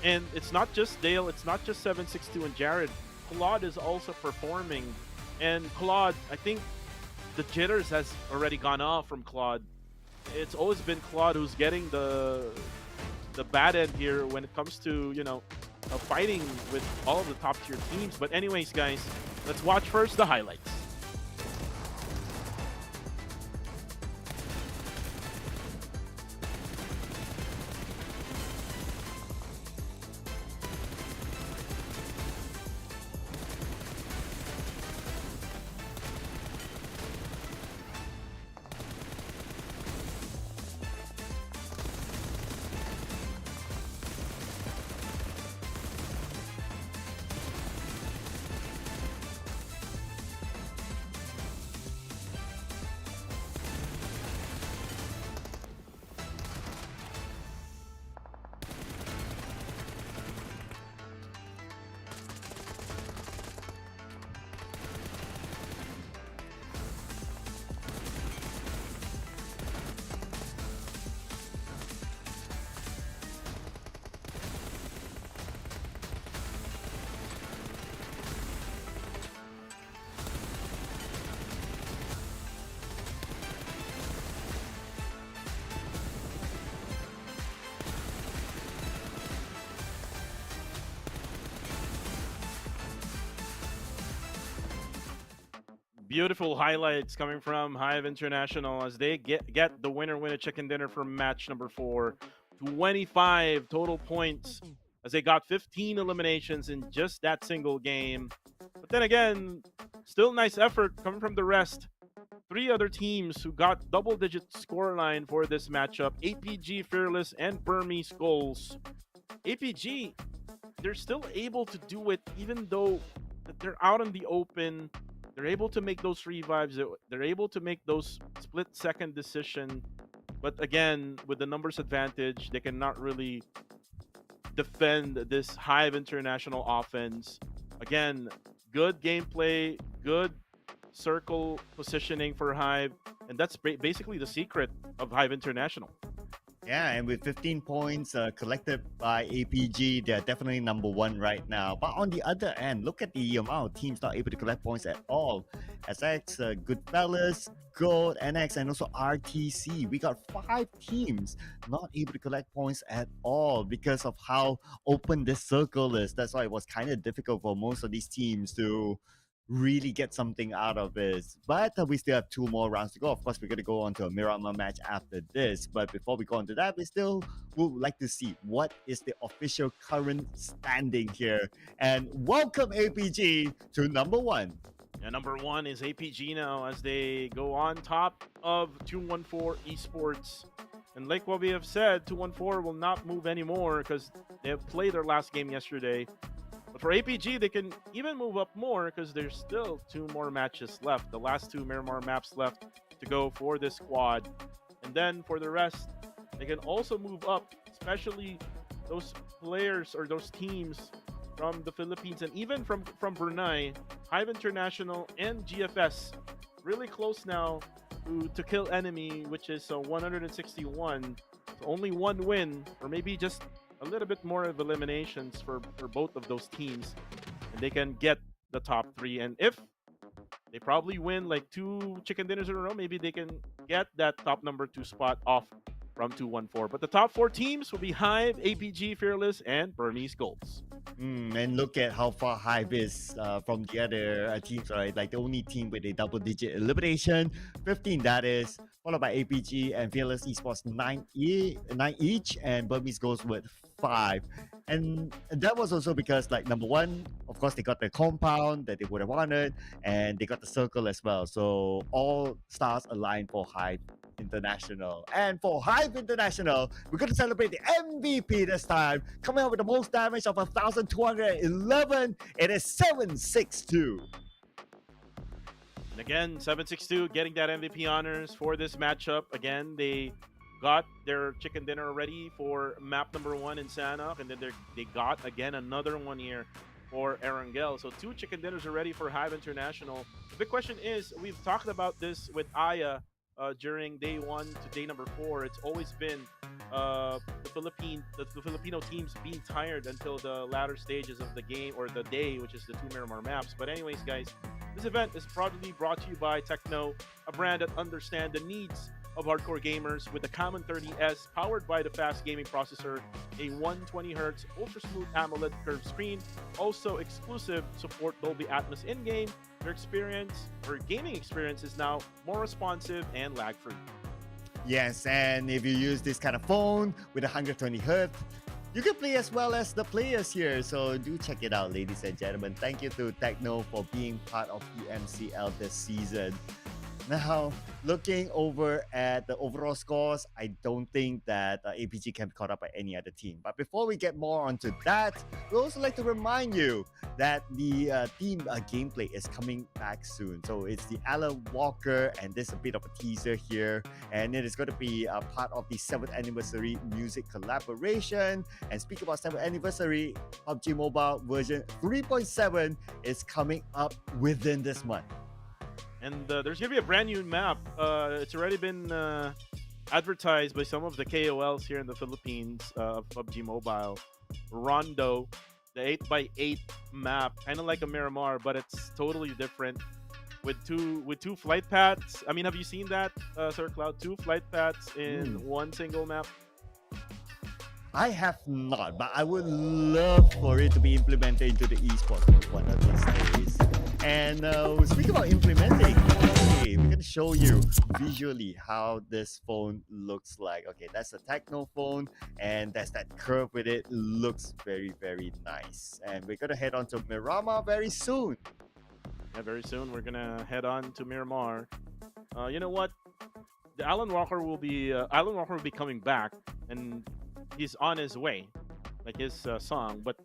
S5: And it's not just Dale, it's not just 762 and Jared. Claude is also performing. And Claude, I think the jitters has already gone off from Claude. It's always been Claude who's getting the bad end here when it comes to, you know, fighting with all of the top tier teams. But anyways, guys, let's watch first the highlights. Beautiful highlights coming from Hive International as they get the winner chicken dinner for match number 4. 25 total points as they got 15 eliminations in just that single game. But then again, still nice effort coming from the rest. 3 other teams who got double-digit scoreline for this matchup: APG, Fearless, and Burmese Goals. APG, they're still able to do it even though they're out in the open. They're able to make those revives. They're able to make those split-second decision. But again, with the numbers advantage, they cannot really defend this Hive International offense. Again, good gameplay, good circle positioning for Hive, and that's basically the secret of Hive International.
S6: Yeah, and with 15 points collected by APG, they're definitely number 1 right now. But on the other end, look at the amount of teams not able to collect points at all. SX, Goodfellas, Gold, NX, and also RTC. We got 5 teams not able to collect points at all because of how open this circle is. That's why it was kind of difficult for most of these teams to really get something out of this. But we still have 2 more rounds to go. Of course, we're going to go on to a Miramar match after this. But before we go on to that, we still would like to see what is the official current standing here. And welcome APG to number 1.
S5: Yeah, number 1 is APG now as they go on top of 214 Esports. And like what we have said, 214 will not move anymore because they have played their last game yesterday. But for APG, they can even move up more because there's still 2 more matches left. The last 2 Miramar maps left to go for this squad. And then for the rest, they can also move up, especially those players or those teams from the Philippines and even from Brunei, Hive International and GFS. Really close now to kill enemy, which is 161. So only 1 win, or maybe just a little bit more of eliminations for both of those teams, and they can get the top 3. And if they probably win like 2 chicken dinners in a row, maybe they can get that top number 2 spot off from 214. But the top 4 teams will be Hive, APG, Fearless, and Burmese Goals.
S6: And look at how far Hive is from the other teams, right? Like the only team with a double-digit elimination, 15 that is, followed by APG and Fearless Esports 9 each, and Burmese Goals with 5. And that was also because, like, number 1, of course, they got the compound that they would have wanted, and they got the circle as well. So all stars aligned for Hive International. And for Hive International, we're going to celebrate the MVP this time, coming out with the most damage of 1,211. It is 762.
S5: And again, 762 getting that MVP honors for this matchup. Again, they got their chicken dinner ready for map number 1 in Sanok, and then they got again another one here for Erangel. So 2 chicken dinners are ready for Hive International. The big question is, we've talked about this with Aya during day 1 to day number 4. It's always been the Filipino teams being tired until the latter stages of the game or the day, which is the 2 Miramar maps. But anyways, guys, this event is proudly brought to you by Techno, a brand that understands the needs of hardcore gamers with the common 30S powered by the fast gaming processor, a 120Hz ultra smooth AMOLED curved screen, also exclusive support Dolby Atmos in-game. Your experience or gaming experience is now more responsive and lag-free.
S6: Yes, and if you use this kind of phone with 120 Hz, you can play as well as the players here. So do check it out, ladies and gentlemen. Thank you to Techno for being part of PMCL this season. Now, looking over at the overall scores, I don't think that APG can be caught up by any other team. But before we get more onto that, we also like to remind you that the team gameplay is coming back soon. So it's the Alan Walker, and there's a bit of a teaser here. And it is going to be a part of the 7th anniversary music collaboration. And speaking about 7th anniversary, PUBG Mobile version 3.7 is coming up within this month.
S5: And there's going to be a brand new map. It's already been advertised by some of the KOLs here in the Philippines of PUBG Mobile. Rondo, the 8x8 map, kind of like a Miramar, but it's totally different with two flight paths. I mean, have you seen that, Sir Cloud? 2 flight paths in one single map?
S6: I have not, but I would love for it to be implemented into the esports mode one of these days. And speaking about implementing, okay, we're going to show you visually how this phone looks like. Okay, that's a Techno phone, and that's that curve with it. Looks very, very nice. And we're going to head on to Miramar very soon.
S5: Yeah, very soon we're going to head on to Miramar. You know what? The Alan Walker will be coming back, and he's on his way, like his song. But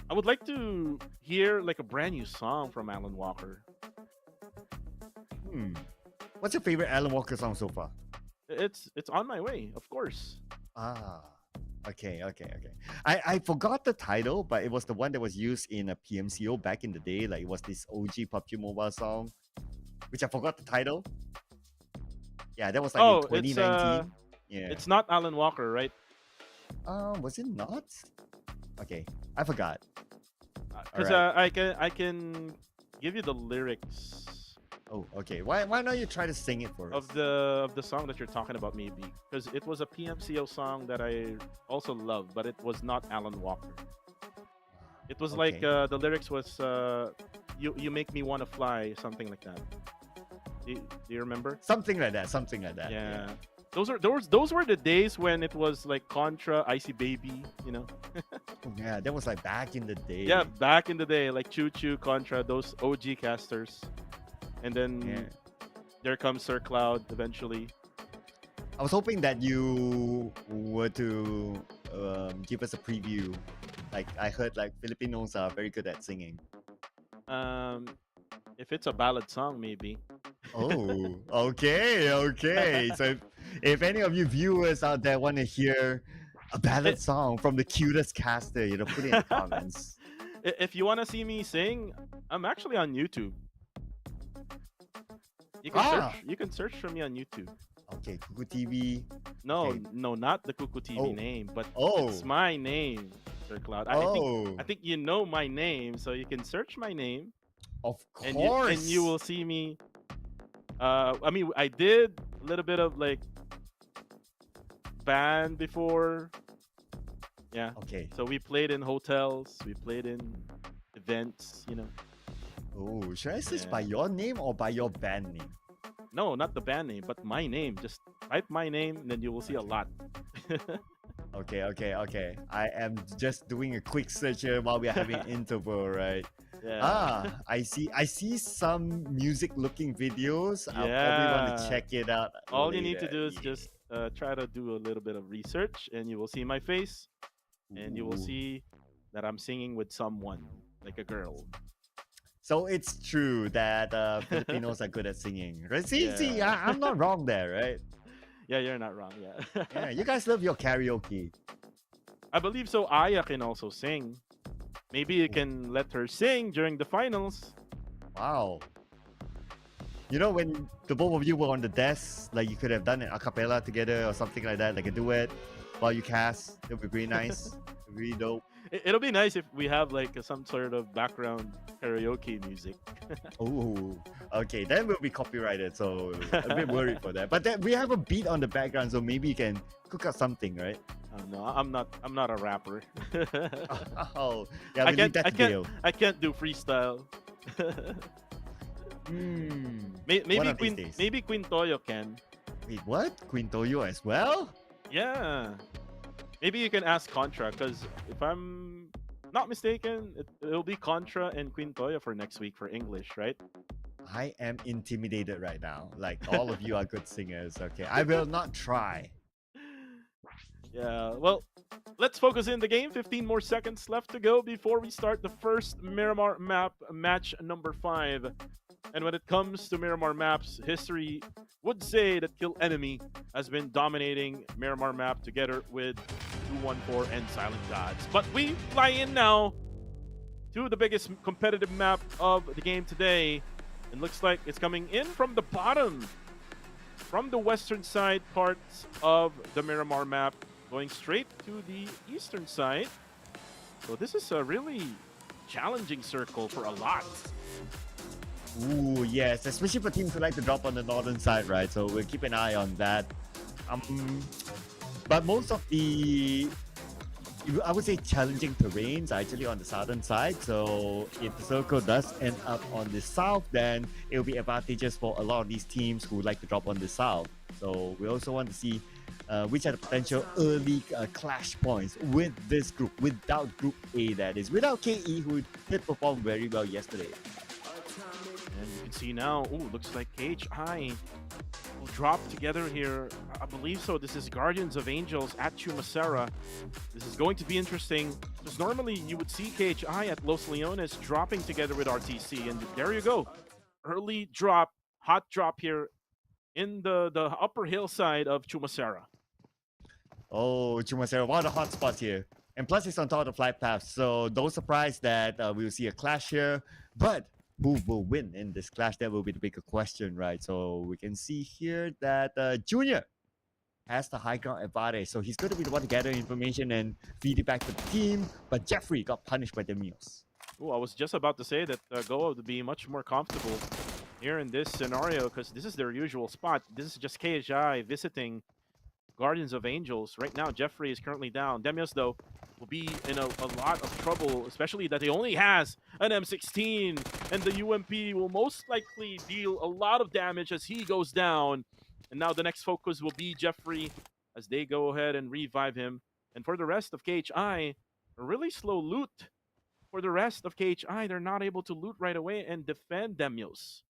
S5: I would like to hear like a brand new song from Alan Walker.
S6: What's your favorite Alan Walker song so far?
S5: It's On My Way, of course.
S6: Okay. I forgot the title, but it was the one that was used in a PMCO back in the day. Like it was this OG PUBG Mobile song, which I forgot the title. Yeah, that was like in 2019.
S5: It's not Alan Walker, right?
S6: Was it not? Okay, I forgot.
S5: Because I can give you the lyrics.
S6: Oh, okay. Why don't you try to sing it for us?
S5: Of the song that you're talking about, maybe because it was a PMCO song that I also love, but it was not Alan Walker. It was like the lyrics was you make me want to fly, something like that. Do you remember?
S6: Something like that.
S5: Yeah. Those were the days when it was like Contra, Icy Baby, you know.
S6: Yeah, that was like back in the day.
S5: Yeah, back in the day, like Choo Choo, Contra, those OG casters. And then there comes Sir Cloud eventually.
S6: I was hoping that you were to give us a preview. Like I heard like Filipinos are very good at singing.
S5: If it's a ballad song, maybe.
S6: Oh, okay. So if any of you viewers out there want to hear a ballad song from the cutest caster, put it in the comments.
S5: If you want to see me sing, I'm actually on YouTube. You can search for me on YouTube.
S6: Okay, Kuku TV.
S5: No,
S6: Okay.
S5: no, not the Kuku TV name, but
S6: Oh.
S5: it's my name, Sir Cloud. I think you know my name, so you can search my name.
S6: Of
S5: And
S6: course.
S5: you will see me. I mean, I did a little bit of like band before. Yeah.
S6: Okay.
S5: So we played in hotels. We played in events.
S6: Oh, should I search
S5: Yeah.
S6: by your name or by your band name?
S5: No, not the band name, but my name. Just type my name, and then you will see a lot.
S6: Okay. I am just doing a quick search here while we are having interval, right?
S5: Yeah.
S6: I see some music-looking videos. I'll probably
S5: Yeah.
S6: want to check it out.
S5: All you need to
S6: later.
S5: do is
S6: Yeah.
S5: just try to do a little bit of research, and you will see my face, and you will
S6: Ooh.
S5: see that I'm singing with someone, like a girl.
S6: So it's true that Filipinos are good at singing. Right? See,
S5: Yeah.
S6: I'm not wrong there, right?
S5: Yeah, you're not wrong. Yeah.
S6: Yeah, you guys love your karaoke.
S5: I believe so. Aya can also sing. Maybe you can let her sing during the finals.
S6: Wow. When the both of you were on the desk, like you could have done an a cappella together or something like that, like a duet while you cast. It would be really nice. Really dope.
S5: It'll be nice if we have like some sort of background karaoke music.
S6: Oh, okay. Then we'll be copyrighted, so a bit worried for that. But then we have a beat on the background, so maybe you can cook up something, right?
S5: No, I'm not a rapper.
S6: Oh, yeah. We leave that to Dale.
S5: I can't do freestyle. Maybe
S6: One of these days.
S5: maybe Queen Toyo can.
S6: Wait, what? Queen Toyo as well?
S5: Yeah. Maybe you can ask Contra, because if I'm not mistaken, it'll be Contra and Queen Toyo for next week for English, right?
S6: I am intimidated right now. Like all of you are good singers. Okay, I will not try.
S5: Yeah, well, let's focus in the game. 15 more seconds left to go before we start the first Miramar map, match number 5. And when it comes to Miramar maps, history would say that Kill Enemy has been dominating Miramar map together with 214 and Silent Gods. But we fly in now to the biggest competitive map of the game today. It looks like it's coming in from the bottom, from the western side parts of the Miramar map, going straight to the eastern side. So this is a really challenging circle for a lot.
S6: Ooh, yes, especially for teams who like to drop on the northern side, right? So we'll keep an eye on that. But most of the, I would say, challenging terrains are actually on the southern side. So if the circle does end up on the south, then it will be advantageous for a lot of these teams who like to drop on the south. So we also want to see which are the potential early clash points with this group, without Group A, that is, without KE, who did perform very well yesterday.
S5: And you can see now, looks like KHI will drop together here. I believe so. This is Guardians of Angels at Chumacera. This is going to be interesting, because normally you would see KHI at Los Leones dropping together with RTC. And there you go. Early drop, hot drop here in the upper hillside of Chumacera.
S6: Oh, Chumacera, one of the hot spots here. And plus, it's on top of the flight path. So don't surprise that we will see a clash here. But who will win in this clash? That will be the bigger question, right? So we can see here that Junior has the high ground advantage. So he's going to be the one to gather information and feed it back to the team. But Jeffrey got punished by the Meals.
S5: I was just about to say that Goa would be much more comfortable here in this scenario, because this is their usual spot. This is just KHI visiting Guardians of Angels. Right now, Jeffrey is currently down. Demios, though, will be in a lot of trouble, especially that he only has an M16, and the UMP will most likely deal a lot of damage as he goes down. And now the next focus will be Jeffrey as they go ahead and revive him. And for the rest of KHI, a really slow loot. For the rest of KHI, they're not able to loot right away and defend Demios.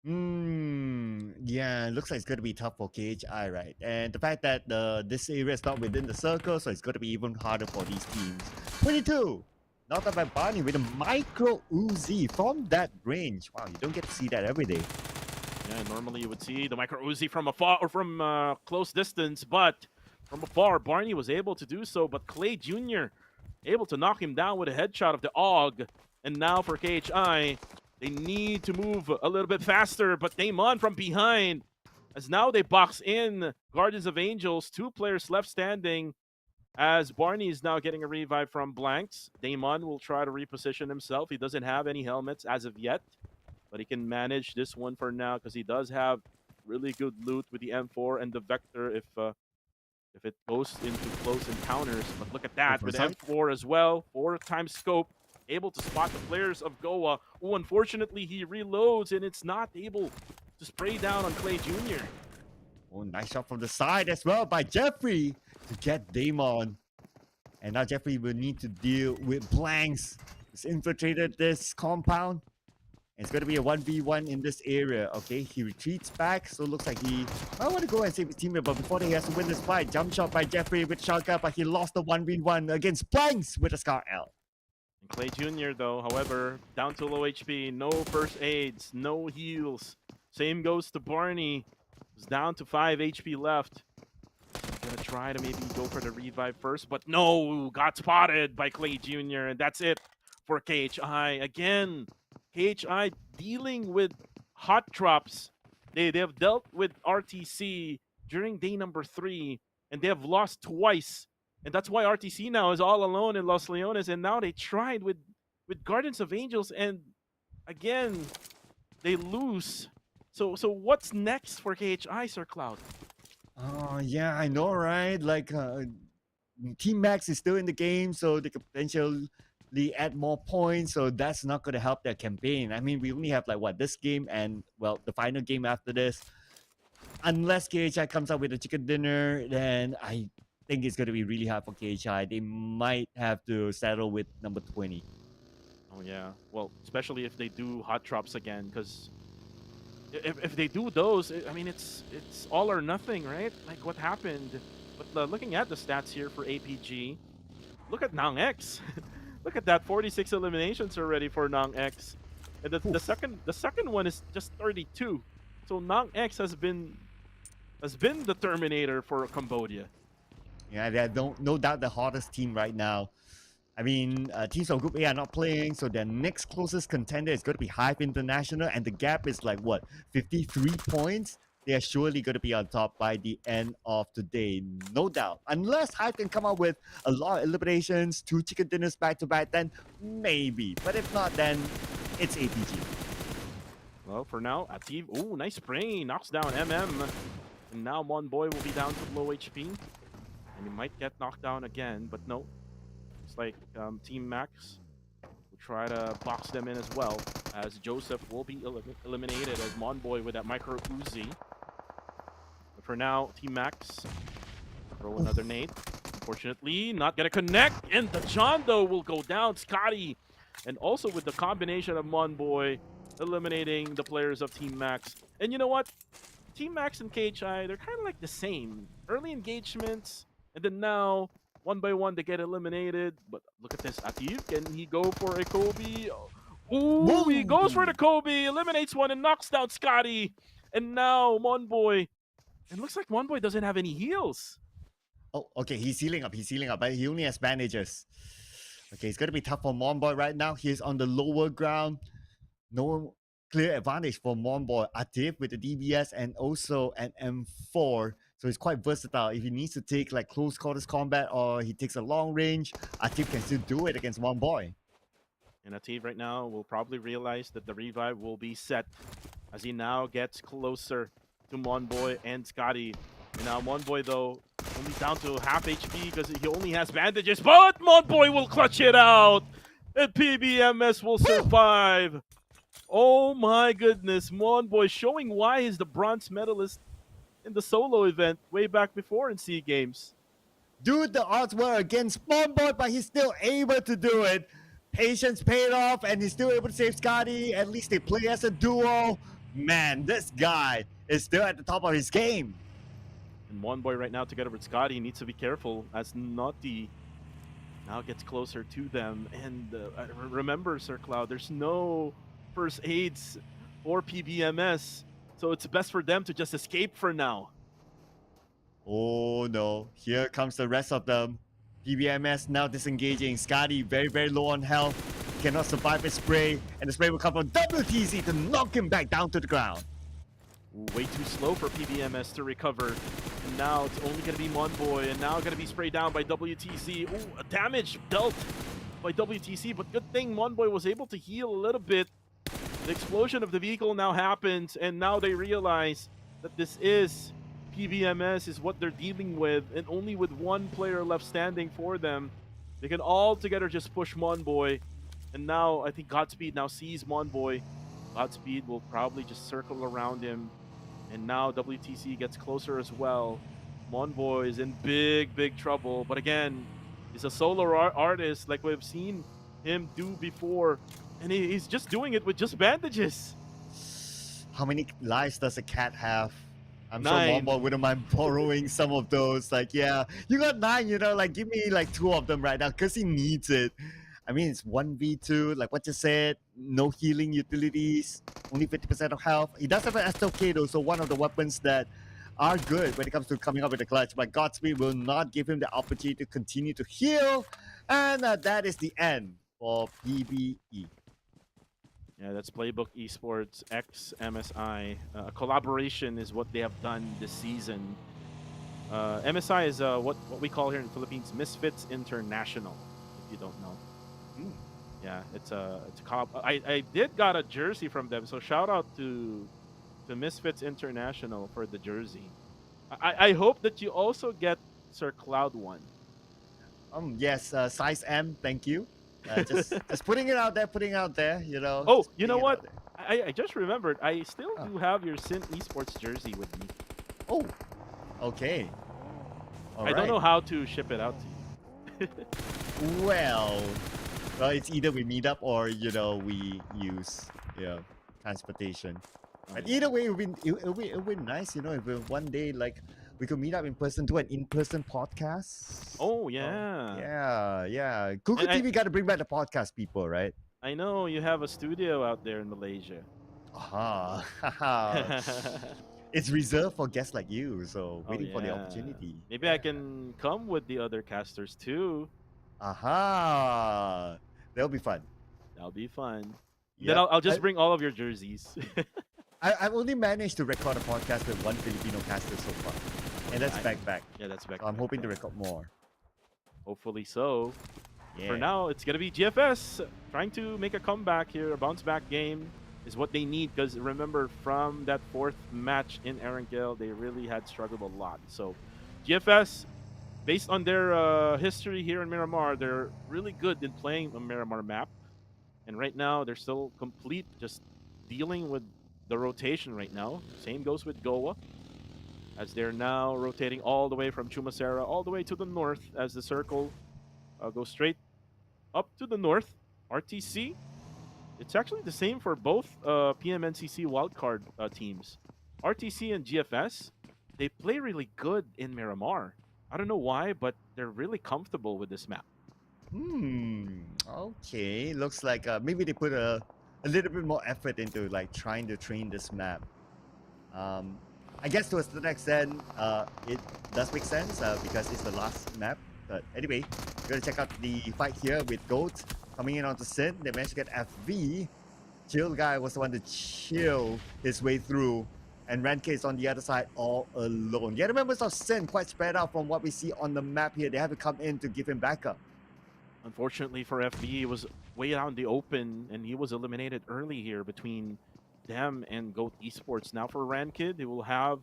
S6: Yeah, looks like it's going to be tough for KHI, right? And the fact that this area is not within the circle, so it's going to be even harder for these teams. 22! Knocked out by Barney with a micro Uzi from that range. Wow, you don't get to see that every day.
S5: Yeah, normally you would see the micro Uzi from afar or from close distance, but from afar, Barney was able to do so. But Clay Jr. able to knock him down with a headshot of the AUG. And now for KHI, they need to move a little bit faster, but Damon from behind, as now they box in Guardians of Angels. 2 players left standing, as Barney is now getting a revive from Blanks. Damon will try to reposition himself. He doesn't have any helmets as of yet, but he can manage this one for now, because he does have really good loot with the M4 and the Vector if it goes into close encounters. But look at that, with M4 as well, 4x scope. Able to spot the players of Goa. Unfortunately, he reloads and it's not able to spray down on Clay Jr.
S6: Oh, nice shot from the side as well by Jeffrey to get Damon. And now Jeffrey will need to deal with Blanks. He's infiltrated this compound. It's going to be a 1v1 in this area. Okay, he retreats back. So it looks like I want to go and save his teammate, but before that, he has to win this fight. Jump shot by Jeffrey with shotgun, but he lost the 1v1 against Blanks with a Scar L.
S5: And Clay Jr., though, however, down to low HP, no first aids, no heals. Same goes to Barney, who's down to 5 HP left. He's gonna try to maybe go for the revive first, but no, got spotted by Clay Jr., and that's it for KHI. Again, KHI dealing with hot drops. They have dealt with RTC during day number 3, and they have lost twice And that's why RTC now is all alone in Los Leones, and now they tried with Guardians of Angels, and again they lose. So what's next for KHI, Sir Cloud?
S6: Oh yeah, I know, right? Like Team Max is still in the game, so they could potentially add more points. So that's not going to help their campaign. I mean, we only have like what, this game and well, the final game after this. Unless KHI comes up with a chicken dinner, then I think it's going to be really hard for KHI. They might have to settle with number 20.
S5: Oh yeah, well, especially if they do hot drops again, because if they do those, I mean, it's all or nothing, right? Like what happened. But looking at the stats here for APG, look at Nang X. Look at that, 46 eliminations already for Nang X, and the second one is just 32. So Nang X has been the Terminator for Cambodia.
S6: Yeah, they're no doubt the hottest team right now. I mean, teams from Group A are not playing, so their next closest contender is going to be Hive International, and the gap is like, what, 53 points? They are surely going to be on top by the end of today, no doubt. Unless Hive can come up with a lot of eliminations, 2 chicken dinners back-to-back, then maybe. But if not, then it's APG.
S5: Well, for now, Ativ, ooh, nice spray, knocks down MM. And now Monboy will be down to low HP. And he might get knocked down again, but no. It's like Team Max will try to box them in as well, as Joseph will be eliminated as Monboy with that micro Uzi. But for now, Team Max throw another nade. Unfortunately, not gonna connect, and the Jondo will go down. Scotty, and also with the combination of Monboy eliminating the players of Team Max. And you know what? Team Max and KHI, they're kind of like the same. Early engagements, and then now, one by one, they get eliminated. But look at this. Atif, can he go for a Kobe? Ooh, he goes for the Kobe, eliminates one, and knocks down Scotty. And now, Monboy. It looks like Monboy doesn't have any heals.
S6: Oh, okay, he's healing up, but he only has bandages. Okay, it's going to be tough for Monboy right now. He's on the lower ground. No clear advantage for Monboy. Atif with the DBS and also an M4. So it's quite versatile. If he needs to take like close quarters combat or he takes a long range, Atif can still do it against Monboy.
S5: And Atif right now will probably realize that the revive will be set as he now gets closer to Monboy and Scotty. And now Monboy, though, only down to half HP because he only has bandages. But Monboy will clutch it out! And PBMS will survive! Oh my goodness, Monboy showing why he's the bronze medalist in the solo event way back before in SEA Games.
S6: Dude, the odds were against Monboy, but he's still able to do it. Patience paid off, and he's still able to save Scotty. At least they play as a duo. Man, this guy is still at the top of his game.
S5: And Monboy right now together with Scotty needs to be careful as Naughty now gets closer to them. And remember, Sir Cloud, there's no first aids or PBMS, so it's best for them to just escape for now.
S6: Oh no, here comes the rest of them. PBMS now disengaging. Scotty very, very low on health. Cannot survive his spray, and the spray will come from WTC to knock him back down to the ground.
S5: Way too slow for PBMS to recover. And now it's only going to be Monboy, and now going to be sprayed down by WTC. Ooh, a damage dealt by WTC, but good thing Monboy was able to heal a little bit. The explosion of the vehicle now happens, and now they realize that this is PBMS is what they're dealing with, and only with one player left standing for them, they can all together just push Monboy. And now I think Godspeed now sees Monboy. Godspeed will probably just circle around him, and now WTC gets closer as well. Monboy is in big, big trouble, but again, he's a solo artist like we've seen him do before. And he's just doing it with just bandages.
S6: How many lives does a cat have? I'm
S5: 9.
S6: sure Monboy wouldn't mind borrowing some of those. Like, yeah, you got 9, you know, like give me like 2 of them right now because he needs it. I mean, it's 1v2, like what you said, no healing utilities, only 50% of health. He does have an SLK though, so one of the weapons that are good when it comes to coming up with the clutch, but Godspeed will not give him the opportunity to continue to heal. And that is the end for PBE.
S5: Yeah, that's Playbook Esports X MSI. Collaboration is what they have done this season. MSI is what we call here in the Philippines Misfits International. If you don't know. Yeah, it's a I did got a jersey from them, so shout out to Misfits International for the jersey. I hope that you also get Sir Cloud one.
S6: Yes, size M, thank you. Just putting it out there, you know.
S5: Oh,
S6: just
S5: you know
S6: putting it
S5: what?
S6: out there.
S5: I just remembered. I still
S6: Oh.
S5: do have your Sin Esports jersey with me.
S6: Oh, okay. All
S5: I don't know
S6: right.
S5: how to ship it out to you.
S6: Well, it's either we meet up or we use transportation. But either way, it'll be nice, if one day we could meet up in person, do an in-person podcast.
S5: Oh yeah.
S6: Yeah. Google
S5: And I-
S6: TV got to bring back the podcast, people, right?
S5: I know you have a studio out there in Malaysia.
S6: Aha. It's reserved for guests like you, so
S5: Oh,
S6: waiting for the
S5: yeah.
S6: opportunity.
S5: Maybe I can come with the other casters too.
S6: Aha. That'll be fun.
S5: That'll be fun.
S6: Yep.
S5: Then I'll just bring all of your jerseys.
S6: I've only managed to record a podcast with one Filipino caster so far. And that's back.
S5: Yeah, that's back.
S6: So I'm hoping to record more.
S5: Hopefully so.
S6: Yeah.
S5: For now, it's gonna be GFS trying to make a comeback here. A bounce back game is what they need, because remember, from that fourth match in Erangel, they really had struggled a lot. So GFS, based on their history here in Miramar, they're really good in playing a Miramar map. And right now, they're still complete, just dealing with the rotation right now. Same goes with Goa, as they're now rotating all the way from Chumasera all the way to the north, as the circle goes straight up to the north. RTC, it's actually the same for both PMNCC wildcard teams. RTC and GFS, they play really good in Miramar. I don't know why, but they're really comfortable with this map.
S6: Okay. Looks like maybe they put a little bit more effort into trying to train this map. I guess to a certain extent, it does make sense because it's the last map. But anyway, we're gonna check out the fight here with Goat coming in onto Sin. They managed to get FV. Chill guy was the one to chill his way through, and Ranke is on the other side all alone. The other members of Sin quite spread out from what we see on the map here. They have to come in to give him backup.
S5: Unfortunately for FV, he was way out in the open, and he was eliminated early here between them and GOAT Esports. Now for Rankid, he will have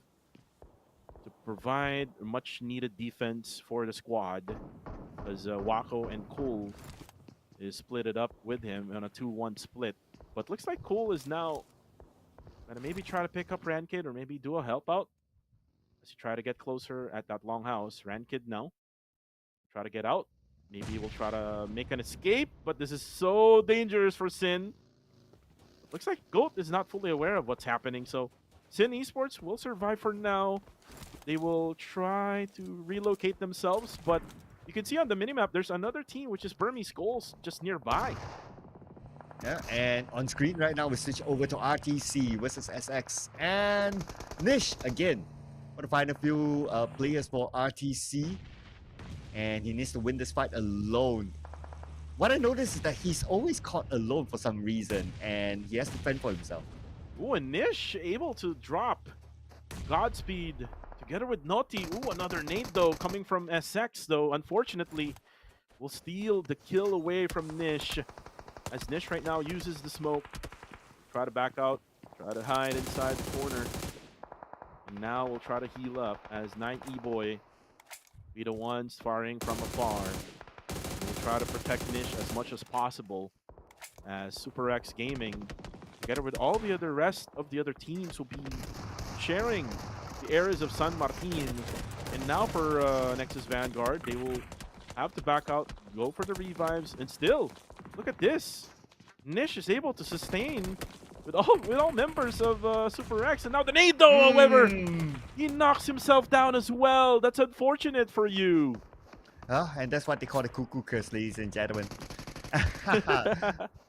S5: to provide much needed defense for the squad, as Wako and Cool is split it up with him on a 2-1 split. But looks like Cool is now gonna maybe try to pick up Rankid, or maybe do a help out as he try to get closer at that longhouse. Rankid now try to get out. Maybe we'll try to make an escape, but this is so dangerous for Sin. Looks like GOAT is not fully aware of what's happening, so Sin Esports will survive for now. They will try to relocate themselves, but you can see on the minimap there's another team, which is Burmese Skulls, just nearby.
S6: Yeah, and on screen right now we switch over to RTC versus SX and Nish again. Want to find a few players for RTC, and he needs to win this fight alone. What I noticed is that he's always caught alone for some reason, and he has to fend for himself.
S5: Ooh, and Nish able to drop Godspeed together with Noti. Ooh, another nade though coming from SX, though unfortunately will steal the kill away from Nish, as Nish right now uses the smoke. Try to back out, try to hide inside the corner. And now we'll try to heal up as 9E-Boy be the ones firing from afar. We'll try to protect Nish as much as possible, as Super X Gaming, together with all the rest of the other teams, will be sharing the areas of San Martin. And now for Nexus Vanguard, they will have to back out, go for the revives, and still, look at this. Nish is able to sustain with all members of Super X, and now the nade though, however, he knocks himself down as well. That's unfortunate for you.
S6: And that's what they call the cuckoo curse, ladies and gentlemen.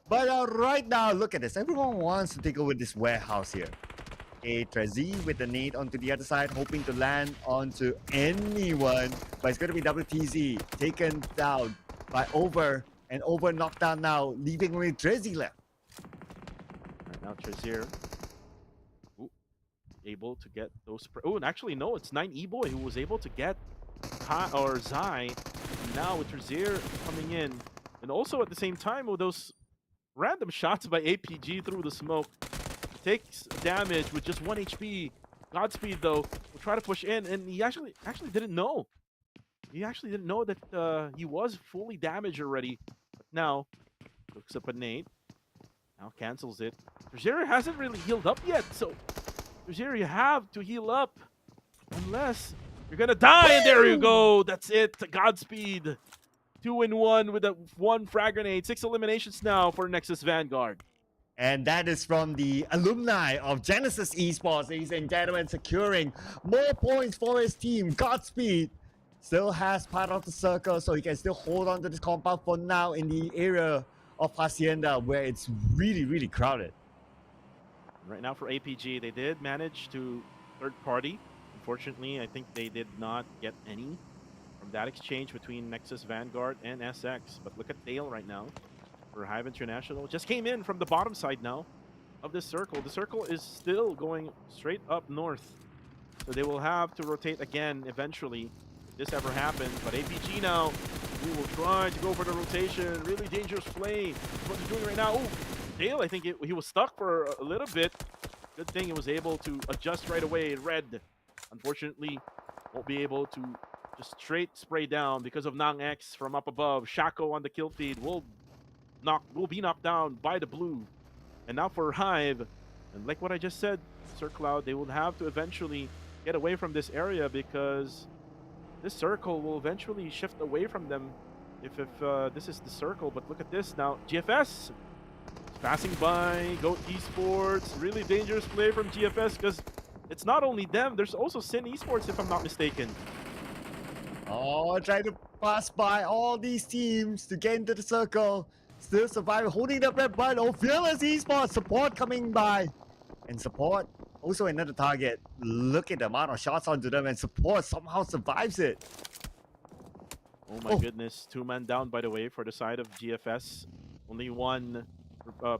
S6: But right now, look at this. Everyone wants to take over this warehouse here. A Trezi with the nade onto the other side, hoping to land onto anyone. But it's going to be WTZ taken down by Over, and Over knocked down now, leaving only Trezi left.
S5: Right now, Trezier. Ooh. able to get those. Oh, and actually, no, it's 9E-Boy who was able to get Zai. And now with Trazier coming in. And also at the same time, with those random shots by APG through the smoke, takes damage with just 1 HP. Godspeed, though, will try to push in, and he actually didn't know. He actually didn't know that he was fully damaged already. But now, looks up a nade. Now cancels it. Trazier hasn't really healed up yet, so Trazier, you have to heal up. Unless you're gonna die, and there you go. That's it. Godspeed. 2-in-1 with a 1 frag grenade. 6 eliminations now for Nexus Vanguard.
S6: And that is from the alumni of Genesis Esports, ladies and gentlemen, securing more points for his team. Godspeed still has part of the circle, so he can still hold on to this compound for now in the area of Hacienda, where it's really, really crowded.
S5: Right now for APG, they did manage to third party. Unfortunately, I think they did not get any from that exchange between Nexus Vanguard and SX. But look at Dale right now for Hive International. Just came in from the bottom side now of this circle. The circle is still going straight up north. So they will have to rotate again eventually if this ever happens. But APG now, we will try to go for the rotation. Really dangerous play. What they're doing right now. Oh, Dale, I think he was stuck for a little bit. Good thing he was able to adjust right away. Red, unfortunately, won't be able to just straight spray down because of Nang X from up above. Shaco on the kill feed will be knocked down by the blue. And now for Hive, and like what I just said, Sir Cloud, they will have to eventually get away from this area because this circle will eventually shift away from them if this is the circle. But look at this now. GFS passing by. Goat Esports. Really dangerous play from GFS because it's not only them. There's also Sin Esports, if I'm not mistaken.
S6: Oh, trying to pass by all these teams to get into the circle. Still surviving, holding the red button. Oh, Fearless Esports support coming by. And support, also another target. Look at the amount of shots onto them, and support somehow survives it.
S5: Oh my goodness. 2-man down, by the way, for the side of GFS. Only 1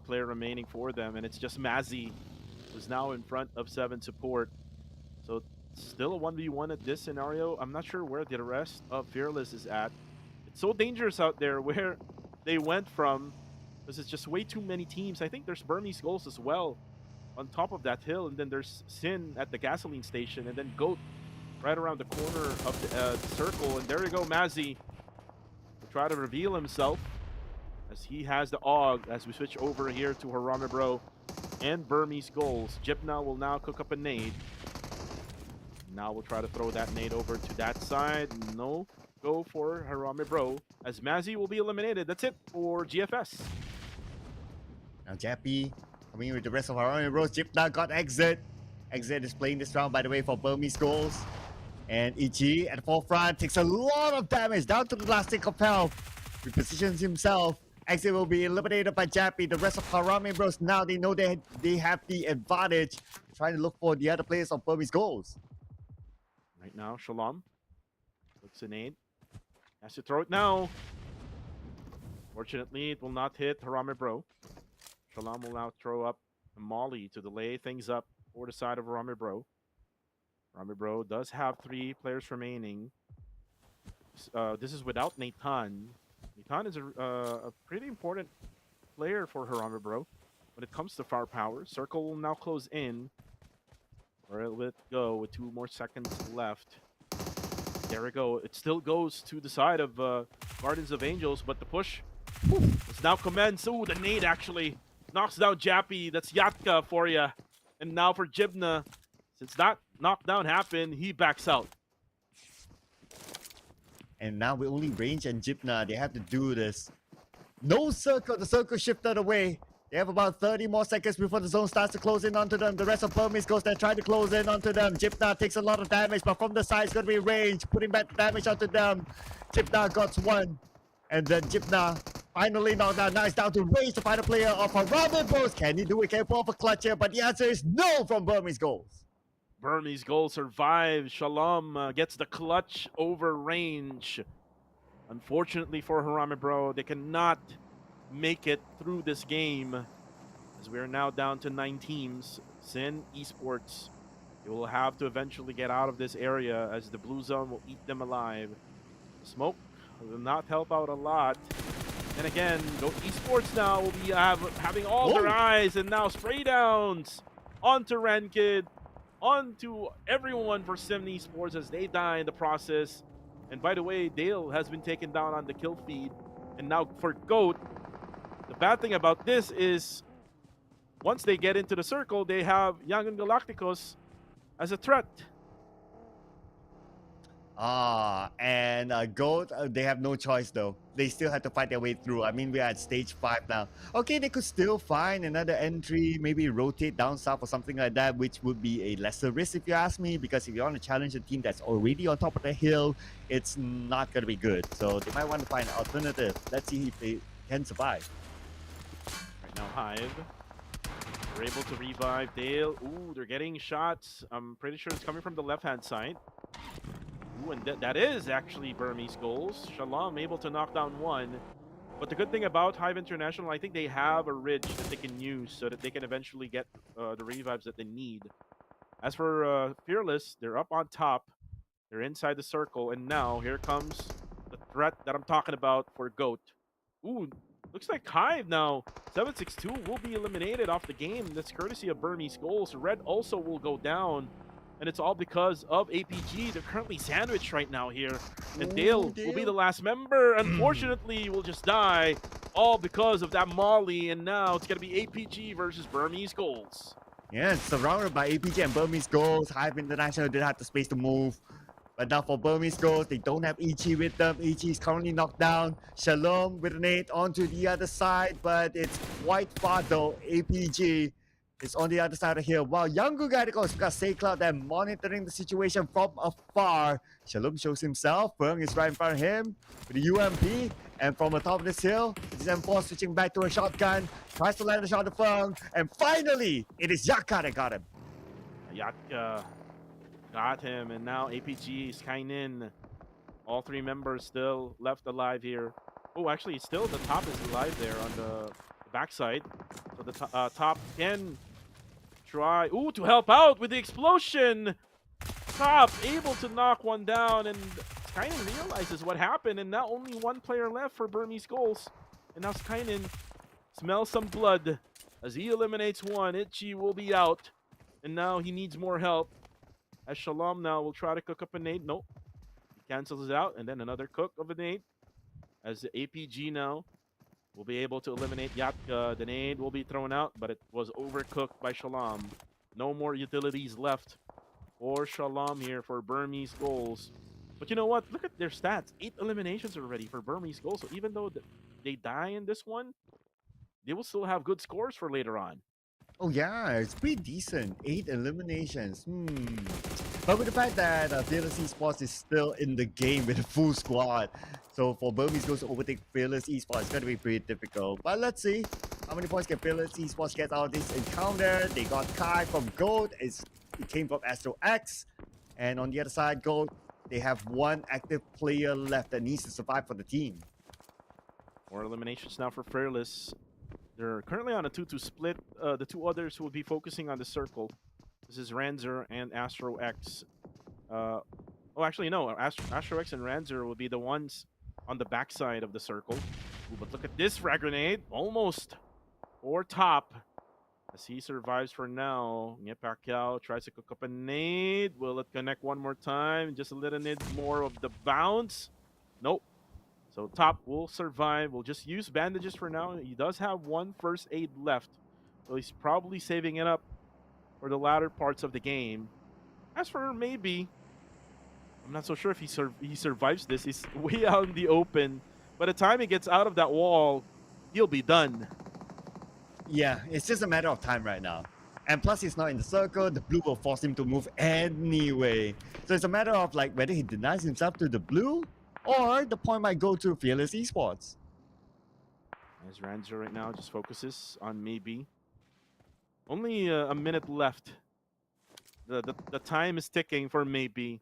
S5: player remaining for them, and it's just Mazzy, who's now in front of 7 support. So still a 1v1 at this scenario. I'm not sure where the rest of Fearless is at. It's so dangerous out there where they went from, because it's just way too many teams. I think there's Burmese Goals as well on top of that hill, and then there's Sin at the gasoline station, and then Goat right around the corner of the circle. And there you go, Mazzy will try to reveal himself as he has the AUG as we switch over here to Harame Bro and Burmese Goals. Jibna will now cook up a nade. Now we'll try to throw that nade over to that side. No go for Harame Bro, as Mazzy will be eliminated. That's it for GFS.
S6: Now Jappy coming with the rest of Harame Bros. Jipna got exit. Exit is playing this round, by the way, for Burmese Goals. And EG at the forefront takes a lot of damage down to the last stick of health. Repositions himself. Exit will be eliminated by Jappy. The rest of Harame Bros, now they know they have the advantage. Trying to look for the other players of Burmese Goals.
S5: Right now, Shalom looks an aid. Has to throw it now. Fortunately, it will not hit Harame Bro. Shalom will now throw up a Molly to delay things up for the side of Harame Bro. Harame Bro does have 3 players remaining. This is without Nathan. Nathan is a pretty important player for Harame Bro when it comes to firepower. Circle will now close in. Where will it go with 2 more seconds left? There we go. It still goes to the side of Gardens of Angels, but the push is now commenced. Ooh, the nade actually knocks down Jappy. That's Yatka for you. And now for Jibna, since that knockdown happened, he backs out.
S6: And now with only Range and Jipna, they have to do this. No circle. The circle shifted away. They have about 30 more seconds before the zone starts to close in onto them. The rest of Burmese Goals, they're trying to close in onto them. Jipna takes a lot of damage, but from the side, it's going to be Range, putting back the damage onto them. Jipna got 1. And then Jipna finally knocked down. Now it's down to Range, the final player of Harame Bros. Can he do it? Can he pull off a clutch here? But the answer is no from Burmese Goals.
S5: Burmese Goals survives. Shalom gets the clutch over Range. Unfortunately for Harame Bro, they cannot make it through this game as we are now down to 9 teams. Sin Esports They will have to eventually get out of this area as the blue zone will eat them alive. Smoke will not help out a lot. And again, Go Esports now will be having all their
S6: Whoa.
S5: eyes, and now spray downs onto Renkid, onto everyone for Sim Esports as they die in the process. And by the way, Dale has been taken down on the kill feed. And now for GOAT, the bad thing about this is once they get into the circle, they have Young and Galacticos as a threat.
S6: And Gold, they have no choice though. They still have to fight their way through. I mean, we're at stage 5 now. Okay, they could still find another entry, maybe rotate down south or something like that, which would be a lesser risk if you ask me, because if you want to challenge a team that's already on top of the hill, it's not going to be good. So they might want to find an alternative. Let's see if they can survive.
S5: Right now, Hive. They're able to revive Dale. Ooh, they're getting shots. I'm pretty sure it's coming from the left-hand side. Ooh, and that is actually Burmese goals. Shalom able to knock down one. But the good thing about Hive International, I think they have a ridge that they can use so that they can eventually get the revives that they need. As for Fearless, they're up on top. They're inside the circle. And now, here comes the threat that I'm talking about for GOAT. Ooh, looks like Hive now. 762 will be eliminated off the game. That's courtesy of Burmese goals. Red also will go down. And it's all because of APG. They're currently sandwiched right now here. And Dale will be the last member. Unfortunately, will just die. All because of that Molly. And now it's going to be APG versus Burmese goals.
S6: Yeah, surrounded by APG and Burmese goals. Hive International didn't have the space to move. But now for Burmese goals, they don't have Ichi with them. Ichi is currently knocked down. Shalom with an 8 onto the other side, but it's quite far though. APG is on the other side of here. While Young Galacticos got Saycloud there monitoring the situation from afar. Shalom shows himself. Feng is right in front of him with the UMP. And from the top of this hill, it's M4 switching back to a shotgun. Tries to land a shot to Feng. And finally, it is Yaka that got him.
S5: Yaka got him, and now APG is in. All 3 members still left alive here. Oh, actually, still the top is alive there on the backside. So the top can try to help out with the explosion. Top able to knock one down, and Skynin realizes what happened, and now only 1 player left for Burmese goals. And now Skynin smells some blood as he eliminates one. Itchy will be out, and now he needs more help. As Shalom now will try to cook up a nade. Nope. He cancels it out, and then another cook of a nade. As the APG now will be able to eliminate Yatka. The nade will be thrown out, but it was overcooked by Shalom. No more utilities left for Shalom here for Burmese goals. But you know what? Look at their stats. 8 eliminations already for Burmese goals. So even though they die in this one, they will still have good scores for later on.
S6: Oh yeah, it's pretty decent. 8 eliminations. But with the fact that Fearless Esports is still in the game with a full squad, so for Burmese goals to overtake Fearless Esports, it's going to be pretty difficult. But let's see how many points can Fearless Esports get out of this encounter. They got Kai from Gold. It came from Astro X. And on the other side, Gold, they have 1 active player left that needs to survive for the team.
S5: 4 eliminations now for Fearless. They're currently on a 2-2 split. The 2 others will be focusing on the circle. This is Ranzer and Astro X. Oh, actually, no. Astro X and Ranzer will be the ones on the backside of the circle. Ooh, but look at this frag grenade. Almost for top. As he survives for now. Nye Pacquiao tries to cook up a nade. Will it connect one more time? Just a little bit more of the bounce. Nope. So top will survive. We'll just use bandages for now. He does have 1 first aid left. So he's probably saving it up for the latter parts of the game. As for maybe, I'm not so sure if he survives this. He's way out in the open. By the time he gets out of that wall, he'll be done.
S6: Yeah, it's just a matter of time right now. And plus, he's not in the circle. The blue will force him to move anyway. So it's a matter of like whether he denies himself to the blue, or the point might go to Fearless Esports.
S5: As Ranzer right now just focuses on maybe. Only a minute left. The time is ticking for maybe.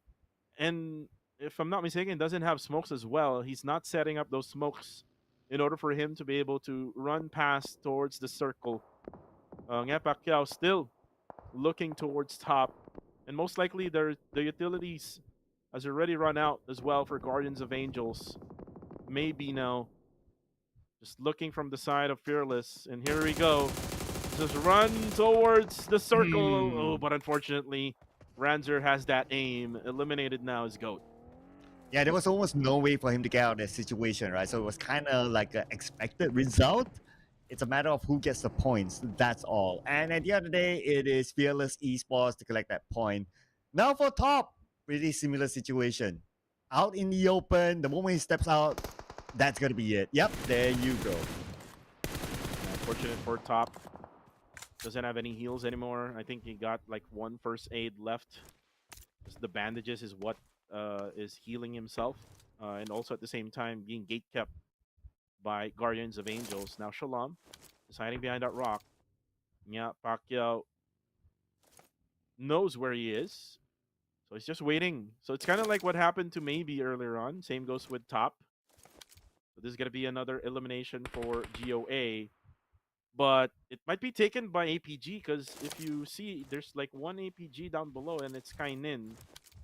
S5: And if I'm not mistaken, doesn't have smokes as well. He's not setting up those smokes in order for him to be able to run past towards the circle. Nye Pacquiao still looking towards top. And most likely the utilities has already run out as well for Guardians of Angels. Maybe now. Just looking from the side of Fearless. And here we go. Just run towards the circle. Oh, but unfortunately, Ranzer has that aim. Eliminated now is GOAT.
S6: Yeah, there was almost no way for him to get out of that situation, right? So it was kind of like an expected result. It's a matter of who gets the points. That's all. And at the end of the day, it is Fearless Esports to collect that point. Now for top, pretty similar situation. Out in the open, the moment he steps out, that's going to be it. Yep, there you go.
S5: Unfortunate for top. Doesn't have any heals anymore. I think he got like one first aid left. Just the bandages is what is healing himself. And also at the same time being gate kept by Guardians of Angels. Now Shalom is hiding behind that rock. Yeah, Pacquiao knows where he is. So he's just waiting. So it's kind of like what happened to Maybe earlier on. Same goes with top. So this is going to be another elimination for GOA. But it might be taken by APG because if you see, there's like one APG down below and it's Kainin.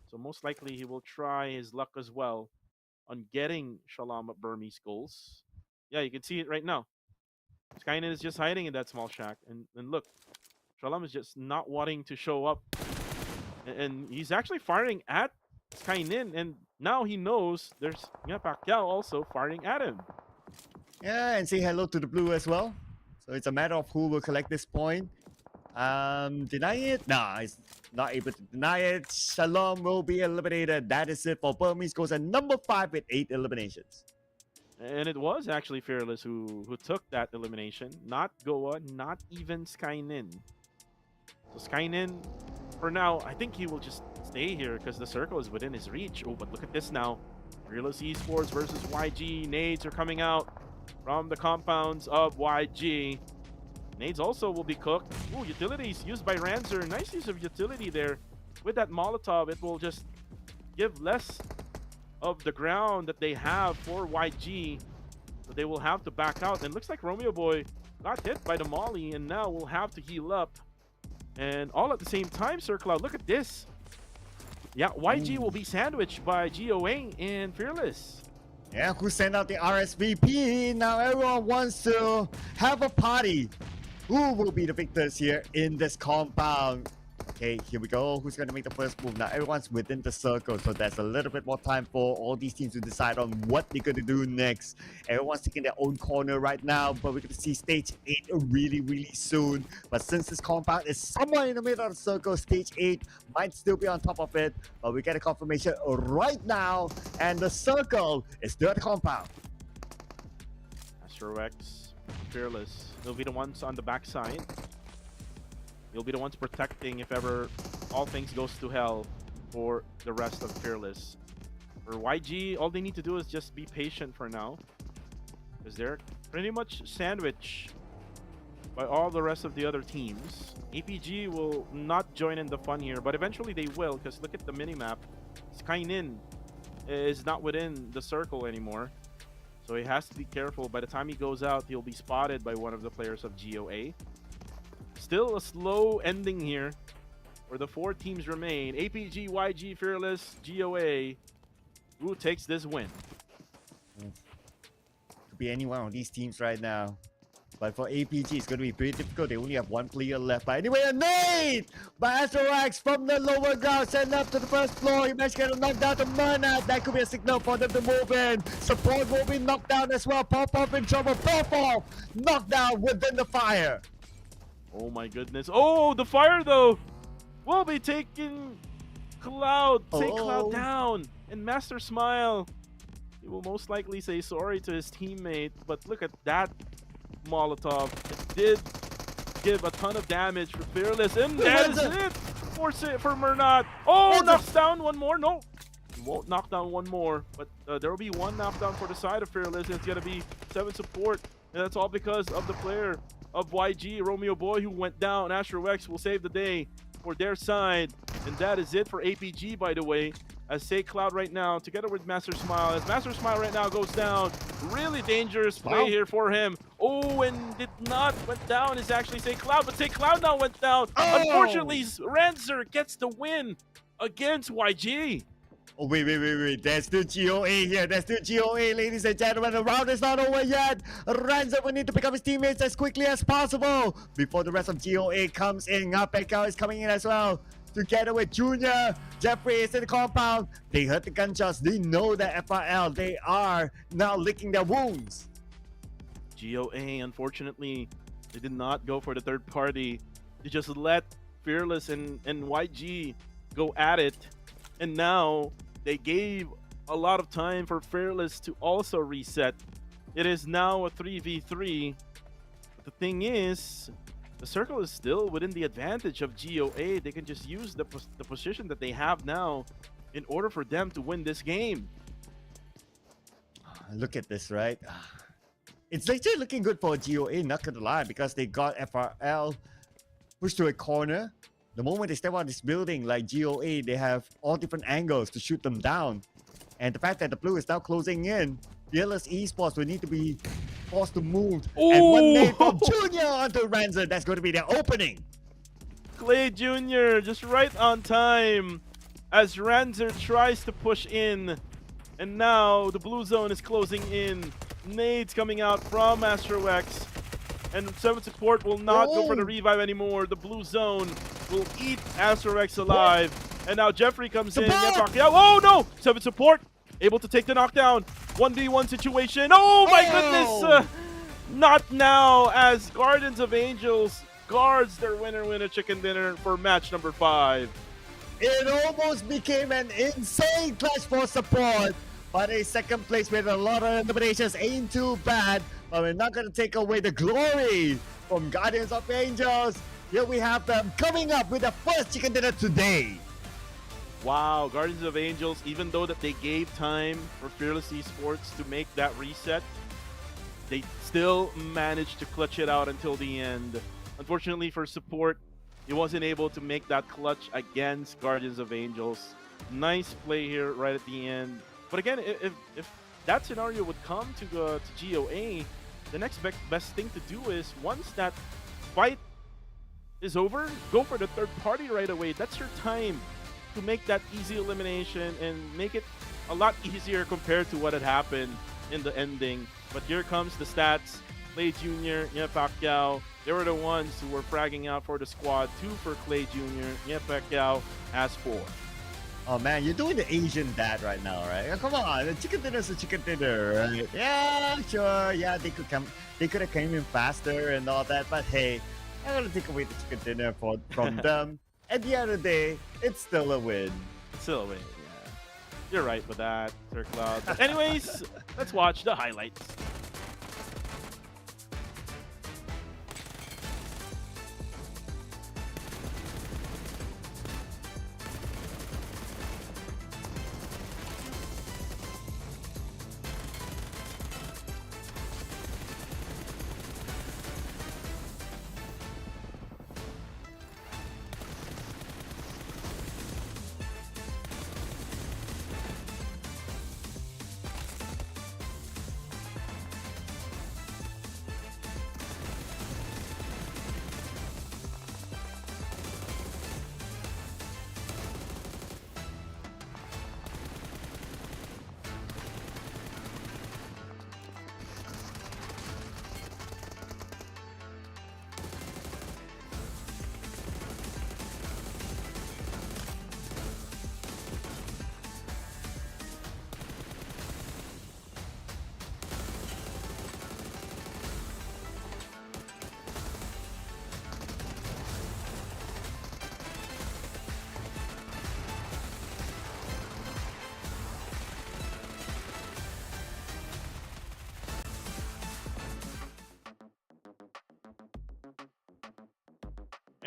S5: So most likely he will try his luck as well on getting Shalom Burmese goals. Yeah, you can see it right now. Kainin is just hiding in that small shack. And look, Shalom is just not wanting to show up. And he's actually firing at Kainin. And now he knows there's Pacquiao also firing at him.
S6: Yeah, and say hello to the blue as well. So it's a matter of who will collect this point. Deny it? Nah, it's not able to deny it. Shalom will be eliminated. That is it for Burmese goes at number 5 with 8 eliminations.
S5: And it was actually Fearless who took that elimination. Not Goa, not even Skynin. So Skynin, for now, I think he will just stay here because the circle is within his reach. Oh, but look at this now. Fearless Esports versus YG. Nades are coming out from the compounds of YG. Nades also will be cooked. Ooh, utilities used by Ranzer. Nice use of utility there. With that Molotov, it will just give less of the ground that they have for YG. So they will have to back out. And looks like Romeo Boy got hit by the Molly and now will have to heal up. And all at the same time, Sir Cloud. Look at this. Yeah, YG will be sandwiched by GOA and Fearless.
S6: Yeah, who sent out the RSVP? Now everyone wants to have a party. Who will be the victors here in this compound? Okay, here we go. Who's going to make the first move? Now everyone's within the circle, so there's a little bit more time for all these teams to decide on what they're going to do next. Everyone's taking their own corner right now, but we're going to see stage 8 really, really soon. But since this compound is somewhere in the middle of the circle, stage 8 might still be on top of it. But we get a confirmation right now, and the circle is still at the compound.
S5: Astro X, Fearless. They'll be the ones on the backside. You'll be the ones protecting if ever all things goes to hell for the rest of Fearless. For YG, all they need to do is just be patient for now. Because they're pretty much sandwiched by all the rest of the other teams. APG will not join in the fun here, but eventually they will, because look at the minimap. Skynin is not within the circle anymore. So he has to be careful. By the time he goes out, he'll be spotted by one of the players of GOA. Still a slow ending here where the 4 teams remain. APG, YG, Fearless, GOA. Who takes this win?
S6: Could be any one of these teams right now. But for APG, it's going to be pretty difficult. They only have 1 player left. But anyway, a nade by Astrorax from the lower ground. Sent up to the first floor. He managed to get a knockdown to Mana. That could be a signal for them to move in. Support will be knocked down as well. Pop-Off in trouble. Pop-Off knocked down within the fire.
S5: Oh my goodness. Oh, the fire though will be taking Cloud. Take Cloud down. And Master Smile, he will most likely say sorry to his teammate. But look at that Molotov. It did give a ton of damage for Fearless. And that is it for Murnat. Oh, knocks down one more. No, he won't knock down one more. But there will be one knockdown for the side of Fearless. And it's going to be 7 support. And that's all because of the player of YG, Romeo Boy, who went down. Astro X will save the day for their side. And that is it for APG, by the way. as Say Cloud right now, together with Master Smile, as Master Smile right now goes down. Really dangerous play
S6: Wow.
S5: here for him. Oh, and did not went down is actually Say Cloud, but Say Cloud now went down.
S6: Oh!
S5: Unfortunately, Ranzer gets the win against YG.
S6: Oh, wait. There's still GOA here. There's still GOA, ladies and gentlemen. The round is not over yet. Ranzer will need to pick up his teammates as quickly as possible before the rest of GOA comes in. Pekao is coming in as well. Together with Junior, Jeffrey is in the compound. They heard the gunshots. They know that FRL. They are now licking their wounds.
S5: GOA, unfortunately, they did not go for the third party. They just let Fearless and YG go at it. And now they gave a lot of time for Fearless to also reset. It is now a 3v3. But the thing is, the circle is still within the advantage of GOA. They can just use the position that they have now in order for them to win this game.
S6: Look at this, right? It's actually looking good for GOA, not gonna lie, because they got FRL pushed to a corner. The moment they step out of this building, like GOA, they have all different angles to shoot them down. And the fact that the blue is now closing in, Fearless Esports will need to be forced to move.
S5: Ooh.
S6: And one nade from Junior onto Ranzer. That's going to be their opening.
S5: Clay Jr. just right on time as Ranzer tries to push in. And now the blue zone is closing in. Nades coming out from Astro X. And 7 Support will not go for the revive anymore. The blue zone will eat Astro X alive. And now Jeffrey comes in. Oh no! 7 Support able to take the knockdown. 1v1 situation. Oh my goodness! Not now, as Guardians of Angels guards their winner chicken dinner for match number 5.
S6: It almost became an insane clash for support. But a second place with a lot of eliminations ain't too bad. But we're not going to take away the glory from Guardians of Angels. Here we have them coming up with the first chicken dinner today.
S5: Wow, Guardians of Angels, even though that they gave time for Fearless Esports to make that reset, they still managed to clutch it out until the end. Unfortunately for support, he wasn't able to make that clutch against Guardians of Angels. Nice play here right at the end. But again, if that scenario would come to GOA, the next best thing to do is once that fight is over, go for the third party right away. That's your time to make that easy elimination and make it a lot easier compared to what had happened in the ending. But here comes the stats. Clay Jr., Pacquiao, they were the ones who were fragging out for the squad. 2 for Clay Jr., Pacquiao has 4.
S6: Oh man, you're doing the Asian dad right now, right? Come on, the chicken dinner's a chicken dinner, right? Yeah, sure. Yeah, they could have come in faster and all that, but hey, I'm gonna take away the chicken dinner from them. At the end of the day, it's still a win.
S5: Still a win, yeah. You're right with that, Sir Cloud. But anyways, let's watch the highlights.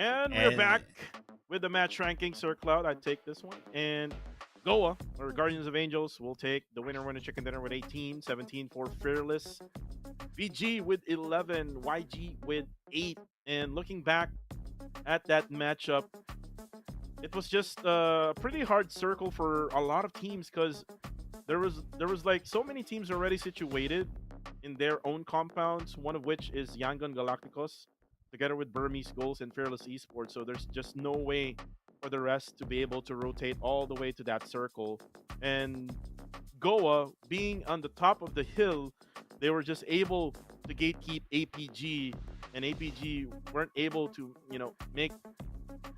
S5: And we're back with the match ranking. Sir Cloud, I take this one. And Goa, or Guardians of Angels, will take the winner chicken dinner with 18, 17 for Fearless. BG with 11, YG with 8. And looking back at that matchup, it was just a pretty hard circle for a lot of teams because there was like so many teams already situated in their own compounds. One of which is Yangon Galacticos, together with Burmese Goals and Fearless Esports. So there's just no way for the rest to be able to rotate all the way to that circle. And Goa being on the top of the hill, they were just able to gatekeep APG, and APG weren't able to, make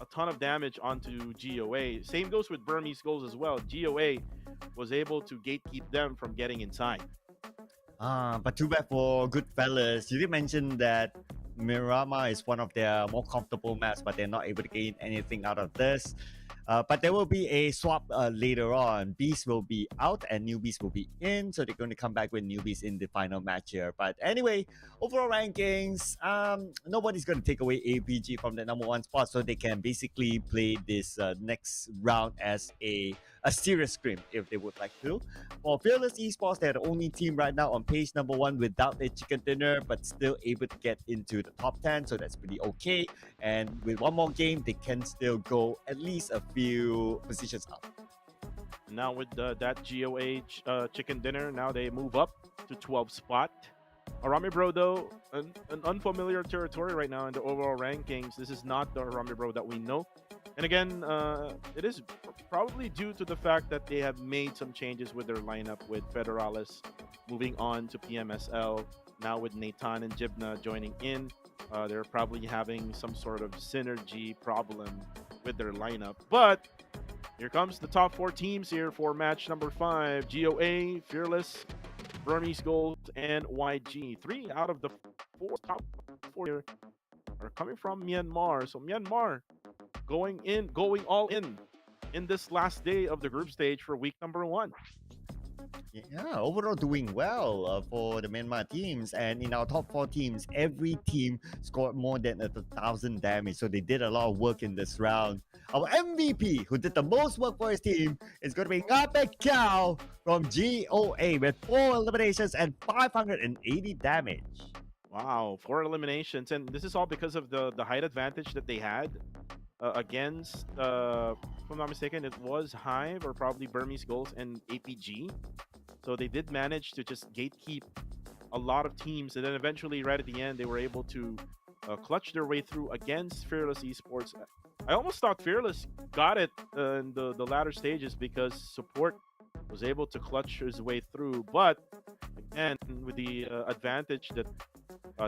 S5: a ton of damage onto GOA. Same goes with Burmese Goals as well. GOA was able to gatekeep them from getting inside.
S6: But too bad for Goodfellas. You did mention that Miramar is one of their more comfortable maps, but they're not able to gain anything out of this. But there will be a swap later on. Beast will be out and Newbies will be in, so they're going to come back with Newbies in the final match here. But anyway, overall rankings, nobody's going to take away APG from the number one spot, so they can basically play this next round as a serious scrim if they would like to. For Fearless Esports, they're the only team right now on page number one without a chicken dinner, but still able to get into the top 10, so that's pretty okay. And with one more game, they can still go at least a few positions up.
S5: Now with that GOA chicken dinner, now they move up to 12 spot. Arame Bro, though, an unfamiliar territory right now in the overall rankings. This is not the Arame Bro that we know. And again, it is probably due to the fact that they have made some changes with their lineup, with Federalis moving on to PMSL, now with Nathan and Jibna joining in. They're probably having some sort of synergy problem with their lineup. But here comes the top four teams here for match number 5. GOA, Fearless, Burmese Gold, and YG. 3 out of the top 4 here are coming from Myanmar. So Myanmar going all in this last day of the group stage for week number 1.
S6: Yeah, overall doing well for the Myanmar teams. And in our top 4 teams, every team scored more than 1,000 damage. So they did a lot of work in this round. Our MVP, who did the most work for his team, is going to be Ngape Cow from GOA with 4 eliminations and 580 damage.
S5: Wow, 4 eliminations. And this is all because of the height advantage that they had against, if I'm not mistaken, it was Hive or probably Burmese Goals and APG. So they did manage to just gatekeep a lot of teams. And then eventually, right at the end, they were able to clutch their way through against Fearless Esports. I almost thought Fearless got it in the latter stages because Support was able to clutch his way through. But again, with the advantage that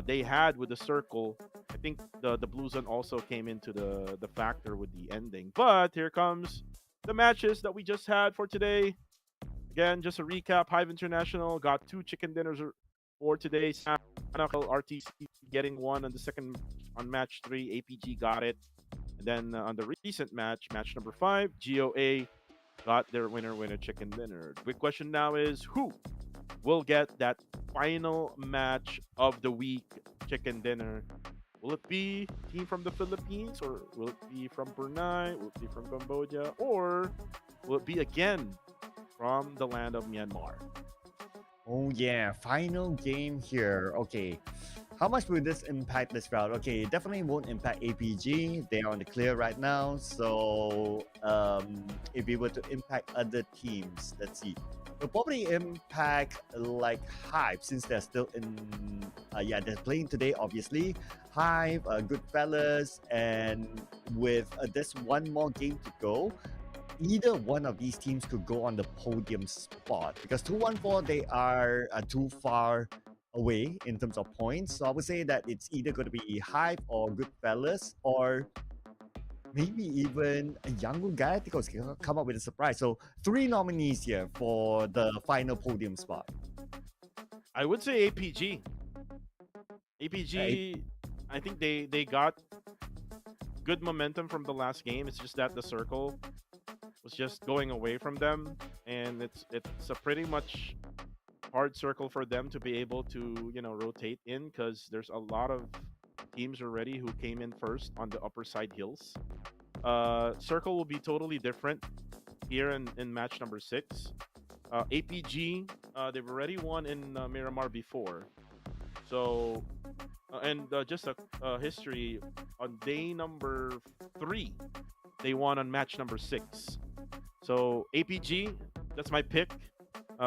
S5: they had with the circle, I think the Blue Zone also came into the factor with the ending. But here comes the matches that we just had for today. Again, just a recap. Hive International got 2 chicken dinners for today. RTC getting 1 on the second on match 3. APG got it. And then on the recent match number 5, GOA got their winner chicken dinner. The big question now is who will get that final match of the week chicken dinner? Will it be team from the Philippines, or will it be from Brunei? Will it be from Cambodia? Or will it be again from the land of Myanmar?
S6: Oh yeah, final game here. Okay, how much will this impact this round? Okay, it definitely won't impact APG. They are on the clear right now. So if we were to impact other teams, let's see. It'll probably impact like Hive, since they're still in. They're playing today, obviously. Hive, Goodfellas, and with this one more game to go, either one of these teams could go on the podium spot, because 214, they are too far away in terms of points. So I would say that it's either going to be Hive or Goodfellas, or maybe even Yangon Galacticos can come up with a surprise. So 3 nominees here for the final podium spot.
S5: I would say APG. APG, I think they got good momentum from the last game. It's just that the circle was just going away from them, and it's a pretty much hard circle for them to be able to rotate in, because there's a lot of teams already who came in first on the upper side hills. Circle will be totally different here in match number 6. APG, they've already won in Miramar before. So, and just a history, on day number 3, they won on match number 6. So APG, that's my pick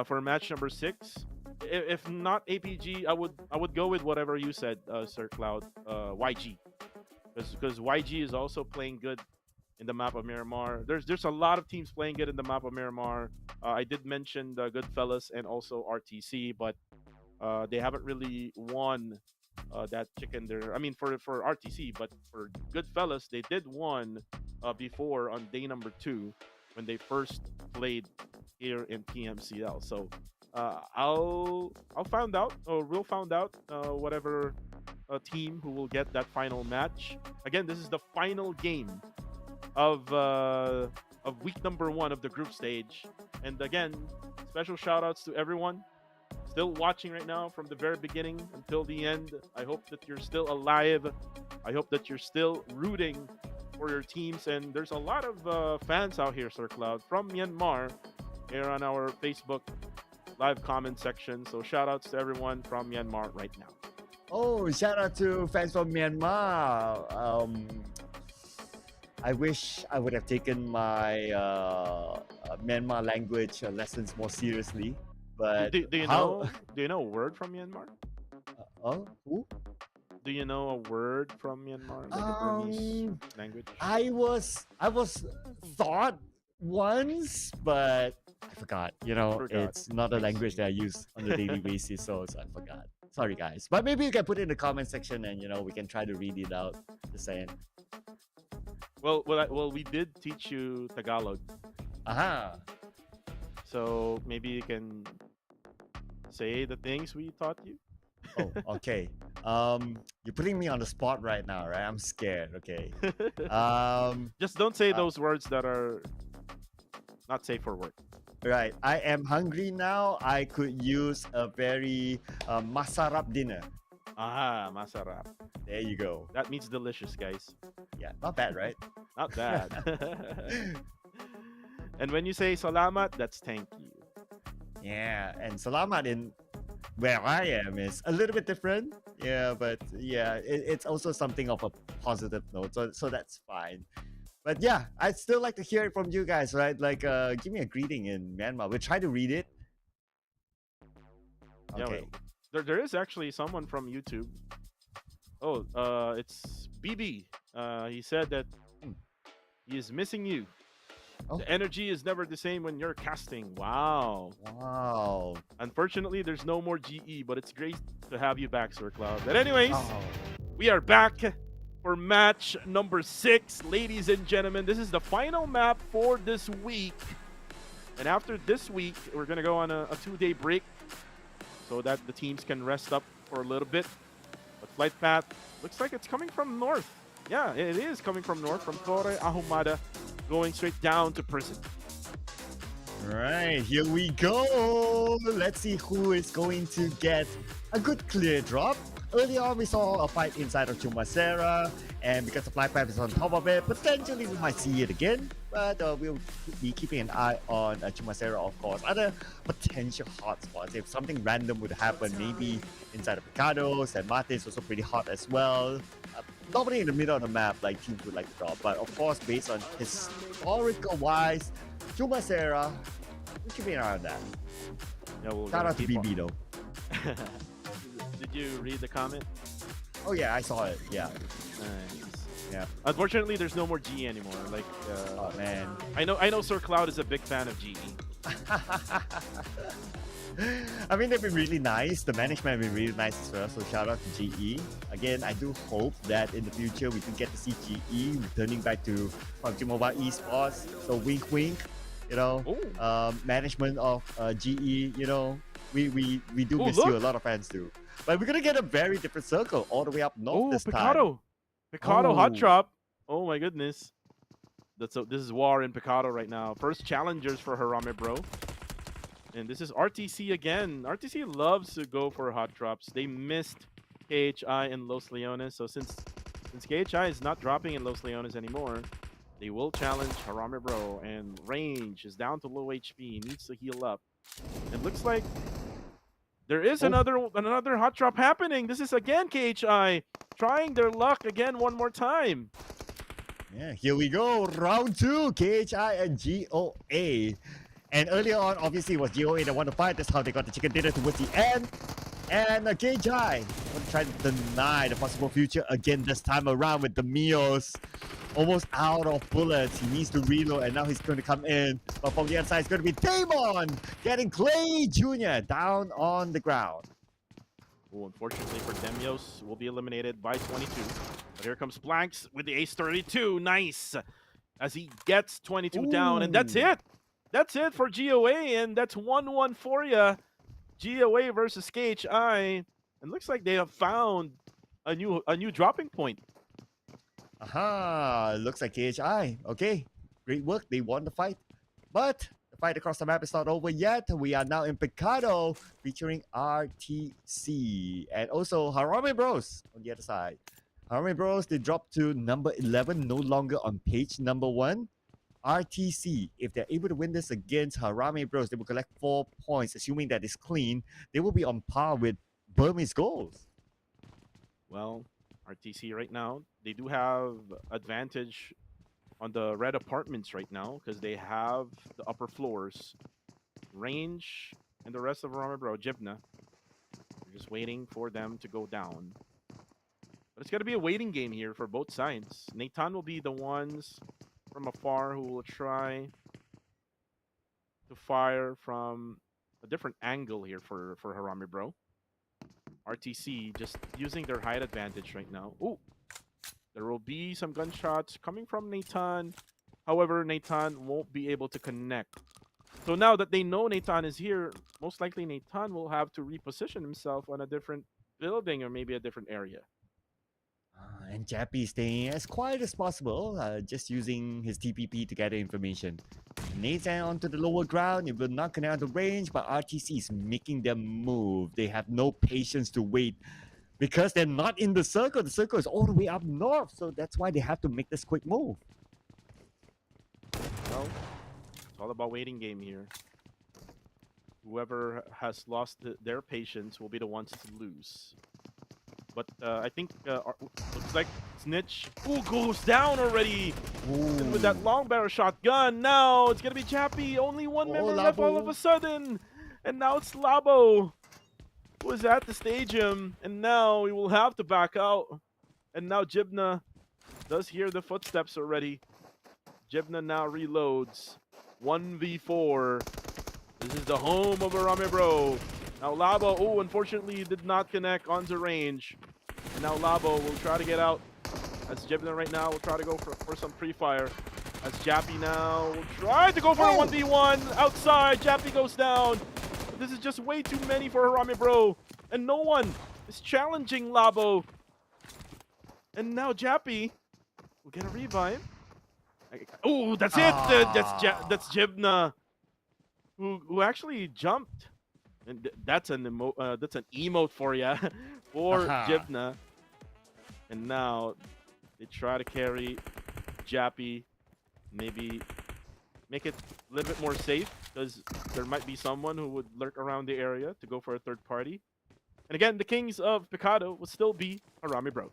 S5: for match number 6. If not APG, I would go with whatever you said, Sir Cloud, YG, because YG is also playing good in the map of Miramar. There's a lot of teams playing good in the map of Miramar. I did mention the Goodfellas and also RTC, but they haven't really won that chicken there. I mean, for RTC, but for Goodfellas, they did won before on day number 2 when they first played here in PMCL. So I'll find out, or we'll find out whatever team who will get that final match. Again, this is the final game of week number 1 of the group stage. And again, special shout outs to everyone still watching right now from the very beginning until the end. I hope that you're still alive. I hope that you're still rooting for your teams. And there's a lot of fans out here, Sir Cloud, from Myanmar here on our Facebook live comment section. So shout outs to everyone from Myanmar right now.
S6: Oh, shout out to fans from Myanmar. I wish I would have taken my Myanmar language lessons more seriously. But
S5: Do you know a word from Myanmar?
S6: Who?
S5: Do you know a word from Myanmar, like a Burmese language?
S6: I was thought once, but I forgot. It's not a language that I use on a daily basis, so I forgot. Sorry, guys. But maybe you can put it in the comment section, and we can try to read it out. Just saying.
S5: Well, we did teach you Tagalog.
S6: Aha.
S5: So maybe you can say the things we taught you.
S6: Oh, okay. You're putting me on the spot right now, right? I'm scared. Okay.
S5: Just don't say those words that are not safe for work.
S6: Right. I am hungry now. I could use a very masarap dinner.
S5: Ah, masarap.
S6: There you go.
S5: That means delicious, guys.
S6: Yeah, not bad, right?
S5: Not bad. And when you say salamat, that's thank you.
S6: Yeah, and salamat in where I am is a little bit different. Yeah, but yeah, it's also something of a positive note, so that's fine. But yeah, I'd still like to hear it from you guys, right? Like, give me a greeting in Myanmar. We'll try to read it. Okay.
S5: Yeah, there is actually someone from YouTube. Oh, it's BB. He said that he is missing you.
S6: Oh.
S5: The energy is never the same when you're casting. Wow.
S6: Wow.
S5: Unfortunately, there's no more GE, but it's great to have you back, Sir Cloud. But anyways,
S6: Oh.
S5: we are back for match number 6. Ladies and gentlemen, this is the final map for this week. And after this week, we're going to go on a 2-day break so that the teams can rest up for a little bit. But flight path looks like it's coming from north. Yeah, it is coming from north, from Torre Ahumada, going straight down to prison.
S6: Right, here we go. Let's see who is going to get a good clear drop. Earlier on, we saw a fight inside of Chumacera, and because the flight path is on top of it, potentially we might see it again. But we'll be keeping an eye on Chumacera, of course. Other potential hotspots. If something random would happen, maybe inside of Picado, San Martin is also pretty hot as well. Normally in the middle of the map, like teams would like to drop. But of course, based on historical-wise, Chumacera, we're keeping an eye on that.
S5: Yeah,
S6: Shout out to BB though.
S5: Did you read the comment?
S6: Oh yeah, I saw it. Yeah.
S5: Nice.
S6: Yeah.
S5: Unfortunately, there's no more GE anymore. Like,
S6: Oh man.
S5: I know Sir Cloud is a big fan of GE.
S6: I mean, they've been really nice. The management have been really nice as well. So shout out to GE. Again, I do hope that in the future we can get to see GE returning back to PUBG Mobile Esports. So wink, wink. Management of GE. We do miss you. A lot of fans do. But we're gonna get a very different circle all the way up north this time.
S5: Picado
S6: Oh.
S5: hot drop. Oh my goodness. This is war in Picado right now. First challengers for Harame Bro. And this is RTC again. RTC loves to go for hot drops. They missed KHI and Los Leones. So since KHI is not dropping in Los Leones anymore, they will challenge Harame Bro. And range is down to low HP. Needs to heal up. It looks like there is another hot drop happening. This is again KHI trying their luck again one more time.
S6: Yeah, here we go. Round 2, KHI and GOA. And earlier on, obviously, it was GOA that won the fight. That's how they got the chicken dinner towards the end. And KHI want to try to deny the possible future again this time around with the meals. Almost out of bullets. He needs to reload, and now he's going to come in. But from the other side, it's going to be Damon getting Clay Jr. down on the ground.
S5: Oh, unfortunately for Demios, will be eliminated by 22. But here comes Blanks with the ace 32. Nice. As he gets 22 down, and that's it. That's it for GOA, and that's 1-1 for you. GOA versus KHI. And looks like they have found a new dropping point.
S6: Aha, looks like KHI. Okay, great work. They won the fight. But the fight across the map is not over yet. We are now in Picado featuring RTC and also Harame Bros on the other side. Harame Bros, they dropped to number 11, no longer on page number 1. RTC, if they're able to win this against Harame Bros, they will collect 4 points. Assuming that it's clean, they will be on par with Burmese goals.
S5: Well, RTC right now, they do have advantage on the red apartments right now because they have the upper floors. Range and the rest of Bro, Jibna. We're just waiting for them to go down. But it's going to be a waiting game here for both sides. Nathan will be the ones from afar who will try to fire from a different angle here for Harame Bro. RTC just using their height advantage right now. Oh, there will be some gunshots coming from Nathan. However, Nathan won't be able to connect. So now that they know Nathan is here, most likely Nathan will have to reposition himself on a different building or maybe a different area.
S6: And Jappy staying as quiet as possible, just using his TPP to gather information. Nathan onto the lower ground, it will not connect on the range, but RTC is making them move. They have no patience to wait because they're not in the circle. The circle is all the way up north, so that's why they have to make this quick move.
S5: Well, it's all about waiting game here. Whoever has lost their patience will be the ones to lose. But I think looks like Snitch goes down already. And with that long barrel shotgun, now it's gonna be Chappy. Only one member left all of a sudden, and now it's Labo who is at the stadium, and now we will have to back out. And now Jibna does hear the footsteps already. Jibna now reloads. 1v4. This is the home of Harame Bro. Now Labo, unfortunately did not connect onto range. And now Labo will try to get out. As Jibna right now will try to go for some pre-fire. As Jappy now will try to go for a 1v1 outside. Jappy goes down. But this is just way too many for Harame Bro. And no one is challenging Labo. And now Jappy will get a revive. Oh, that's it. That's Jibna who actually jumped. And that's an emote for ya, for Jibna. And now they try to carry Jappy, maybe make it a little bit more safe because there might be someone who would lurk around the area to go for a third party. And again, the kings of Picado will still be Harame Bro.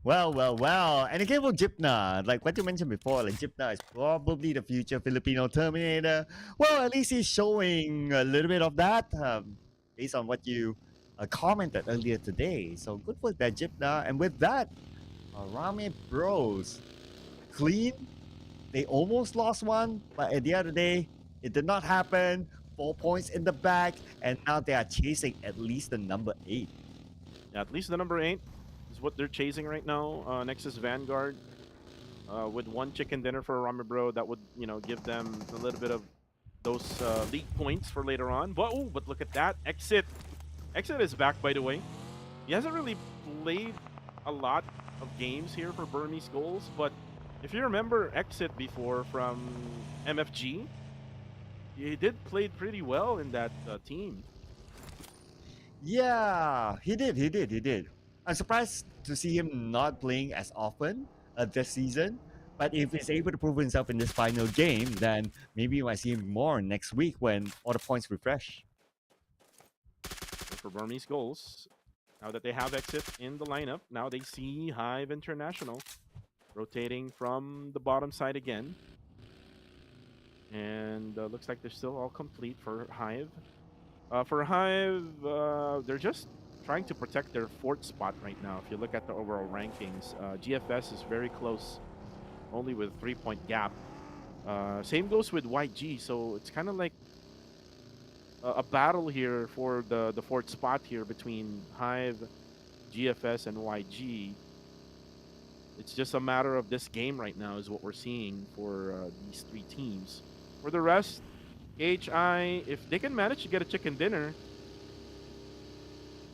S6: Well. And again for Jibna, like what you mentioned before, like Jibna is probably the future Filipino Terminator. Well, at least he's showing a little bit of that based on what you commented earlier today. So good for that Jibna. And with that, Harame Bros clean. They almost lost one, but at the end of the day, it did not happen. 4 points in the bag, and now they are chasing at least the number 8.
S5: Yeah, at least the number 8. What they're chasing right now. Next is Vanguard with 1 chicken dinner for Harame Bro. That would, give them a little bit of those league points for later on. But look at that. Exit is back, by the way. He hasn't really played a lot of games here for Burmese goals, but if you remember Exit before from MFG, he did play pretty well in that team.
S6: Yeah, he did. I'm surprised to see him not playing as often this season. But if he's able to prove himself in this final game, then maybe we might see him more next week when all the points refresh.
S5: For Burmese goals, now that they have Exit in the lineup, now they see Hive International. rotating from the bottom side again. And looks like they're still all complete for Hive. For Hive, they're just trying to protect their fourth spot right now. If you look at the overall rankings, GFS is very close, only with a 3-point gap. Same goes with YG, so it's kind of like a battle here for the fourth spot here between Hive, GFS, and YG. It's just a matter of this game right now is what we're seeing for these three teams. For the rest, HI, if they can manage to get a chicken dinner,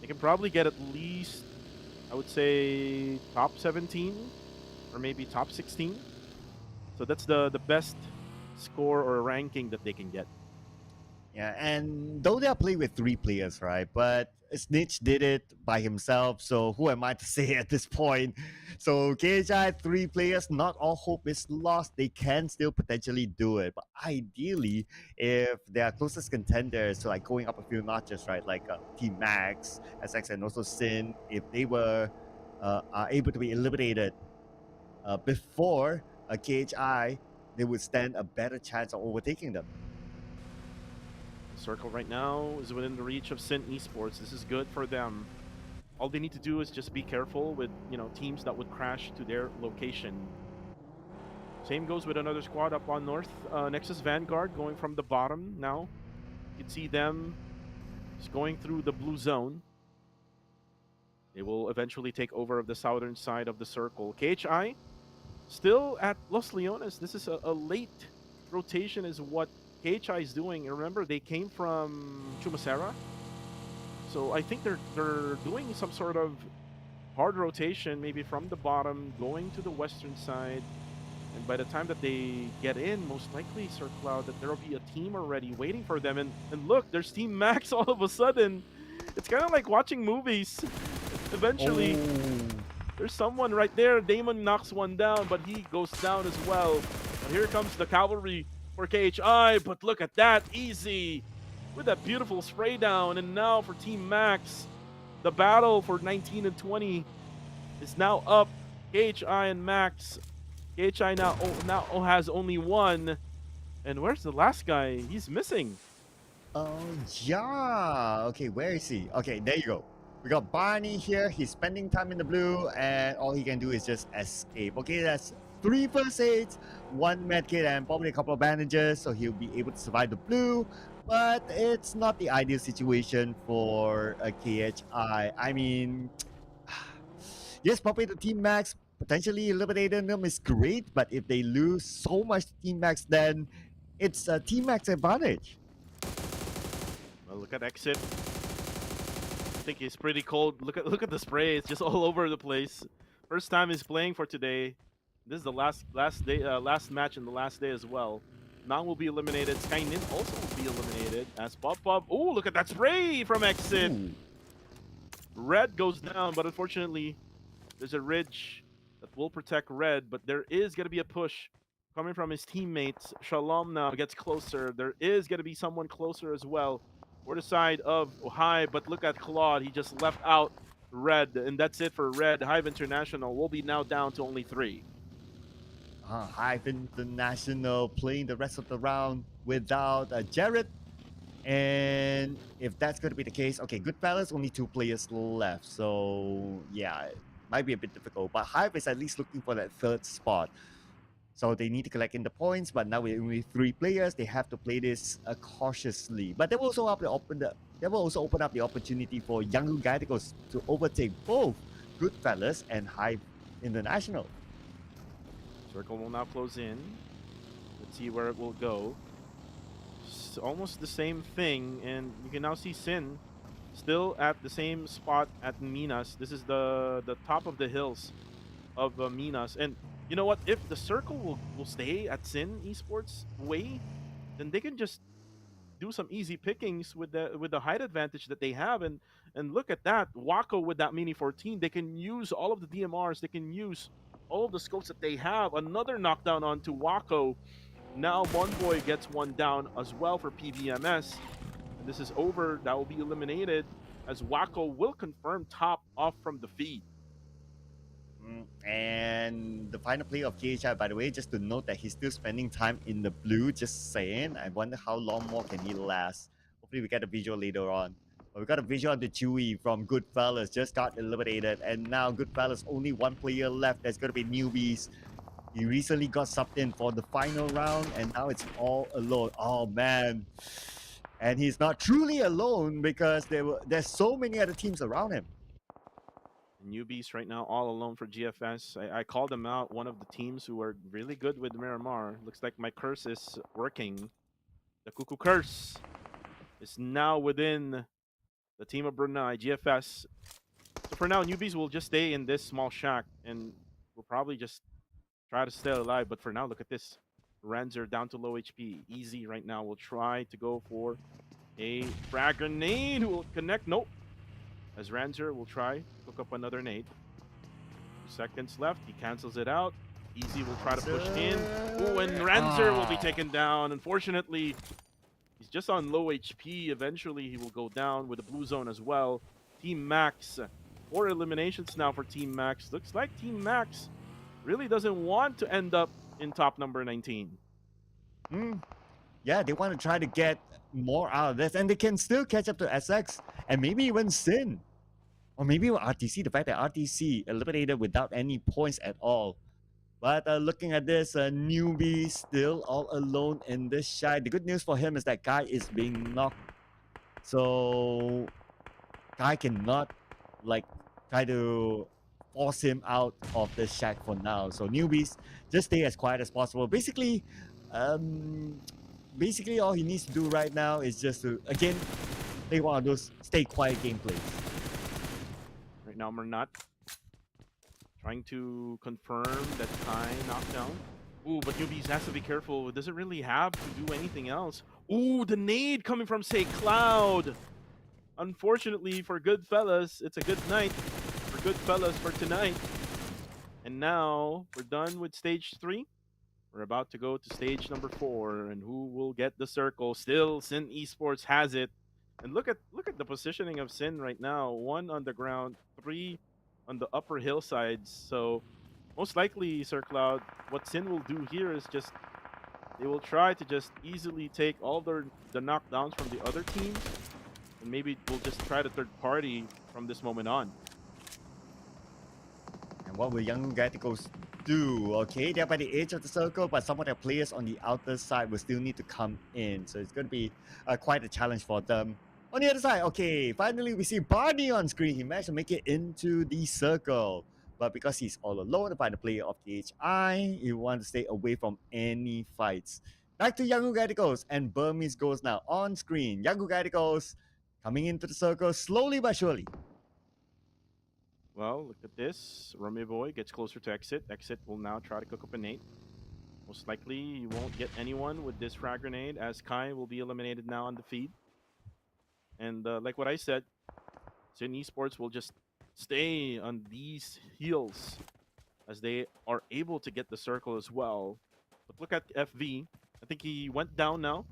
S5: they can probably get at least, I would say, top 17 or maybe top 16. So that's the best score or ranking that they can get.
S6: Yeah, and though they are playing with 3 players, right? But Snitch did it by himself, so who am I to say at this point? So KHI 3 players, not all hope is lost. They can still potentially do it, but ideally, if their closest contenders, so like going up a few notches, right? Like Team Max, SX, and also Sin, if they were are able to be eliminated before a KHI, they would stand a better chance of overtaking them.
S5: Circle right now is within the reach of Sin Esports. This is good for them. All they need to do is just be careful with, teams that would crash to their location. Same goes with another squad up on north. Nexus Vanguard going from the bottom now. You can see them just going through the blue zone. They will eventually take over of the southern side of the circle. KHI still at Los Leones. This is a late rotation is what KHI is doing. And remember, they came from Chumacera. So I think they're doing some sort of hard rotation, maybe from the bottom, going to the western side. And by the time that they get in, most likely, Sir Cloud, that there will be a team already waiting for them. And look, there's Team Max all of a sudden. It's kind of like watching movies. Eventually, there's someone right there. Damon knocks one down, but he goes down as well. But here comes the cavalry for KHI, but look at that, easy with that beautiful spray down. And now for Team Max, the battle for 19 and 20 is now up. KHI and Max. KHI now has only one. And where's the last guy? He's missing.
S6: Oh, yeah. Okay, where is he? Okay, there you go. We got Barney here. He's spending time in the blue, and all he can do is just escape. Okay, that's 3 first aids, 1 medkit, and probably a couple of bandages, so he'll be able to survive the blue. But it's not the ideal situation for a KHI. I mean, yes, probably the Team Max potentially eliminating them is great, but if they lose so much to Team Max, then it's a Team Max advantage.
S5: Well, look at Exit. I think he's pretty cold. Look at the spray. It's just all over the place. First time he's playing for today. This is the last match and the last day as well. Nang will be eliminated. Skynin also will be eliminated as Pop. Oh, look at that spray from Exit.
S6: Ooh.
S5: Red goes down, but unfortunately, there's a ridge that will protect Red. But there is going to be a push coming from his teammates. Shalom now gets closer. There is going to be someone closer as well for the side of Hive. But look at Claude. He just left out Red, and that's it for Red. Hive International will be now down to only 3.
S6: Hive International playing the rest of the round without Jared. And if that's going to be the case, okay, Goodfellas, only 2 players left. So, yeah, it might be a bit difficult. But Hive is at least looking for that 3rd spot. So they need to collect in the points. But now with only 3 players, they have to play this cautiously. But they will also open up the opportunity for Young Galacticos to overtake both Goodfellas and Hive International.
S5: Circle will now close in. Let's see where it will go. It's almost the same thing, and you can now see Sin still at the same spot at Minas. This is the top of the hills of Minas. And you know what? If the circle will stay at Sin Esports way, then they can just do some easy pickings with the height advantage that they have. And look at that. Wako with that Mini 14. They can use all of the DMRs. They can use all of the scopes that they have. Another knockdown onto Wako. Now Monboy gets one down as well for PBMS. And this is over. That will be eliminated as Wako will confirm top off from the feed.
S6: And the final play of KHI, by the way, just to note that he's still spending time in the blue, just saying. I wonder how long more can he last. Hopefully we get a visual later on. But we got a visual on the Chewy from Goodfellas, just got eliminated. And now Goodfellas, only one player left. That's going to be Newbies. He recently got subbed in for the final round, and now it's all alone. Oh, man. And he's not truly alone because there's so many other teams around him.
S5: Newbies right now all alone for GFS. I called them out, one of the teams who are really good with Miramar. Looks like my curse is working. The Cuckoo Curse is now within the team of Brunei, GFS. So for now, Newbies will just stay in this small shack and will probably just try to stay alive. But for now, look at this. Renzer down to low HP. Easy right now will try to go for a frag grenade who will connect. Nope. As Renzer will try to cook up another nade. 2 seconds left. He cancels it out. Easy will try to push in. Oh, and Renzer will be taken down. Unfortunately, he's just on low HP. Eventually, he will go down with the blue zone as well. Team Max. 4 eliminations now for Team Max. Looks like Team Max really doesn't want to end up in top number 19.
S6: Yeah, they want to try to get more out of this, and they can still catch up to SX and maybe even Sin. Or maybe even RTC, the fact that RTC eliminated without any points at all. But looking at this, Newbie still all alone in this shack. The good news for him is that Guy is being knocked. So Guy cannot like try to force him out of the shack for now. So Newbies, just stay as quiet as possible. Basically all he needs to do right now is just to, again, play one of those stay quiet gameplays.
S5: Right now, Mernat trying to confirm that Kai knockdown. Ooh, but Newbies has to be careful. Doesn't really have to do anything else. Ooh, the nade coming from, say, Cloud. Unfortunately for Goodfellas, it's a good night for Goodfellas for tonight. And now we're done with stage 3. We're about to go to stage number 4, and who will get the circle? Still, Sin Esports has it. And look at the positioning of Sin right now. 1 on the ground, 3 on the upper hillsides. So most likely, Sir Cloud, what Sin will do here is just they will try to just easily take all the knockdowns from the other teams, and maybe we'll just try the third party from this moment on.
S6: And what will Young Gaticos do? Okay, they're by the edge of the circle, but some of their players on the outer side will still need to come in. So it's going to be quite a challenge for them. On the other side, okay, finally we see Barney on screen. He managed to make it into the circle. But because he's all alone by the player of KHI, he wants to stay away from any fights. Back to Yangu Gaticos, and Burmese goes now on screen. Yangu Gaticos coming into the circle slowly but surely.
S5: Well, look at this. Rummy Boy gets closer to Exit. Exit will now try to cook up a nade. Most likely, you won't get anyone with this frag grenade, as Kai will be eliminated now on the feed. And like what I said, Sin Esports will just stay on these heels as they are able to get the circle as well. But look at FV. I think he went down now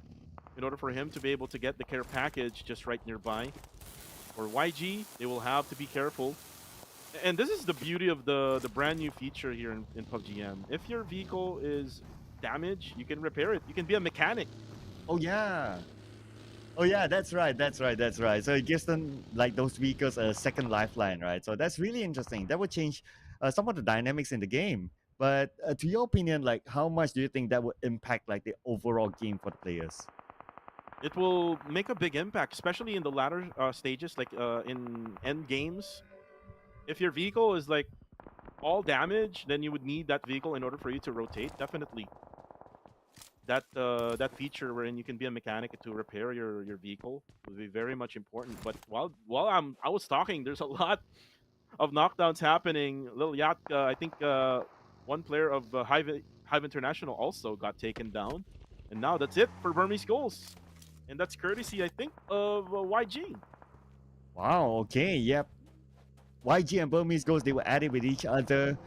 S5: in order for him to be able to get the care package just right nearby. For YG, they will have to be careful. And this is the beauty of the brand new feature here in PUBGM. If your vehicle is damaged, you can repair it. You can be a mechanic.
S6: Oh yeah. Oh yeah, that's right. So it gives them like those vehicles a second lifeline, right? So that's really interesting. That would change some of the dynamics in the game. But to your opinion, like how much do you think that would impact like the overall game for the players?
S5: It will make a big impact, especially in the latter stages, like in end games. If your vehicle is like all damaged, then you would need that vehicle in order for you to rotate. Definitely. That feature wherein you can be a mechanic to repair your vehicle would be very much important. But while I was talking, there's a lot of knockdowns happening. Lil Yatka, I think one player of Hive International also got taken down, and now that's it for Burmese goals, and that's courtesy, I think, of YG.
S6: Wow. Okay. Yep. YG and Burmese goals, they were added with each other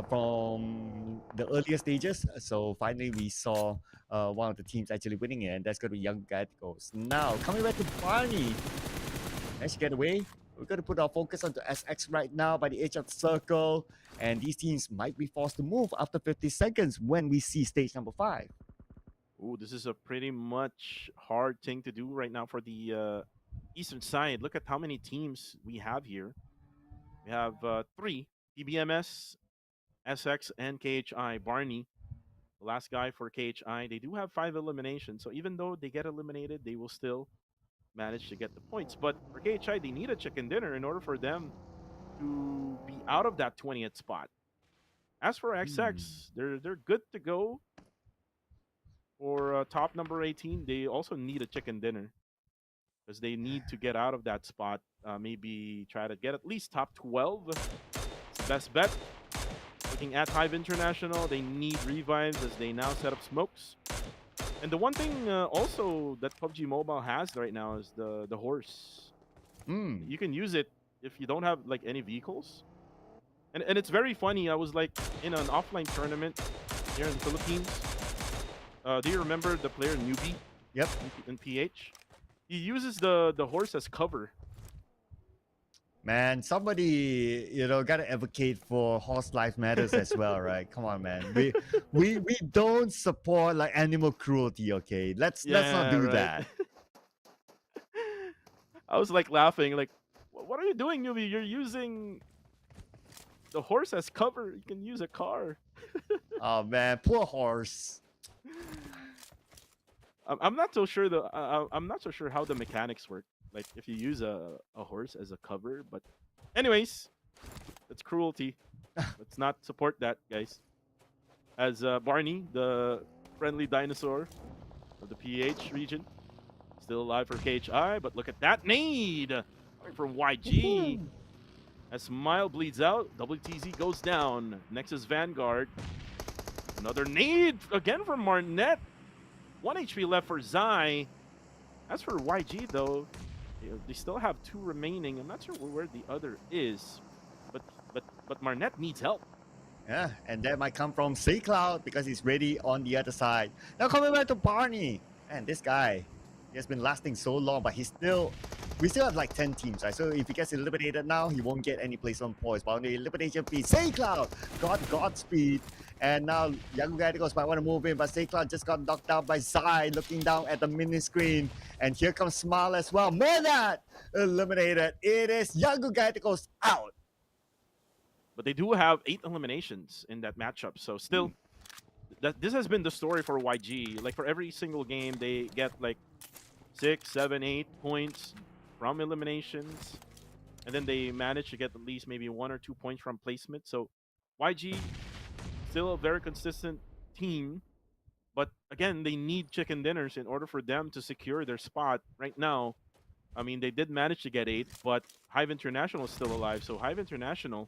S6: from the earlier stages. So finally we saw one of the teams actually winning it, and that's going to be Young Gaticos. Now, coming back to Barney. Managed to get away. We're going to put our focus onto SX right now by the edge of the circle. And these teams might be forced to move after 50 seconds when we see stage number 5.
S5: Ooh, this is a pretty much hard thing to do right now for the eastern side. Look at how many teams we have here. We have 3, PBMS, SX, and KHI. Barney, the last guy for KHI. They do have 5 eliminations, so even though they get eliminated, they will still manage to get the points. But for KHI, they need a chicken dinner in order for them to be out of that 20th spot. As for XX, they're good to go. For top number 18, they also need a chicken dinner because they need to get out of that spot. Maybe try to get at least top 12. It's the best bet. Looking at Hive International, they need revives as they now set up smokes. And the one thing also that PUBG Mobile has right now is the horse. You can use it if you don't have like any vehicles. And it's very funny. I was like in an offline tournament here in the Philippines. Do you remember the player Newbie?
S6: Yep.
S5: In PH? He uses the horse as cover.
S6: Man, somebody, gotta advocate for horse life matters as well, right? Come on, man. We don't support like animal cruelty, okay? Let's not do
S5: right.
S6: that.
S5: I was like laughing, like, what are you doing, Newbie? You're using the horse as cover. You can use a car.
S6: Oh man, poor horse.
S5: I'm not so sure I'm not so sure how the mechanics work. Like if you use a horse as a cover, but anyways, that's cruelty. Let's not support that, guys. As Barney, the friendly dinosaur of the PH region, still alive for KHI, but look at that nade from YG. As Smile bleeds out, WTZ goes down. Nexus Vanguard. Another nade again from Marnet. 1 HP left for Zai. As for YG, though, they still have 2 remaining. I'm not sure where the other is, but Marnet needs help.
S6: Yeah, and that might come from C Cloud because he's ready on the other side. Now coming back to Barney. And this guy, he has been lasting so long, but we still have like 10 teams, right? So if he gets eliminated now, he won't get any place on points. But on the elimination fee, C Cloud got Godspeed. And now Young Radicals might want to move in, but C Cloud just got knocked out by Zai, looking down at the mini screen. And here comes Smile as well. Manat eliminated. It is Young Radicals out.
S5: But they do have 8 eliminations in that matchup. So still, this has been the story for YG. Like for every single game, they get like 6, 7, 8 points from eliminations. And then they manage to get at least maybe 1 or 2 points from placement. So YG, still a very consistent team. But again, they need chicken dinners in order for them to secure their spot right now. I mean, they did manage to get 8, but Hive International is still alive. So Hive International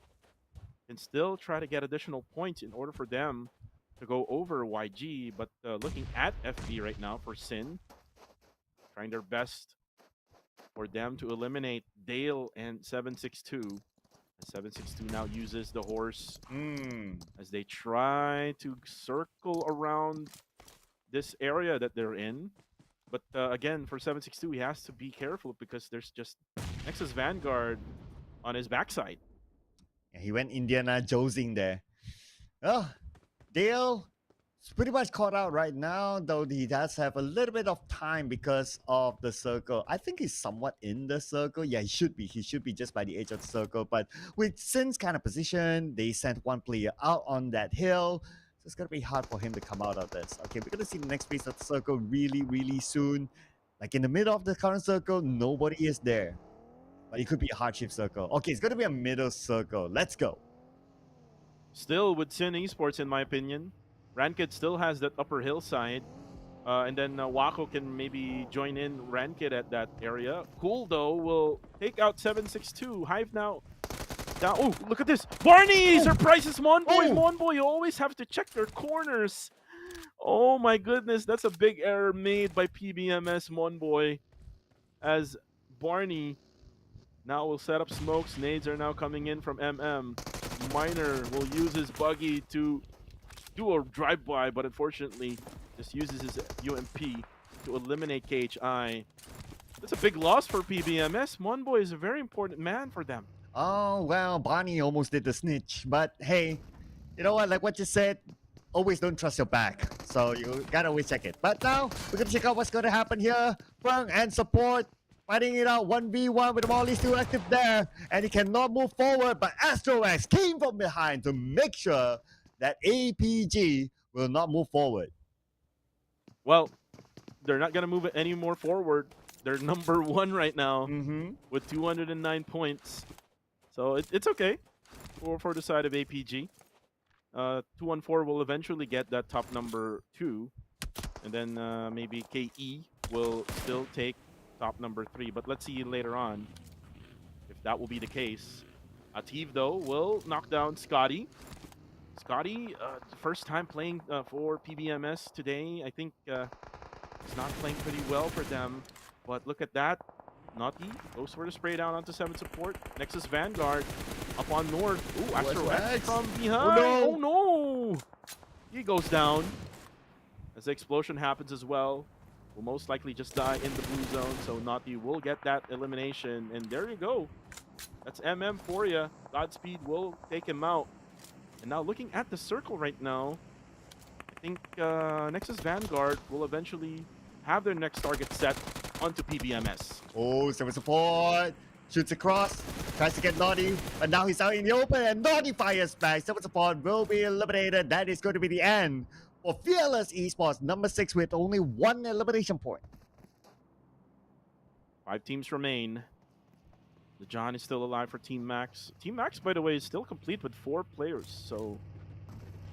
S5: can still try to get additional points in order for them to go over YG. But looking at FB right now for Sin, trying their best for them to eliminate Dale and 762. 762 now uses the horse as they try to circle around this area that they're in. But again, for 762, he has to be careful because there's just Nexus Vanguard on his backside.
S6: Yeah, he went Indiana Jonesing there. Oh, Dale is pretty much caught out right now, though he does have a little bit of time because of the circle. I think he's somewhat in the circle. Yeah, he should be. He should be just by the edge of the circle. But with Sin's kind of position, they sent one player out on that hill. So it's going to be hard for him to come out of this. Okay, we're going to see the next piece of the circle really, really soon. Like in the middle of the current circle, nobody is there. But it could be a hardship circle. Okay, it's going to be a middle circle. Let's go.
S5: Still with Sin Esports, in my opinion. Rankid still has that upper hillside. And then Wako can maybe join in Rankid at that area. Cool, though, will take out 762. Hive now down. Oh, look at this. Barney surprises Monboy. Monboy, you always have to check their corners. Oh, my goodness. That's a big error made by PBMS Monboy. As Barney now will set up smokes. Nades are now coming in from MM. Miner will use his buggy to do a drive-by, but unfortunately just uses his UMP to eliminate KHI. That's a big loss for PBMS. Monboy is a very important man for them.
S6: Oh, well, Bonnie almost did the snitch. But hey, you know what? Like what you said, always don't trust your back. So you gotta always check it. But now, we're gonna check out what's gonna happen here. Fung and support fighting it out 1v1 with the Molly still active there. And he cannot move forward. But AstroX came from behind to make sure that APG will not move forward.
S5: Well, they're not going to move it any more forward. They're number 1 right now with 209 points. So it's okay for the side of APG. 214 will eventually get that top number 2. And then maybe KE will still take top number 3. But let's see later on if that will be the case. Ativ, though, will knock down Scotty. Scotty, first time playing for PBMS today. I think he's not playing pretty well for them. But look at that. Naughty goes for the spray down onto 7 support. Nexus Vanguard up on North. Ooh, Astro X from behind. Oh no! He goes down. As the explosion happens as well. Will most likely just die in the blue zone. So Naughty will get that elimination. And there you go. That's MM for you. Godspeed will take him out. And now looking at the circle right now, I think Nexus Vanguard will eventually have their next target set onto PBMS.
S6: Oh, 7 support. Shoots across. Tries to get Naughty. But now he's out in the open and Naughty fires back. 7 support will be eliminated. That is going to be the end for Fearless Esports, number 6 with only 1 elimination point.
S5: 5 teams remain. The John is still alive for Team Max. Team Max, by the way, is still complete with 4 players. So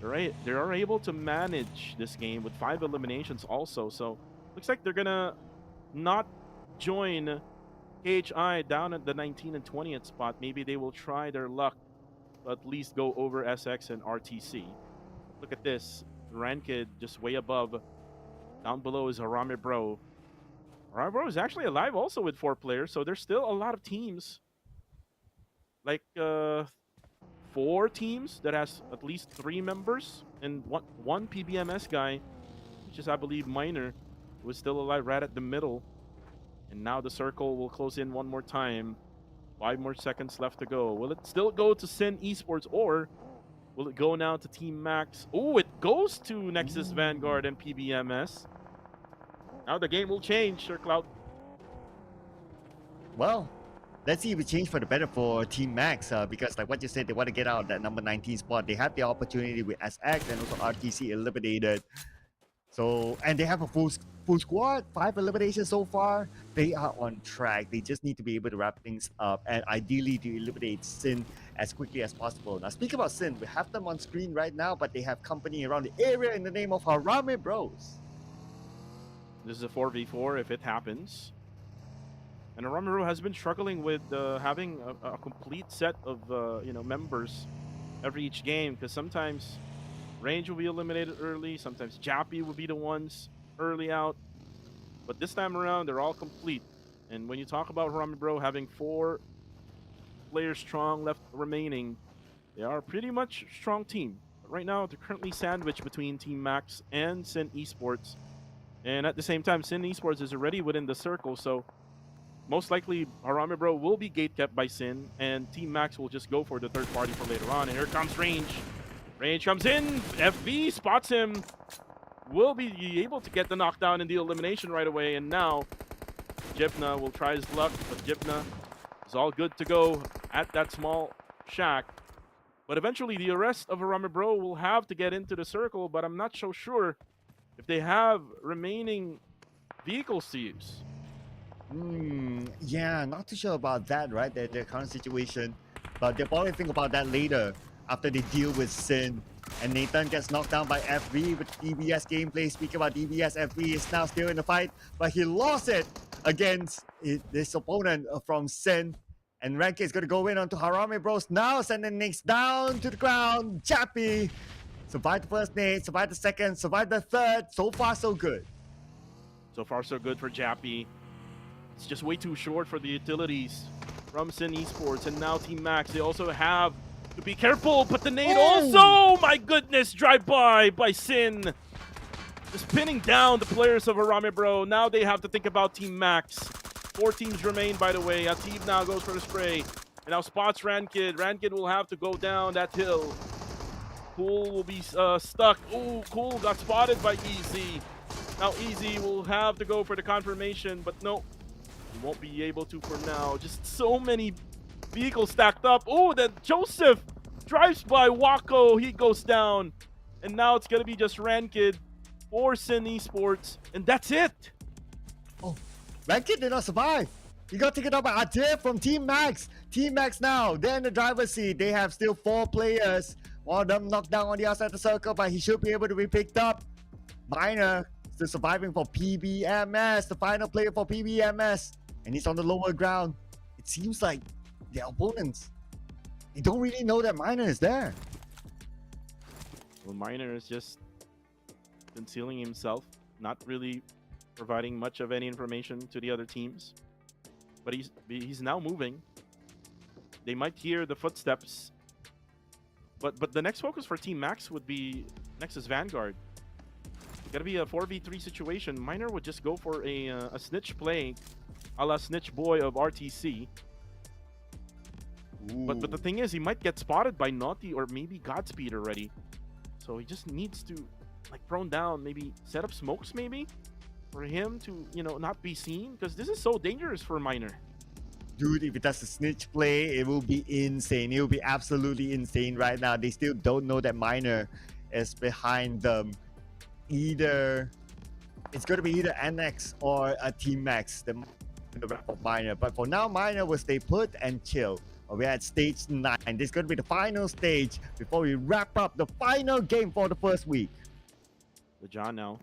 S5: they are able to manage this game with 5 eliminations also. So looks like they're going to not join KHI down at the 19 and 20th spot. Maybe they will try their luck to at least go over SX and RTC. Look at this. Rankid just way above. Down below is Harame Bro. Harame Bro is actually alive also with 4 players, so there's still a lot of teams. Like 4 teams that has at least 3 members, and one PBMS guy, which is I believe Minor, who is still alive right at the middle. And now the circle will close in one more time. 5 more seconds left to go. Will it still go to Sin Esports, or will it go now to Team Max? Oh, it goes to Nexus Vanguard and PBMS. Now the game will change, Sir Cloud.
S6: Well, let's see if it changes for the better for Team Max, because like what you said, they want to get out of that number 19 spot. They have the opportunity with SX and also RTC eliminated. So, and they have a full squad, 5 eliminations so far. They are on track. They just need to be able to wrap things up and ideally to eliminate Sin as quickly as possible. Now, speaking about Sin, we have them on screen right now, but they have company around the area in the name of Harame Bros.
S5: This is a 4v4 if it happens. And Harame Bro has been struggling with having a complete set of members every each game, because sometimes Range will be eliminated early, sometimes Jappy will be the ones early out. But this time around, they're all complete. And when you talk about Harame Bro having 4 players strong left remaining, they are pretty much a strong team. But right now, they're currently sandwiched between Team Max and Sin Esports. And at the same time, Sin Esports is already within the circle, so most likely Harame Bro will be gatekept by Sin, and Team Max will just go for the third party for later on. And here comes Range. Range comes in, FB spots him, will be able to get the knockdown and the elimination right away. And now Jipna will try his luck, but Jipna is all good to go at that small shack. But eventually the rest of Harame Bro will have to get into the circle, but I'm not so sure if they have remaining vehicles to use.
S6: Yeah, not too sure about that, right? Their current situation. But they'll probably think about that later after they deal with Sin. And Nathan gets knocked down by FB with DBS gameplay. Speaking about DBS, FB is now still in the fight, but he lost it against this opponent from Sin. And Rank is going to go in onto Harame Bros now, sending Nix down to the ground. Jappy survived the first nade, survived the second, survived the third. So far, so good.
S5: So far, so good for Jappy. It's just way too short for the utilities from Sin Esports. And now Team Max, they also have to be careful, but the nade also, my goodness, drive-by by Sin. Just pinning down the players of Harame Bro. Now they have to think about Team Max. 4 teams remain, by the way. Ativ now goes for the spray. And now spots Rankid. Rankid will have to go down that hill. Cool will be stuck. Oh, Cool got spotted by Easy. Now Easy will have to go for the confirmation, but no. He won't be able to for now. Just so many vehicles stacked up. Oh, then Joseph drives by Wako. He goes down. And now it's going to be just Rankid for Sin Esports. And that's it.
S6: Oh, Rankid did not survive. He got taken out by Atif from Team Max. Team Max now, they're in the driver's seat. They have still 4 players. One of them knocked down on the outside of the circle, but he should be able to be picked up. Miner still surviving for PBMS, the final player for PBMS. And he's on the lower ground. It seems like their opponents, they don't really know that Miner is there.
S5: Well, Miner is just concealing himself, not really providing much of any information to the other teams. But he's now moving. They might hear the footsteps. But the next focus for Team Max would be Nexus Vanguard. It's gotta be a 4v3 situation. Miner would just go for a snitch play, a la Snitch Boy of RTC. But the thing is, he might get spotted by Naughty or maybe Godspeed already. So he just needs to, like, prone down, maybe set up smokes maybe for him to, you know, not be seen, because this is so dangerous for Miner.
S6: Dude, if it does a snitch play, it will be insane. It will be absolutely insane right now. They still don't know that Miner is behind them. It's going to be either NX or a Team Max, the rep of Miner. But for now, Miner will stay put and chill. We're at stage 9. This is going to be the final stage before we wrap up the final game for the first week.
S5: The John now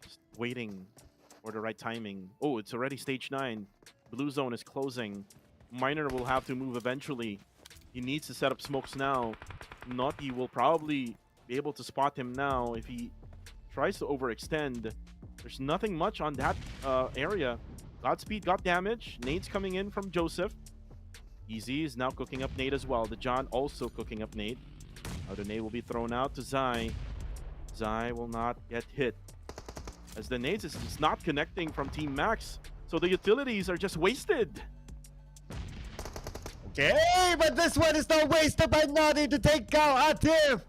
S5: just waiting for the right timing. Oh, it's already stage 9. Blue zone is closing. Miner will have to move eventually. He needs to set up smokes now. Naughty will probably be able to spot him now if he tries to overextend. There's nothing much on that area. Godspeed got damage. Nade's coming in from Joseph. Easy is now cooking up Nade as well. The John also cooking up Nade. Now the Nade will be thrown out to Zai. Zai will not get hit, as the nades is not connecting from Team Max. So the utilities are just wasted.
S6: Okay, but this one is not wasted by Naughty to take out Atif.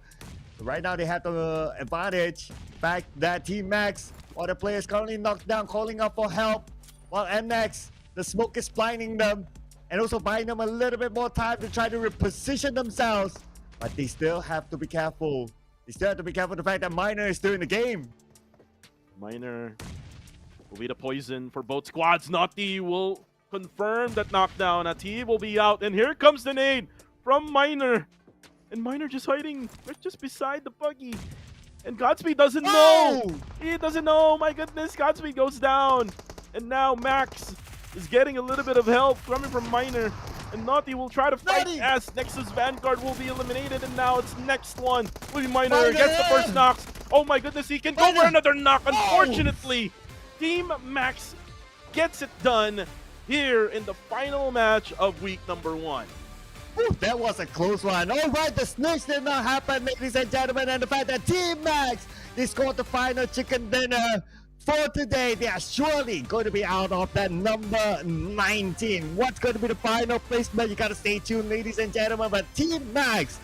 S6: So right now they have the advantage. In fact, that Team Max, all the players currently knocked down, calling up for help. While NX, the smoke is blinding them and also buying them a little bit more time to try to reposition themselves. But they still have to be careful. They still have to be careful of the fact that Miner is still in the game.
S5: Miner will be the poison for both squads. Naughty will confirm that knockdown. Ativ will be out. And here comes the nade from Miner. And Miner just hiding right just beside the buggy. And Godspeed doesn't know. He doesn't know. My goodness, Godspeed goes down. And now Max is getting a little bit of help coming from Miner. And Naughty will try to fight as Nexus Vanguard will be eliminated. And now it's next one. Will Miner gets the first knocks. Oh my goodness, he can go for another knock. Unfortunately, Team Max gets it done here in the final match of week number 1.
S6: Ooh, that was a close one. All right, the snitch did not happen, ladies and gentlemen. And the fact that Team Max, they scored the final chicken dinner for today. They are surely going to be out of that number 19. What's going to be the final placement? You got to stay tuned, ladies and gentlemen. But Team Max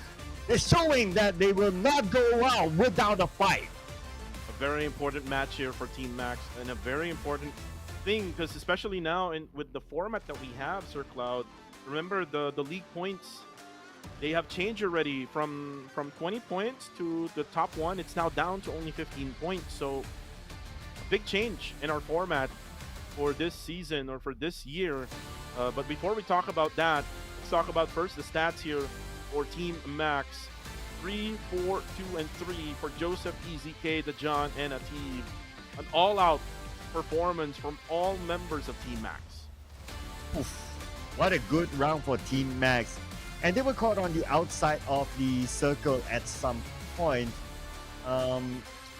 S6: is showing that they will not go out without a fight.
S5: A very important match here for Team Max, and a very important thing, because especially now with the format that we have, Sir Cloud, remember the league points, they have changed already from 20 points to the top one. It's now down to only 15 points. So big change in our format for this season or for this year. But before we talk about that, let's talk about first the stats here for Team Max. 3, 4, 2, and 3 for Joseph, EZK, the John, and Ativ. An all-out performance from all members of Team Max.
S6: Oof. What a good round for Team Max. And they were caught on the outside of the circle at some point,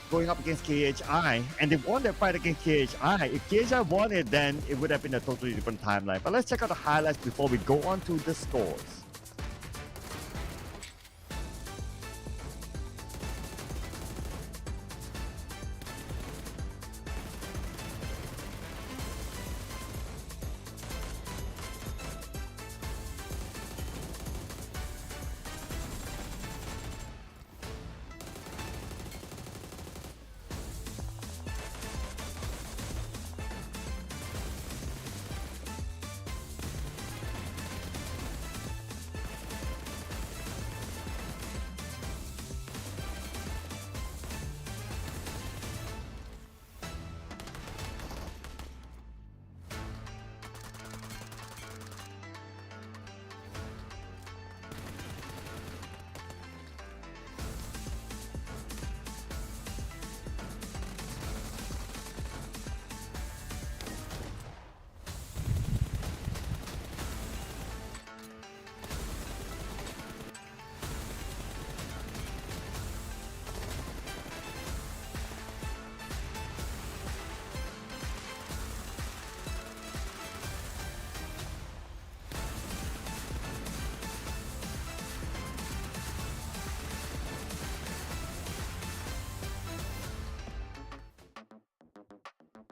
S6: going up against KHI. And they won their fight against KHI. If KHI won it, then it would have been a totally different timeline. But let's check out the highlights before we go on to the scores.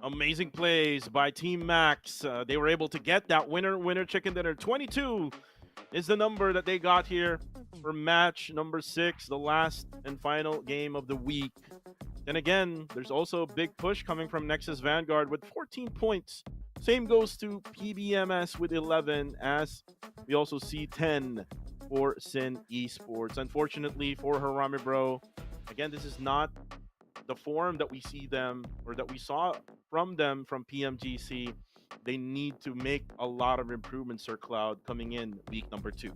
S5: Amazing plays by Team Max. They were able to get that winner chicken dinner. 22 is the number that they got here for match number 6, the last and final game of the week. Then again, there's also a big push coming from Nexus Vanguard with 14 points. Same goes to PBMS with 11, as we also see 10 for Sin Esports. Unfortunately for Harame Bro, again, this is not the form that we see them or that we saw from them from PMGC. They need to make a lot of improvements, Sir Cloud, coming in week number 2.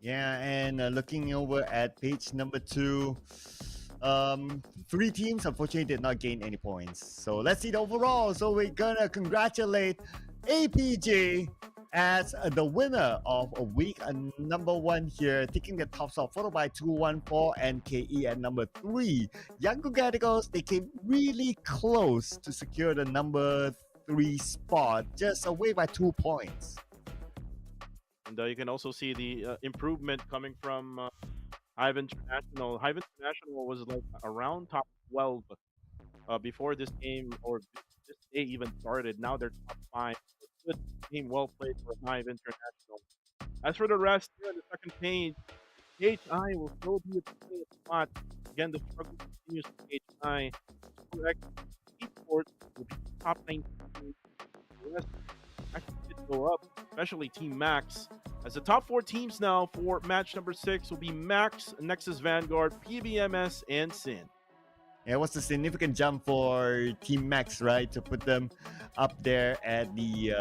S6: Yeah, and looking over at page number 2, 3 teams unfortunately did not gain any points. So let's see the overall. So we're gonna congratulate APJ as the winner of week number 1 here, taking the top spot, followed by 214 and KE at number 3. Young Gaticos, they came really close to secure the number 3 spot, just away by 2 points.
S5: And you can also see the improvement coming from Hive International. Hive International was like around top 12 before this game or this day even started. Now they're top 5. Good game, well played for Hive International. As for the rest, here on the second page, HI will still be at the same spot. Again, the struggle continues for HI. Esports will be top 19. The rest actually did go up, especially Team Max. As the top 4 teams now for match number 6 will be Max, Nexus Vanguard, PBMS, and Sin.
S6: Yeah, what's the significant jump for Team Max, right? To put them up there at the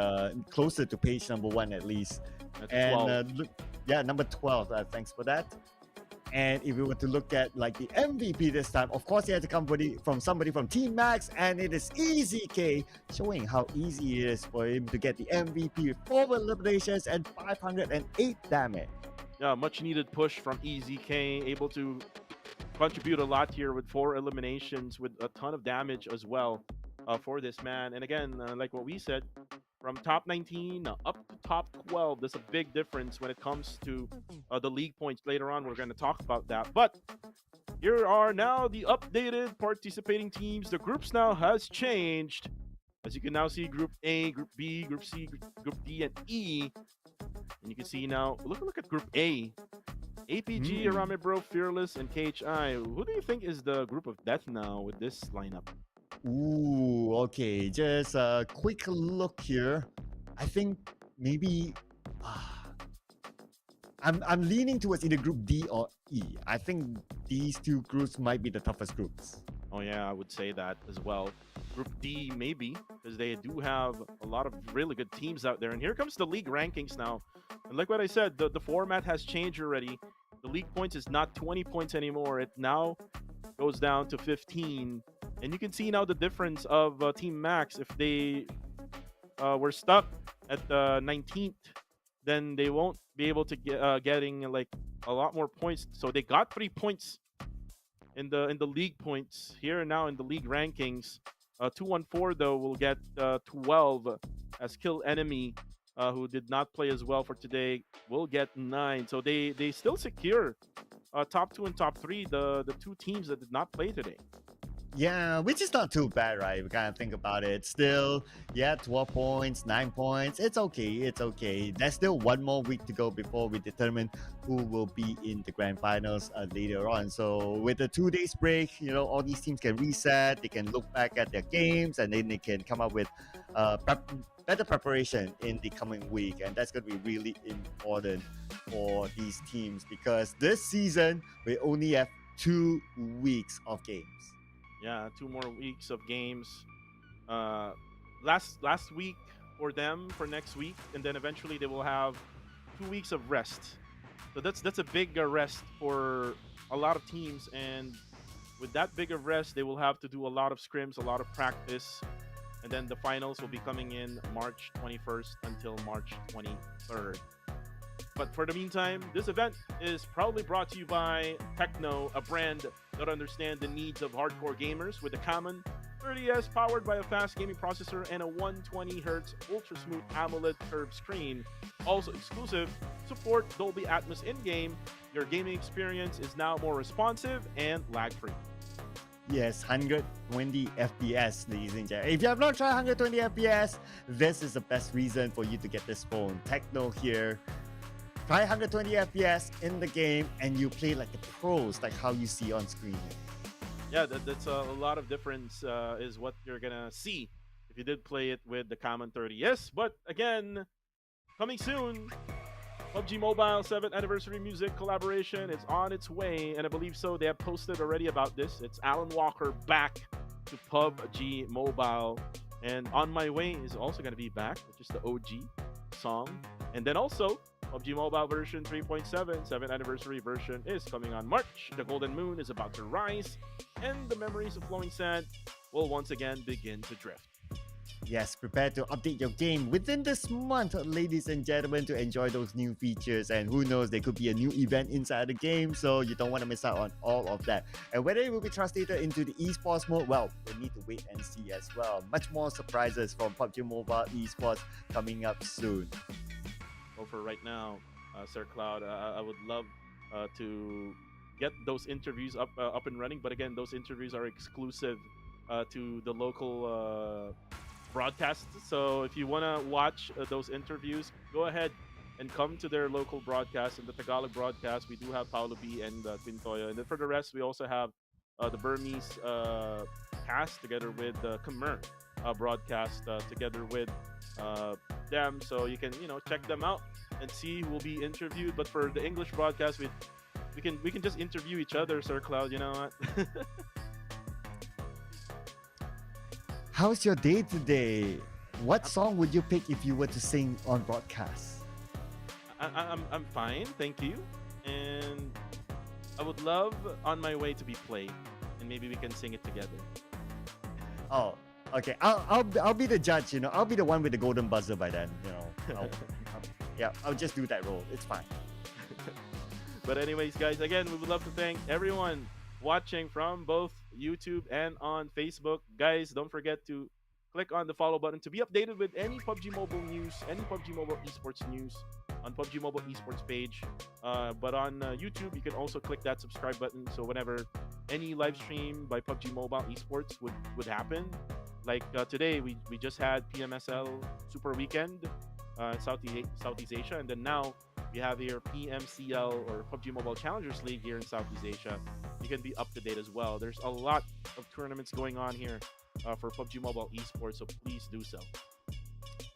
S6: closer to page number 1 at least.
S5: That's 12.
S6: Number 12. Thanks for that. And if we were to look at like the MVP this time, of course, it had to come from somebody from Team Max, and it is EZK, showing how easy it is for him to get the MVP with 4 eliminations and 508 damage.
S5: Yeah, much needed push from EZK, able to contribute a lot here with 4 eliminations with a ton of damage as well for this man. And again, like what we said, from top 19 up to top 12, there's a big difference when it comes to the league points. Later on, we're going to talk about that. But here are now the updated participating teams. The groups now has changed. As you can now see, Group A, Group B, Group C, Group D, and E. And you can see now, look at Group A. APG, Harame Bro, Fearless, and KHI. Who do you think is the group of death now with this lineup?
S6: Ooh, okay. Just a quick look here. I think maybe I'm leaning towards either Group D or E. I think these 2 groups might be the toughest groups.
S5: Oh yeah, I would say that as well. Group D maybe, because they do have a lot of really good teams out there. And here comes the league rankings now. And like what I said, the format has changed already. The league points is not 20 points anymore. It now goes down to 15. And you can see now the difference of Team Max. If they were stuck at the 19th, then they won't be able to get getting like a lot more points. So they got 3 points in the league points here now in the league rankings. 214 though will get 12 as Kill Enemy, who did not play as well for today, will get 9. So they still secure top 2 and top 3, the 2 teams that did not play today.
S6: Yeah, which is not too bad, right? We kind of think about it. Still, 12 points, 9 points. It's okay. It's okay. There's still 1 more week to go before we determine who will be in the grand finals later on. So with the 2 days break, all these teams can reset. They can look back at their games, and then they can come up with better preparation in the coming week. And that's going to be really important for these teams, because this season we only have 2 weeks of games.
S5: Yeah, 2 more weeks of games. Last week for them for next week, and then eventually they will have 2 weeks of rest. So that's a big rest for a lot of teams, and with that big of rest, they will have to do a lot of scrims, a lot of practice, and then the finals will be coming in March 21st until March 23rd. But for the meantime, this event is proudly brought to you by Techno, a brand that understands the needs of hardcore gamers with a common 30S powered by a fast gaming processor and a 120Hz ultra smooth AMOLED curved screen. Also exclusive, support Dolby Atmos in-game. Your gaming experience is now more responsive and lag-free.
S6: Yes, 120 FPS, ladies and gentlemen. If you have not tried 120 FPS, this is the best reason for you to get this phone. Techno here. Try 120 FPS in the game and you play like the pros, like how you see on screen.
S5: Yeah, that's a lot of difference is what you're gonna see if you did play it with the common 30s. But again, coming soon, PUBG Mobile 7th anniversary music collaboration is on its way, and I believe so. They have posted already about this. It's Alan Walker back to PUBG Mobile, and On My Way is also gonna be back, which is the OG song, and then also PUBG Mobile version 3.7, 7th anniversary version is coming on March. The golden moon is about to rise, and the memories of flowing sand will once again begin to drift.
S6: Yes, prepare to update your game within this month, ladies and gentlemen, to enjoy those new features. And who knows, there could be a new event inside the game, so you don't want to miss out on all of that. And whether it will be translated into the esports mode, well, we need to wait and see as well. Much more surprises from PUBG Mobile esports coming up soon.
S5: Well, for right now, Sir Cloud, I would love to get those interviews up and running. But again, those interviews are exclusive to the local broadcasts. So if you want to watch those interviews, go ahead and come to their local broadcast. In the Tagalog broadcast, we do have Paolo B and Quintoya. And then for the rest, we also have the Burmese cast together with the Khmer broadcast together with them. So you can, check them out and see who will be interviewed. But for the English broadcast, we can just interview each other, Sir Cloud. You know what?
S6: How's your day today? What song would you pick if you were to sing on broadcast?
S5: I'm fine, thank you. And I would love On My Way to be played, and maybe we can sing it together.
S6: Oh, okay. I'll be the judge. I'll be the one with the golden buzzer by then. I'll just do that role. It's fine.
S5: But anyways, guys, again, we would love to thank everyone watching from both YouTube and on Facebook. Guys, don't forget to click on the follow button to be updated with any PUBG Mobile news, any PUBG Mobile Esports news on PUBG Mobile Esports page. But on YouTube, you can also click that subscribe button. So whenever any live stream by PUBG Mobile Esports would happen, like today, we just had PMSL Super Weekend Southeast Asia, and then now we have here PMCL or PUBG Mobile Challengers League here in Southeast Asia. You can be up to date as well. There's a lot of tournaments going on here for PUBG Mobile Esports, so please do so.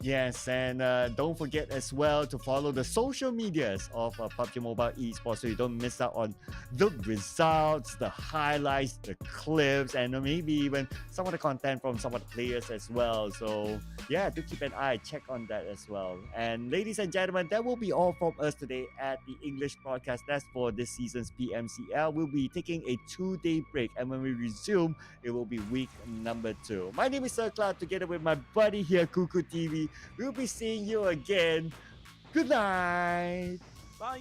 S6: Yes, and don't forget as well to follow the social medias of PUBG Mobile Esports so you don't miss out on the results, the highlights, the clips, and maybe even some of the content from some of the players as well. So yeah, do keep an eye, check on that as well. And ladies and gentlemen, that will be all from us today at the English broadcast. That's for this season's PMCL. We'll be taking a 2-day break, and when we resume, it will be week number 2. My name is Sir Cloud, together with my buddy here, Cuckoo TV. We'll be seeing you again. Good night.
S5: Bye.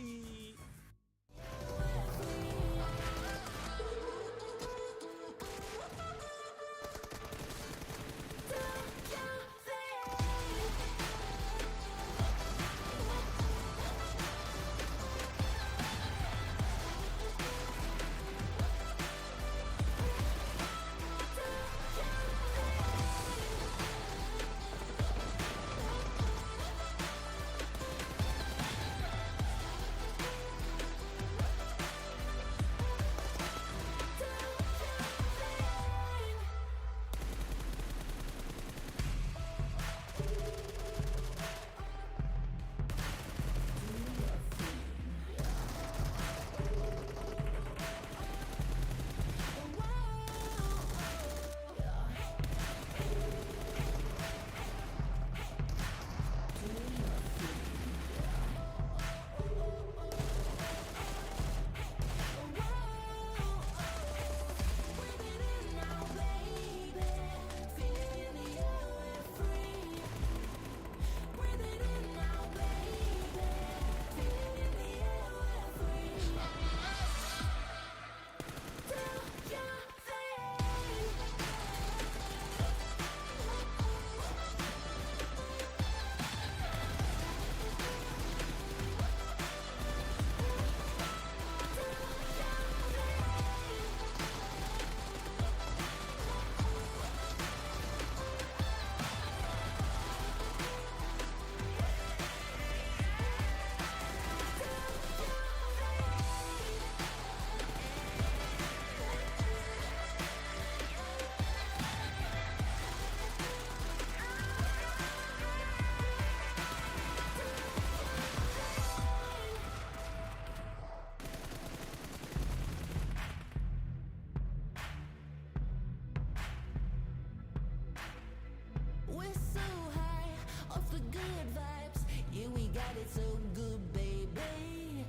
S7: We're so high off the good vibes. Yeah, we got it so good, baby.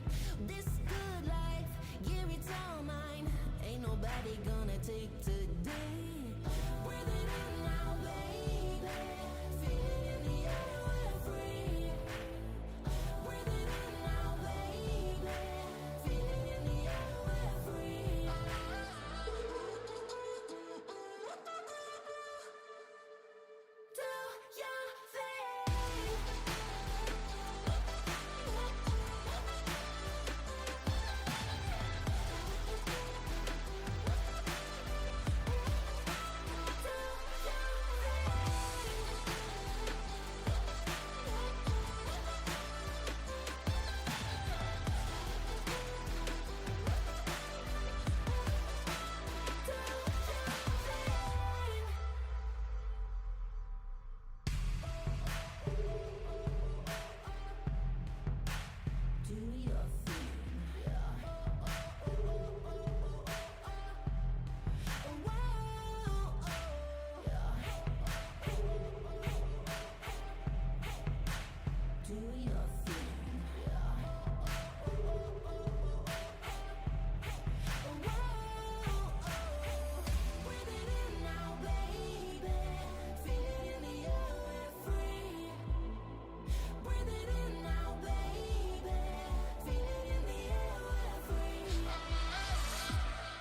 S7: This good life, yeah, it's all mine. Ain't nobody gonna take